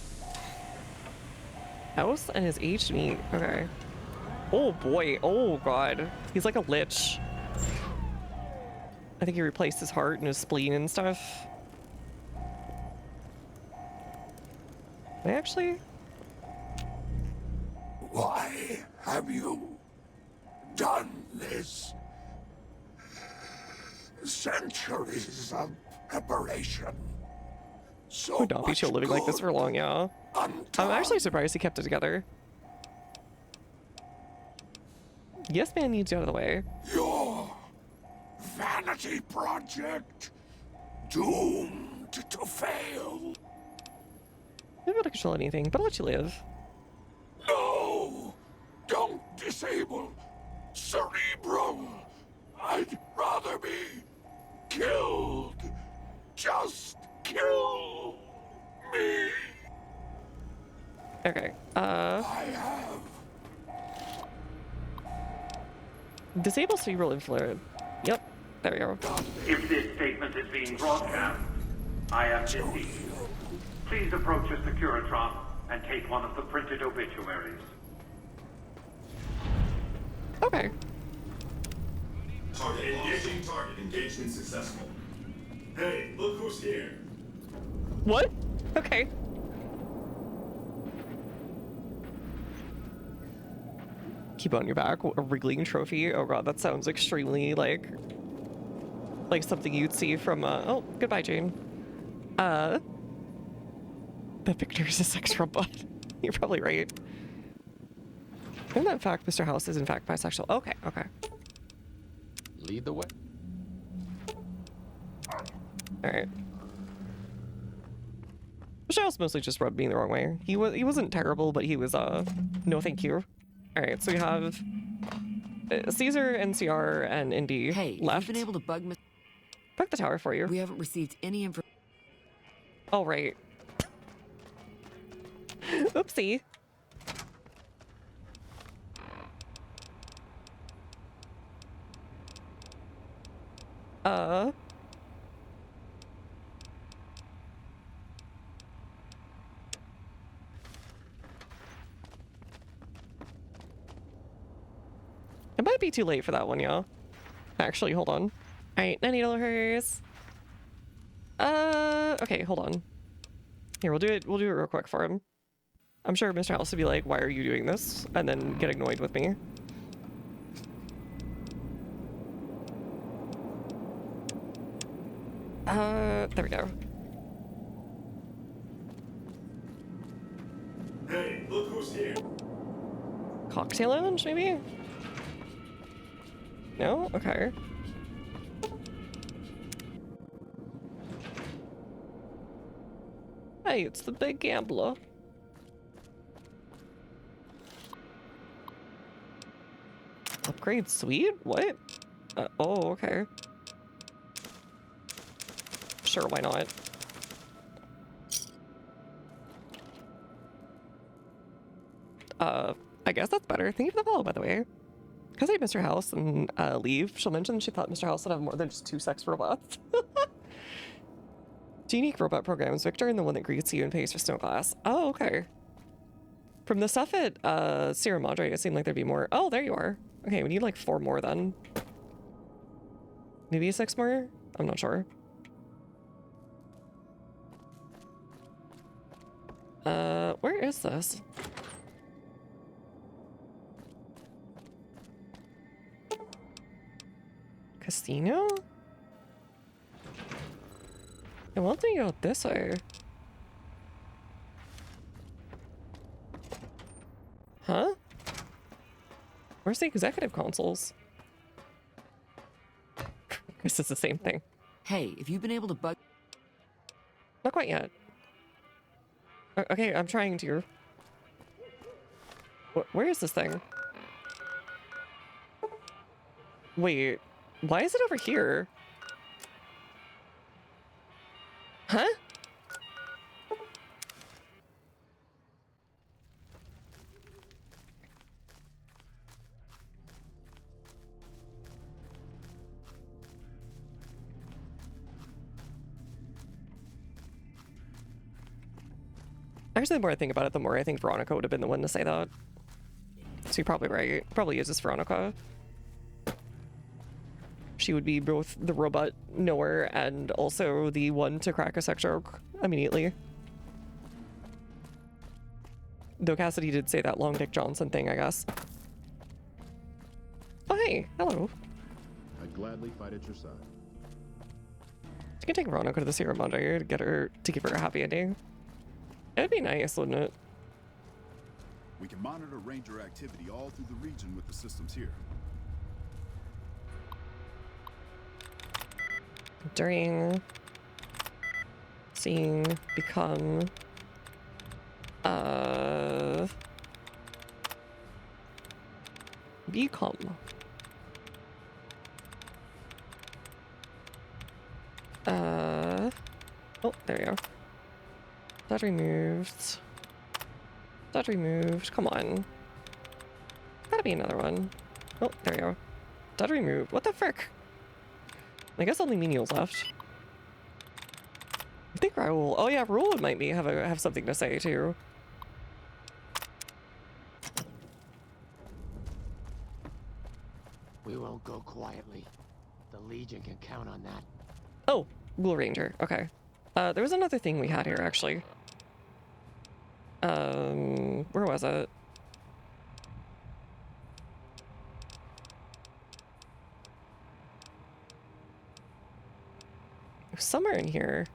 Speaker 1: House and his aged meat. Okay. Oh boy. Oh god. He's like a lich. I think he replaced his heart and his spleen and stuff. I actually...
Speaker 12: Why have you done this? Centuries of preparation. So
Speaker 1: would not be chill living like this for long, yeah. I'm actually surprised he kept it together. Yes, man needs you out of the way.
Speaker 12: Your vanity project doomed to fail.
Speaker 1: Maybe not to control anything, but I'll let you live.
Speaker 12: No! Don't disable Cerebro! I'd rather be killed. Just kill me.
Speaker 1: Okay,
Speaker 12: I have.
Speaker 1: Disable cerebral influid. Yep, there we go.
Speaker 5: If this statement is being broadcast, I am busy. Please approach a Securitron and take one of the printed obituaries.
Speaker 1: Okay.
Speaker 9: Target engaging. Target engagement successful. Hey, look who's here.
Speaker 1: What? Okay. Keep it on your back. A wriggling trophy. Oh god, that sounds extremely like something you'd see from oh, goodbye, Jane. That Victor is a sex robot. You're probably right. And that in fact, Mr. House is in fact bisexual. Okay, okay.
Speaker 13: Lead the way.
Speaker 1: Alright. Mr. House mostly just rubbed me the wrong way. He wasn't terrible, but he was no thank you. Alright, so we have Caesar, NCR, and Indy left.
Speaker 7: You've been able to bug
Speaker 1: the tower for you.
Speaker 7: We haven't received any information.
Speaker 1: Oh, right. Oopsie. It might be too late for that one, y'all. Actually, hold on. Alright, $90. Okay, hold on. Here, we'll do it real quick for him. I'm sure Mr. House would be like, why are you doing this? And then get annoyed with me. There we go.
Speaker 9: Hey, look who's here.
Speaker 1: Cocktail lounge, maybe? No? Okay. Hey, it's the big gambler. Upgrade suite? What? Oh, okay. Sure, why not? I guess that's better. Thank you for the follow, by the way. Because I Mr. House and leave, she'll mention she thought Mr. House would have more than just 2 sex robots. 2 unique robot programs, Victor and the one that greets you and pays for snow glass. Oh, okay. From the stuff at Sierra Madre, it seemed like there'd be more. Oh, there you are. Okay, we need like 4 more then. Maybe 6 more? I'm not sure. Where is this? Casino? I want to go this way. Huh? Where's the executive consoles? This is the same thing.
Speaker 7: Hey, if you've been able to bug...
Speaker 1: Not quite yet. Okay, I'm trying to. Where is this thing? Wait, why is it over here? Huh? Actually, the more I think about it, the more I think Veronica would have been the one to say that. So you're probably right. Probably is this Veronica. She would be both the robot knower and also the one to crack a sex joke immediately. Though Cassidy did say that Long Dick Johnson thing, I guess. Oh, hey. Hello.
Speaker 9: I'd gladly fight at your side.
Speaker 1: You can take Veronica to the Sierra Madre to get her to give her a happy ending. It'd be nice, wouldn't it?
Speaker 9: We can monitor Ranger activity all through the region with the systems here.
Speaker 1: During seeing become become oh, there we go. That removed. That removed. Come on. Gotta be another one. Oh, there we go. That removed. What the frick? I guess only menials left. I think Raul. Oh yeah, Raul might be have something to say too.
Speaker 10: We won't go quietly. The Legion can count on that.
Speaker 1: Oh, Blue Ranger. Okay. There was another thing we had here actually. Where was it? somewhere in here.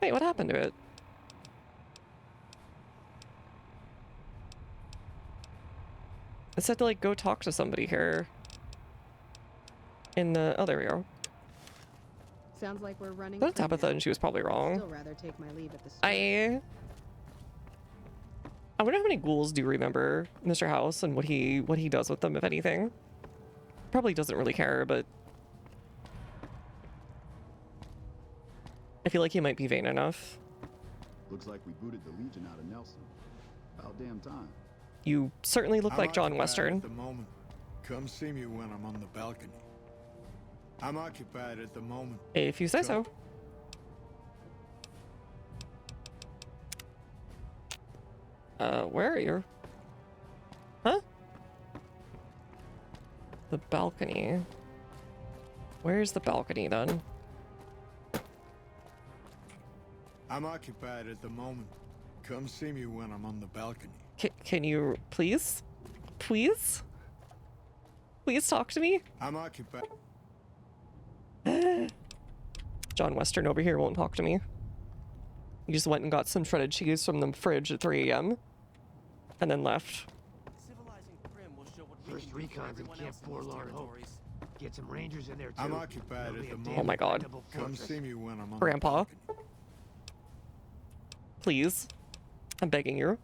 Speaker 1: Wait, what happened to it? It said to, like, go talk to somebody here. In the... Oh, there we go.
Speaker 15: Sounds like we're running.
Speaker 1: That's Tabitha, and she was probably wrong.
Speaker 15: Still rather take my leave at the store.
Speaker 1: I wonder how many ghouls do remember Mr. House and what he does with them, if anything. Probably doesn't really care, but I feel like he might be vain enough.
Speaker 20: Looks like we booted the Legion out of Nelson. About damn time.
Speaker 1: You certainly look like John Western.
Speaker 21: At the moment. Come see me when I'm on the balcony. I'm occupied at the moment.
Speaker 1: If you say so. Where are you? Huh? The balcony. Where's the balcony then?
Speaker 21: I'm occupied at the moment. Come see me when I'm on the balcony.
Speaker 1: Can you please? Please? Please talk to me?
Speaker 21: I'm occupied.
Speaker 1: John Western over here won't talk to me. He just went and got some shredded cheese from the fridge at 3 a.m. and then left.
Speaker 10: First recons in Camp Forlorn Hope. Get some rangers in there too.
Speaker 21: I'm occupied at the moment.
Speaker 1: Oh my god.
Speaker 21: Come see me when I'm on
Speaker 1: Grandpa.
Speaker 21: the balcony.
Speaker 1: Please. I'm begging you.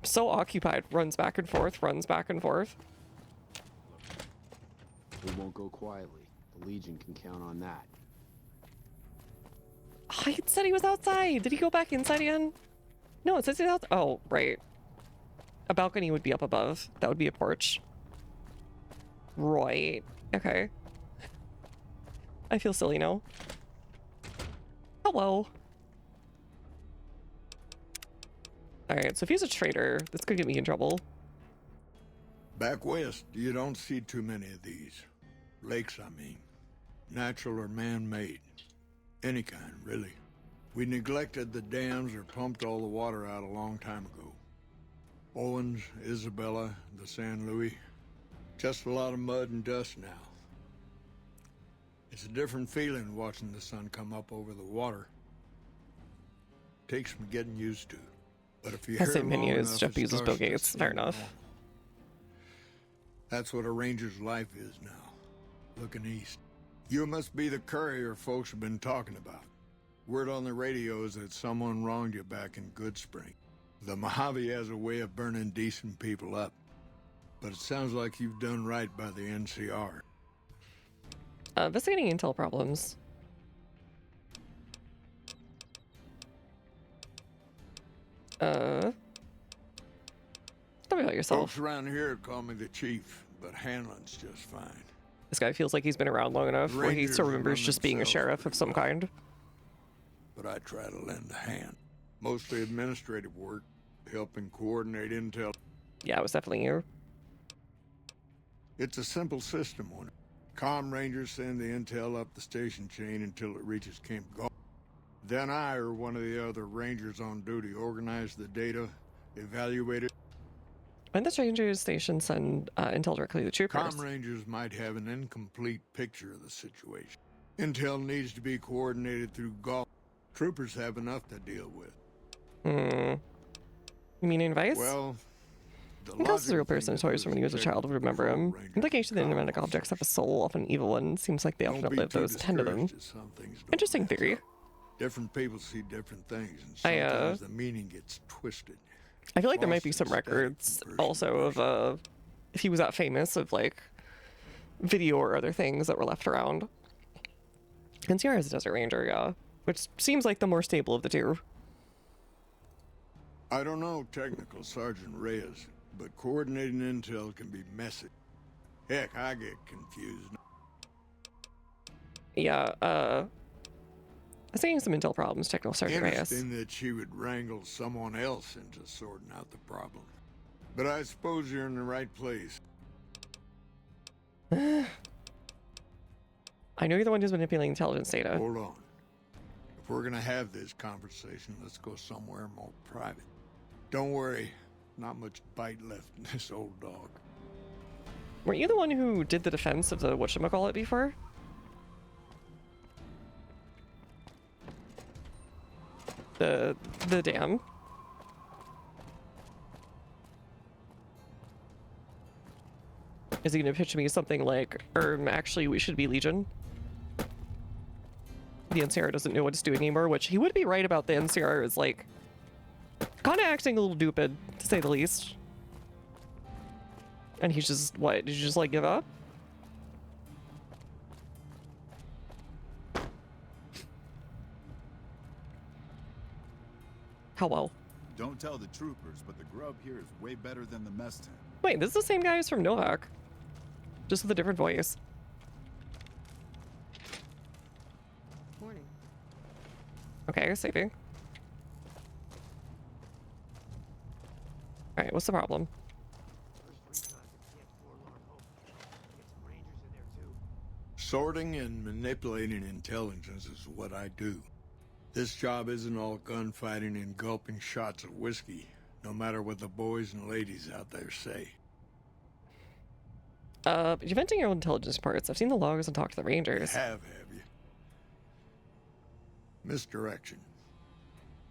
Speaker 1: So occupied. Runs back and forth, runs back and forth.
Speaker 13: We won't go quietly. The Legion can count on that.
Speaker 1: I said he was outside. Did he go back inside again? No, it says he's out. Oh, right. A balcony would be up above. That would be a porch. Right. Okay. I feel silly now. Hello. Alright, so if he's a traitor, that's gonna get me in trouble.
Speaker 21: Back west, you don't see too many of these. Lakes, I mean. Natural or man-made. Any kind, really. We neglected the dams or pumped all the water out a long time ago. Owens, Isabella, the San Luis. Just a lot of mud and dust now. It's a different feeling watching the sun come up over the water. Takes some getting used to. But if you hear
Speaker 1: Same
Speaker 21: long
Speaker 1: menu as
Speaker 21: enough,
Speaker 1: Jeff
Speaker 21: it
Speaker 1: uses
Speaker 21: starts
Speaker 1: Bill
Speaker 21: to
Speaker 1: Gates.
Speaker 21: seem
Speaker 1: Fair enough.
Speaker 21: normal. That's what a ranger's life is now. Looking east. You must be the courier folks have been talking about. Word on the radio is that someone wronged you back in Goodspring. The Mojave has a way of burning decent people up. But it sounds like you've done right by the NCR.
Speaker 1: Investigating intel problems. Tell me about yourself.
Speaker 21: Folks around here call me the chief, but handling's just fine.
Speaker 1: This guy feels like he's been around long enough where he still remembers just being a sheriff of some kind.
Speaker 21: But I try to lend a hand. Mostly administrative work, helping coordinate intel.
Speaker 1: Yeah, it was definitely you.
Speaker 21: It's a simple system one. Comm Rangers send the intel up the station chain until it reaches Camp Galt. Then I or one of the other Rangers on duty organize the data, evaluate it.
Speaker 1: When the Rangers station send intel directly to the troopers.
Speaker 21: Comm Rangers might have an incomplete picture of the situation. Intel needs to be coordinated through Galt. Troopers have enough to deal with.
Speaker 1: You mean advice?
Speaker 21: Well,
Speaker 1: Gauss is a real person. Toys from when he was a child would remember him. Implication that animatic objects have a soul, often an evil one. Seems like they often outlive those tend to them. Interesting theory.
Speaker 21: Different people see different things, and sometimes the meaning gets twisted.
Speaker 1: I feel like there might be some records also of if he was that famous, of like video or other things that were left around. NCR is a Desert Ranger, yeah, which seems like the more stable of the two.
Speaker 21: I don't know Technical Sergeant Reyes, but coordinating intel can be messy. Heck, I get confused.
Speaker 1: Yeah, I'm seeing some intel problems, Technical Sergeant Reyes.
Speaker 21: Interesting that she would wrangle someone else into sorting out the problem. But I suppose you're in the right place.
Speaker 1: I know you're the one who's manipulating intelligence data.
Speaker 21: Hold on. If we're gonna have this conversation, let's go somewhere more private. Don't worry, not much bite left in this old dog.
Speaker 1: Weren't you the one who did the defense of the whatchamacallit before? The dam. Is he gonna pitch me something like, actually we should be Legion? The NCR doesn't know what it's doing anymore, which he would be right about. The NCR is like kind of acting a little stupid, to say the least. And he's just, what, did you just like give up? Hello.
Speaker 20: Don't tell the troopers, but the grub here is way better than the mess tent.
Speaker 1: Wait, this is the same guy as from Novak. Just with a different voice.
Speaker 15: Morning.
Speaker 1: Okay, saving. Alright, what's the problem?
Speaker 21: Sorting and manipulating intelligence is what I do. This job isn't all gunfighting and gulping shots of whiskey, no matter what the boys and ladies out there say.
Speaker 1: You're venting your own intelligence parts. I've seen the logs and talked to the Rangers.
Speaker 21: You have you? Misdirection.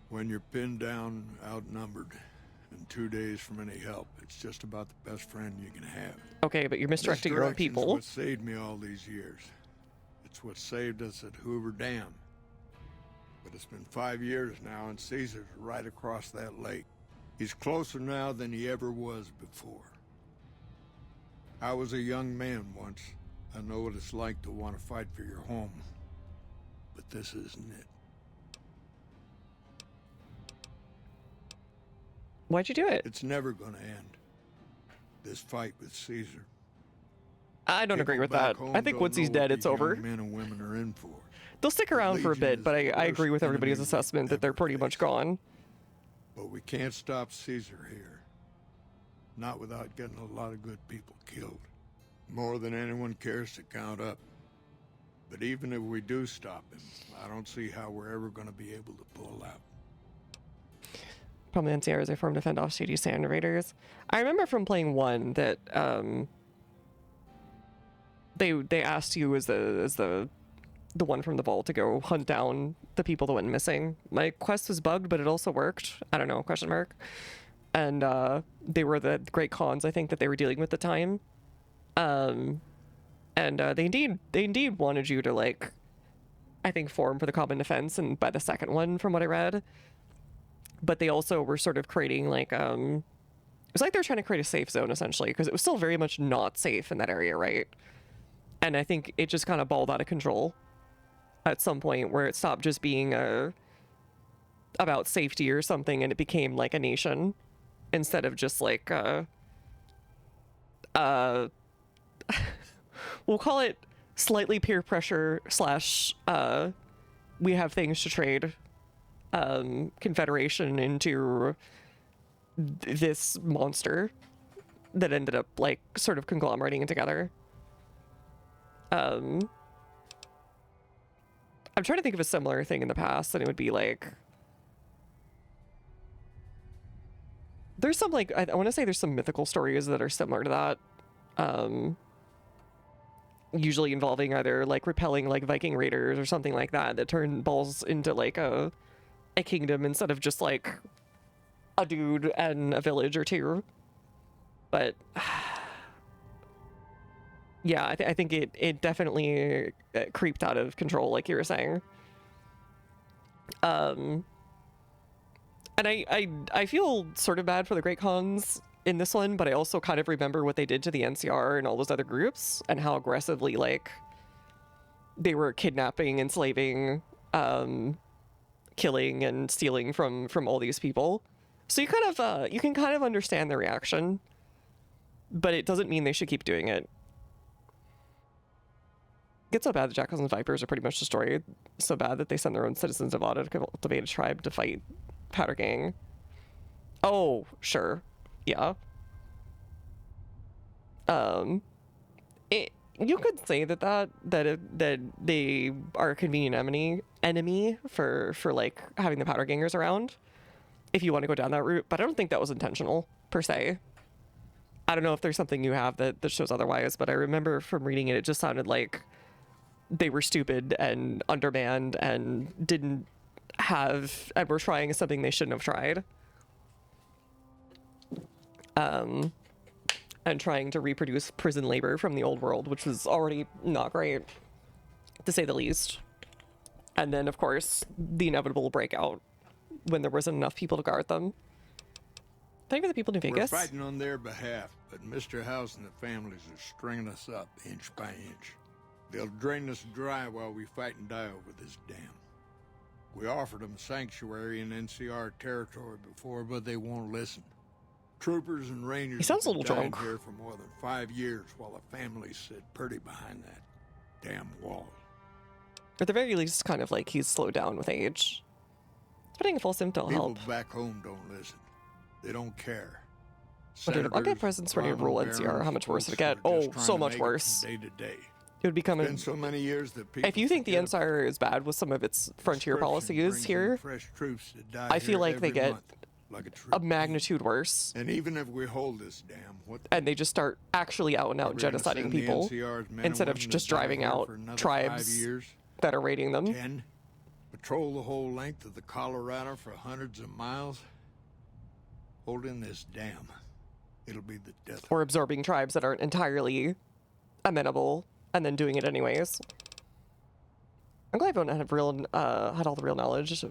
Speaker 21: When you're pinned down, outnumbered, and 2 days from any help, it's just about the best friend you can have.
Speaker 1: Okay, but you're misdirecting your own people.
Speaker 21: What saved me all these years. It's what saved us at Hoover Dam. But it's been 5 years now, and Caesar's right across that lake. He's closer now than he ever was before. I was a young man once. I know what it's like to want to fight for your home. But this isn't it.
Speaker 1: Why'd you do it?
Speaker 21: It's never gonna end. This fight with Caesar.
Speaker 1: I don't agree with that. I think once he's dead, it's over.
Speaker 21: Men and women are in for.
Speaker 1: They'll stick around for a bit, but I agree with everybody's assessment that they're pretty much gone.
Speaker 21: But we can't stop Caesar here. Not without getting a lot of good people killed. More than anyone cares to count up. But even if we do stop him, I don't see how we're ever going to be able to pull out.
Speaker 1: Problem NCR is they formed to fend off shady sand raiders. I remember from playing 1 that they asked you as the one from the vault to go hunt down the people that went missing. My quest was bugged, but it also worked. I don't know, question mark. And they were the great cons, I think, that they were dealing with at the time. And they indeed wanted you to, like, I think, form for the common defense, and by the second one, from what I read. But they also were sort of creating, like, it was like they were trying to create a safe zone, essentially, because it was still very much not safe in that area, right? And I think it just kind of balled out of control at some point, where it stopped just being about safety or something, and it became like a nation instead of just like we'll call it slightly peer pressure / we have things to trade confederation into this monster that ended up like sort of conglomerating together. I'm trying to think of a similar thing in the past, and it would be like there's some, like, I want to say there's some mythical stories that are similar to that, usually involving either like repelling like Viking raiders or something like that turn balls into like a kingdom instead of just like a dude and a village or two. But yeah, I think it definitely creeped out of control, like you were saying. And I feel sort of bad for the Great Khans in this one, but I also kind of remember what they did to the NCR and all those other groups and how aggressively, like, they were kidnapping, enslaving, killing and stealing from all these people. So you kind of, you can kind of understand the reaction, but it doesn't mean they should keep doing it. It's so bad the Jackals and Vipers are pretty much destroyed. So bad that they send their own citizens of Vada to cultivate a tribe to fight Powder Gang. Oh, sure. Yeah. You could say that they are a convenient enemy for like having the Powder Gangers around, if you want to go down that route, but I don't think that was intentional per se. I don't know if there's something you have that shows otherwise, but I remember from reading it, it just sounded like they were stupid and undermanned and didn't have, and were trying something they shouldn't have tried. And trying to reproduce prison labor from the old world, which was already not great, to say the least. And then, of course, the inevitable breakout when there wasn't enough people to guard them. Thank you for the people in Vegas.
Speaker 21: We're fighting on their behalf, but Mr. House and the families are stringing us up inch by inch. They'll drain us dry while we fight and die over this dam. We offered them sanctuary in NCR territory before, but they won't listen. Troopers and rangers
Speaker 1: He sounds a
Speaker 21: have
Speaker 1: little
Speaker 21: been dying
Speaker 1: drunk.
Speaker 21: here for more than 5 years while the families sit pretty behind that damn wall.
Speaker 1: At the very least, kind of like he's slowed down with age. Spreading a false info
Speaker 21: People
Speaker 1: help.
Speaker 21: back home don't listen. They don't care.
Speaker 1: But dude, if I get presents ready to rule NCR, how much worse would it get? Oh, so much worse.
Speaker 21: Day to day.
Speaker 1: It would become
Speaker 21: Been so many years that people
Speaker 1: if you think the NCR is bad with some of its frontier policies here,
Speaker 21: fresh troops that die
Speaker 1: I feel
Speaker 21: here
Speaker 1: like they
Speaker 21: every
Speaker 1: get
Speaker 21: month, like
Speaker 1: a magnitude worse.
Speaker 21: And even if we hold this dam, what
Speaker 1: And they just start actually out and out
Speaker 21: We're gonna
Speaker 1: genociding
Speaker 21: send the
Speaker 1: people
Speaker 21: NCR's men
Speaker 1: instead
Speaker 21: and
Speaker 1: of
Speaker 21: women
Speaker 1: just
Speaker 21: to die
Speaker 1: driving
Speaker 21: here
Speaker 1: out
Speaker 21: for another 5
Speaker 1: tribes
Speaker 21: years?
Speaker 1: that are raiding them.
Speaker 21: 10? Patrol the whole length of the Colorado for hundreds of miles? Holding this dam. It'll be the death.
Speaker 1: Or absorbing tribes that aren't entirely amenable and then doing it anyways. I'm glad everyone had all the real knowledge,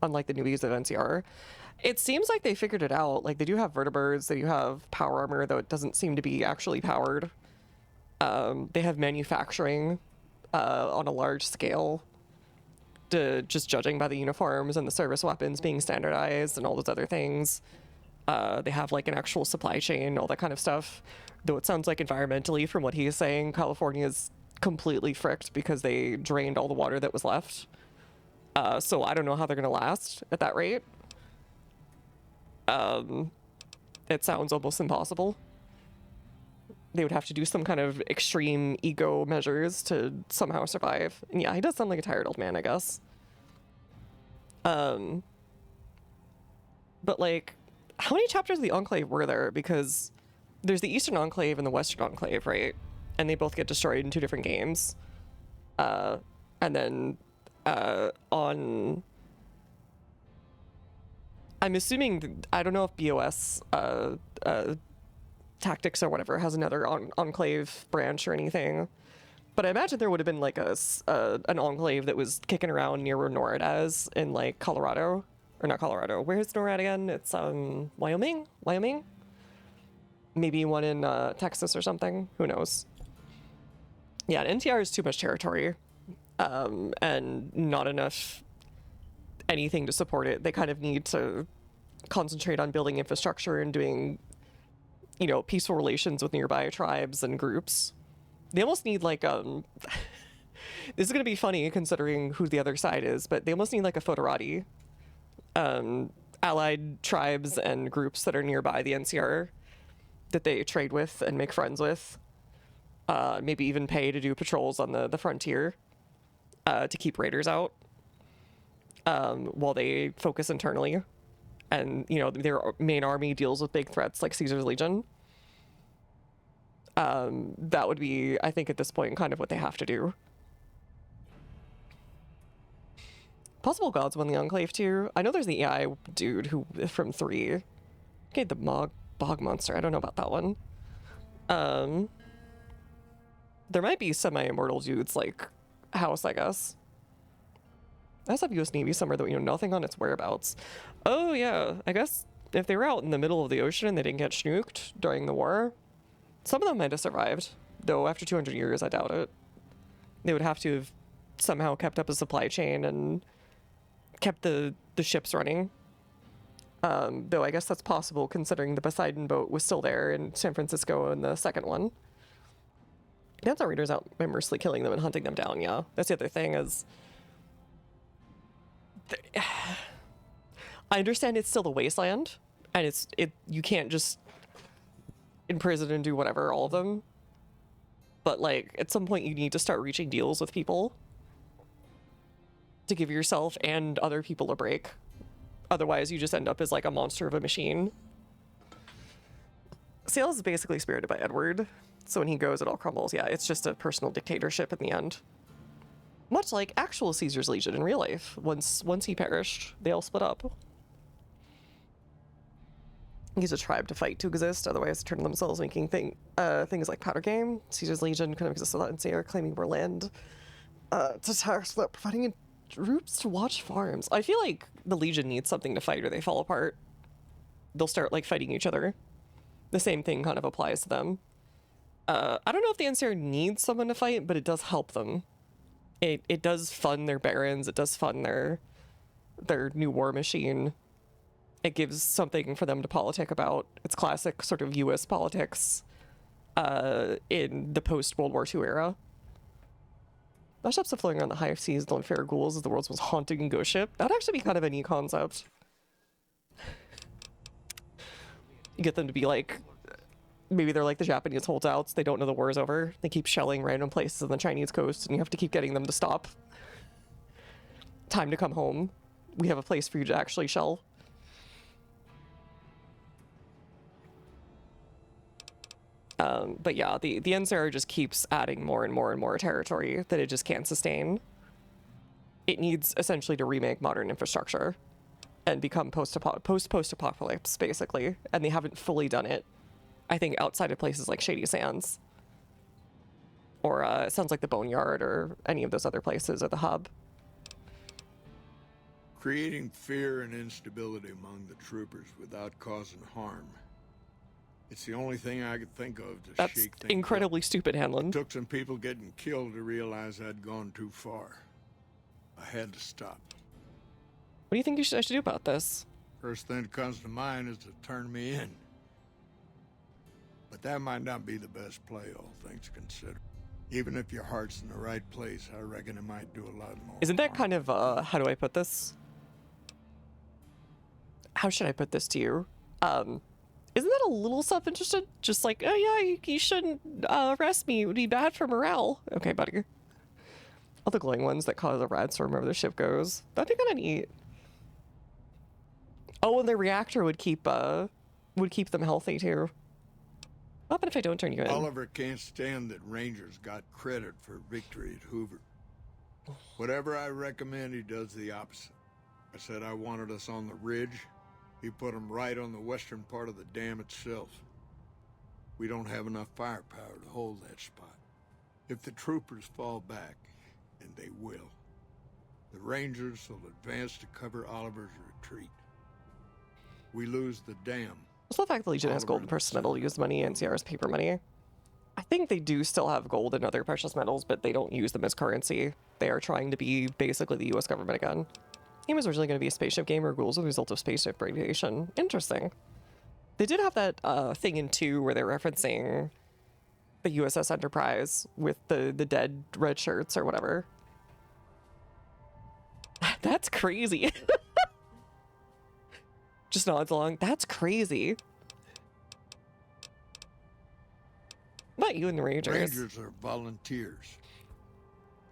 Speaker 1: unlike the newbies of NCR. It seems like they figured it out. Like, they do have vertibirds, they do have power armor, though it doesn't seem to be actually powered. They have manufacturing on a large scale, just judging by the uniforms and the service weapons being standardized and all those other things. They have like an actual supply chain, all that kind of stuff. Though it sounds like environmentally, from what he is saying, California is completely fricked because they drained all the water that was left. So I don't know how they're going to last at that rate. It sounds almost impossible. They would have to do some kind of extreme ego measures to somehow survive. And yeah, he does sound like a tired old man, I guess. But like, how many chapters of the Enclave were there? Because there's the Eastern Enclave and the Western Enclave, right? And they both get destroyed in 2 different games. And then on... I'm assuming, I don't know if BOS Tactics or whatever has another Enclave branch or anything. But I imagine there would have been like an Enclave that was kicking around near where NORAD is in like Colorado. Or not Colorado. Where's NORAD again? It's Wyoming? Wyoming? Maybe one in Texas or something. Who knows? Yeah, NTR is too much territory. And not enough anything to support it. They kind of need to concentrate on building infrastructure and doing, you know, peaceful relations with nearby tribes and groups. They almost need like this is gonna be funny considering who the other side is, but they almost need like a Foderati. Allied tribes and groups that are nearby the NCR that they trade with and make friends with. Maybe even pay to do patrols on the frontier to keep raiders out while they focus internally. And, you know, their main army deals with big threats like Caesar's Legion. That would be, I think, at this point, kind of what they have to do. Possible Gods won the Enclave too. I know there's the AI dude who from 3. Okay, the Bog Monster. I don't know about that one. There might be semi-immortal dudes like House, I guess. I also have US Navy somewhere that we know nothing on its whereabouts. Oh yeah, I guess if they were out in the middle of the ocean and they didn't get schnooked during the war, some of them might have survived. Though after 200 years, I doubt it. They would have to have somehow kept up a supply chain and kept the ships running. Though I guess that's possible considering the Poseidon boat was still there in San Francisco in the second one. That's our raiders out by mercilessly killing them and hunting them down, yeah. That's the other thing is... I understand it's still the wasteland, and you can't just imprison and do whatever, all of them. But like, at some point you need to start reaching deals with people to give yourself and other people a break. Otherwise you just end up as like a monster of a machine. Sales is basically spirited by Edward, so when he goes, it all crumbles. Yeah, it's just a personal dictatorship in the end. Much like actual Caesar's Legion in real life. Once he perished, they all split up. Use a tribe to fight to exist, otherwise turn themselves, making things like powder game. Caesar's Legion kind of exists without NCR, claiming more land to tax without providing troops to watch farms. I feel like the Legion needs something to fight or they fall apart. They'll start like fighting each other. The same thing kind of applies to them. I don't know if the NCR needs someone to fight, but it does help them. It does fund their barons. It does fund their new war machine. It gives something for them to politic about. It's classic sort of U.S. politics in the post-World War II era. Mashups of floating around the high seas, the unfair ghouls is the world's most haunting ghost ship. That'd actually be kind of a neat concept. You get them to be like, maybe they're like the Japanese holdouts. They don't know the war is over. They keep shelling random places on the Chinese coast, and you have to keep getting them to stop. Time to come home. We have a place for you to actually shell. But yeah, the NCR just keeps adding more and more and more territory that it just can't sustain. It needs essentially to remake modern infrastructure and become post-apocalypse, basically. And they haven't fully done it, I think, outside of places like Shady Sands. Or it sounds like the Boneyard or any of those other places or the hub.
Speaker 21: Creating fear and instability among the troopers without causing harm. It's the only thing I could think of to
Speaker 1: That's
Speaker 21: shake things
Speaker 1: incredibly
Speaker 21: up.
Speaker 1: stupid, Hanlon.
Speaker 21: It took some people getting killed to realize I'd gone too far. I had to stop.
Speaker 1: What do you think I should do about this?
Speaker 21: First thing that comes to mind is to turn me in. But that might not be the best play, all things considered. Even if your heart's in the right place, I reckon it might do a lot more.
Speaker 1: Isn't that kind of, how do I put this? How should I put this to you? Isn't that a little self-interested? Just like, oh yeah, you shouldn't arrest me. It would be bad for morale. Okay, buddy. All the glowing ones that cause a rad storm wherever the ship goes. That'd be kind of neat. Oh, and the reactor would keep them healthy too. What happened if I don't turn you in?
Speaker 21: Oliver can't stand that Rangers got credit for victory at Hoover. Whatever I recommend, he does the opposite. I said I wanted us on the ridge. He put them right on the western part of the dam itself. We don't have enough firepower to hold that spot. If the troopers fall back, and they will, the Rangers will advance to cover Oliver's retreat. We lose the dam.
Speaker 1: Also, the fact the Legion has gold and precious metal used money and CR's paper money. I think they do still have gold and other precious metals, but they don't use them as currency. They are trying to be basically the US government again. The game was originally going to be a spaceship game or ghouls as a result of spaceship radiation. Interesting. They did have that thing in 2 where they're referencing the USS Enterprise with the dead red shirts or whatever. That's crazy. Just nods along. That's crazy. What about you and the Rangers?
Speaker 21: Rangers are volunteers.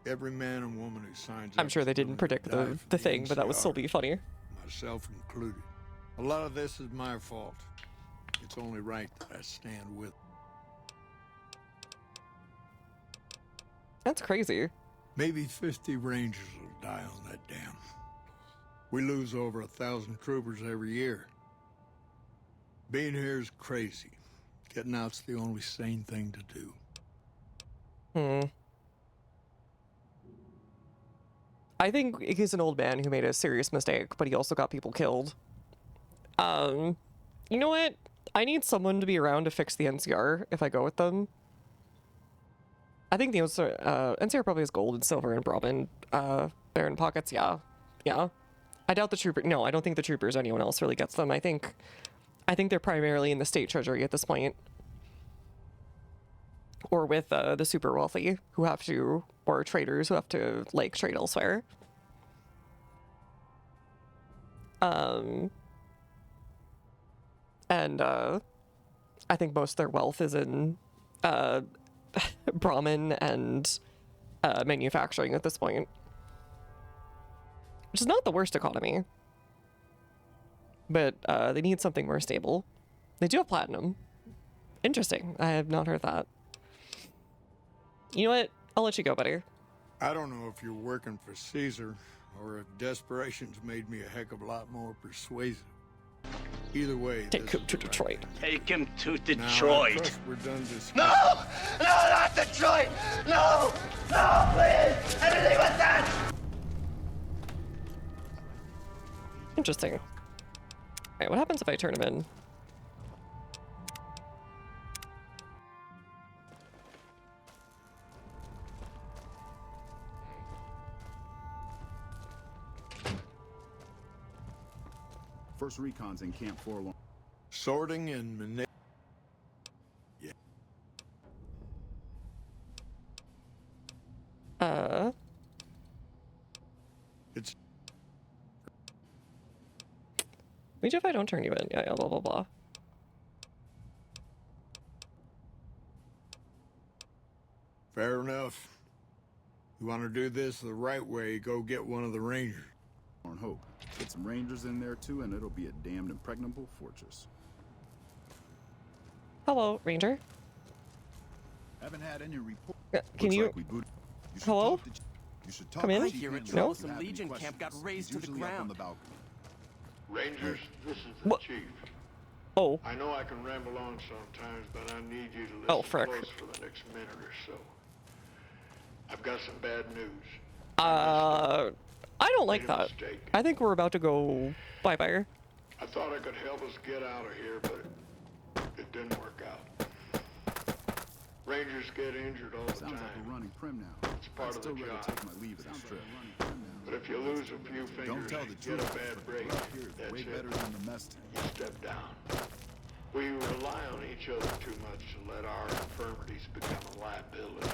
Speaker 21: Every man and woman who signs
Speaker 1: I'm
Speaker 21: up
Speaker 1: sure they
Speaker 21: is
Speaker 1: didn't
Speaker 21: willing
Speaker 1: predict
Speaker 21: to die
Speaker 1: the
Speaker 21: for
Speaker 1: thing, but that would still
Speaker 21: NCR,
Speaker 1: be funny.
Speaker 21: myself included. A lot of this is my fault. It's only right that I stand with.
Speaker 1: That's crazy.
Speaker 21: Maybe 50 Rangers will die on that dam. We lose over 1,000 troopers every year. Being here is crazy. Getting out's the only sane thing to do.
Speaker 1: I think he's an old man who made a serious mistake, but he also got people killed. You know what? I need someone to be around to fix the NCR if I go with them. I think the NCR probably has gold and silver and Brahmin Baron pockets. Yeah. I doubt the trooper. No, I don't think the troopers or anyone else really gets them. I think they're primarily in the state treasury at this point, or with the super wealthy who have to, or traders who have to like trade elsewhere. And I think most of their wealth is in Brahmin and manufacturing at this point, which is not the worst economy, but they need something more stable. They do have platinum. Interesting. I have not heard that. You know what? I'll let you go, buddy.
Speaker 21: I don't know if you're working for Caesar or if desperation's made me a heck of a lot more persuasive. Either way,
Speaker 1: take him to Detroit.
Speaker 12: Take him to
Speaker 21: Now,
Speaker 12: Detroit.
Speaker 21: I trust we're done discussing.
Speaker 12: No! No, not Detroit! No! No, please! Anything but that!
Speaker 1: Interesting. Alright, what happens if I turn him in?
Speaker 20: First recon's in Camp Forlorn.
Speaker 21: Sorting and manipulating. Yeah. It's.
Speaker 1: What if I don't turn you in? Yeah, blah, blah, blah.
Speaker 21: Fair enough. You want to do this the right way, go get one of the Rangers.
Speaker 20: On Hope. Get some Rangers in there too, and it'll be a damned impregnable fortress.
Speaker 1: Hello, Ranger.
Speaker 20: Haven't had any report.
Speaker 1: Can you...
Speaker 20: Like
Speaker 1: Hello?
Speaker 20: You should
Speaker 1: Come in? No?
Speaker 3: Some Legion camp got razed to the ground.
Speaker 8: Rangers, this is the
Speaker 1: What?
Speaker 8: chief.
Speaker 1: Oh.
Speaker 8: I know I can ramble on sometimes, but I need you to listen
Speaker 1: frick.
Speaker 8: close for the next minute or so. I've got some bad news.
Speaker 1: I don't like that. I think we're about to go bye-bye.
Speaker 8: I thought I could help us get out of here, but it didn't work out. Rangers get injured all the
Speaker 20: Sounds
Speaker 8: time.
Speaker 20: like we're running prim now.
Speaker 8: It's part of the
Speaker 20: Still ready
Speaker 8: job.
Speaker 20: to take my leave of this trip.
Speaker 8: But if you lose a few fingers,
Speaker 20: Don't tell the
Speaker 8: you get
Speaker 20: truth,
Speaker 8: a bad
Speaker 20: but
Speaker 8: break.
Speaker 20: the love here is
Speaker 8: That's
Speaker 20: way
Speaker 8: it.
Speaker 20: better than the mess
Speaker 8: You step down. We rely on each other too much to let our infirmities become a liability.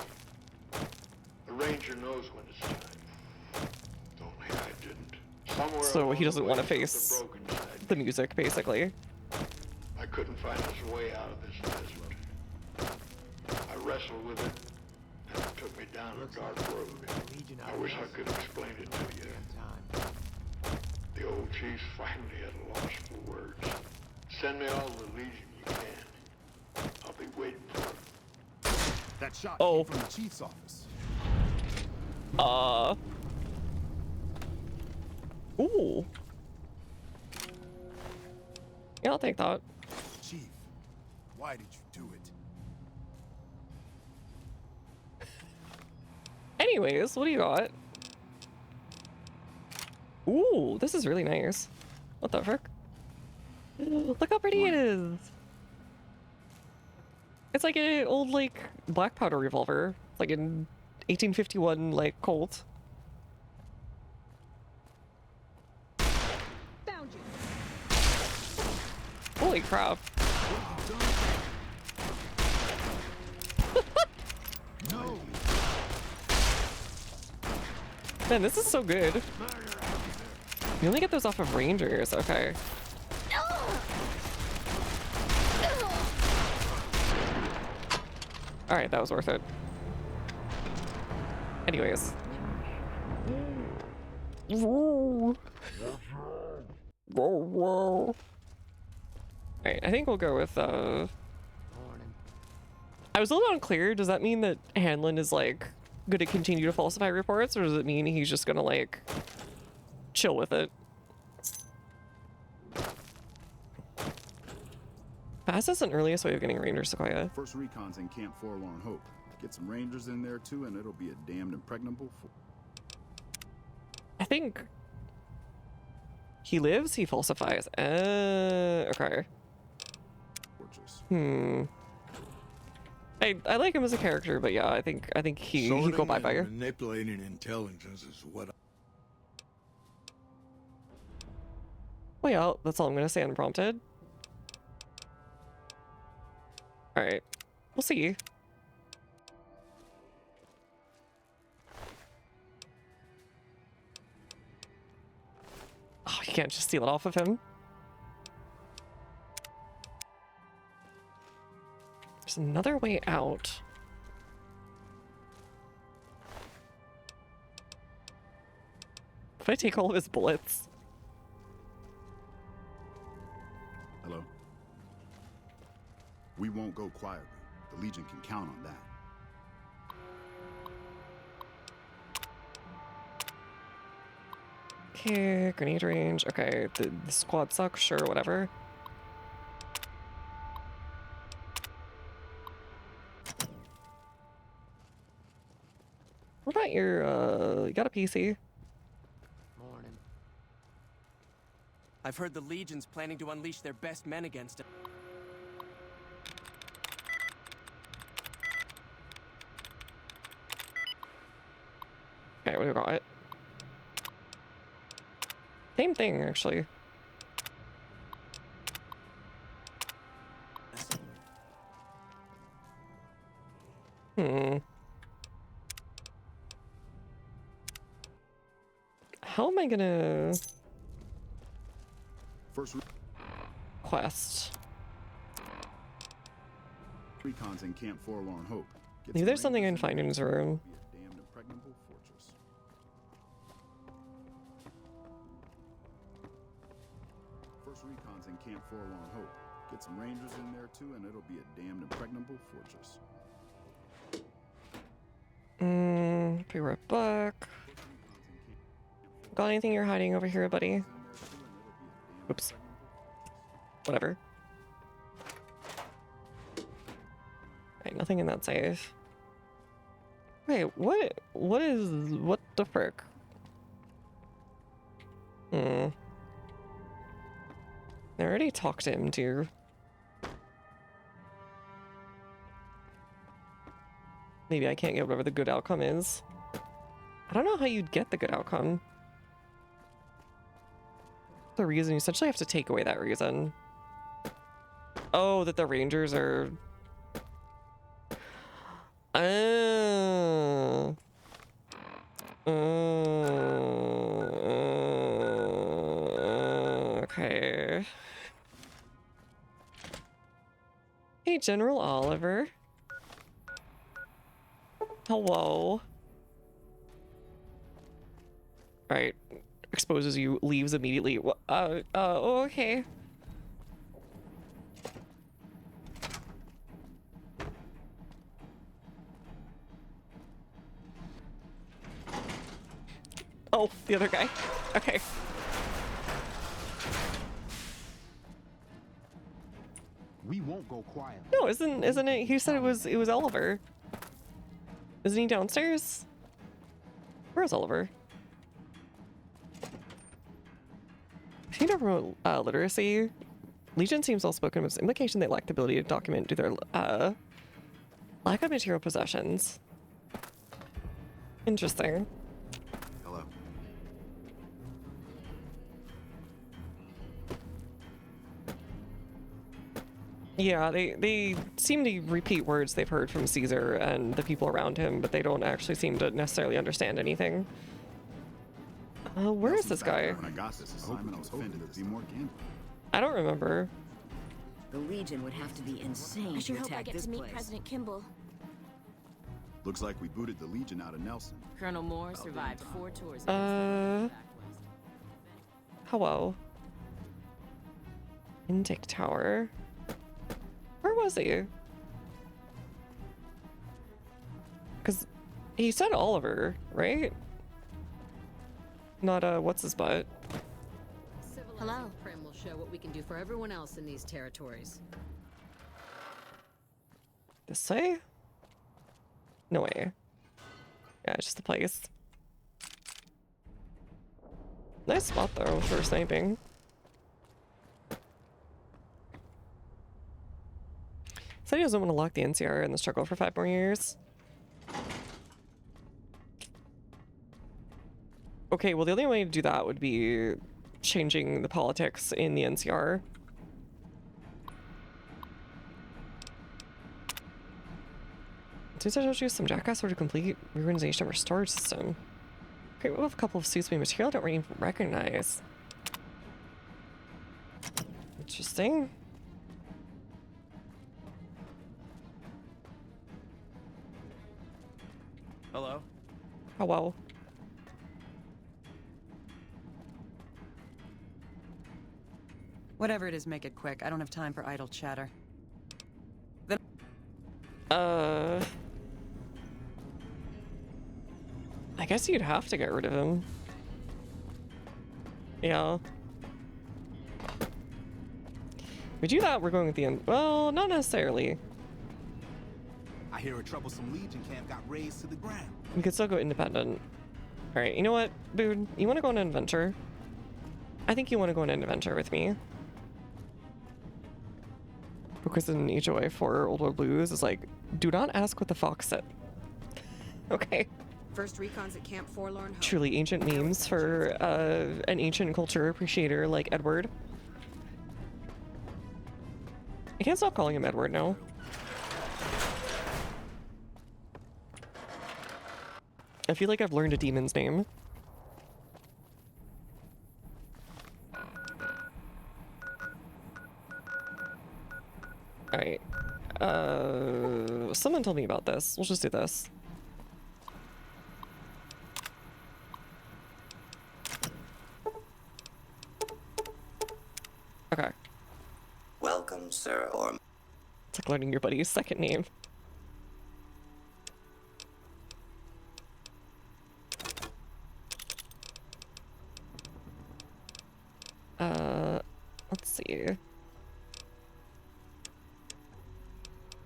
Speaker 8: The Ranger knows when it's time. Only I didn't. Somewhere
Speaker 1: So he
Speaker 8: along
Speaker 1: doesn't
Speaker 8: the
Speaker 1: want to
Speaker 8: way,
Speaker 1: face
Speaker 8: something broke inside
Speaker 1: the
Speaker 8: me.
Speaker 1: music, basically.
Speaker 8: I couldn't find his way out of this desert. I wrestled with it, and it took me down a dark road. I wish I could explain it to you. The old chief's finally at a loss for words. Send me all the Legion you can. I'll be waiting for it.
Speaker 20: That shot came from the chief's office.
Speaker 1: Ooh. Yeah, I'll take that.
Speaker 20: Chief, why did you do it?
Speaker 1: Anyways, what do you got? Ooh, this is really nice. What the frick? Look how pretty it is. It's like an old, like, black powder revolver. Like an 1851, like, Colt.
Speaker 23: Found you.
Speaker 1: Holy crap.
Speaker 20: No.
Speaker 1: Man, this is so good. You only get those off of Rangers, okay. Alright, that was worth it. Anyways. Alright, I think we'll go with, I was a little unclear. Does that mean that Hanlon is, like, gonna continue to falsify reports, or does it mean he's just gonna, like, chill with it? Fastest and earliest way of getting Ranger Sequoia.
Speaker 20: First recon's in Camp Forlorn Hope. Get some Rangers in there too, and it'll be a damned impregnable
Speaker 1: I think he lives, he falsifies. Okay.
Speaker 20: fortress.
Speaker 1: I like him as a character, but yeah, I think he go bye bye.
Speaker 21: Manipulating intelligence is what.
Speaker 1: Well, yeah, that's all I'm gonna say unprompted. All right, we'll see. Oh, you can't just steal it off of him. There's another way out. If I take all of his bullets.
Speaker 20: Hello? We won't won't go quietly. The Legion can count on that.
Speaker 1: Okay, grenade range. Okay, the squad sucks, sure, whatever. What about your, you got a PC?
Speaker 10: Morning.
Speaker 3: I've heard the Legion's planning to unleash their best men against him.
Speaker 1: Okay, what do we got? Same thing, actually. How am I gonna...
Speaker 20: First
Speaker 1: quest?
Speaker 20: recons in Camp Forlorn Hope. Get
Speaker 1: Maybe
Speaker 20: some
Speaker 1: there's something I
Speaker 20: rangers
Speaker 1: can find in his room.
Speaker 20: Be a damned impregnable fortress. First recons in Camp Forlorn Hope. Get some rangers in there too, and it'll be a damned impregnable fortress.
Speaker 1: Be right back. Got anything you're hiding over here, buddy? Oops. Whatever. Right, nothing in that safe. Wait, what the frick? I already talked to him, dear. Maybe I can't get whatever the good outcome is. I don't know how you'd get the good outcome. The reason, you essentially have to take away that reason. Oh, that the Rangers are... Okay. Hey, General Oliver. Hello. Right. Exposes you, leaves immediately. Oh, okay. Oh, the other guy. Okay.
Speaker 20: We won't go quiet.
Speaker 1: No, isn't it? He said it was Oliver. Isn't he downstairs? Where's Oliver? If you don't promote literacy, Legion seems well spoken with implication they lack the ability to document due to their lack of material possessions. Interesting.
Speaker 20: Hello.
Speaker 1: Yeah, they seem to repeat words they've heard from Caesar and the people around him, but they don't actually seem to necessarily understand anything. Where is this guy?
Speaker 20: When I got this assignment, I was hoping there'd be more gambling.
Speaker 1: I don't remember.
Speaker 17: The Legion would have to be insane
Speaker 23: I sure
Speaker 17: to
Speaker 23: hope I
Speaker 17: attack
Speaker 23: get
Speaker 17: this
Speaker 23: to meet
Speaker 17: place.
Speaker 23: President Kimball.
Speaker 20: Looks like we booted the Legion out of Nelson.
Speaker 17: Colonel Moore survived 4 tours.
Speaker 1: Hello. Intake Tower. Where was he? Because he said Oliver, right? Not, what's his butt?
Speaker 19: Hello. Prim will show what we can do for everyone else in these territories.
Speaker 1: This way? No way. Yeah, it's just the place. Nice spot though for sniping. Said he doesn't want to lock the NCR in the struggle for 5 more years. Okay, well the only way to do that would be changing the politics in the NCR. Since I told you some jackass order complete reorganization of our storage system. Okay, we have a couple of suits made material I don't even recognize. Interesting.
Speaker 3: Hello?
Speaker 1: Hello.
Speaker 22: Whatever it is, make it quick. I don't have time for idle chatter.
Speaker 1: I guess you'd have to get rid of him. Yeah. We do that, we're going with the end. Well, not necessarily.
Speaker 2: I hear a troublesome Legion camp got razed to the ground.
Speaker 1: We could still go independent. Alright, you know what, Boone? You want to go on an adventure? I think you want to go on an adventure with me. Because in HOA for Old World Blues is like, do not ask what the fox said. Okay.
Speaker 17: First recon's at Camp Forlorn Hope.
Speaker 1: Truly ancient memes for an ancient culture appreciator like Edward. I can't stop calling him Edward now. I feel like I've learned a demon's name. Alright. Someone told me about this. We'll just do this. Okay.
Speaker 11: Welcome, sir, or...
Speaker 1: It's like learning your buddy's second name. Let's see.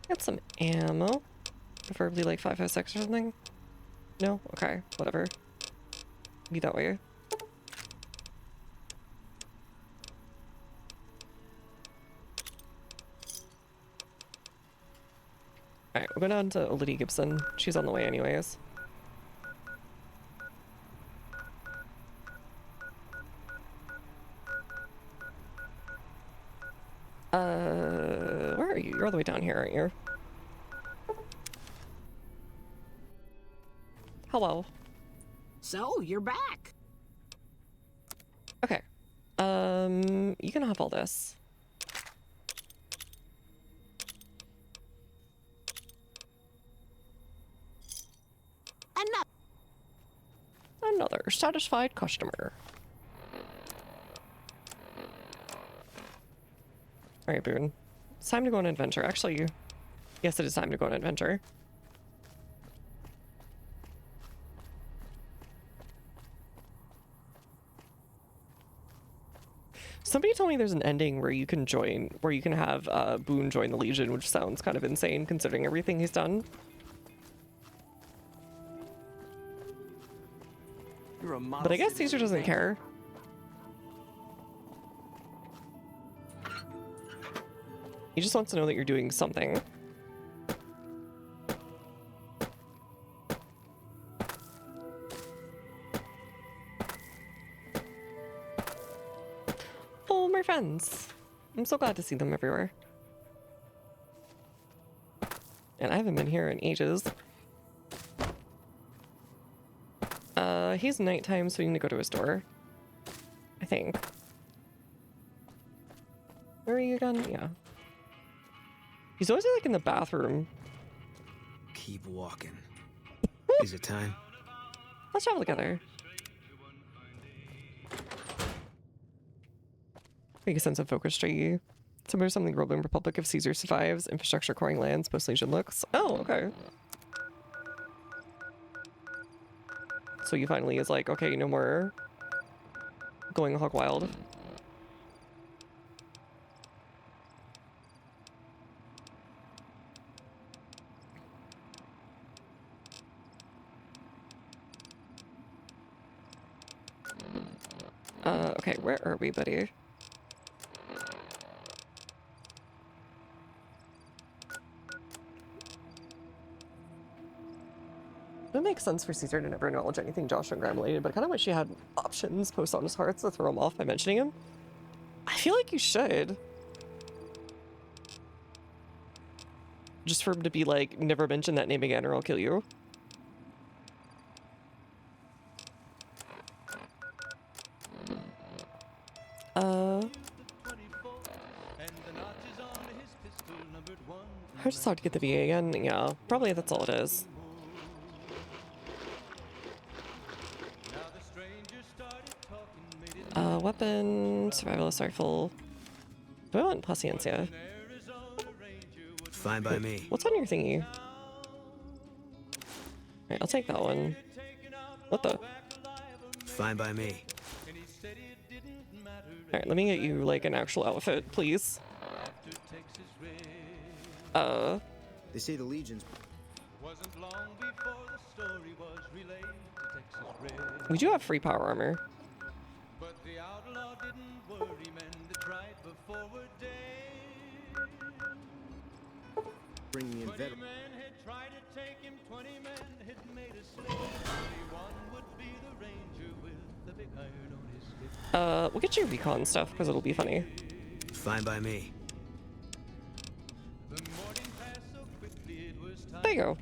Speaker 1: Got some ammo. Preferably like 5.56 or something. No? Okay, whatever. Be that way. Alright, we're going on to Lydia Gibson. She's on the way anyways. Where are you? You're all the way down here, aren't you? Hello.
Speaker 17: So, you're back.
Speaker 1: Okay. You can have all this. Another satisfied customer. Alright, Boone. It's time to go on an adventure. Actually, yes, it is time to go on an adventure. Somebody told me there's an ending where you can join, where you can have Boone join the Legion, which sounds kind of insane considering everything he's done. But I guess Caesar doesn't care. He just wants to know that you're doing something. Oh, my friends. I'm so glad to see them everywhere. And I haven't been here in ages. He's nighttime, so we need to go to his door. I think. Where are you again? Yeah. He's always like in the bathroom.
Speaker 14: Keep walking. Is it time?
Speaker 1: Let's travel together. Make a sense of focus tree. Similar to something Roman Republic of Caesar survives. Infrastructure coring lands, post Legion looks. Oh, okay. So you finally is like, okay, no more going hog wild. Okay, where are we, buddy? It makes sense for Caesar to never acknowledge anything Josh and Graham related, but I kind of wish he had options post on his hearts to throw him off by mentioning him. I feel like you should. Just for him to be like, never mention that name again or I'll kill you. I just have to get the VA again. Yeah, probably that's all it is. Weapon, survivalist rifle. Do I want Paciencia?
Speaker 14: Fine by me.
Speaker 1: What's on your thingy? Alright, I'll take that one. What the?
Speaker 14: Fine by me.
Speaker 1: Alright, let me get you, like, an actual outfit, please.
Speaker 18: They say the Legion's...
Speaker 1: We do have free power armor.
Speaker 18: bringing in veterans.
Speaker 1: We'll get you recon stuff, because it'll be funny.
Speaker 14: Fine by me.
Speaker 1: There you go.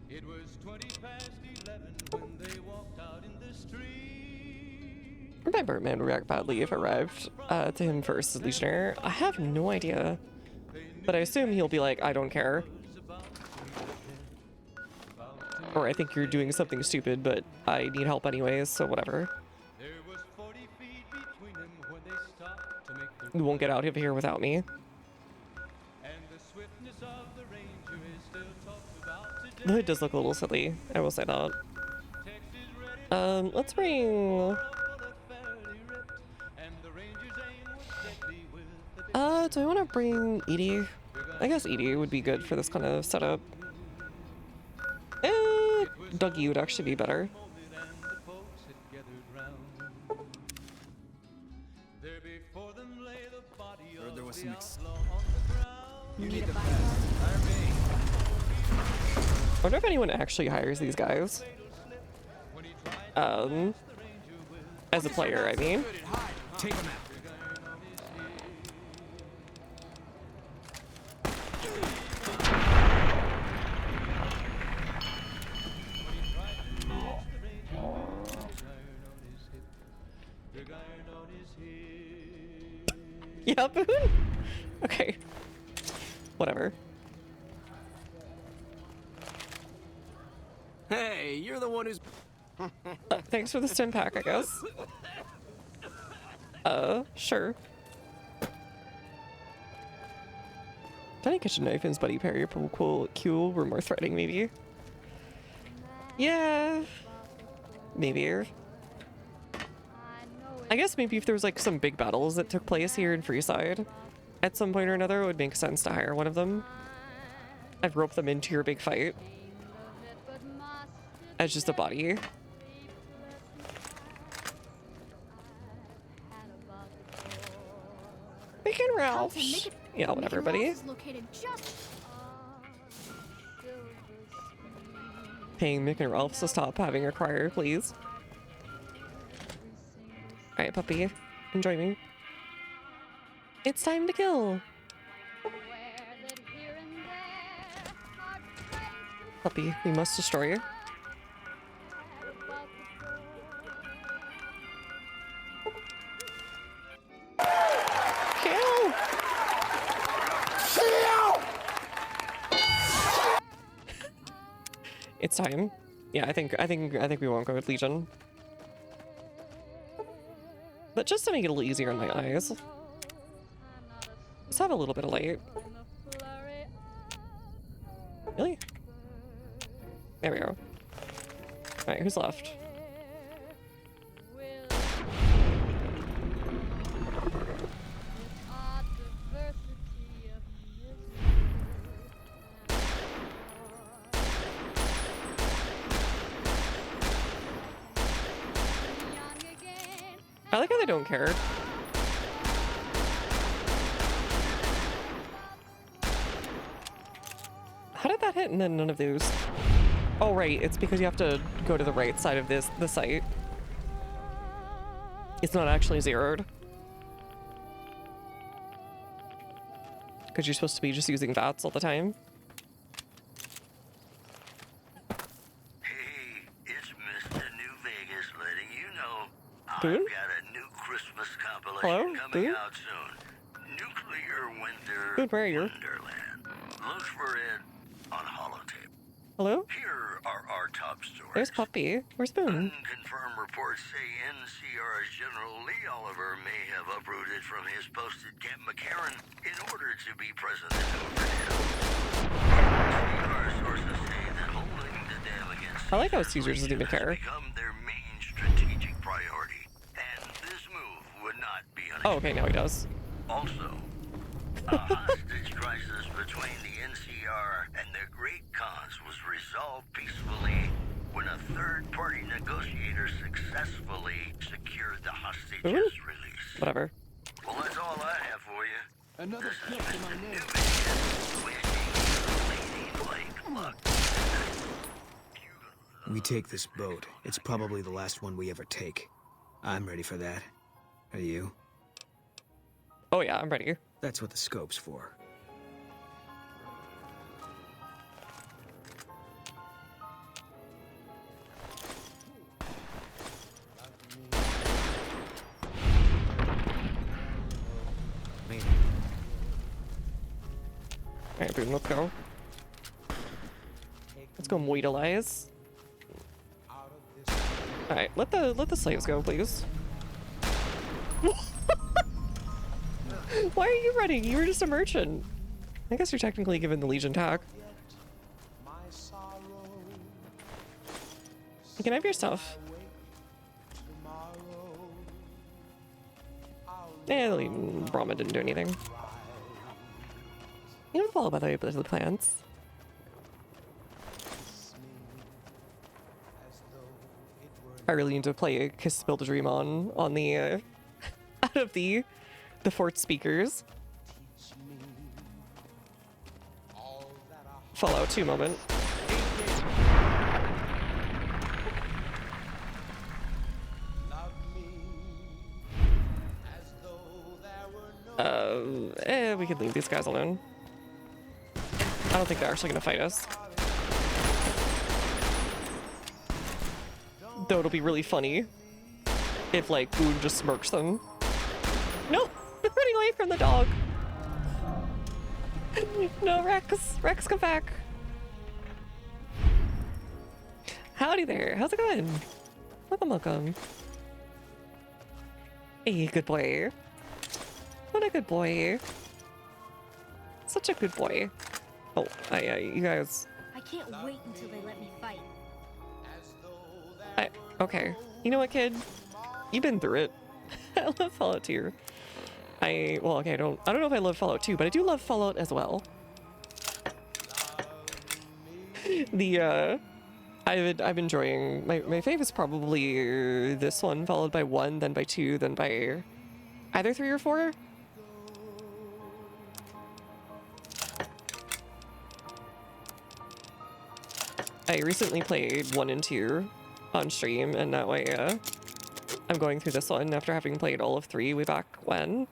Speaker 2: It was 20 past 11 when they walked out in the street.
Speaker 1: My Birdman would react badly if it arrived to him first as Legionnaire. I have no idea. But I assume he'll be like, I don't care. Or I think you're doing something stupid, but I need help anyways, so whatever. You won't get out of here without me. The hood does look a little silly, I will say that. Let's bring... do I want to bring Edie? I guess Edie would be good for this kind of setup. Dougie would actually be better.
Speaker 14: Heard there was some
Speaker 23: You need a bodyguard?
Speaker 1: I wonder if anyone actually hires these guys. As a player, I mean.
Speaker 14: Take him out.
Speaker 1: Yeah, Boone? Okay. Whatever.
Speaker 3: Hey, you're the one who's...
Speaker 1: Thanks for the stim pack, I guess. Sure. Tiny kitchen knife and Buddy Perry cool were more threatening, maybe. Yeah. Maybe. I guess maybe if there was like some big battles that took place here in Freeside at some point or another, it would make sense to hire one of them. I'd rope them into your big fight as just a body. Mick and Ralph. Yeah, whatever, buddy. Paying Mick and Ralph to stop having a crier, please. Alright, puppy. Enjoy me. It's time to kill. Puppy, we must destroy you. Kill! It's time. Yeah, I think we won't go with Legion. But just to make it a little easier in my eyes. Let's have a little bit of light. Really? There we go. Alright, who's left? I like how they don't care. How did that hit and then none of those? Oh right, it's because you have to go to the right side of the site. It's not actually zeroed. Because you're supposed to be just using VATS all the time.
Speaker 12: Hey, it's Mr. New Vegas letting you know
Speaker 1: Boone?
Speaker 12: I've got a new Christmas compilation
Speaker 1: Hello?
Speaker 12: coming
Speaker 1: Boone?
Speaker 12: out soon. Nuclear Winter
Speaker 1: Boone, where are you?
Speaker 12: Wonderland. Look for it on holotape.
Speaker 1: Hello?
Speaker 12: Here
Speaker 4: here are our top stories.
Speaker 1: There's Puppy. Where's Boone?
Speaker 4: Unconfirmed reports say NCR's General Lee Oliver may have uprooted from his post at Camp McCarran in order to be present at NCR sources say that holding the dam against
Speaker 1: I like how Caesar doesn't even care.
Speaker 4: become their main strategic priority, and this move would not be unexpected.
Speaker 1: Oh, okay, now he does.
Speaker 4: Also, a hostage crisis between the NCR and the Great Khans was resolved peacefully when a third-party negotiator successfully secured the hostage's release.
Speaker 1: Whatever.
Speaker 4: Well, that's all I have for you.
Speaker 10: Another kill to my name.
Speaker 14: We take this boat. It's probably the last one we ever take. I'm ready for that. Are you?
Speaker 1: Oh yeah, I'm ready.
Speaker 14: That's what the scope's for.
Speaker 1: Alright, Boone, let's go. Let's go moidalize. Alright, let the slaves go, please. Why are you running? You were just a merchant. I guess you're technically given the Legion tag. You can have your stuff. Yeah, Brahma didn't do anything. You don't follow by the way to the plants. I really need to play Kiss Build a Dream on the out of the fort speakers. Fallout 2 moment. We could leave these guys alone. I don't think they're actually gonna fight us. Though it'll be really funny if, like, Boone just smirks them. No! They're running away from the dog! No, Rex! Rex, come back! Howdy there! How's it going? Welcome, welcome. Hey, good boy. What a good boy. Such a good boy. Oh, you guys...
Speaker 16: I can't wait until they let me fight.
Speaker 1: Okay. You know what, kid? You've been through it. I love Fallout 2. Well, okay, I don't know if I love Fallout 2, but I do love Fallout as well. I'm enjoying my fave is probably this one, followed by 1, then by 2, then by either 3 or 4. I recently played 1 and 2 on stream, and that way I'm going through this one after having played all of 3 way back when.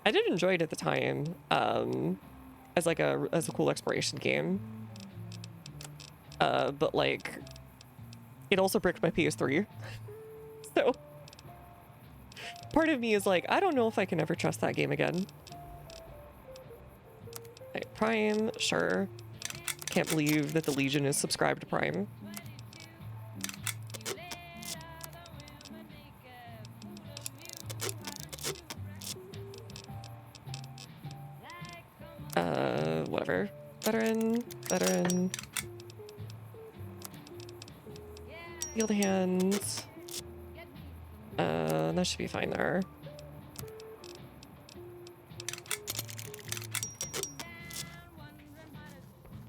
Speaker 1: I did enjoy it at the time as a cool exploration game, but like it also bricked my PS3. So part of me is like, I don't know if I can ever trust that game again. Right, Prime, sure. Can't believe that the Legion is subscribed to Prime. Whatever. Veteran. Heal the hands. That should be fine there.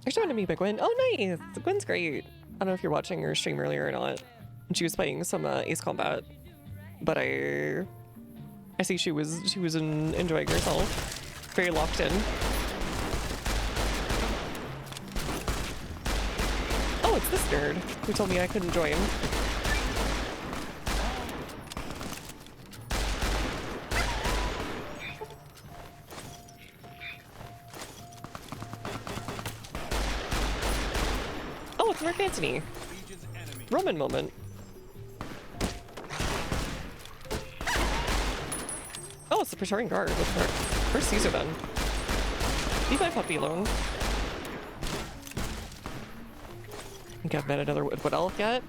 Speaker 1: There's one to me by Gwen. Oh, nice! Gwen's great. I don't know if you're watching her stream earlier or not. She was playing some Ace Combat, but I see she was enjoying herself. Very locked in. Oh, it's this nerd who told me I couldn't join. Oh, it's Mark Antony. Roman moment. Oh, it's the Praetorian Guard. Where's Caesar then? Leave my puppy alone. think I've met another wood elf yet.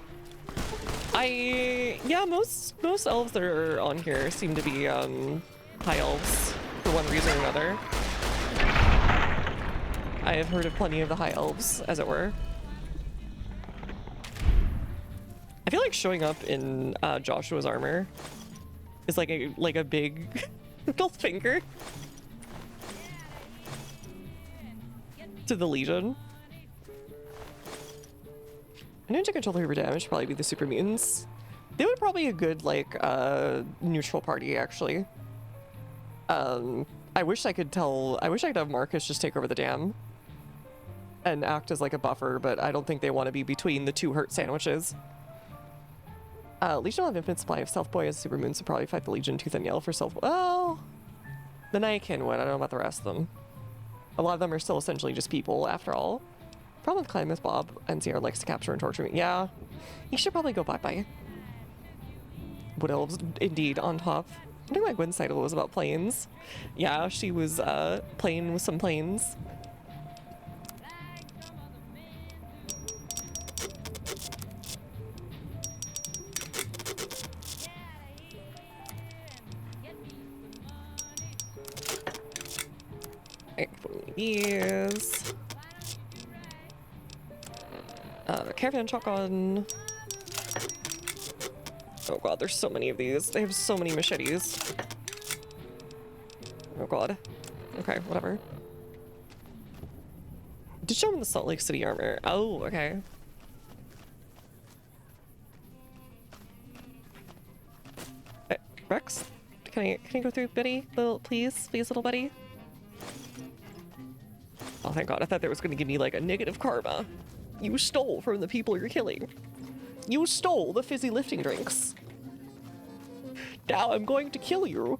Speaker 1: Yeah, most elves that are on here seem to be high elves for one reason or another. I have heard of plenty of the high elves, as it were. I feel like showing up in Joshua's armor is like a big middle finger to the Legion. Ninja controller damage would probably be the super mutants. They would probably be a good like neutral party actually. I wish I could have Marcus just take over the dam and act as like a buffer, but I don't think they want to be between the two hurt sandwiches. Legion will have infinite supply of Stealth Boy as super moons, so probably fight the Legion tooth and nail for Stealth. Well, the Nightkin would. I don't know about the rest of them. A lot of them are still essentially just people after all. Problem with Climb is Bob NCR likes to capture and torture me. Yeah, he should probably go bye-bye. Wood Elves, indeed, on top. I think my Gwen's title was about planes. Yeah, she was playing with some planes. Alright, these. Caravan shotgun. Oh god, there's so many of these. They have so many machetes. Oh god. Okay, whatever. Did show him the Salt Lake City armor. Oh, okay. Rex, can I go through, buddy? Please, little buddy. Oh, thank god. I thought that was going to give me like a negative karma. You stole from the people you're killing. You stole the fizzy lifting drinks. Now I'm going to kill you.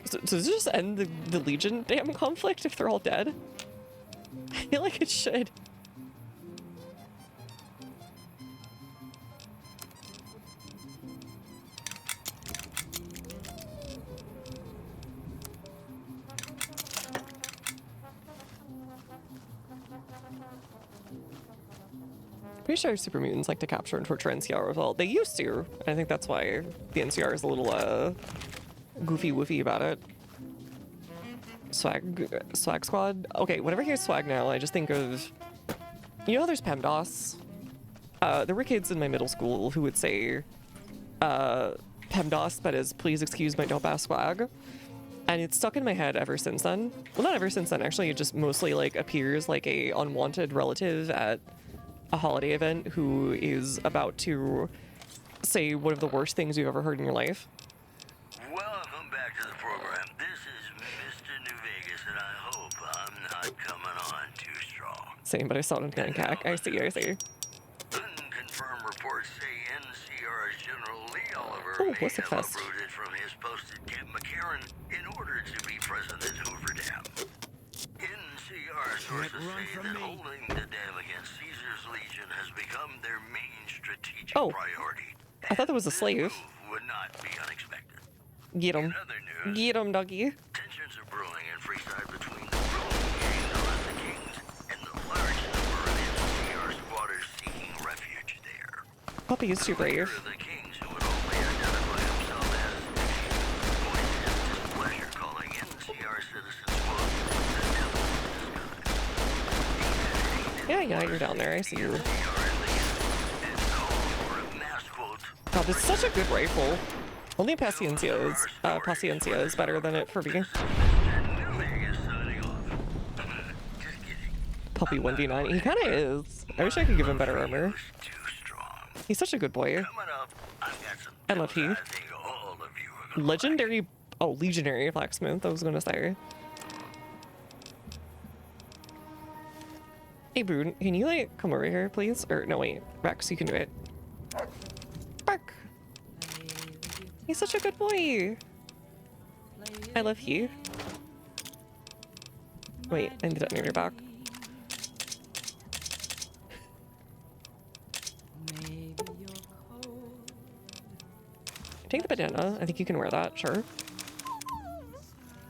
Speaker 1: So does this just end the Legion damn conflict if they're all dead? I feel like it should. Pretty sure super mutants like to capture and torture NCR as well. They used to. I think that's why the NCR is a little goofy woofy about it. Swag squad. Okay, whenever I hear swag now, I just think of, you know, there's PEMDAS. There were kids in my middle school who would say PEMDAS, that is, please excuse my dope ass swag. And it's stuck in my head ever since then. Well, not ever since then, actually. It just mostly like appears like a unwanted relative at a holiday event who is about to say one of the worst things you've ever heard in your life.
Speaker 4: Welcome back to the program. This is Mr. New Vegas, and I hope I'm not coming on too strong.
Speaker 1: Same, but I saw it in Hancock. I see.
Speaker 4: Unconfirmed reports say NCR's General Lee Oliver
Speaker 1: Oh,
Speaker 4: may
Speaker 1: what's the
Speaker 4: have
Speaker 1: fest?
Speaker 4: uprooted from his post at Camp McCarran in order to be president at Hoover Dam. NCR sources say that holding the dam against Caesar's Legion has become their main strategic priority.
Speaker 1: I thought that was a slave.
Speaker 4: Would not be unexpected.
Speaker 1: Get him. Get him, doggy.
Speaker 4: Tensions are brewing in Freeside between the ruling gang known as the Kings and the large number of NCR squatters seeking refuge there.
Speaker 1: Puppy is too brave.
Speaker 4: The Kings, who would only identify himself as voiced his displeasure, calling NCR citizens
Speaker 1: Yeah, you're down there. I see you. God, this is such a good rifle. Only Paciencia is better than it for me. Puppy 1v9. He kind of is. I wish I could give him better armor. He's such a good boy. I love he. Legendary. Oh, legionary blacksmith. I was gonna say. Hey, Boone, can you like come over here, please? Or no, wait, Rex, you can do it. Bark. He's such a good boy. I love he. Wait, I ended up near your back. Take the banana. I think you can wear that, sure.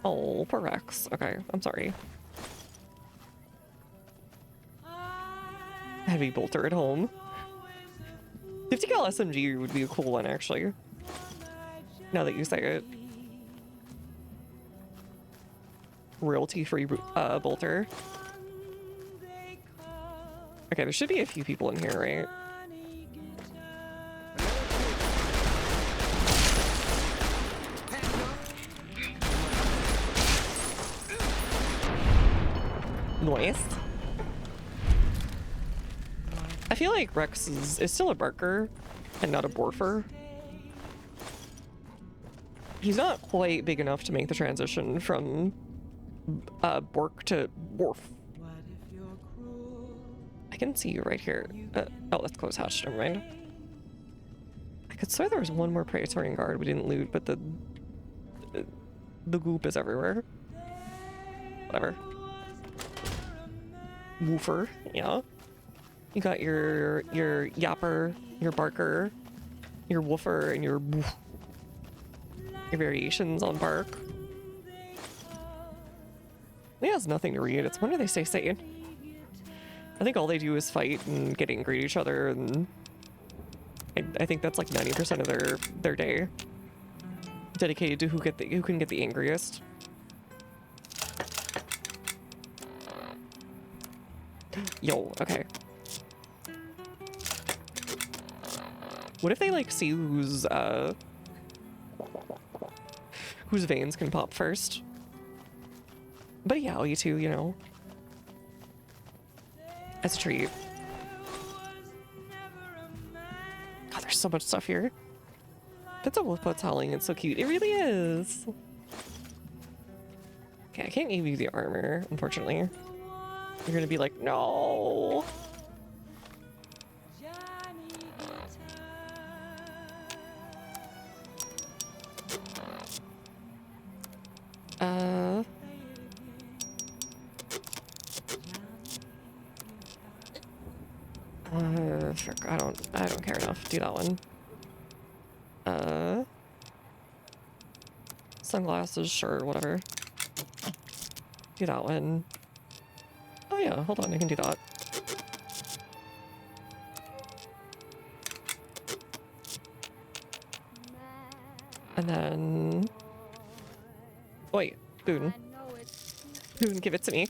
Speaker 1: Oh, poor Rex. Okay, I'm sorry. heavy bolter at home. 50 cal SMG would be a cool one, actually. Now that you say it. Royalty-free bolter. Okay, there should be a few people in here, right? Nice. I feel like Rex is still a barker and not a borfer. He's not quite big enough to make the transition from Bork to Borf. I can see you right here. Oh, let's close hatch. Never mind. I could swear there was one more Praetorian guard we didn't loot, but the goop is everywhere. Whatever. Woofer, yeah. You got your yapper, your barker, your woofer, and your woof. Your variations on bark. It has nothing to read. It's when do they stay sane? I think all they do is fight and get angry at each other, and I think that's like 90% of their day dedicated to who can get the angriest. Yo, okay. What if they like see whose veins can pop first? But yeah, you too, you know. As a treat. God, there's so much stuff here. That's a wolf butt's howling. It's so cute. It really is. Okay, I can't give you the armor, unfortunately. You're gonna be like, no. Frick, I don't care enough. Do that one. Sunglasses, sure, whatever. Do that one. Oh yeah, hold on, I can do that. And then... Wait, Boone. Boone, give it to me.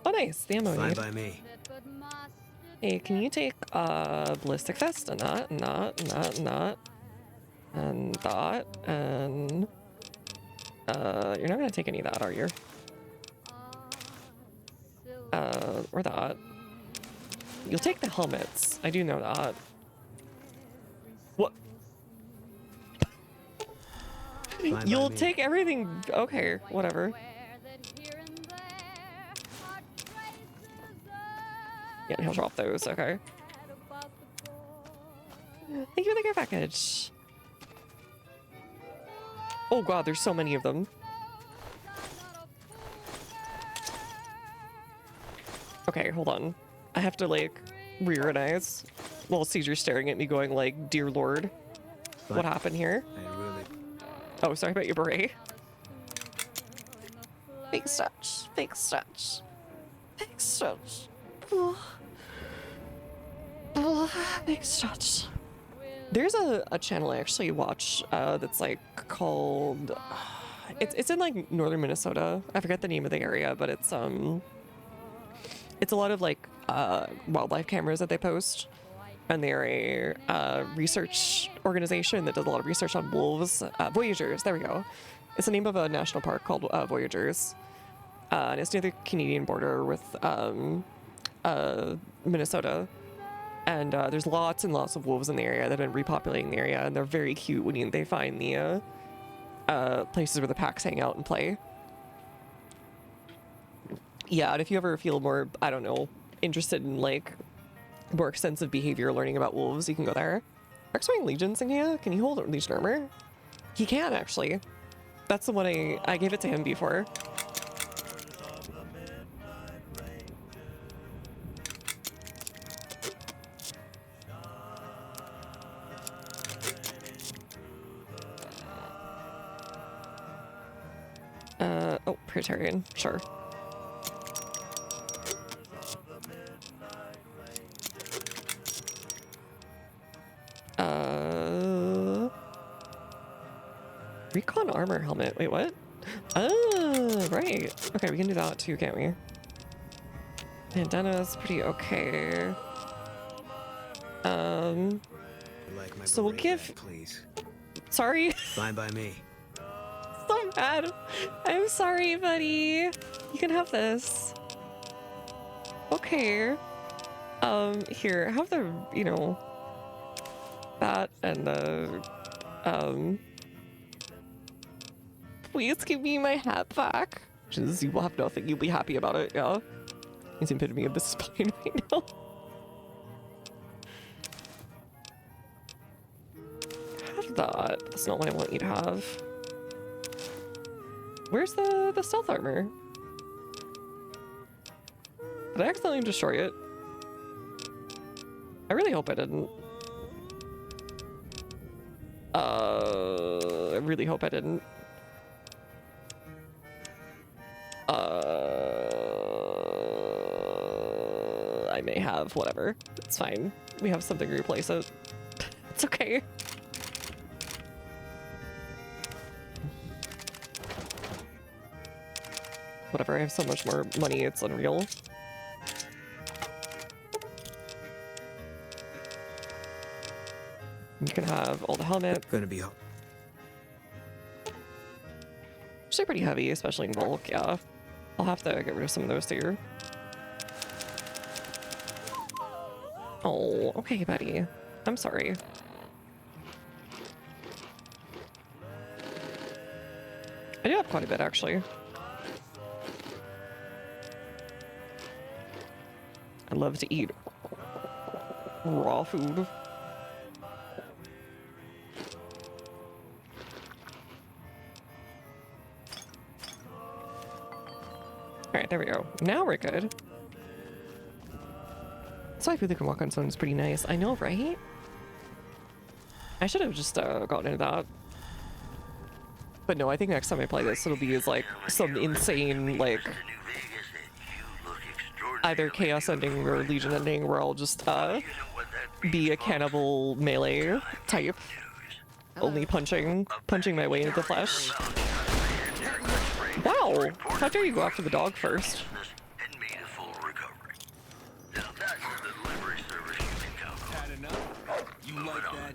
Speaker 1: Oh nice, the ammo
Speaker 14: Fine
Speaker 1: need.
Speaker 14: by me.
Speaker 1: Hey, can you take ballistic vest and that and that and that and that and that and you're not gonna take any of that, are you? Or that. You'll take the helmets. I do know that. What? You'll take everything. Okay, whatever. Yeah, he'll drop those. Okay. Thank you for the care package. Oh god, there's so many of them. Okay, hold on. I have to like reorganize while Caesar's staring at me going like, dear lord, what happened here? Oh, sorry about your beret. Big stretch, big stretch, big stretch. Big stretch. There's a channel I actually watch that's like called it's in like northern Minnesota. I forget the name of the area, but it's a lot of like wildlife cameras that they post, and they're a research organization that does a lot of research on wolves. Voyagers, there we go. It's the name of a national park called Voyagers, and it's near the Canadian border with Minnesota. And there's lots and lots of wolves in the area that have been repopulating the area, and they're very cute when they find the places where the packs hang out and play. Yeah, and if you ever feel more, I don't know, interested in like more extensive behavior learning about wolves, you can go there. X-Wing Legion, Cynthia? Can you hold Legion armor? He can, actually. That's the one I gave it to him before. Oh, Praetorian, sure. Recon armor helmet. Wait, what? Oh, right. Okay, we can do that too, can't we? Bandana's pretty okay. So we'll give...
Speaker 14: Back, please.
Speaker 1: Sorry.
Speaker 14: Fine by me.
Speaker 1: So bad. I'm sorry, buddy. You can have this. Okay. Here, have the, you know, that and the, please give me my hat back. Which is, you will have nothing. You'll be happy about it, yeah. He's the epitome of the spine right now. Have that. That's not what I want you to have. Where's the stealth armor? Did I accidentally destroy it? I really hope I didn't. I really hope I didn't. I may have, whatever. It's fine. We have something to replace it. It's okay. Whatever, I have so much more money, it's unreal. You can have all the helmet.
Speaker 14: Gonna be
Speaker 1: actually pretty heavy, especially in bulk, yeah. I'll have to get rid of some of those too. Oh, okay, buddy. I'm sorry. I do have quite a bit, actually. I love to eat raw food. Alright, there we go. Now we're good. So I feel like can walk on someone's pretty nice. I know, right? I should have just gotten into that. But no, I think next time I play this, it'll be as like some insane, like, either chaos ending or legion ending where I'll just be a cannibal melee type. Only punching my way into the flesh. Wow! How dare you go after the dog first?
Speaker 2: You like that?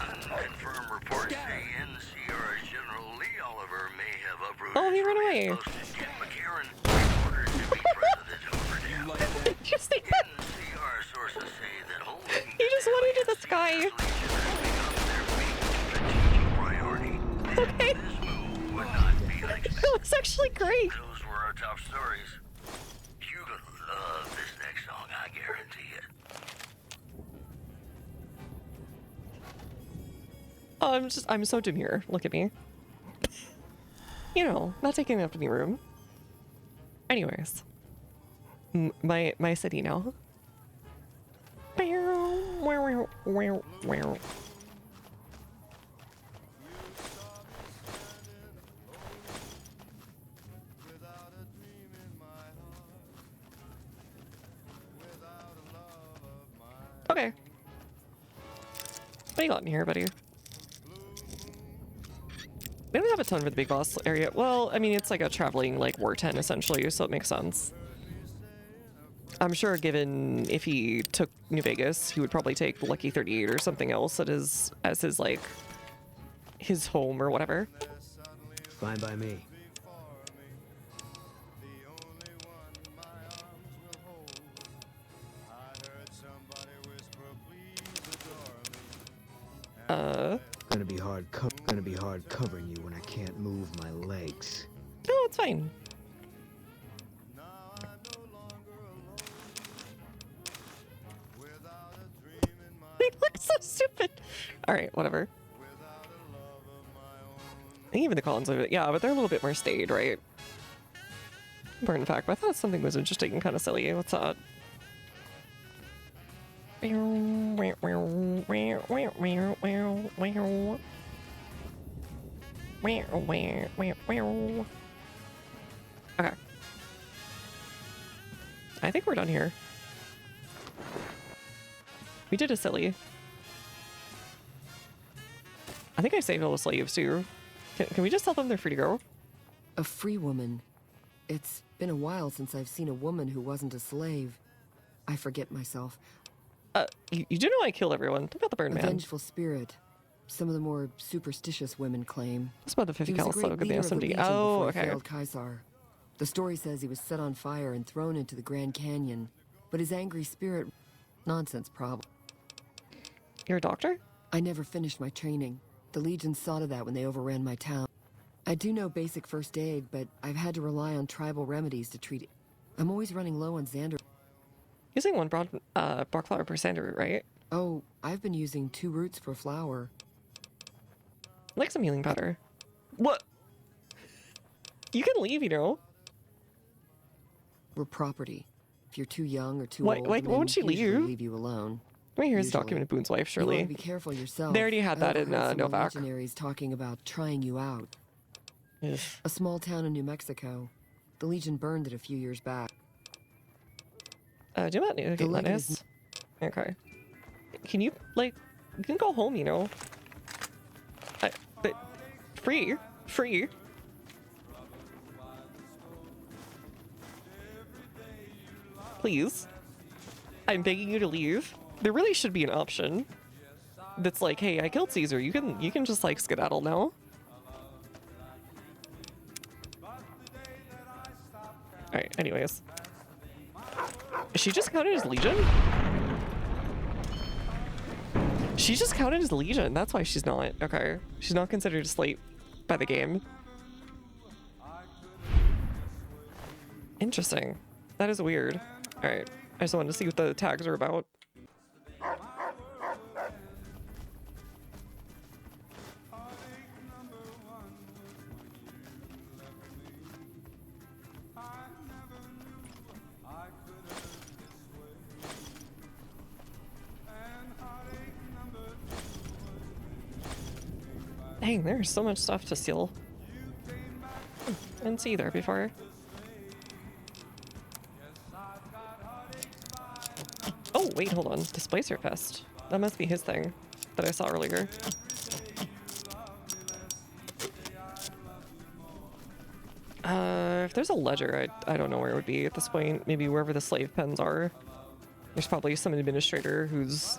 Speaker 2: Unconfirmed reports say NCR's General Lee Oliver may have uprooted.
Speaker 1: Oh, he ran away.
Speaker 2: You like that?
Speaker 1: Did you see that?
Speaker 2: NCR sources say that holding
Speaker 1: He just went into the sky. Okay.
Speaker 4: This move would not be unexpected.
Speaker 1: That was actually great.
Speaker 4: Those were our top stories. You're gonna love this next song, I guarantee it.
Speaker 1: Oh, I'm so demure. Look at me. You know, not taking up any room. Anyways. My city now. Okay. What do you got in here, buddy? We don't have a ton for the big boss area. Well, I mean, it's like a traveling, like, war tent, essentially, so it makes sense. I'm sure given if he took New Vegas, he would probably take Lucky 38 or something else as his, like, his home or whatever.
Speaker 14: Fine by me. Gonna be hard covering you when I can't move my legs.
Speaker 1: No, it's fine. They look so stupid. All right, whatever. And even the Collins of it, yeah, but they're a little bit more staid, right? Important fact, but I thought something was interesting and kind of silly. What's that? Okay. I think we're done here. We did a silly. I think I saved all the slaves too. Can we just tell them they're free to go?
Speaker 7: A free woman. It's been a while since I've seen a woman who wasn't a slave. I forget myself.
Speaker 1: You do know I kill everyone. What about the Birdman?
Speaker 7: A vengeful spirit. Some of the more superstitious women claim.
Speaker 1: What's about the 50
Speaker 7: He
Speaker 1: cal
Speaker 7: was a great
Speaker 1: slug of the
Speaker 7: leader of the
Speaker 1: SMD?
Speaker 7: Legion
Speaker 1: Oh,
Speaker 7: before
Speaker 1: okay.
Speaker 7: he failed Caesar. The story says he was set on fire and thrown into the Grand Canyon, but his angry spirit... Nonsense problem.
Speaker 1: You're a doctor?
Speaker 7: I never finished my training. The Legion saw to that when they overran my town. I do know basic first aid, but I've had to rely on tribal remedies to treat it. I'm always running low on Xander.
Speaker 1: Using one broad bark flower per sander, right?
Speaker 7: Oh, I've been using 2 roots per flower.
Speaker 1: Like some healing powder. What? You can leave, you know.
Speaker 7: We're property. If you're too young or too
Speaker 1: Why
Speaker 7: old,
Speaker 1: won't she
Speaker 7: usually
Speaker 1: leave?
Speaker 7: leave you alone.
Speaker 1: Right, here's
Speaker 7: Usually.
Speaker 1: documented Boone's wife,
Speaker 7: You want
Speaker 1: surely.
Speaker 7: to be careful yourself.
Speaker 1: They already had that
Speaker 7: I
Speaker 1: in
Speaker 7: overheard some
Speaker 1: Novak.
Speaker 7: legionaries talking about trying you out.
Speaker 1: Ugh.
Speaker 7: A small town in New Mexico. The Legion burned it a few years back.
Speaker 1: Do you want to get lettuce? Okay. Can you, like, you can go home, you know. But free. Please. I'm begging you to leave. There really should be an option that's like, hey, I killed Caesar. You can just like skedaddle now. Alright, anyways. Is she just counted as Legion? She just counted as Legion. That's why she's not. Okay. She's not considered a slate by the game. Interesting. That is weird. Alright. I just wanted to see what the tags are about. Dang, there's so much stuff to steal. Didn't see there before. Oh, wait, hold on. Displacer Fest. That must be his thing that I saw earlier. If there's a ledger, I don't know where it would be at this point. Maybe wherever the slave pens are. There's probably some administrator who's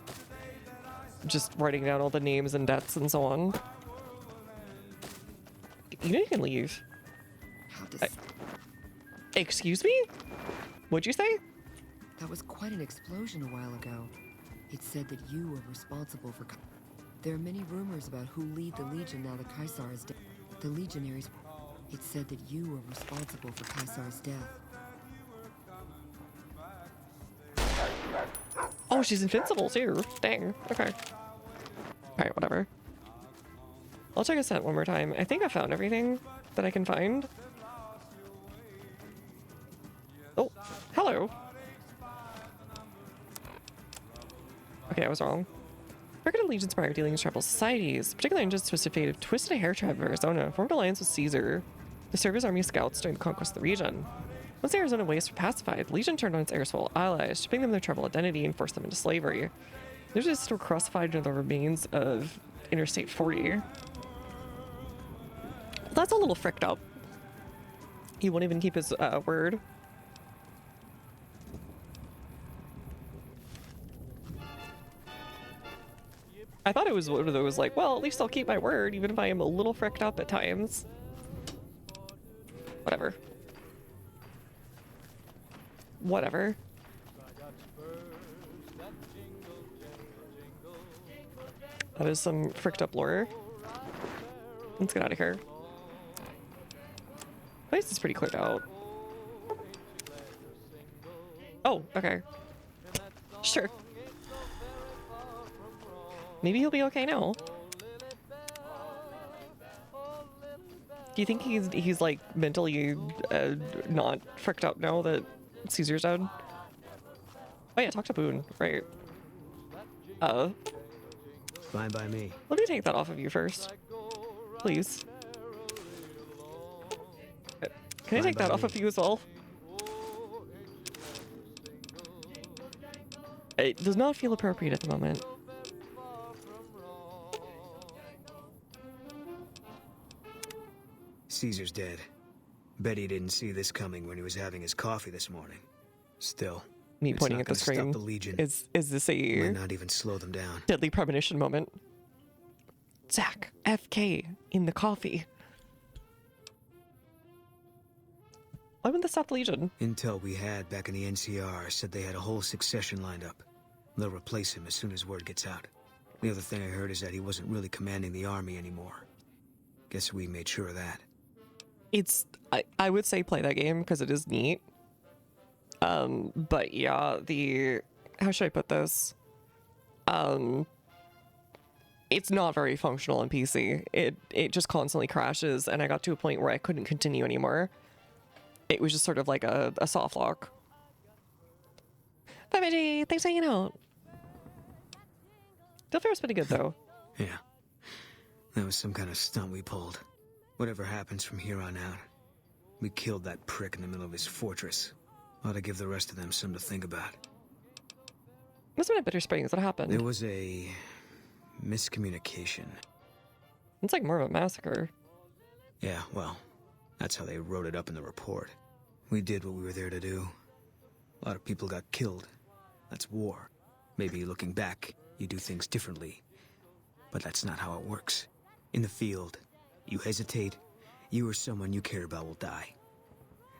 Speaker 1: just writing down all the names and debts and so on. You know you can leave. Excuse me? What'd you say?
Speaker 7: That was quite an explosion a while ago. It said that you were responsible for... There are many rumors about who lead the Legion now that Caesar is dead. The legionaries... It said that you were responsible for Caesar's death.
Speaker 1: Oh, she's invincible too. Dang. Okay. Alright, whatever. I'll check a set one more time. I think I found everything that I can find. Oh, hello. Okay, I was wrong. Record of Legion's prior dealings with tribal societies, particularly in just twisted fate of Twisted Hair Tribe of Arizona, formed alliance with Caesar to serve as army scouts during the conquest of the region. Once the Arizona wastes were pacified, Legion turned on its erstwhile allies, stripping them of their tribal identity and forced them into slavery. They're just still crucified into the remains of Interstate 40. That's a little fricked up. He won't even keep his word. I thought it was one of those like, well, at least I'll keep my word, even if I am a little fricked up at times. Whatever. Whatever. That is some fricked up lore. Let's get out of here. Place is pretty cleared out. Oh, okay. Sure. Maybe he'll be okay now. Do you think he's like mentally not fricked out now that Caesar's dead? Oh yeah, talk to Boone, right?
Speaker 14: Fine by me.
Speaker 1: Let me take that off of you first, please. Can I take that off of you as well? It does not feel appropriate at the moment.
Speaker 14: Caesar's dead. Betty didn't see this coming when he was having his coffee this morning. Still,
Speaker 1: Me
Speaker 14: it's
Speaker 1: pointing
Speaker 14: not
Speaker 1: at the
Speaker 14: gonna stop
Speaker 1: screen.
Speaker 14: the Legion.
Speaker 1: Is this a
Speaker 14: Might not even slow them down.
Speaker 1: deadly premonition moment? Zach, FK in the coffee. Why wouldn't this stop the Legion?
Speaker 14: Intel we had back in the NCR said they had a whole succession lined up. They'll replace him as soon as word gets out. The other thing I heard is that he wasn't really commanding the army anymore. Guess we made sure of that.
Speaker 1: It's I would say play that game because it is neat. But yeah, how should I put this? It's not very functional on PC. It just constantly crashes, and I got to a point where I couldn't continue anymore. It was just sort of like a soft lock. Bye, Veggie. Thanks for hanging out. Delphi was pretty good, though.
Speaker 14: Yeah. That was some kind of stunt we pulled. Whatever happens from here on out, we killed that prick in the middle of his fortress. Ought to give the rest of them something to think about.
Speaker 1: Must have been at Bitter Springs. What happened?
Speaker 14: There was a miscommunication.
Speaker 1: It's like more of a massacre.
Speaker 14: Yeah, well, that's how they wrote it up in the report. We did what we were there to do. A lot of people got killed. That's war. Maybe looking back, you do things differently. But that's not how it works. In the field, you hesitate, you or someone you care about will die.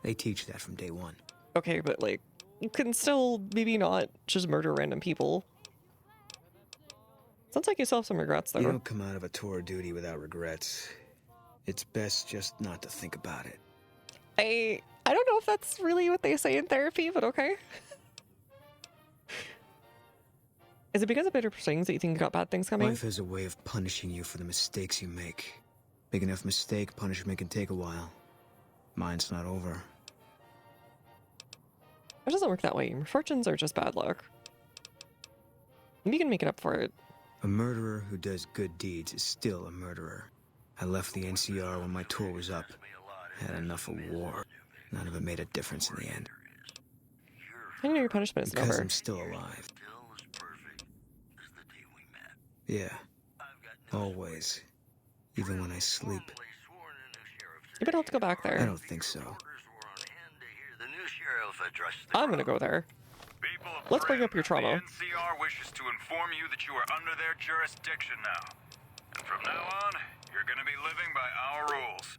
Speaker 14: They teach that from day one.
Speaker 1: Okay, but like, you can still maybe not just murder random people. Sounds like you still have some regrets, though.
Speaker 14: You don't come out of a tour of duty without regrets. It's best just not to think about it.
Speaker 1: I don't know if that's really what they say in therapy, but okay. Is it because of Bitter Springs that you think you got bad things coming?
Speaker 14: Life has a way of punishing you for the mistakes you make. Big enough mistake, punishment can take a while. Mine's not over.
Speaker 1: It doesn't work that way. Misfortunes are just bad luck. You can make it up for it.
Speaker 14: A murderer who does good deeds is still a murderer. I left the NCR when my tour was up. Had enough of war. None of it made a difference in the end.
Speaker 1: How do you know your punishment is
Speaker 14: Because
Speaker 1: over?
Speaker 14: I'm still alive. Yeah. Always. Even when I sleep.
Speaker 1: You better have to go back there.
Speaker 14: I don't think so.
Speaker 1: I'm gonna go there. Let's bring up your trauma.
Speaker 5: The NCR wishes to inform you that you are under their jurisdiction now. And from now on, you're gonna be living by our rules.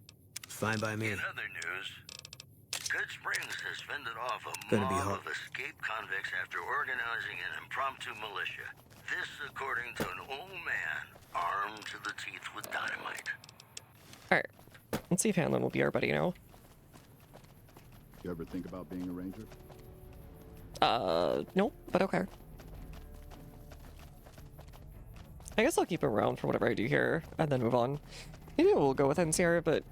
Speaker 14: Fine by me.
Speaker 4: In other news, Good Springs has fended off a
Speaker 14: Gonna be
Speaker 4: mob
Speaker 14: hot.
Speaker 4: of escaped convicts after organizing an impromptu militia. This according to an old man armed to the teeth with dynamite.
Speaker 1: Alright. Let's see if Hanlon will be our buddy now.
Speaker 20: You ever think about being a ranger?
Speaker 1: Nope, but okay. I guess I'll keep him around for whatever I do here, and then move on. Maybe we'll go with NCR, but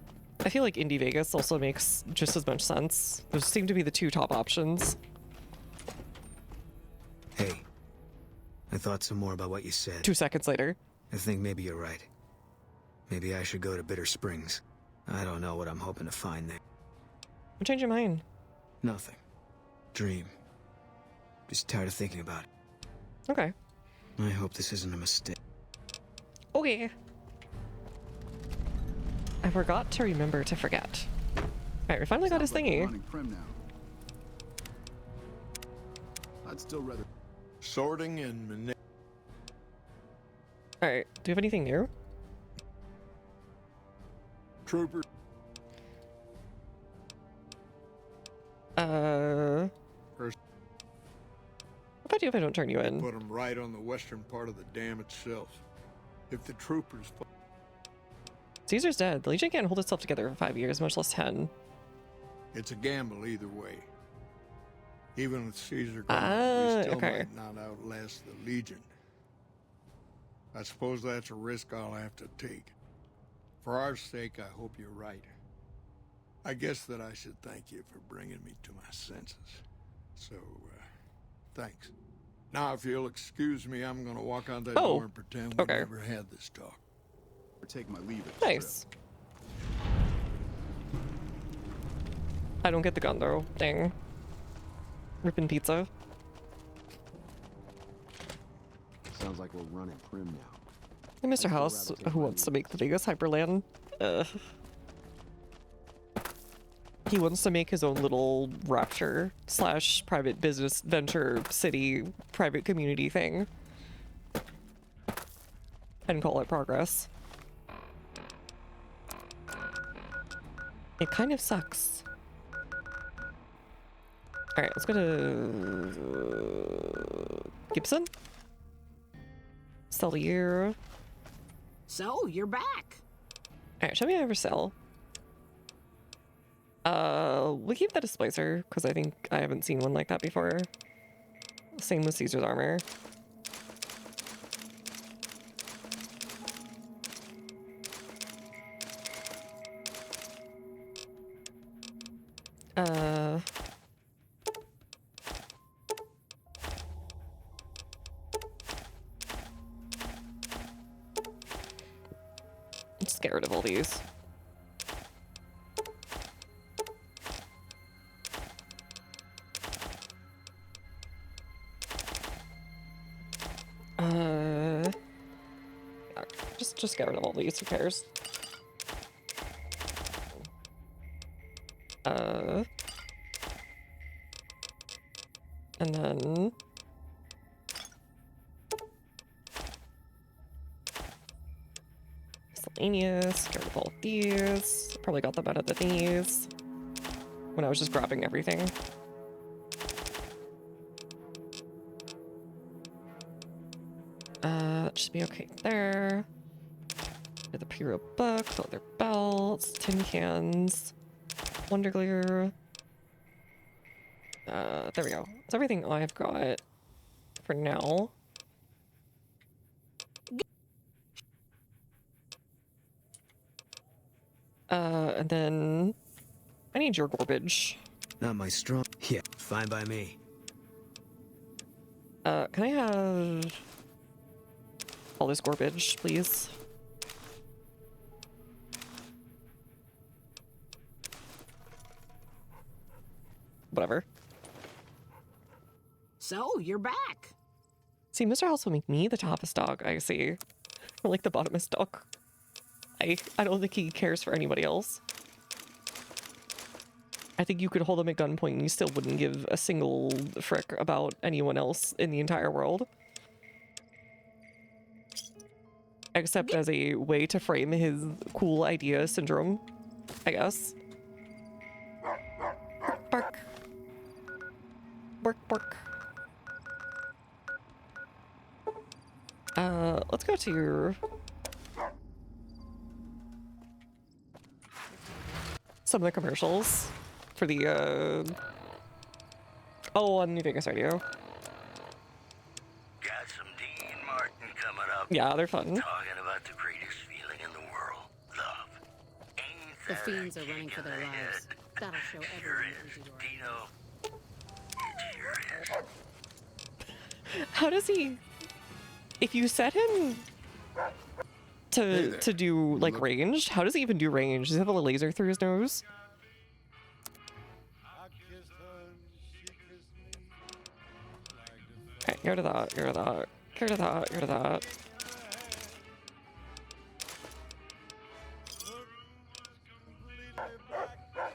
Speaker 1: I feel like Indie Vegas also makes just as much sense. Those seem to be the two top options.
Speaker 14: Hey. I thought some more about what you said.
Speaker 1: 2 seconds later.
Speaker 14: I think maybe you're right. Maybe I should go to Bitter Springs. I don't know what I'm hoping to find there.
Speaker 1: I'll change your mind.
Speaker 14: Nothing. Dream. Just tired of thinking about it.
Speaker 1: Okay.
Speaker 14: I hope this isn't a mistake.
Speaker 1: Okay. I forgot to remember to forget. Alright, we finally got his thingy.
Speaker 20: I'd still rather.
Speaker 21: Sorting and manipulating.
Speaker 1: Alright, do you have anything new?
Speaker 21: Trooper.
Speaker 1: What about you if I don't turn you in?
Speaker 21: Put them right on the western part of the dam itself. If the troopers...
Speaker 1: Caesar's dead. The Legion can't hold itself together for 5 years, much less 10.
Speaker 21: It's a gamble either way. Even with Caesar gone, we still
Speaker 1: okay.
Speaker 21: might not outlast the Legion. I suppose that's a risk I'll have to take. For our sake, I hope you're right. I guess that I should thank you for bringing me to my senses. So, thanks. Now, if you'll excuse me, I'm gonna walk out that door and pretend we never had this talk.
Speaker 20: Take my leave.
Speaker 1: Nice. I don't get the gun though. Dang. Ripping pizza.
Speaker 13: Sounds like we're running prim now.
Speaker 1: And Mr. House, who wants to make the biggest hyperland. He wants to make his own little rapture / private business venture city private community thing. And call it progress. It kind of sucks. Alright, let's go to Gibson. Sell to you.
Speaker 17: So, you're back.
Speaker 1: Alright, show me over sell. We'll keep the displacer, because I think I haven't seen one like that before. Same with Caesar's armor. I'm scared of all these. Just get rid of all these, who cares? And then miscellaneous, get rid of all of these. Probably got them out of the these when I was just grabbing everything. That should be okay there. The Imperial book, leather belts, tin cans, Wonderglare. There we go. That's everything I've got for now. And then I need your garbage.
Speaker 14: Not my strong. Yeah, fine by me.
Speaker 1: Can I have all this garbage, please? Whatever.
Speaker 17: So, you're back.
Speaker 1: See, Mr. House will make me the toughest dog, I see. Or like the bottomest dog. I don't think he cares for anybody else. I think you could hold him at gunpoint and you still wouldn't give a single frick about anyone else in the entire world. Except as a way to frame his cool idea syndrome, I guess. Bark. Bark, bark. Let's go to your... some of the commercials for the, oh, on New Vegas Radio.
Speaker 4: Got some Dean Martin coming up.
Speaker 1: Yeah, they're fun.
Speaker 4: Talking about the greatest feeling in the world. Love. Ain't
Speaker 19: The
Speaker 4: that
Speaker 19: fiends
Speaker 4: a
Speaker 19: are running
Speaker 4: kick
Speaker 19: for
Speaker 4: in
Speaker 19: their
Speaker 4: the
Speaker 19: lives.
Speaker 4: head?
Speaker 19: That'll show
Speaker 4: Sure
Speaker 19: everyone
Speaker 4: is,
Speaker 19: who's
Speaker 4: Dino. It sure is.
Speaker 1: How does he... if you set him to do, like, ranged, how does he even do range? Does he have a laser through his nose? Okay, go to that, go to that, go to that, go to that.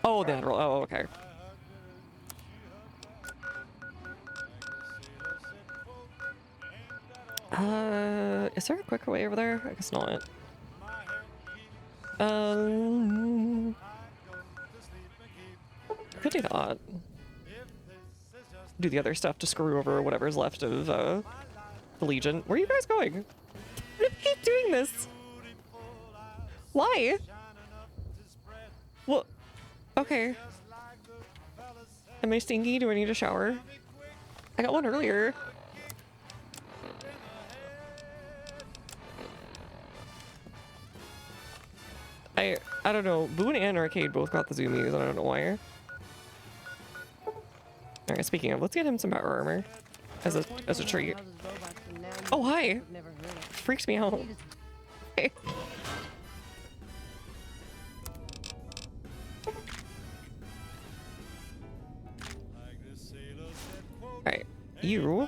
Speaker 1: Oh, the admiral. Oh, okay. Is there a quicker way over there? I guess not. Could do that. Do the other stuff to screw over whatever's left of, the Legion. Where are you guys going? I keep doing this. Why? Well, okay. Am I stinky? Do I need a shower? I got one earlier. I don't know. Boone and Arcade both got the zoomies, and I don't know why. Alright, speaking of, let's get him some power armor as a treat. Oh, hi! Freaks me out. Okay. You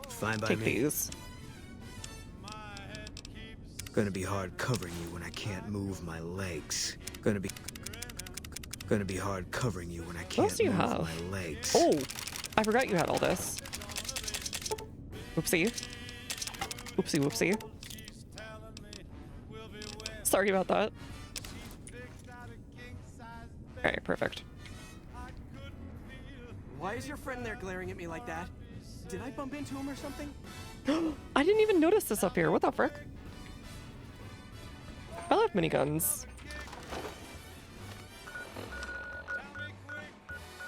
Speaker 14: Fine by
Speaker 1: take
Speaker 14: me.
Speaker 1: these.
Speaker 14: Gonna be hard covering you when I can't move my legs. Gonna be hard covering you when I
Speaker 1: What
Speaker 14: can't
Speaker 1: else do you
Speaker 14: move
Speaker 1: have?
Speaker 14: my legs.
Speaker 1: Oh, I forgot you had all this. Oopsie. Oopsie, whoopsie. Sorry about that. Alright, perfect.
Speaker 3: Why is your friend there glaring at me like that? Did I bump into him or something?
Speaker 1: I didn't even notice this up here. What the frick? I love miniguns.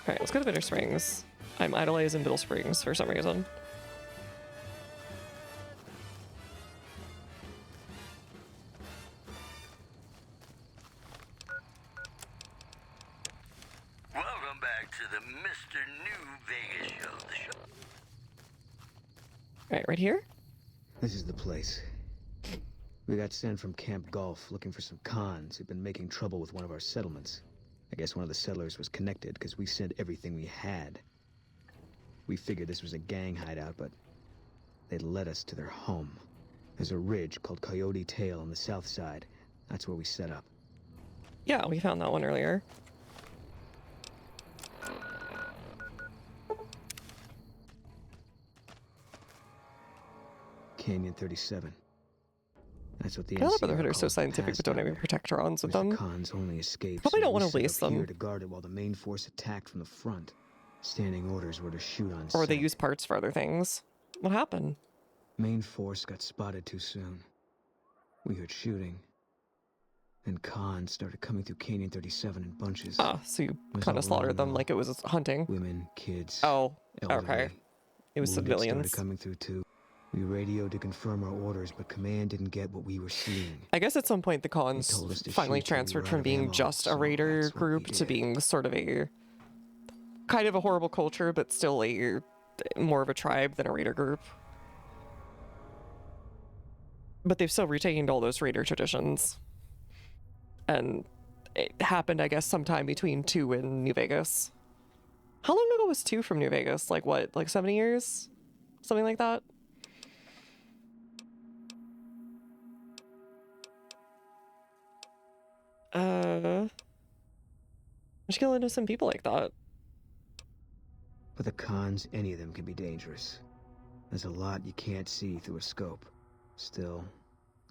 Speaker 1: Alright, let's go to Bitter Springs. I'm idolizing Bitter Springs for some reason.
Speaker 4: Welcome back to the Mr. New Vegas show. The show.
Speaker 1: Alright, right here?
Speaker 14: This is the place. We got sent from Camp Golf looking for some cons who've been making trouble with one of our settlements. I guess one of the settlers was connected because we sent everything we had. We figured this was a gang hideout, but they'd led us to their home. There's a ridge called Coyote Tail on the south side. That's where we set up.
Speaker 1: Yeah, we found that one earlier.
Speaker 14: Canyon 37. That's what the
Speaker 1: I love
Speaker 14: NCR
Speaker 1: Brotherhood are so
Speaker 14: calls the
Speaker 1: scientific
Speaker 14: pass
Speaker 1: but don't
Speaker 14: down
Speaker 1: have
Speaker 14: there.
Speaker 1: protectrons with
Speaker 14: Wish the
Speaker 1: them.
Speaker 14: cons only escaped.
Speaker 1: Probably
Speaker 14: so
Speaker 1: don't
Speaker 14: we
Speaker 1: want to
Speaker 14: set
Speaker 1: waste
Speaker 14: up
Speaker 1: them.
Speaker 14: here to guard it while the main force attacked from the front. Standing orders were to shoot on
Speaker 1: Or they
Speaker 14: sight.
Speaker 1: use parts for other things. What happened?
Speaker 14: Main force got spotted too soon. We heard shooting. Then cons started coming through Canyon 37 in bunches.
Speaker 1: Ah, so you
Speaker 14: It was
Speaker 1: kind
Speaker 14: all
Speaker 1: of slaughtered
Speaker 14: wrong,
Speaker 1: them
Speaker 14: though.
Speaker 1: like it was hunting.
Speaker 14: Women, kids,
Speaker 1: Oh,
Speaker 14: elderly.
Speaker 1: okay. It was
Speaker 14: Wounded
Speaker 1: civilians.
Speaker 14: started coming through too. We radioed to confirm our orders, but command didn't get what we were seeing.
Speaker 1: I guess at some point the cons
Speaker 14: told us to
Speaker 1: finally
Speaker 14: shoot till we
Speaker 1: transferred
Speaker 14: were out
Speaker 1: from
Speaker 14: of
Speaker 1: being
Speaker 14: ammo,
Speaker 1: just a
Speaker 14: so
Speaker 1: raider
Speaker 14: that's what we
Speaker 1: group to
Speaker 14: did.
Speaker 1: being sort of a kind of a horrible culture, but still a more of a tribe than a raider group. But they've still retained all those raider traditions. And it happened, I guess, sometime between 2 and New Vegas. How long ago was 2 from New Vegas? Like what, like 70 years? Something like that? Just kill innocent people like that.
Speaker 14: For the cons, any of them can be dangerous. There's a lot you can't see through a scope. Still,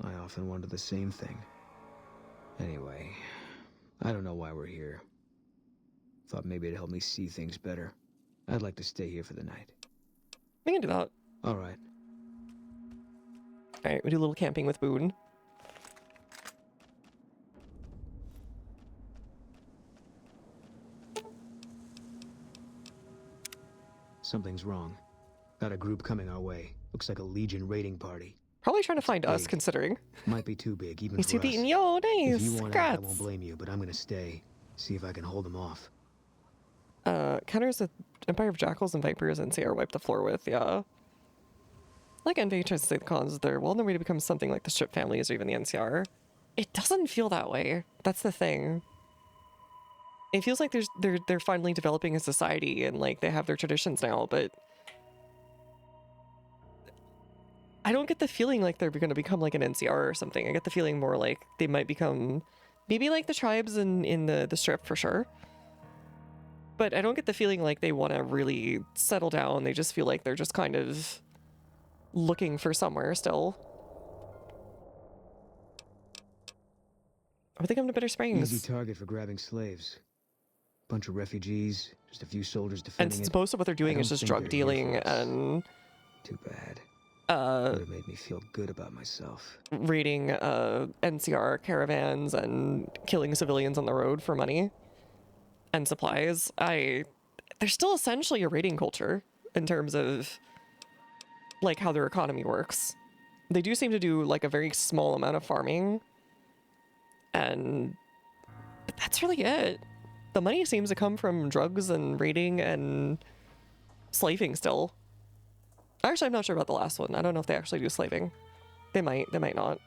Speaker 14: I often wonder the same thing. Anyway, I don't know why we're here. Thought maybe it'd help me see things better. I'd like to stay here for the night.
Speaker 1: We can do that.
Speaker 14: All right.
Speaker 1: Alright, we do a little camping with Boone.
Speaker 14: Something's wrong. Got a group coming our way. Looks like a Legion raiding party.
Speaker 1: Probably trying to find us,
Speaker 14: big.
Speaker 1: considering.
Speaker 14: Might be too big, even
Speaker 1: You
Speaker 14: for
Speaker 1: see
Speaker 14: us.
Speaker 1: the yo, nice.
Speaker 14: If you want out, I
Speaker 1: Congrats.
Speaker 14: won't blame you, but I'm gonna stay. See if I can hold them off.
Speaker 1: Counters the Empire of Jackals and Vipers NCR wipe the floor with, yeah. Like NVH tries to say the cons, they're well on their way to become something like the Strip families or even the NCR. It doesn't feel that way. That's the thing. It feels like they're finally developing a society and like they have their traditions now, but I don't get the feeling like they're going to become like an NCR or something. I get the feeling more like they might become maybe like the tribes in the Strip for sure. But I don't get the feeling like they want to really settle down. They just feel like they're just kind of looking for somewhere still. I think I'm to Bitter Springs.
Speaker 14: Easy target for grabbing slaves. Bunch of refugees, just a few soldiers
Speaker 1: And
Speaker 14: defending
Speaker 1: since
Speaker 14: it.
Speaker 1: most of what they're doing
Speaker 14: I
Speaker 1: is
Speaker 14: don't
Speaker 1: just
Speaker 14: think
Speaker 1: drug
Speaker 14: they're here for
Speaker 1: dealing
Speaker 14: us.
Speaker 1: and
Speaker 14: Too bad. Would have made me feel good about myself.
Speaker 1: raiding NCR caravans and killing civilians on the road for money and supplies, they're still essentially a raiding culture in terms of like how their economy works. They do seem to do like a very small amount of farming, but that's really it. The money seems to come from drugs and raiding and slaving still. Actually, I'm not sure about the last one. I don't know if they actually do slaving. They might not.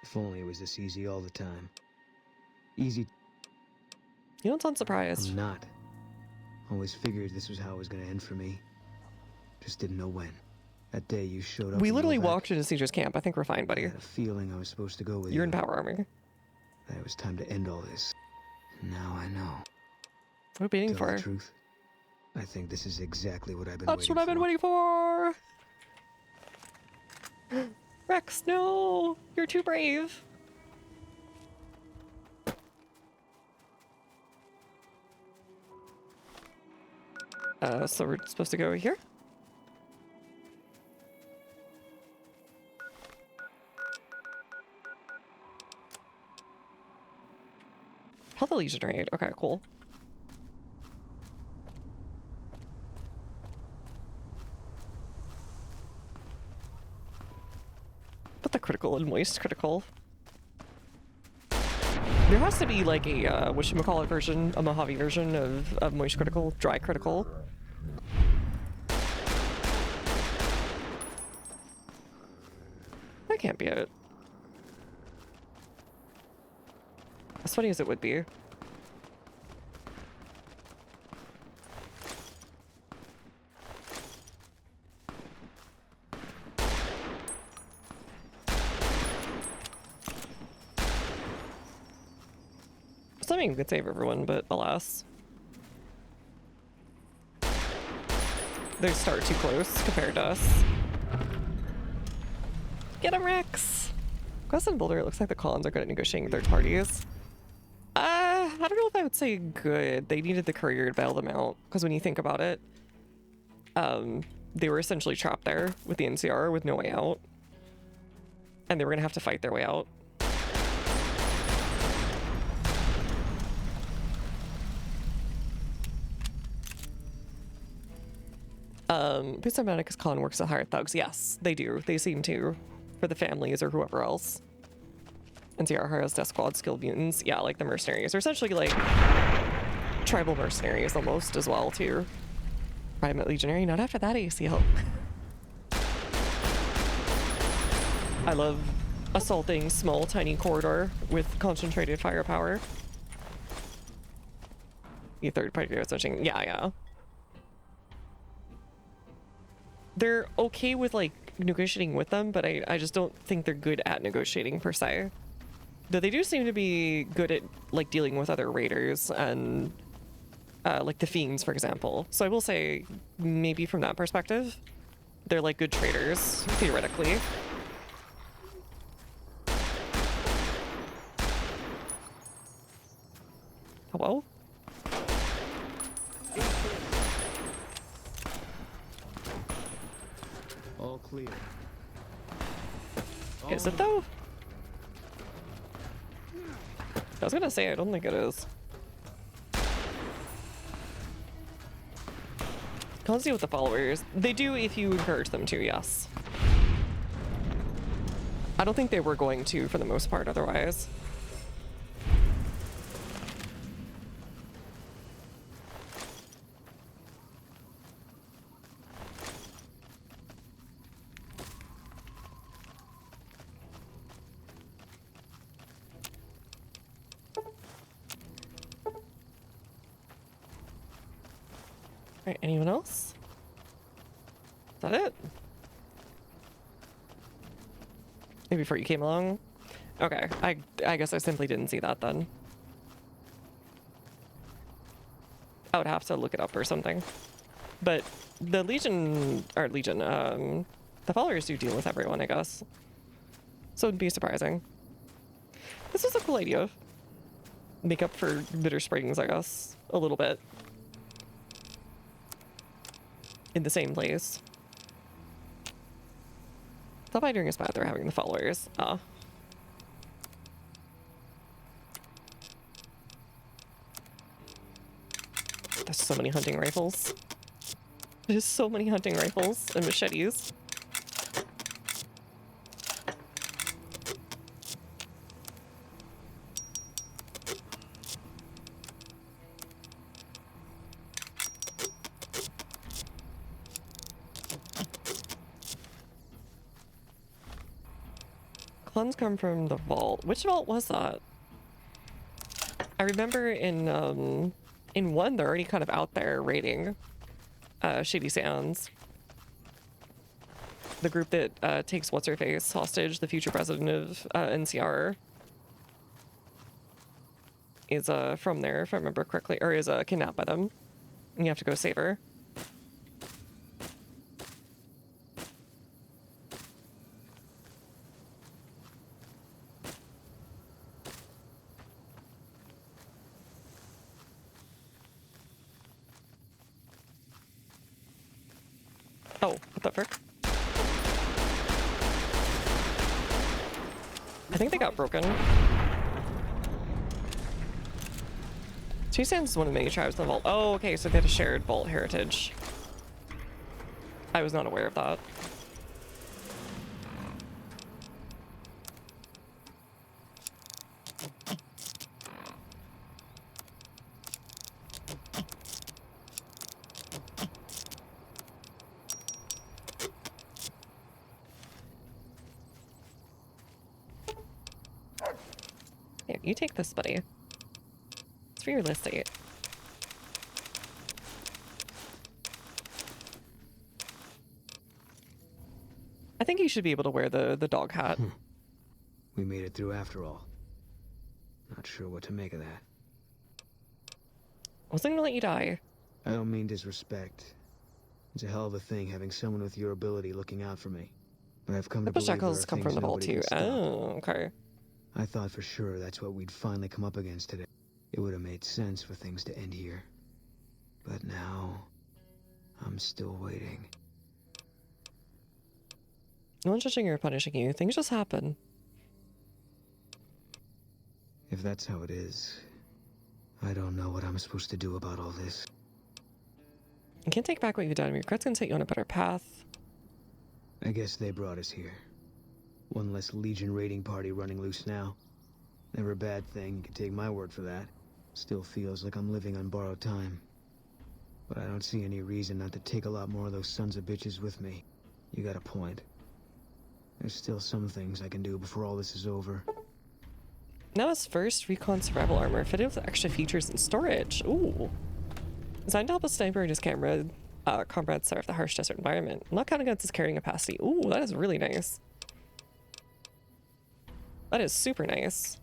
Speaker 14: If only it was this easy all the time. Easy
Speaker 1: You don't sound surprised.
Speaker 14: I'm not. Always figured this was how it was gonna end for me. Just didn't know when. That day you showed up.
Speaker 1: We
Speaker 14: in
Speaker 1: literally
Speaker 14: Novak,
Speaker 1: walked into Caesar's camp. I think we're fine, buddy.
Speaker 14: I had a feeling I was supposed to go with
Speaker 1: You're
Speaker 14: you.
Speaker 1: in power armor.
Speaker 14: That it was time to end all this. Now I know.
Speaker 1: What are we waiting
Speaker 14: Tell
Speaker 1: for?
Speaker 14: the truth, I think this is exactly what I've been
Speaker 1: That's
Speaker 14: waiting
Speaker 1: what I've been waiting for. Rex, no, you're too brave. So we're supposed to go here? How the Legion raid? Okay, cool. Put the critical and moist critical. There has to be like a whatchamacallit version, a Mojave version of moist critical, dry critical. That can't be it. As funny as it would be. Something could save everyone, but alas. They start too close compared to us. Get him, Rex! Quest and Boulder, it looks like the Collins are good at negotiating third parties. I don't know if I would say good. They needed the courier to bail them out, because when you think about it, they were essentially trapped there with the NCR with no way out. And they were gonna have to fight their way out. Based on Manicus Khan works to hire thugs. Yes, they do. They seem to. For the families or whoever else. NCR hires death squad skilled mutants. Yeah, like the mercenaries. They're essentially like tribal mercenaries almost as well too. Private legionary, not after that ACL. I love assaulting small tiny corridor with concentrated firepower. You third party switching. Yeah. They're okay with like negotiating with them, but I just don't think they're good at negotiating per se. Though they do seem to be good at like dealing with other raiders and like the fiends, for example. So I will say maybe from that perspective, they're like good traders, theoretically. Hello?
Speaker 13: All clear.
Speaker 1: Is it though? I was gonna say, I don't think it is. Can't see with the followers. They do if you encourage them to, yes. I don't think they were going to for the most part otherwise. Alright, anyone else? Is that it? Maybe before you came along? Okay, I guess I simply didn't see that then. I would have to look it up or something. But the the followers do deal with everyone, I guess. So it'd be surprising. This was a cool idea. Make up for Bitter Springs, I guess. A little bit. In the same place. Thought by doing a spot they're having the followers. There's so many hunting rifles. There's so many hunting rifles and machetes. Clones come from the vault. Which vault was that? I remember in one they're already kind of out there raiding Shady Sands. The group that takes what's her face hostage, the future president of NCR, is from there, if I remember correctly, or is kidnapped by them. And you have to go save her. Oh, what the frick? I think they got broken. Two Sands is one of the many tribes in the vault. Oh, okay, so they had a shared vault heritage. I was not aware of that. Here, you take this, buddy. It's for your list 8. I think you should be able to wear the dog hat.
Speaker 14: We made it through after all. Not sure what to make of that.
Speaker 1: Wasn't gonna let you die.
Speaker 14: I don't mean disrespect. It's a hell of a thing having someone with your ability looking out for me. But I've come to
Speaker 1: The
Speaker 14: believe there are
Speaker 1: shackles come from
Speaker 14: things
Speaker 1: the vault
Speaker 14: nobody
Speaker 1: too.
Speaker 14: can stop.
Speaker 1: Oh, okay.
Speaker 14: I thought for sure that's what we'd finally come up against today. It would have made sense for things to end here. But now, I'm still waiting.
Speaker 1: No one's judging or punishing you. Things just happen.
Speaker 14: If that's how it is, I don't know what I'm supposed to do about all this.
Speaker 1: You can't take back what you've done. Your regrets can set you on a better path.
Speaker 14: I guess they brought us here. One less Legion raiding party running loose now. Never a bad thing, you can take my word for that. Still feels like I'm living on borrowed time. But I don't see any reason not to take a lot more of those sons of bitches with me. You got a point. There's still some things I can do before all this is over.
Speaker 1: Now his first recon survival armor fitted with extra features and storage. Ooh. Designed to help a sniper and his camera comrades surf the harsh desert environment. Not counting against his carrying capacity. Ooh, that is really nice. That is super nice.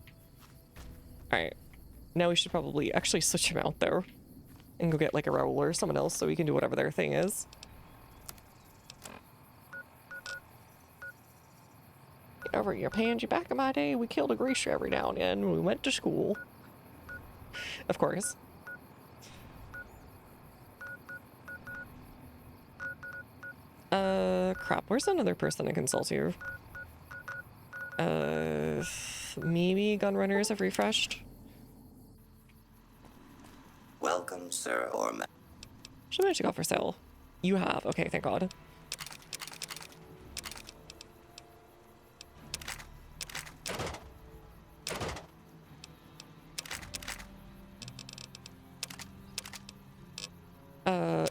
Speaker 1: Alright. Now we should probably actually switch him out there. And go get like a Raoul or someone else so we can do whatever their thing is. Over your Panji, back in my day, we killed a greaser every now and then when we went to school. Of course. Crap, where's another person I can sell to? Maybe gunrunners have refreshed?
Speaker 11: Welcome, sir or ma-
Speaker 1: Should I check out for sale? You have, okay, thank God.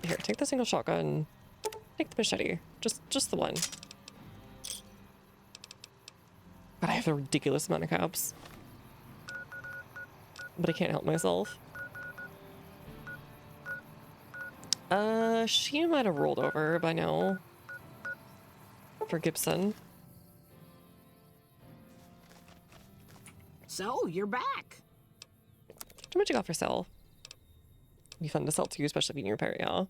Speaker 1: Here, take the single shotgun. Take the machete. Just the one. But I have a ridiculous amount of caps. But I can't help myself. She might have rolled over by now. For Gibson.
Speaker 17: So, you're back.
Speaker 1: How much you got for sale? Be fun to sell to you, especially being your parent, yeah.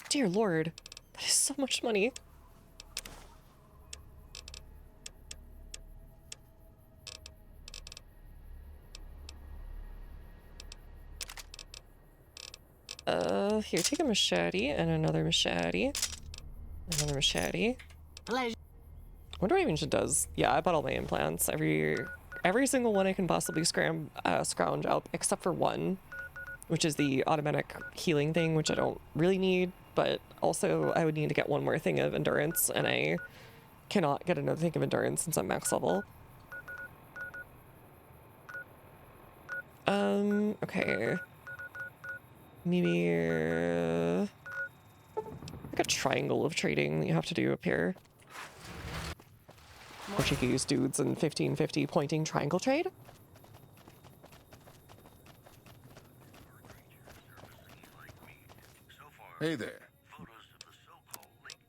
Speaker 1: Dear Lord, that is so much money. Here, take a machete and another machete. Another machete.
Speaker 17: Pleasure.
Speaker 1: I wonder what Ancient does. Yeah, I bought all my implants. Every single one I can possibly scrounge out, except for one, which is the automatic healing thing, which I don't really need, but also I would need to get one more thing of endurance, and I cannot get another thing of endurance since I'm max level. Okay. Maybe like a triangle of trading that you have to do up here. Portuguese dudes in 1550 pointing triangle trade.
Speaker 6: Hey there.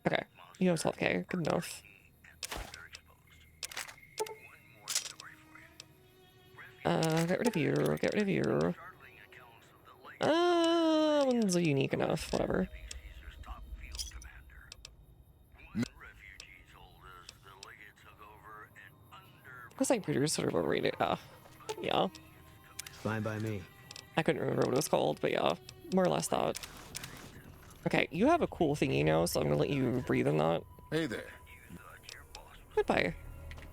Speaker 1: Okay, you have self-care. Good enough. Get rid of you. Get rid of you. One's unique enough. Whatever. Looks like Peter's sort of overrated. Yeah.
Speaker 14: Fine by me.
Speaker 1: I couldn't remember what it was called, but yeah, more or less that. Okay, you have a cool thingy now, so I'm gonna let you breathe in that.
Speaker 6: Hey there.
Speaker 1: Goodbye.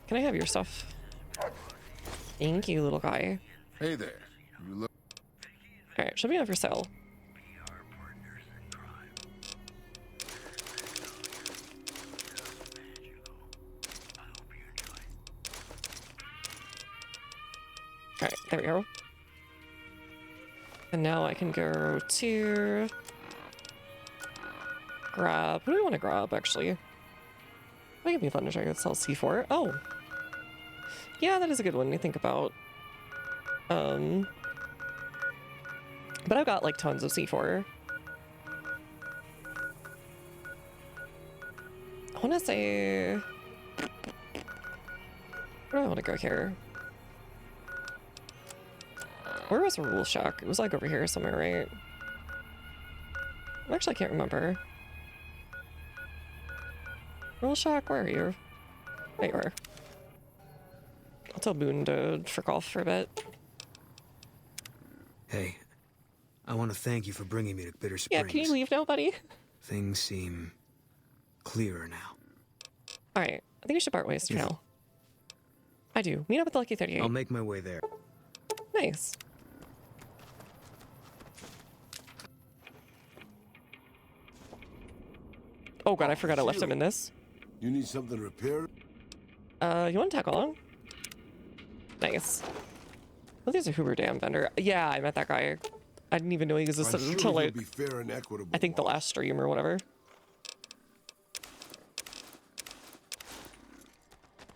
Speaker 1: Can I have your stuff? Thank you, little guy.
Speaker 6: Hey there. You look.
Speaker 1: Alright, should be on for sale. Alright, there we go. And now I can go to grab. What do we want to grab, actually? I think it'd be fun to try to sell C4. Oh! Yeah, that is a good one to think about. But I've got like tons of C4. I want to say... Where do I want to go here? Where was Rule Shack? It was like over here somewhere, right? Actually, I can't remember. Rule Shack, where are you? There you are. I'll tell Boone to frick off for a bit.
Speaker 14: Hey, I want to thank you for bringing me to Bitter Springs.
Speaker 1: Yeah, can you leave now, buddy?
Speaker 14: Things seem clearer now.
Speaker 1: Alright, I think we should part ways for now. I do. Meet up with the Lucky 38.
Speaker 14: I'll make my way there.
Speaker 1: Nice. Oh god, I forgot I left him in this.
Speaker 9: You need something repaired?
Speaker 1: You want to tag along? Nice. Well, there's a Hoover Dam vendor. Yeah, I met that guy. I didn't even know he existed until like,
Speaker 9: be fair and equitable,
Speaker 1: I think the last stream or whatever.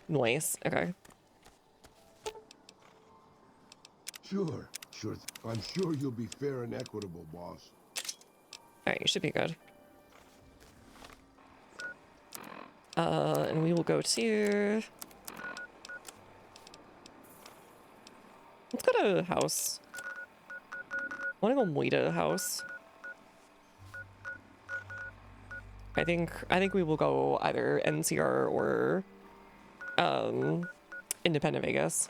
Speaker 1: Nice. Okay.
Speaker 9: Sure. I'm sure you'll be fair and equitable, boss.
Speaker 1: Alright, you should be good. And we will go to... Let's go to a house. I want to go Moita house. I think we will go either NCR or Independent Vegas.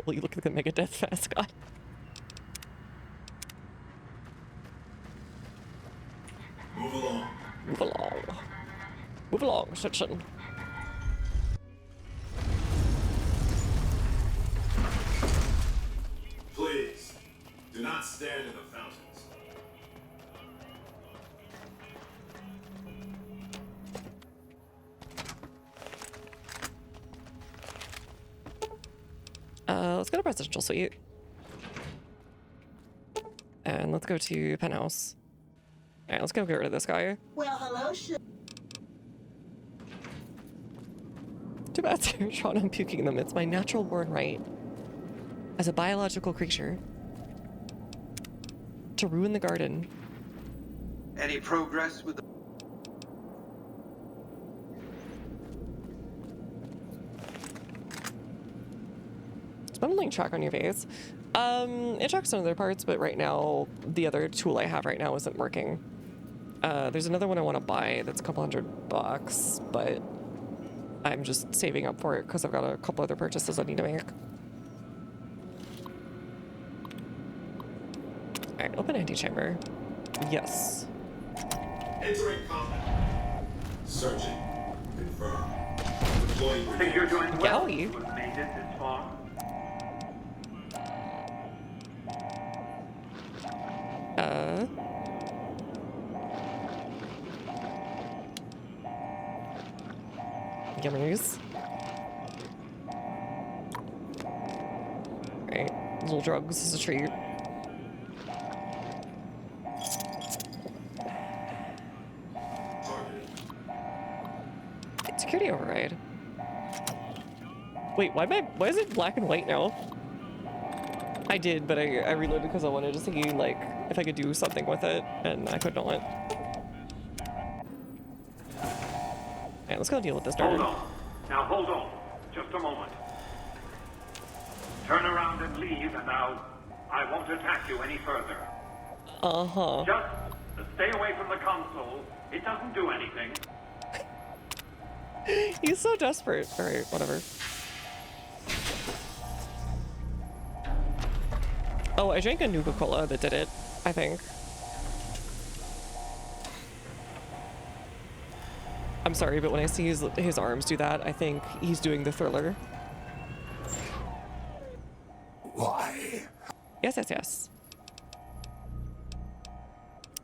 Speaker 1: Really look at the Megadeth mascot.
Speaker 22: Move along.
Speaker 1: Move along. Move along, section.
Speaker 22: Please, do not stand in the fountains.
Speaker 1: Let's go to Presidential Suite. And let's go to Penthouse. Alright, let's go get rid of this guy.
Speaker 17: Well, hello,
Speaker 1: Too bad Sean, I'm puking them. It's my natural born right as a biological creature to ruin the garden.
Speaker 11: Any progress with the...
Speaker 1: Bundling track on your face. It tracks some other parts, but right now the other tool I have right now isn't working. There's another one I want to buy that's a couple $100, but I'm just saving up for it because I've got a couple other purchases I need to make. Alright, open antechamber. Yes.
Speaker 22: Entering combat. Searching. Confirm. Deploying.
Speaker 24: Think you're doing well.
Speaker 1: Yowie.
Speaker 24: You have made it this far.
Speaker 1: Yummers. Right, little drugs is a treat. Wait, why is it black and white now? I did, but I reloaded because I wanted to see, like, if I could do something with it, and I could not. Yeah, let's go deal with this nerd.
Speaker 24: Hold on. Now hold on. Just a moment. Turn around and leave, and I won't attack you any further.
Speaker 1: Uh-huh.
Speaker 24: Just stay away from the console. It doesn't do anything.
Speaker 1: He's so desperate. Alright, whatever. Oh, I drank a Nuka-Cola that did it, I think. I'm sorry, but when I see his arms do that, I think he's doing the Thriller.
Speaker 9: Why?
Speaker 1: Yes, yes, yes.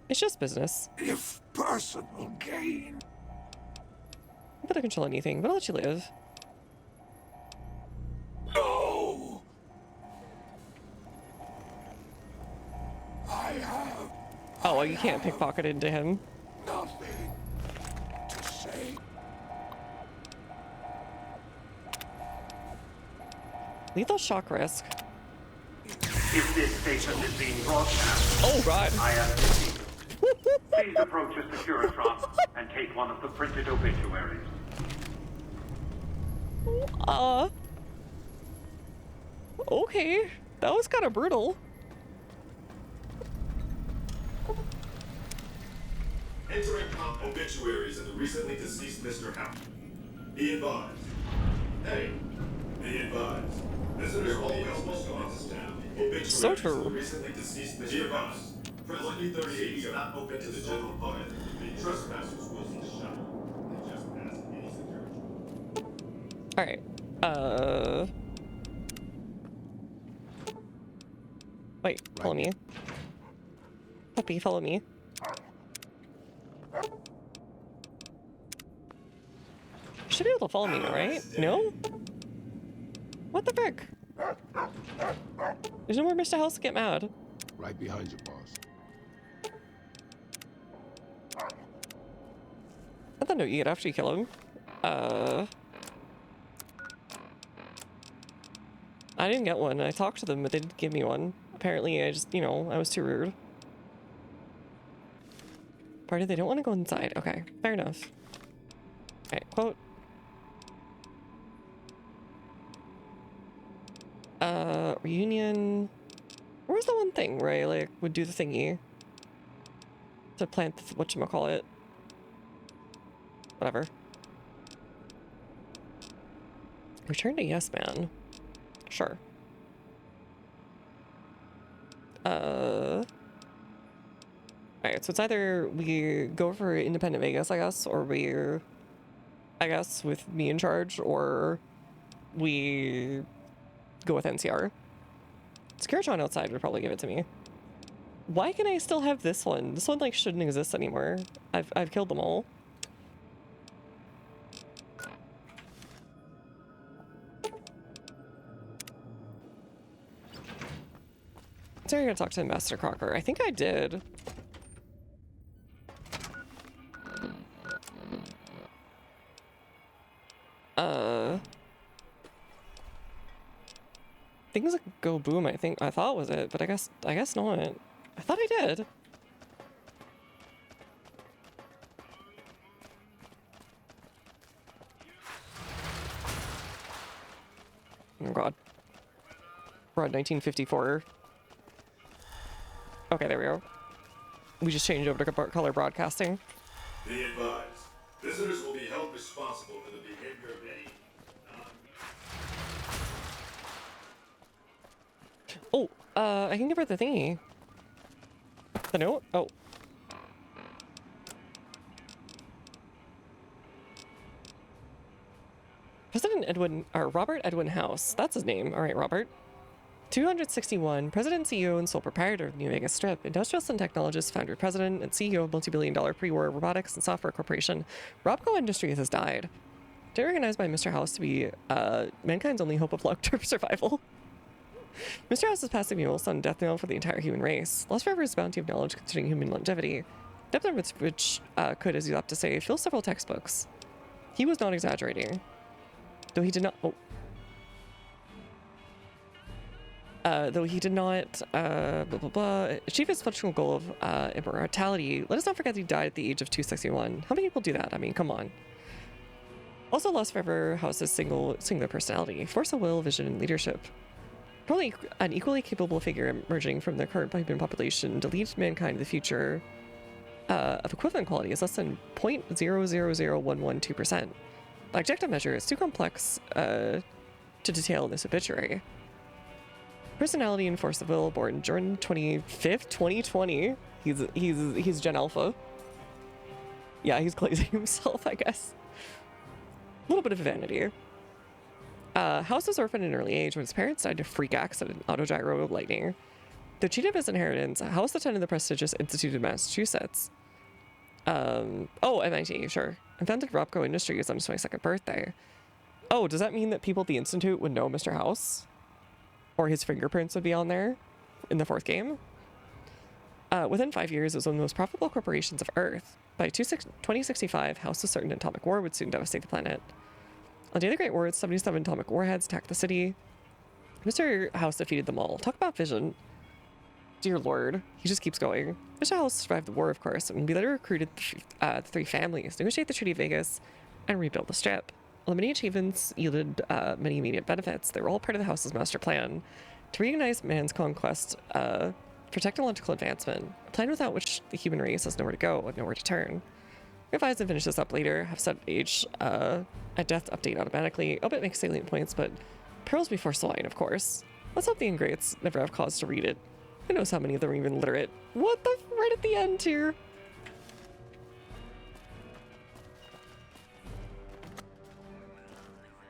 Speaker 1: It's just business.
Speaker 9: If personal gain.
Speaker 1: But I control anything, but I'll let you live.
Speaker 9: No! I have.
Speaker 1: Oh, well, you can't pickpocket into him.
Speaker 9: Nothing to say.
Speaker 1: Lethal shock risk.
Speaker 24: If this station is being broadcast,
Speaker 1: oh god,
Speaker 24: I am busy. Please approach a Securitron and take one of the printed obituaries.
Speaker 1: Okay, that was kind of brutal.
Speaker 22: Entering obituaries of the recently deceased Mr. Howe. Be advised. Hey, be advised. Visitors all eligible to this town. Obituaries
Speaker 1: so
Speaker 22: of the
Speaker 1: true.
Speaker 22: recently deceased Mr. Howe. Presently 38 is not open to the general public. Trespassers will be shot. They just pass any security.
Speaker 1: Alright, wait, follow me. Puppy, follow me. You should be able to follow me, right? No? What the frick? There's no more Mr. House to get mad.
Speaker 9: Right behind you, boss.
Speaker 1: I thought no, you get after you kill him. I didn't get one. I talked to them, but they didn't give me one. Apparently, I just, you know, I was too rude. Party, they don't want to go inside. Okay, fair enough. Alright, quote. Reunion. Where was the one thing where I, like, would do the thingy? To plant the, whatchamacallit. Whatever. Return to Yes Man. Sure. Alright, so it's either we go for Independent Vegas, I guess, or we're, I guess, with me in charge, or we go with NCR. Securitron outside would probably give it to me. Why can I still have this one? This one, like, shouldn't exist anymore. I've killed them all. So I'm gonna talk to Ambassador Crocker. I think I did. Things like go boom, I thought was it, but I guess not. I thought I did. Oh god. We're at 1954. Okay, there we go. We just changed over to color broadcasting.
Speaker 22: Be advised. Visitors will be held responsible for the behavior of any
Speaker 1: Oh, I can give her the thingy. The note? Oh. President Edwin, or Robert Edwin House. That's his name. All right, Robert. 261, President, CEO, and sole proprietor of New Vegas Strip, industrialist and technologist, founder, president, and CEO of multi-billion-dollar pre-war robotics and software corporation, Robco Industries has died. Recognized by Mr. House to be mankind's only hope of long-term survival. Mr. House is passing mules on death knell for the entire human race. Lost forever his bounty of knowledge concerning human longevity. Depth of which could, as you have to say, fill several textbooks. He was not exaggerating. Though he did not... Oh. Though he did not achieve his functional goal of immortality, let us not forget that he died at the age of 261. How many people do that? I mean, come on. Also lost forever House's singular personality, force of will, vision, and leadership. Probably an equally capable figure emerging from the current human population to lead mankind to the future of equivalent quality is less than 0.000112%. By objective measure, it's too complex to detail in this obituary. Personality and force of will, born June 25th, 2020. He's Gen Alpha. Yeah, he's glazing himself, I guess. A little bit of vanity. House was orphaned at an early age when his parents died in a freak accident, autogyro lightning. Though cheated of his inheritance, House attended the prestigious Institute of Massachusetts. MIT, sure. And founded Robco Industries on his 22nd birthday. Oh, does that mean that people at the Institute would know Mr. House? Or his fingerprints would be on there in the 4th game? Within 5 years, it was one of the most profitable corporations of Earth. By 2065, House was certain an atomic war would soon devastate the planet. On the day of the Great War, 77 atomic warheads attacked the city. Mr. House defeated them all. Talk about vision. Dear Lord, he just keeps going. Mr. House survived the war, of course, and we later recruited the 3 families, negotiate the Treaty of Vegas, and rebuild the strip. While many achievements yielded many immediate benefits, they were all part of the House's master plan to reignite man's conquest for technological advancement, a plan without which the human race has nowhere to go and nowhere to turn. Revise and finish this up later, have set age a death update automatically. Obit makes salient points, but pearls before swine, of course. Let's hope the ingrates never have cause to read it. Who knows how many of them are even literate? What the? Right at the end here.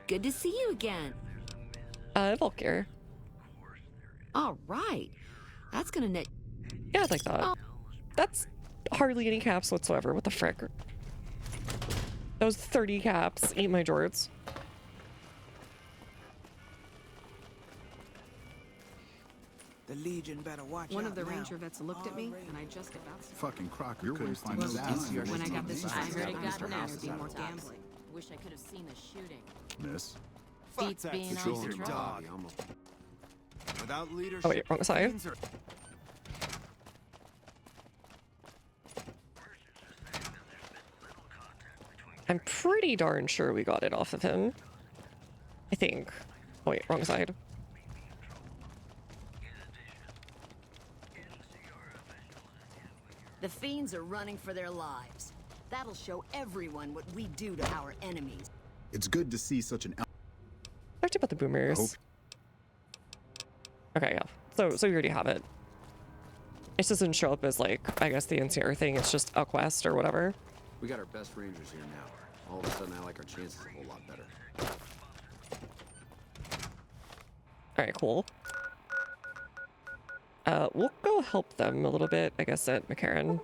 Speaker 8: Good to see you again.
Speaker 1: Volker.
Speaker 8: All right. That's gonna net.
Speaker 1: Yeah, I'd like that. Oh. That's hardly any caps whatsoever. What the frick? That was 30 caps. Eat my jorts.
Speaker 14: The Legion better watch
Speaker 17: One
Speaker 14: out
Speaker 17: of the
Speaker 14: now.
Speaker 17: Ranger vets looked at me, and I just about.
Speaker 20: Fucking Crocker couldn't find his ass.
Speaker 17: When I got this, I heard it got
Speaker 19: Mr. House
Speaker 17: nasty. More gambling.
Speaker 19: Wish I could have seen the shooting.
Speaker 20: Miss.
Speaker 19: Beats being on patrol.
Speaker 14: Dog. Without leadership.
Speaker 1: Oh wait, wrong side. I'm pretty darn sure we got it off of him. I think. Oh wait, wrong side.
Speaker 8: The fiends are running for their lives. That'll show everyone what we do to our enemies.
Speaker 20: It's good to see such an.
Speaker 1: Talked about the boomers. Okay, yeah. So we already have it. It just doesn't show up as like, I guess the NCR thing. It's just a quest or whatever.
Speaker 13: We got our best rangers here now. All of a sudden, I like our chances a whole lot better.
Speaker 1: All right, cool. We'll go help them a little bit, I guess, at McCarran.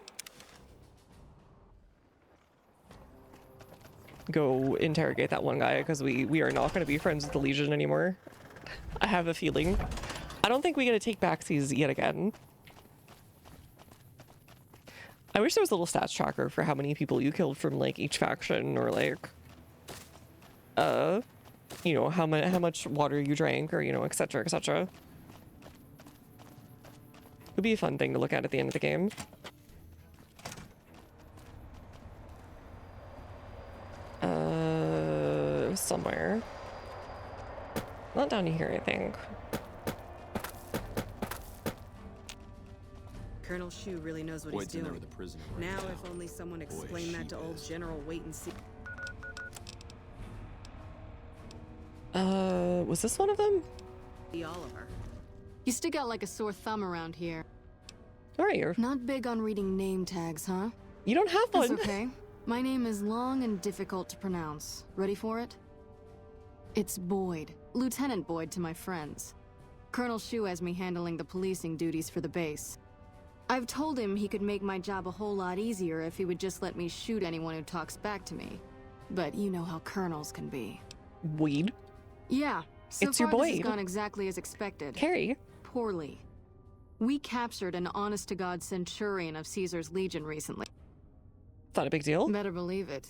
Speaker 1: Go interrogate that one guy, because we are not going to be friends with the Legion anymore. I have a feeling. I don't think we get to take backsies yet again. I wish there was a little stats tracker for how many people you killed from, like, each faction, or, like, you know, how much water you drank, or, you know, etc., etc. It would be a fun thing to look at the end of the game. It was somewhere. Not down here, I think.
Speaker 17: Colonel Shu really knows what
Speaker 13: Boyd's
Speaker 17: he's
Speaker 13: in there
Speaker 17: doing.
Speaker 13: with the prisoner right
Speaker 17: Now,
Speaker 13: now.
Speaker 17: if only someone
Speaker 13: Boy,
Speaker 17: explained
Speaker 13: she
Speaker 17: that to old
Speaker 13: is.
Speaker 17: General Wait and See.
Speaker 1: Was this one of them?
Speaker 17: Oliver.
Speaker 15: You stick out like a sore thumb around here.
Speaker 1: All right, you're
Speaker 15: Not big on reading name tags, huh?
Speaker 1: You don't have one.
Speaker 15: That's okay. My name is long and difficult to pronounce. Ready for it? It's Boyd. Lieutenant Boyd to my friends. Colonel Shu has me handling the policing duties for the base. I've told him he could make my job a whole lot easier if he would just let me shoot anyone who talks back to me. But you know how colonels can be.
Speaker 1: Weed.
Speaker 15: Yeah. So
Speaker 1: It's
Speaker 15: far,
Speaker 1: your
Speaker 15: this
Speaker 1: Boyd.
Speaker 15: has gone exactly as expected.
Speaker 1: Carrie.
Speaker 15: Poorly. We captured an honest-to-God centurion of Caesar's Legion recently.
Speaker 1: Not a big deal.
Speaker 15: Better believe it.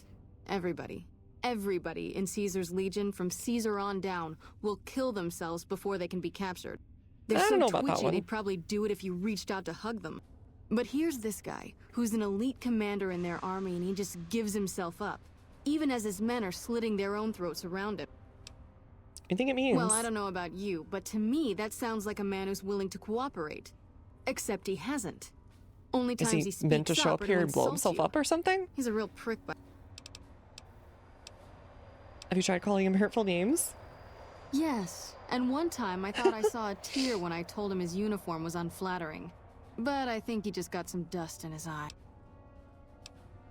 Speaker 15: Everybody in Caesar's Legion, from Caesar on down, will kill themselves before they can be captured. They're
Speaker 1: I
Speaker 15: so
Speaker 1: don't know about that
Speaker 15: twitchy
Speaker 1: one.
Speaker 15: they'd probably do it if you reached out to hug them. But here's this guy, who's an elite commander in their army, and he just gives himself up, even as his men are slitting their own throats around him.
Speaker 1: You think it means?
Speaker 15: Well, I don't know about you, but to me, that sounds like a man who's willing to cooperate. Except he hasn't. Only
Speaker 1: Is
Speaker 15: times
Speaker 1: he
Speaker 15: speaks
Speaker 1: meant to show up
Speaker 15: are
Speaker 1: here and blow
Speaker 15: insult
Speaker 1: himself
Speaker 15: you.
Speaker 1: up or something?
Speaker 15: He's a real prick, but...
Speaker 1: Have you tried calling him hurtful names?
Speaker 15: Yes, and one time I thought I saw a tear when I told him his uniform was unflattering. But I think he just got some dust in his eye.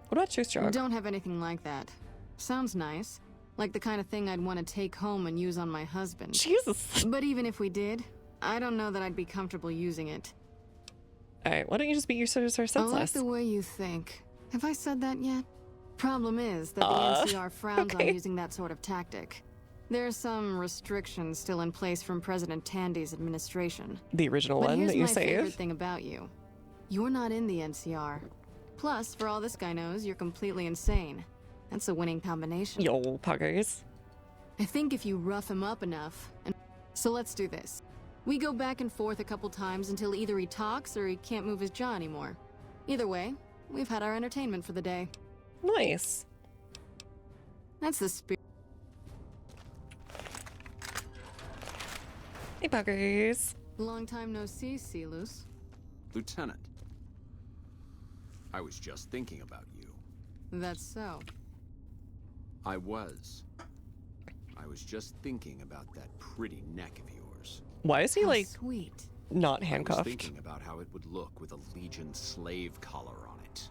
Speaker 1: What about Juice Drug?
Speaker 15: Don't have anything like that. Sounds nice. Like the kind of thing I'd want to take home and use on my husband.
Speaker 1: Jesus.
Speaker 15: But even if we did, I don't know that I'd be comfortable using it.
Speaker 1: Alright, why don't you just beat your sister
Speaker 15: I
Speaker 1: senseless?
Speaker 15: like the way you think. Have I said that yet? Problem is that the NCR frowns on using that sort of tactic. There are some restrictions still in place from President Tandy's administration.
Speaker 1: The original
Speaker 15: But
Speaker 1: one
Speaker 15: here's
Speaker 1: that you
Speaker 15: my favorite
Speaker 1: saved?
Speaker 15: thing about you. You're not in the NCR. Plus, for all this guy knows, you're completely insane. That's a winning combination.
Speaker 1: Yo, puggers.
Speaker 15: I think if you rough him up enough, and so let's do this. We go back and forth a couple times until either he talks or he can't move his jaw anymore. Either way, we've had our entertainment for the day.
Speaker 1: Nice.
Speaker 15: That's the spirit.
Speaker 1: Hey, puggers.
Speaker 15: Long time no see, Celus.
Speaker 10: Lieutenant, I was just thinking about you.
Speaker 15: That's so.
Speaker 10: I was just thinking about that pretty neck of yours.
Speaker 1: Why is he,
Speaker 15: How
Speaker 1: like,
Speaker 15: sweet.
Speaker 1: not
Speaker 10: I was
Speaker 1: handcuffed?
Speaker 10: thinking about how it would look with a Legion slave collar on it.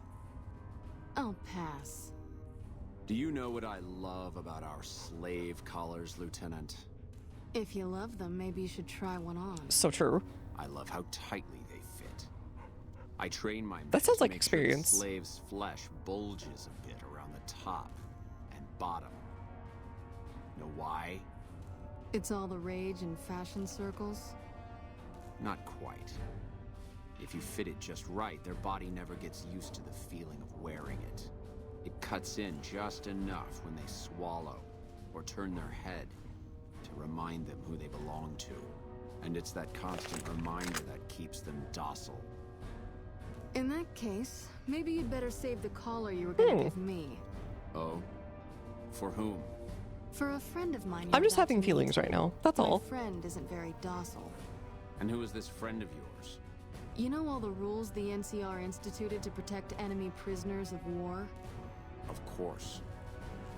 Speaker 15: I'll pass.
Speaker 10: Do you know what I love about our slave collars, Lieutenant?
Speaker 15: If you love them, maybe you should try one on.
Speaker 1: So true.
Speaker 10: I love how tightly they fit. I train my men
Speaker 1: That sounds
Speaker 10: to
Speaker 1: like
Speaker 10: make sure the
Speaker 1: experience.
Speaker 10: slave's flesh bulges a bit around the top and bottom. Know why?
Speaker 15: It's all the rage in fashion circles.
Speaker 10: Not quite. If you fit it just right, their body never gets used to the feeling of wearing it. It cuts in just enough when they swallow or turn their head to remind them who they belong to. And it's that constant reminder that keeps them docile.
Speaker 15: In that case, maybe you'd better save the collar you were gonna give me.
Speaker 10: Oh? For whom?
Speaker 15: For a friend of mine.
Speaker 1: I'm
Speaker 15: you're
Speaker 1: just
Speaker 15: about to
Speaker 1: having
Speaker 15: meet.
Speaker 1: feelings right now. That's
Speaker 15: My
Speaker 1: all.
Speaker 15: friend isn't very docile.
Speaker 10: And who is this friend of yours?
Speaker 15: You know all the rules the NCR instituted to protect enemy prisoners of war?
Speaker 10: Of course.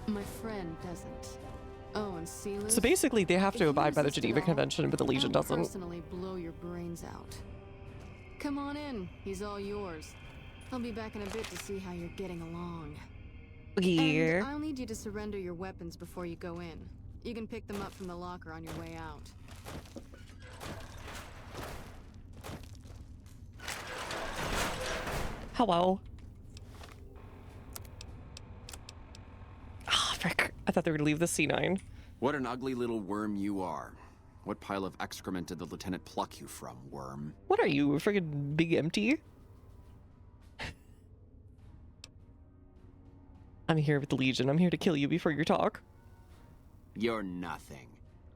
Speaker 15: My friend doesn't. Oh, and Celus?
Speaker 1: So basically, they have
Speaker 15: If
Speaker 1: to
Speaker 15: you
Speaker 1: abide by the
Speaker 15: resist
Speaker 1: Geneva
Speaker 15: at all,
Speaker 1: Convention, but the Legion
Speaker 15: I'll
Speaker 1: doesn't.
Speaker 15: personally blow your brains out. Come on in. He's all yours. I'll be back in a bit to see how you're getting along.
Speaker 1: Yeah.
Speaker 15: And I'll need you to surrender your weapons before you go in. You can pick them up from the locker on your way out.
Speaker 1: Hello. Ah, frick. I thought they were gonna leave the C9.
Speaker 10: What an ugly little worm you are. What pile of excrement did the lieutenant pluck you from, worm?
Speaker 1: What are you, a friggin' big empty? I'm here with the Legion. I'm here to kill you before you talk.
Speaker 10: You're nothing.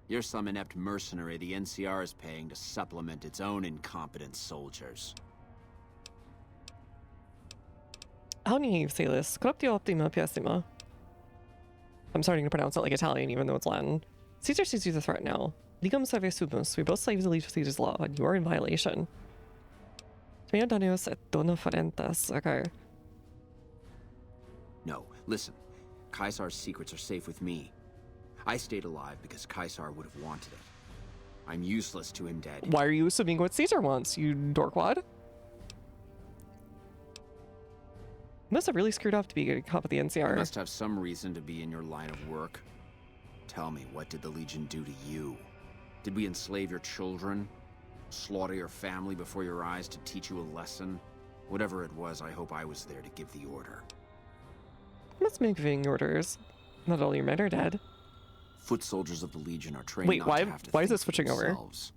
Speaker 10: You're some inept mercenary the NCR is paying to supplement its own incompetent soldiers.
Speaker 1: How do you say this? Corruptio optima pessima. I'm starting to pronounce it like Italian, even though it's Latin. Caesar sees you the threat now. Ligum serve sumus. We both slaves allegiance to Caesar's law, and you are in violation. Mea donius et dona ferentes. Okay.
Speaker 10: No, listen. Caesar's secrets are safe with me. I stayed alive because Caesar would have wanted it. I'm useless to him dead.
Speaker 1: Why are you assuming what Caesar wants, you dorkwad? Must have really screwed up to be getting caught with the NCR.
Speaker 10: You must have some reason to be in your line of work. Tell me, what did the Legion do to you? Did we enslave your children? Slaughter your family before your eyes to teach you a lesson? Whatever it was, I hope I was there to give the order.
Speaker 1: Must be giving orders. Not all your men are dead.
Speaker 10: Foot soldiers of the Legion are trained
Speaker 1: Wait,
Speaker 10: not
Speaker 1: why?
Speaker 10: to have to
Speaker 1: Why is
Speaker 10: think
Speaker 1: it
Speaker 10: for
Speaker 1: switching over?
Speaker 10: themselves,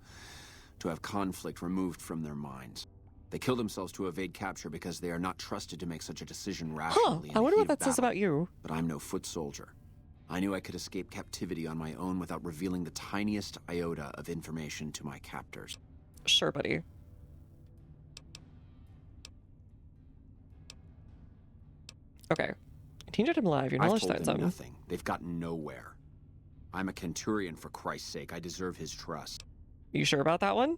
Speaker 10: to have conflict removed from their minds. They kill themselves to evade capture because they are not trusted to make such a decision rationally.
Speaker 1: I wonder what that says about you.
Speaker 10: But I'm no foot soldier. I knew I could escape captivity on my own without revealing the tiniest iota of information to my captors.
Speaker 1: Sure, buddy. Okay. You injured him alive. Your
Speaker 10: I've
Speaker 1: knowledge
Speaker 10: told
Speaker 1: threatens
Speaker 10: them
Speaker 1: him.
Speaker 10: nothing. They've gotten nowhere. I'm a Centurion, for Christ's sake. I deserve his trust.
Speaker 1: You sure about that one?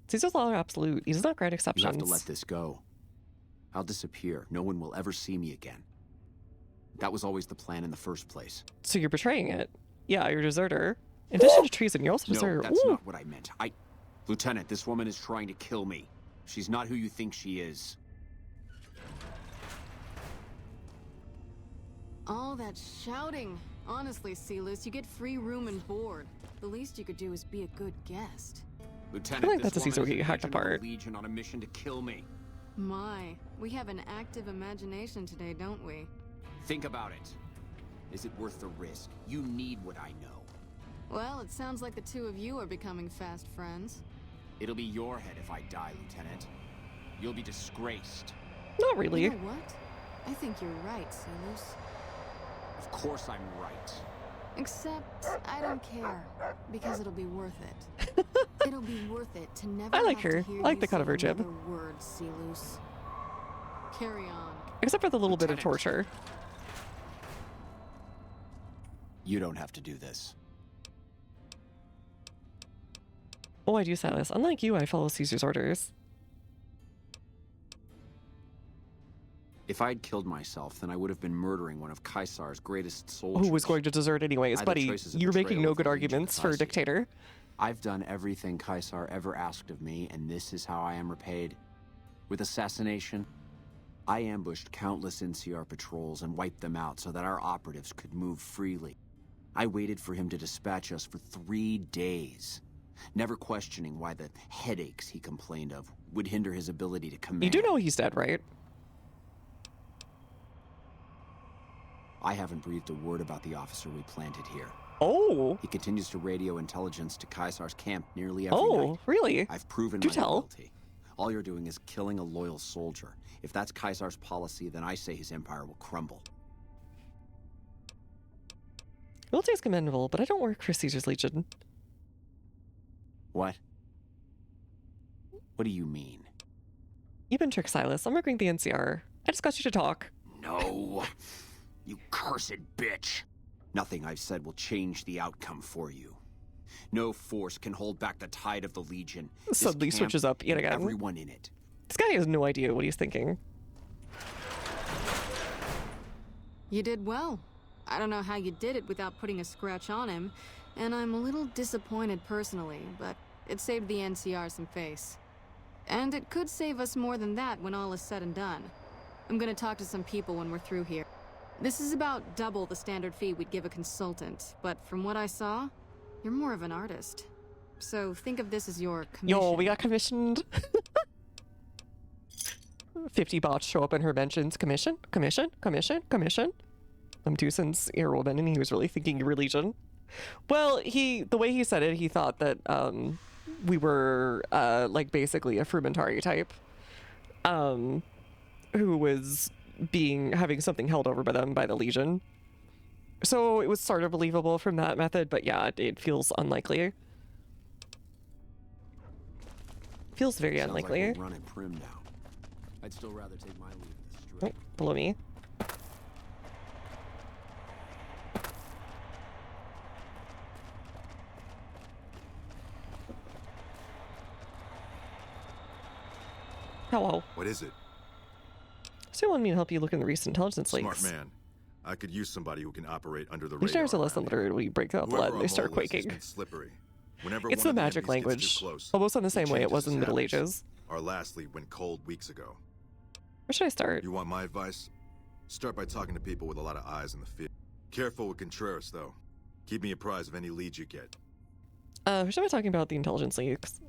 Speaker 1: Caesar's law are absolute. He does not grant exceptions.
Speaker 10: You have to let this go. I'll disappear. No one will ever see me again. That was always the plan in the first place.
Speaker 1: So you're betraying it. Yeah, you're a deserter. In addition to treason, you're also a deserter.
Speaker 10: No, that's
Speaker 1: Ooh.
Speaker 10: not what I meant. Lieutenant, this woman is trying to kill me. She's not who you think she is.
Speaker 15: All that shouting. Honestly, Celus, you get free room and board. The least you could do is be a good guest.
Speaker 10: Lieutenant,
Speaker 1: I think
Speaker 10: this
Speaker 1: that's a Caesar
Speaker 10: woman is
Speaker 1: he
Speaker 10: an
Speaker 1: hacked
Speaker 10: agent of the
Speaker 1: apart.
Speaker 10: Legion on a mission to kill me.
Speaker 15: My, we have an active imagination today, don't we?
Speaker 10: Think about it. Is it worth the risk? You need what I know.
Speaker 15: Well, it sounds like the two of you are becoming fast friends.
Speaker 10: It'll be your head if I die, Lieutenant. You'll be disgraced.
Speaker 1: Not really.
Speaker 15: You know what? I think you're right, Celus.
Speaker 10: Of course I'm right.
Speaker 15: Except, I don't care, because it'll be worth it. It'll be worth it to never
Speaker 1: I like
Speaker 15: have
Speaker 1: her.
Speaker 15: to hear
Speaker 1: I like
Speaker 15: you
Speaker 1: the cut of
Speaker 15: say
Speaker 1: her jib.
Speaker 15: another word, Celus. Carry on.
Speaker 1: Except for the little bit of
Speaker 10: Lieutenant.
Speaker 1: torture.
Speaker 10: You don't have to do this.
Speaker 1: Oh, I do, Silas. Unlike you, I follow Caesar's orders.
Speaker 10: If I'd killed myself, then I would have been murdering one of Caesar's greatest soldiers.
Speaker 1: Who was going to desert anyways,
Speaker 10: Either
Speaker 1: buddy?
Speaker 10: choice is a
Speaker 1: You're making
Speaker 10: betrayal
Speaker 1: no
Speaker 10: of
Speaker 1: good
Speaker 10: the Legion
Speaker 1: arguments
Speaker 10: as
Speaker 1: for
Speaker 10: I
Speaker 1: a
Speaker 10: see it.
Speaker 1: dictator.
Speaker 10: I've done everything Caesar ever asked of me, and this is how I am repaid. With assassination, I ambushed countless NCR patrols and wiped them out so that our operatives could move freely. I waited for him to dispatch us for 3 days, never questioning why the headaches he complained of would hinder his ability to command.
Speaker 1: You do know he's dead, right?
Speaker 10: I haven't breathed a word about the officer we planted here.
Speaker 1: Oh.
Speaker 10: He continues to radio intelligence to Caesar's camp nearly every
Speaker 1: Oh,
Speaker 10: night.
Speaker 1: really?
Speaker 10: I've proven
Speaker 1: Do
Speaker 10: my
Speaker 1: tell.
Speaker 10: loyalty. All you're doing is killing a loyal soldier. If that's Caesar's policy, then I say his empire will crumble.
Speaker 1: Loyalty is commendable, but I don't work for Caesar's Legion.
Speaker 10: What? What do you mean?
Speaker 1: You've been tricked, Silas. I'm working the NCR. I just got you to talk.
Speaker 10: No. You cursed bitch. Nothing I've said will change the outcome for you. No force can hold back the tide of the Legion. This
Speaker 1: Suddenly
Speaker 10: camp
Speaker 1: switches up yet
Speaker 10: and
Speaker 1: again.
Speaker 10: everyone in it.
Speaker 1: This guy has no idea what he's thinking.
Speaker 15: You did well. I don't know how you did it without putting a scratch on him, and I'm a little disappointed personally, but it saved the NCR some face. And it could save us more than that when all is said and done. I'm gonna talk to some people when we're through here. This is about double the standard fee we'd give a consultant, but from what I saw, you're more of an artist. So think of this as your commission.
Speaker 1: Yo, we got commissioned. 50 bots show up in her mentions. Commission, commission, commission, commission. I'm too sincere, woman, and he was really thinking you were Legion. Well, the way he said it, he thought that we were like basically a Frumentari type, who was having something held over by them by the Legion. So it was sort of believable from that method, but yeah, it feels unlikely. Feels very
Speaker 10: Sounds
Speaker 1: unlikely.
Speaker 10: Like we're running prim now. I'd still rather take my leave of the
Speaker 1: Oh,
Speaker 10: strip.
Speaker 1: below me. Hello.
Speaker 22: What is it?
Speaker 1: So you wanted me to help you look in the recent intelligence
Speaker 22: Smart
Speaker 1: leaks.
Speaker 22: man. I could use somebody who can operate under the
Speaker 1: Legionnaires are
Speaker 22: radar.
Speaker 1: less than literate when you break out blood and they start quaking.
Speaker 22: Slippery. Whenever
Speaker 1: It's
Speaker 22: one
Speaker 1: the
Speaker 22: of
Speaker 1: magic
Speaker 22: enemies gets
Speaker 1: language,
Speaker 22: too close,
Speaker 1: almost on the
Speaker 22: he
Speaker 1: same way it
Speaker 22: changes
Speaker 1: was in the
Speaker 22: his
Speaker 1: Middle
Speaker 22: habits.
Speaker 1: Ages.
Speaker 22: Our last lead went cold weeks ago.
Speaker 1: Where should I start?
Speaker 22: You want my advice? Start by talking to people with a lot of eyes in the field. Careful with Contreras, though. Keep me apprised of any leads you get.
Speaker 1: Who should I be talking about the intelligence leaks?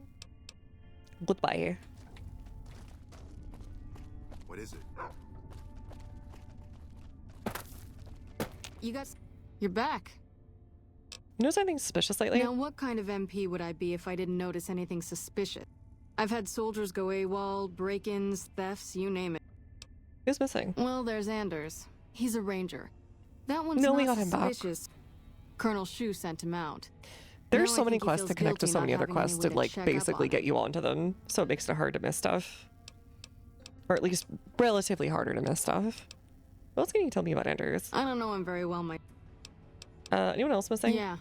Speaker 1: Goodbye.
Speaker 22: What is it?
Speaker 15: You're back.
Speaker 1: You notice anything suspicious lately?
Speaker 15: Now, what kind of MP would I be if I didn't notice anything suspicious? I've had soldiers go AWOL, break-ins, thefts, you name it.
Speaker 1: Who's missing?
Speaker 15: Well, there's Anders. He's a ranger. That one's
Speaker 1: No,
Speaker 15: not
Speaker 1: we got him back.
Speaker 15: suspicious. Colonel Shu sent him out.
Speaker 1: There's
Speaker 15: Now
Speaker 1: so
Speaker 15: I
Speaker 1: many
Speaker 15: think he
Speaker 1: quests
Speaker 15: feels
Speaker 1: to connect to
Speaker 15: guilty
Speaker 1: so
Speaker 15: not
Speaker 1: many other
Speaker 15: having any
Speaker 1: quests
Speaker 15: way
Speaker 1: to
Speaker 15: to
Speaker 1: like
Speaker 15: check up
Speaker 1: basically
Speaker 15: on
Speaker 1: get you onto them, so it makes it hard to miss stuff. Or at least relatively harder to miss stuff. What else can you tell me about Anders?
Speaker 15: I don't know him very well, my...
Speaker 1: Anyone else missing?
Speaker 15: Yeah.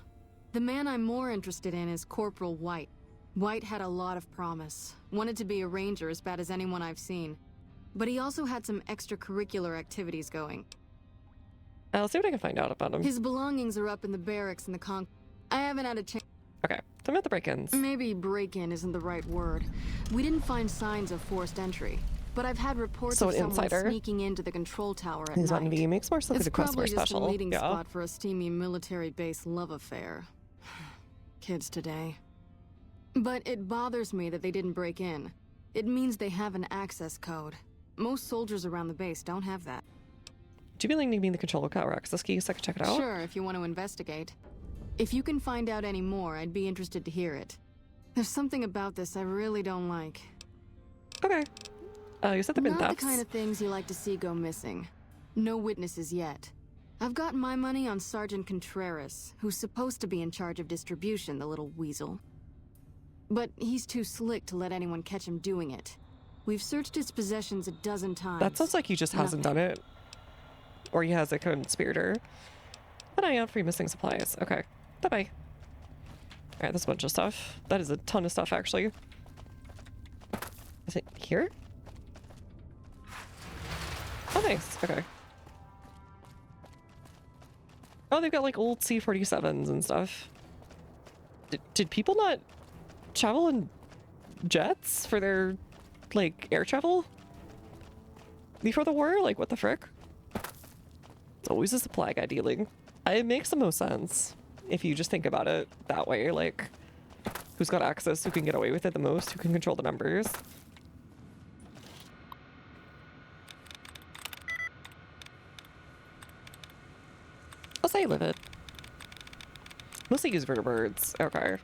Speaker 15: The man I'm more interested in is Corporal White. White had a lot of promise. Wanted to be a ranger as bad as anyone I've seen. But he also had some extracurricular activities going.
Speaker 1: I'll see what I can find out about him.
Speaker 15: His belongings are up in the barracks in the I haven't had a chance.
Speaker 1: Okay, tell me about the break-ins.
Speaker 15: Maybe break-in isn't the right word. We didn't find signs of forced entry. But I've had reports
Speaker 1: So
Speaker 15: of
Speaker 1: an
Speaker 15: someone
Speaker 1: insider.
Speaker 15: sneaking into the control tower at
Speaker 1: He's
Speaker 15: night.
Speaker 1: on V makes more sense
Speaker 15: It's
Speaker 1: to quest more
Speaker 15: probably just a
Speaker 1: special.
Speaker 15: meeting
Speaker 1: Yeah.
Speaker 15: spot for a steamy military base love affair. Kids today. But it bothers me that they didn't break in. It means they have an access code. Most soldiers around the base don't have that.
Speaker 1: Do you be letting me the control tower access key so I can check it out?
Speaker 15: Sure, if you want to investigate. If you can find out any more, I'd be interested to hear it. There's something about this I really don't like.
Speaker 1: Okay. You said they've been
Speaker 15: Not
Speaker 1: thefts.
Speaker 15: the kind of things you like to see go missing. No witnesses yet. I've got my money on Sergeant Contreras, who's supposed to be in charge of distribution, the little weasel. But he's too slick to let anyone catch him doing it. We've searched his possessions a dozen times.
Speaker 1: That sounds like he just hasn't done it. Or he has a conspirator. An eye out for missing supplies. Okay. Bye-bye. Alright, there's a bunch of stuff. That is a ton of stuff, actually. Is it here? Oh, nice. Okay. Oh, they've got, like, old C-47s and stuff. Did people not travel in jets for their, like, air travel? Before the war? Like, what the frick? It's always a supply guy dealing. It makes the most sense if you just think about it that way. Like, who's got access, who can get away with it the most, who can control the numbers. I'll say live it. Mostly use vertebrates. Okay.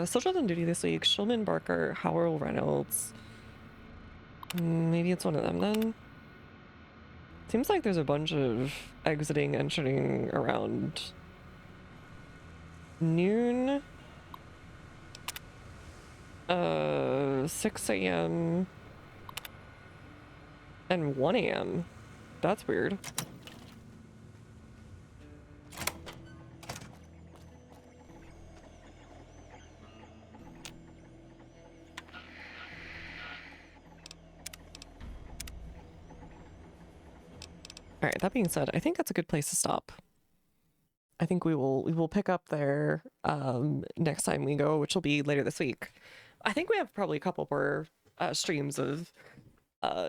Speaker 1: Soldiers on duty this week. Shulman, Barker, Howell, Reynolds. Maybe it's one of them then. Seems like there's a bunch of exiting, entering around noon. 6 a.m. and 1 a.m. That's weird. All right, that being said, I think that's a good place to stop. I think we will pick up there next time we go, which will be later this week. I think we have probably a couple more streams of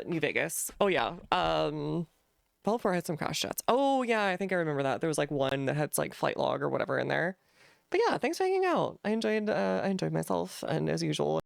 Speaker 1: New Vegas. Oh yeah. Belfour had some crash chats. Oh yeah, I think I remember that. There was like one that had like flight log or whatever in there. But yeah, thanks for hanging out. I enjoyed myself, and as usual,